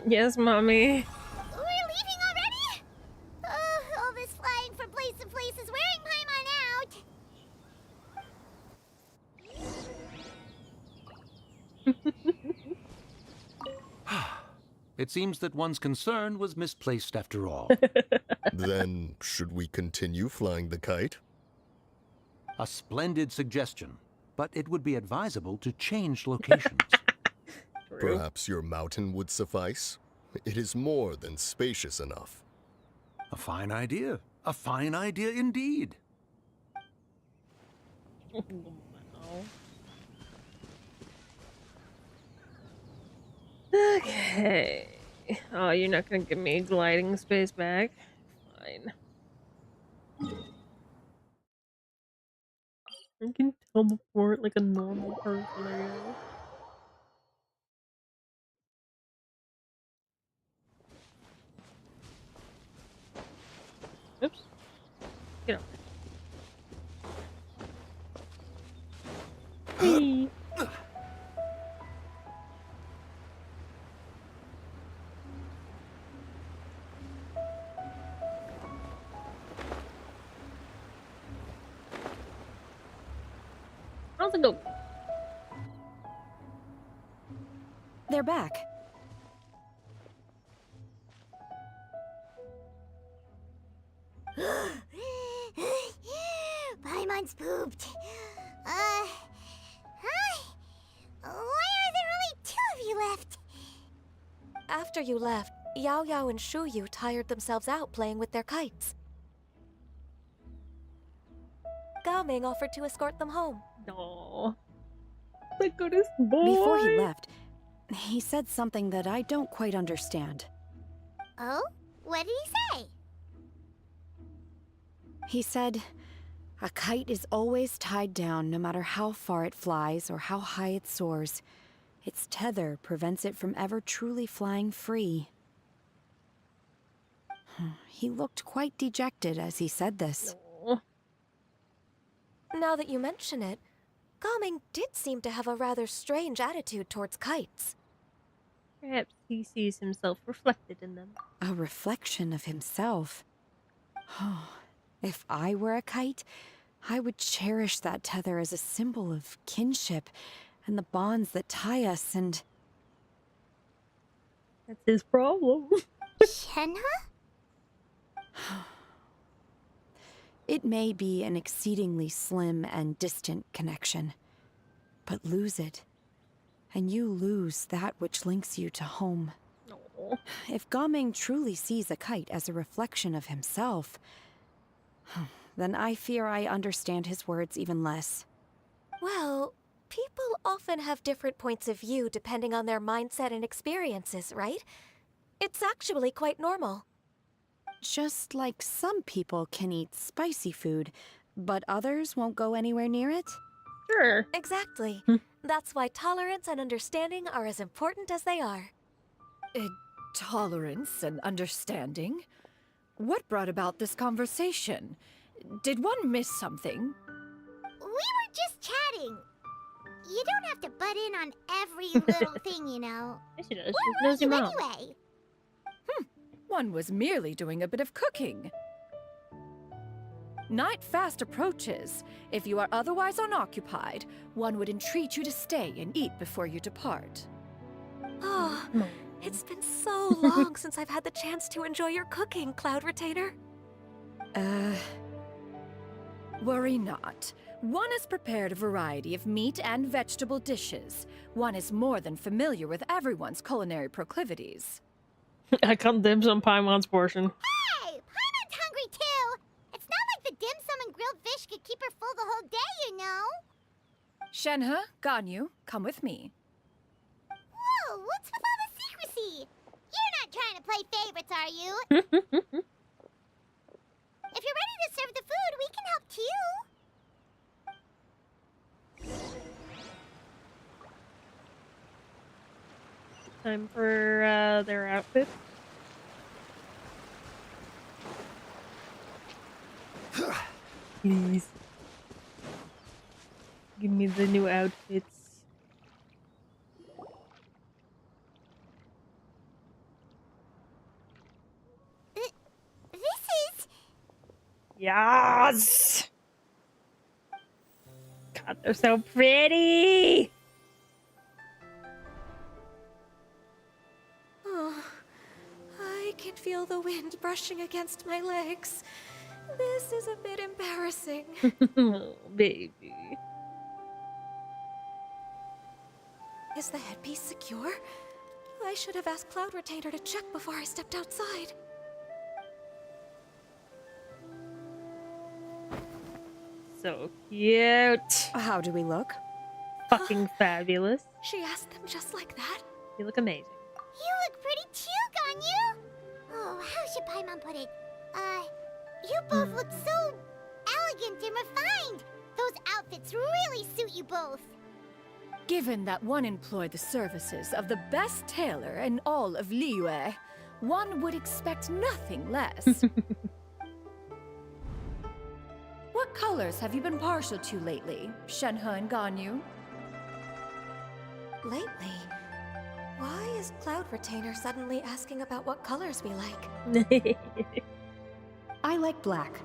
S1: Yes, mommy.
S2: We're leaving already? All this flying from place to place is wearing Paimon out.
S22: It seems that one's concern was misplaced after all.
S5: Then, should we continue flying the kite?
S22: A splendid suggestion, but it would be advisable to change locations.
S5: Perhaps your mountain would suffice? It is more than spacious enough.
S22: A fine idea. A fine idea indeed.
S1: Okay. Oh, you're not gonna give me gliding space back? Fine. I can teleport like a normal person, I guess. Oops. Get up. Whee! How's it go?
S17: They're back.
S2: Paimon's pooped. Hi. Why are there only 2 of you left?
S21: After you left, Yao Yao and Shu Yu tired themselves out playing with their kites. Gao Ming offered to escort them home.
S1: No. The goodest boy.
S17: Before he left, he said something that I don't quite understand.
S2: Oh? What did he say?
S17: He said, a kite is always tied down no matter how far it flies or how high it soars. Its tether prevents it from ever truly flying free. He looked quite dejected as he said this.
S1: No.
S21: Now that you mention it, Gao Ming did seem to have a rather strange attitude towards kites.
S1: Perhaps he sees himself reflected in them.
S17: A reflection of himself. If I were a kite, I would cherish that tether as a symbol of kinship and the bonds that tie us, and...
S1: That's his problem.
S2: Shenhe?
S17: It may be an exceedingly slim and distant connection, but lose it, and you lose that which links you to home.
S1: No.
S17: If Gao Ming truly sees a kite as a reflection of himself, then I fear I understand his words even less.
S21: Well, people often have different points of view depending on their mindset and experiences, right? It's actually quite normal.
S17: Just like some people can eat spicy food, but others won't go anywhere near it?
S1: Sure.
S21: Exactly. That's why tolerance and understanding are as important as they are.
S3: Tolerance and understanding? What brought about this conversation? Did one miss something?
S2: We were just chatting. You don't have to butt in on every little thing, you know.
S1: Yes, she does.
S2: Where
S1: She
S2: were
S1: knows your
S2: you
S1: mom.
S2: anyway?
S3: One was merely doing a bit of cooking. Night fast approaches. If you are otherwise unoccupied, one would entreat you to stay and eat before you depart.
S21: Oh, it's been so long since I've had the chance to enjoy your cooking, Cloud Retainer.
S3: Worry not. One has prepared a variety of meat and vegetable dishes. One is more than familiar with everyone's culinary proclivities.
S1: I condemn some Paimon's portion.
S2: Hey! Paimon's hungry too! It's not like the dim sum and grilled fish could keep her full the whole day, you know!
S3: Shenhe, Ganyu, come with me.
S2: Whoa! What's with all the secrecy? You're not trying to play favorites, are you? If you're ready to serve the food, we can help too!
S1: Time for their outfits. Please. Give me the new outfits.
S2: This is...
S1: Yes! God, they're so pretty!
S21: Oh, I can feel the wind brushing against my legs. This is a bit embarrassing.
S1: Oh, baby.
S21: Is the headpiece secure? I should have asked Cloud Retainer to check before I stepped outside.
S1: So cute.
S17: How do we look?
S1: Fucking fabulous.
S21: She asked them just like that?
S1: You look amazing.
S2: You look pretty too, Ganyu! Oh, how should Paimon put it? You both look so elegant and refined. Those Those outfits really suit you both.
S3: Given that one employed the services of the best tailor in all of Liyue, one would expect nothing less. What colors have you been partial to lately, Shenhe and Ganyu?
S21: Lately? Why is Cloud Retainer suddenly asking about what colors we like?
S17: I like black.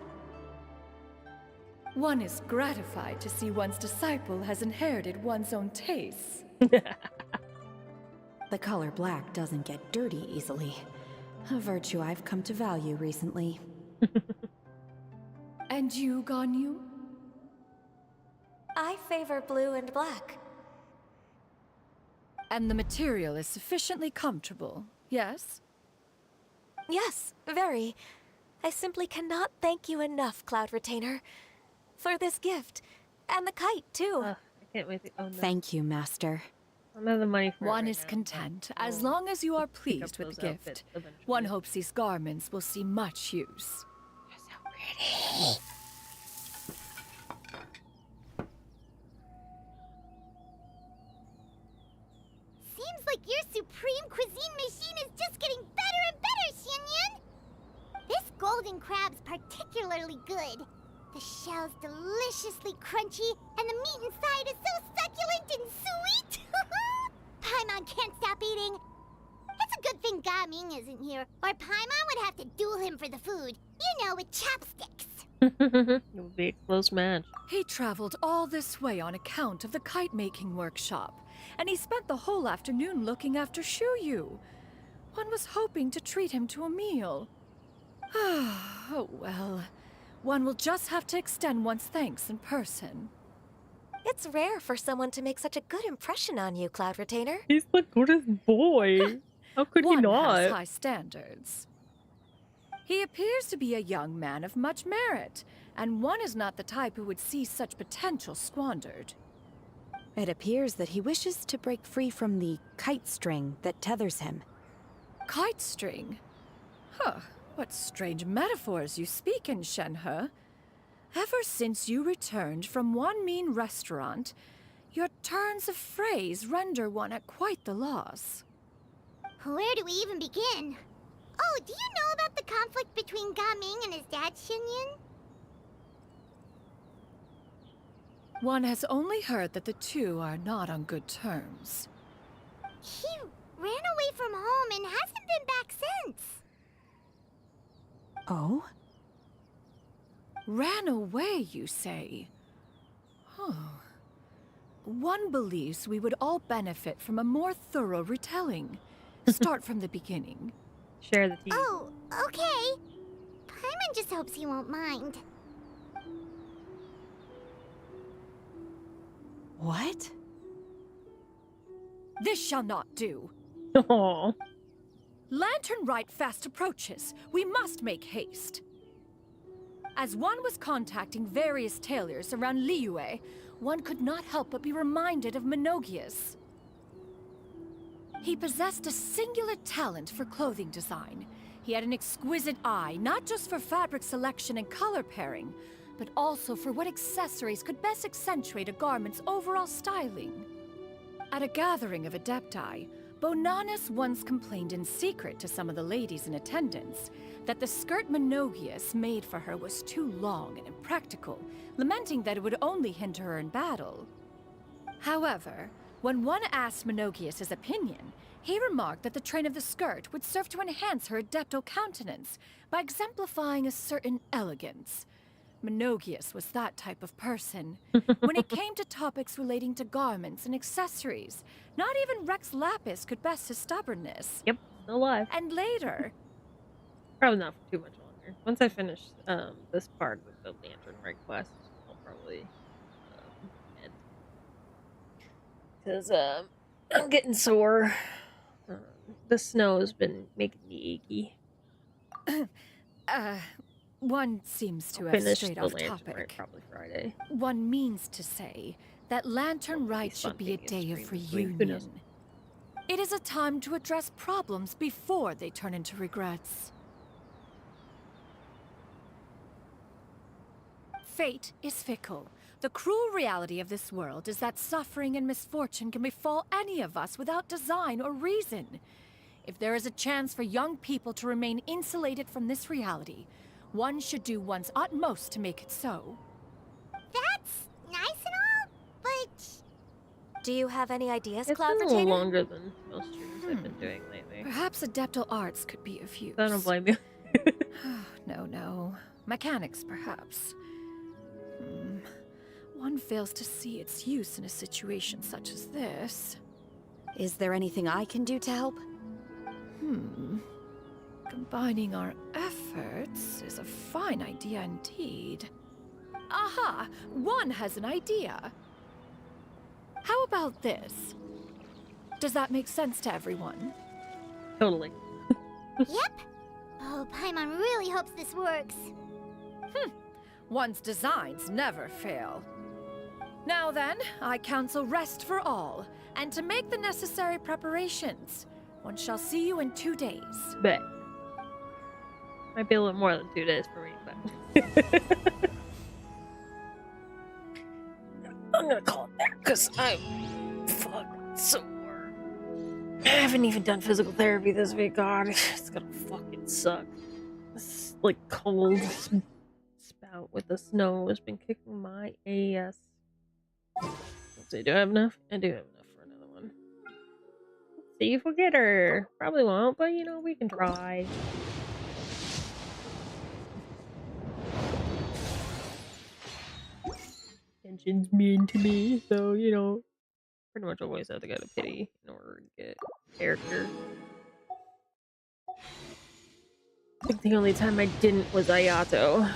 S3: One is gratified to see one's disciple has inherited one's own tastes.
S17: The color black doesn't get dirty easily. A virtue I've come to value recently.
S3: And you, Ganyu?
S21: I favor blue and black.
S3: And the material is sufficiently comfortable, yes?
S21: Yes, very. I simply cannot thank you enough, Cloud Retainer, for this gift. And the kite, too.
S1: I can't wait to own that.
S17: Thank you, Master.
S1: I don't have the money for
S3: One
S1: it
S3: is
S1: right now,
S3: content,
S1: but
S3: as
S1: we'll
S3: long as you are
S1: pick up
S3: pleased with the
S1: those outfits
S3: gift.
S1: eventually.
S3: One hopes these garments will see much use.
S2: Seems like your supreme cuisine machine is just getting better and better, Xinyun! This golden crab's particularly good. The shell's deliciously crunchy, and the meat inside is so succulent and sweet! Paimon can't stop eating. It's a good thing Gaming isn't here, or Paimon would have to duel him for the food. You know, with chopsticks.
S1: It would be a close match.
S3: He traveled all this way on account of the kite-making workshop, and he spent the whole afternoon looking after Shuyu. One was hoping to treat him to a meal. Oh well. One will just have to extend one's thanks in person.
S21: It's rare for someone to make such a good impression on you, Cloud Retainer.
S1: He's the goodest boy. How could he
S3: One
S1: not?
S3: has high standards. He appears to be a young man of much merit, and one is not the type who would see such potential squandered.
S17: It appears that he wishes to break free from the kite string that tethers him.
S3: Kite string? Huh, what strange metaphors you speak in, Shenhe. Ever since you returned from one mean restaurant, your turns of phrase render one at quite the loss.
S2: Where do we even begin? Oh, do you know about the conflict between Gaming and his dad, Xinyun?
S3: One has only heard that the two are not on good terms.
S2: He ran away from home and hasn't been back since.
S17: Oh?
S3: Ran away, you say? Oh. One believes we would all benefit from a more thorough retelling. Start from the beginning.
S1: Share the tea.
S2: Oh, okay. Paimon just hopes he won't mind.
S17: What?
S3: This shall not do.
S1: Aww.
S3: Lantern Rite fast approaches. We must make haste. As one was contacting various tailors around Liyue, one could not help but be reminded of Menogias. He possessed a singular talent for clothing design. He had an exquisite eye, not just for fabric selection and color pairing, but also for what accessories could best accentuate a garment's overall styling. At a gathering of Adepti, Bonanis once complained in secret to some of the ladies in attendance that the skirt Menogias made for her was too long and impractical, lamenting that it would only hinder her in battle. However, when one asked Menogias' opinion, he remarked that the train of the skirt would serve to enhance her adeptal countenance by exemplifying a certain elegance. Menogias was that type of person. When it came to topics relating to garments and accessories, not even Rex Lapis could best his stubbornness.
S1: Yep, still alive.
S3: And later...
S1: Probably not for too much longer. Once I finish this part with the Lantern Rite quest, I'll probably end. Because I'm getting sore. The snow has been making me achy.
S3: One seems to
S1: I'll
S3: have
S1: finish
S3: strayed
S1: the
S3: off
S1: Lantern
S3: topic.
S1: Rite probably Friday.
S3: One means to say that Lantern Rite should be a day of reunion. It is a time to address problems before they turn into regrets. Fate is fickle. The cruel reality of this world is that suffering and misfortune can befall any of us without design or reason. If there is a chance for young people to remain insulated from this reality, one should do one's utmost to make it so.
S2: That's nice and all, but...
S21: Do you have any ideas,
S1: It's
S21: Cloud
S1: been a little
S21: Retainer?
S1: longer than most streams I've been doing lately.
S3: Perhaps adeptal arts could be of use.
S1: I don't blame you.
S3: No. Mechanics, perhaps. One fails to see its use in a situation such as this.
S17: Is there anything I can do to help?
S3: Combining our efforts is a fine idea indeed. Aha! One has an idea. How about this? Does that make sense to everyone?
S1: Totally.
S2: Yep. Oh, Paimon really hopes this works.
S3: One's designs never fail. Now then, I counsel rest for all, and to make the necessary preparations. One shall see you in 2 days.
S1: Bet. Might be a little more than 2 days for me, but... I'm gonna call it there, because I'm fucking sore. I haven't even done physical therapy this week, god. It's gonna fucking suck. This, like, cold spout with the snow has been kicking my ass. Let's see, do I have enough? I do have enough for another one. Let's see if we'll get her. Probably won't, but you know, we can try. Genshin's mean to me, so you know, pretty much always have to go to pity in order to get character. I think the only time I didn't was Ayato.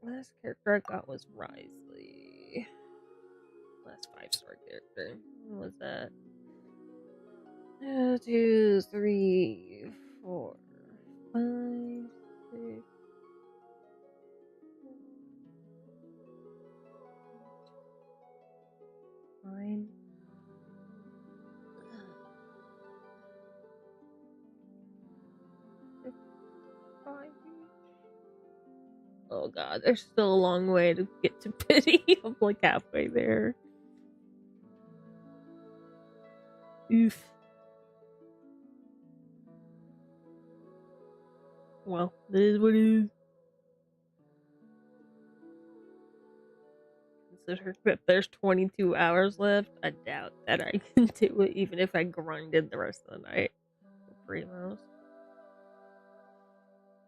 S1: Last character I got was Risley. Last 5-star character. What was that? 2, 3, 4, 5, 6. 9. Oh god, there's still a long way to get to pity. I'm like halfway there. Oof. Well, it is what it is. Consider that there's 22 hours left. I doubt that I can do it, even if I grinded the rest of the night. Primos.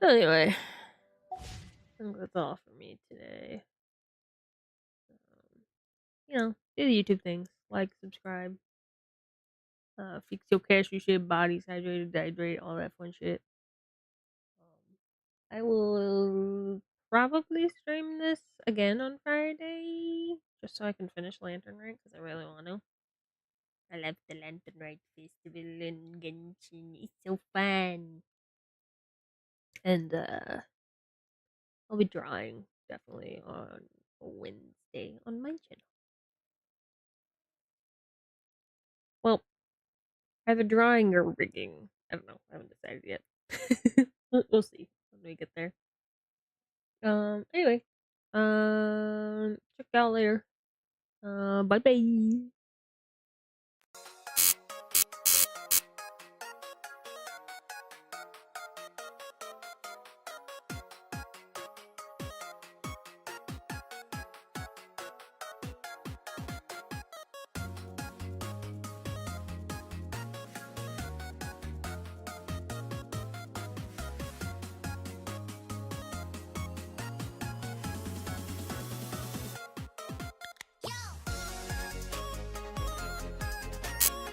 S1: Anyway, I think that's all for me today. You know, do the YouTube things. Like, subscribe. Fix your cashew shit, bodies hydrated, dehydrate, all that fun shit. I will probably stream this again on Friday, just so I can finish Lantern Rite, because I really want to. I love the Lantern Rite Festival in Genshin. It's so fun. And, I'll be drawing, definitely, on Wednesday on my channel. Well, either drawing or rigging. I don't know. I haven't decided yet. We'll see when we get there. Anyway. Check you out later. Bye bye.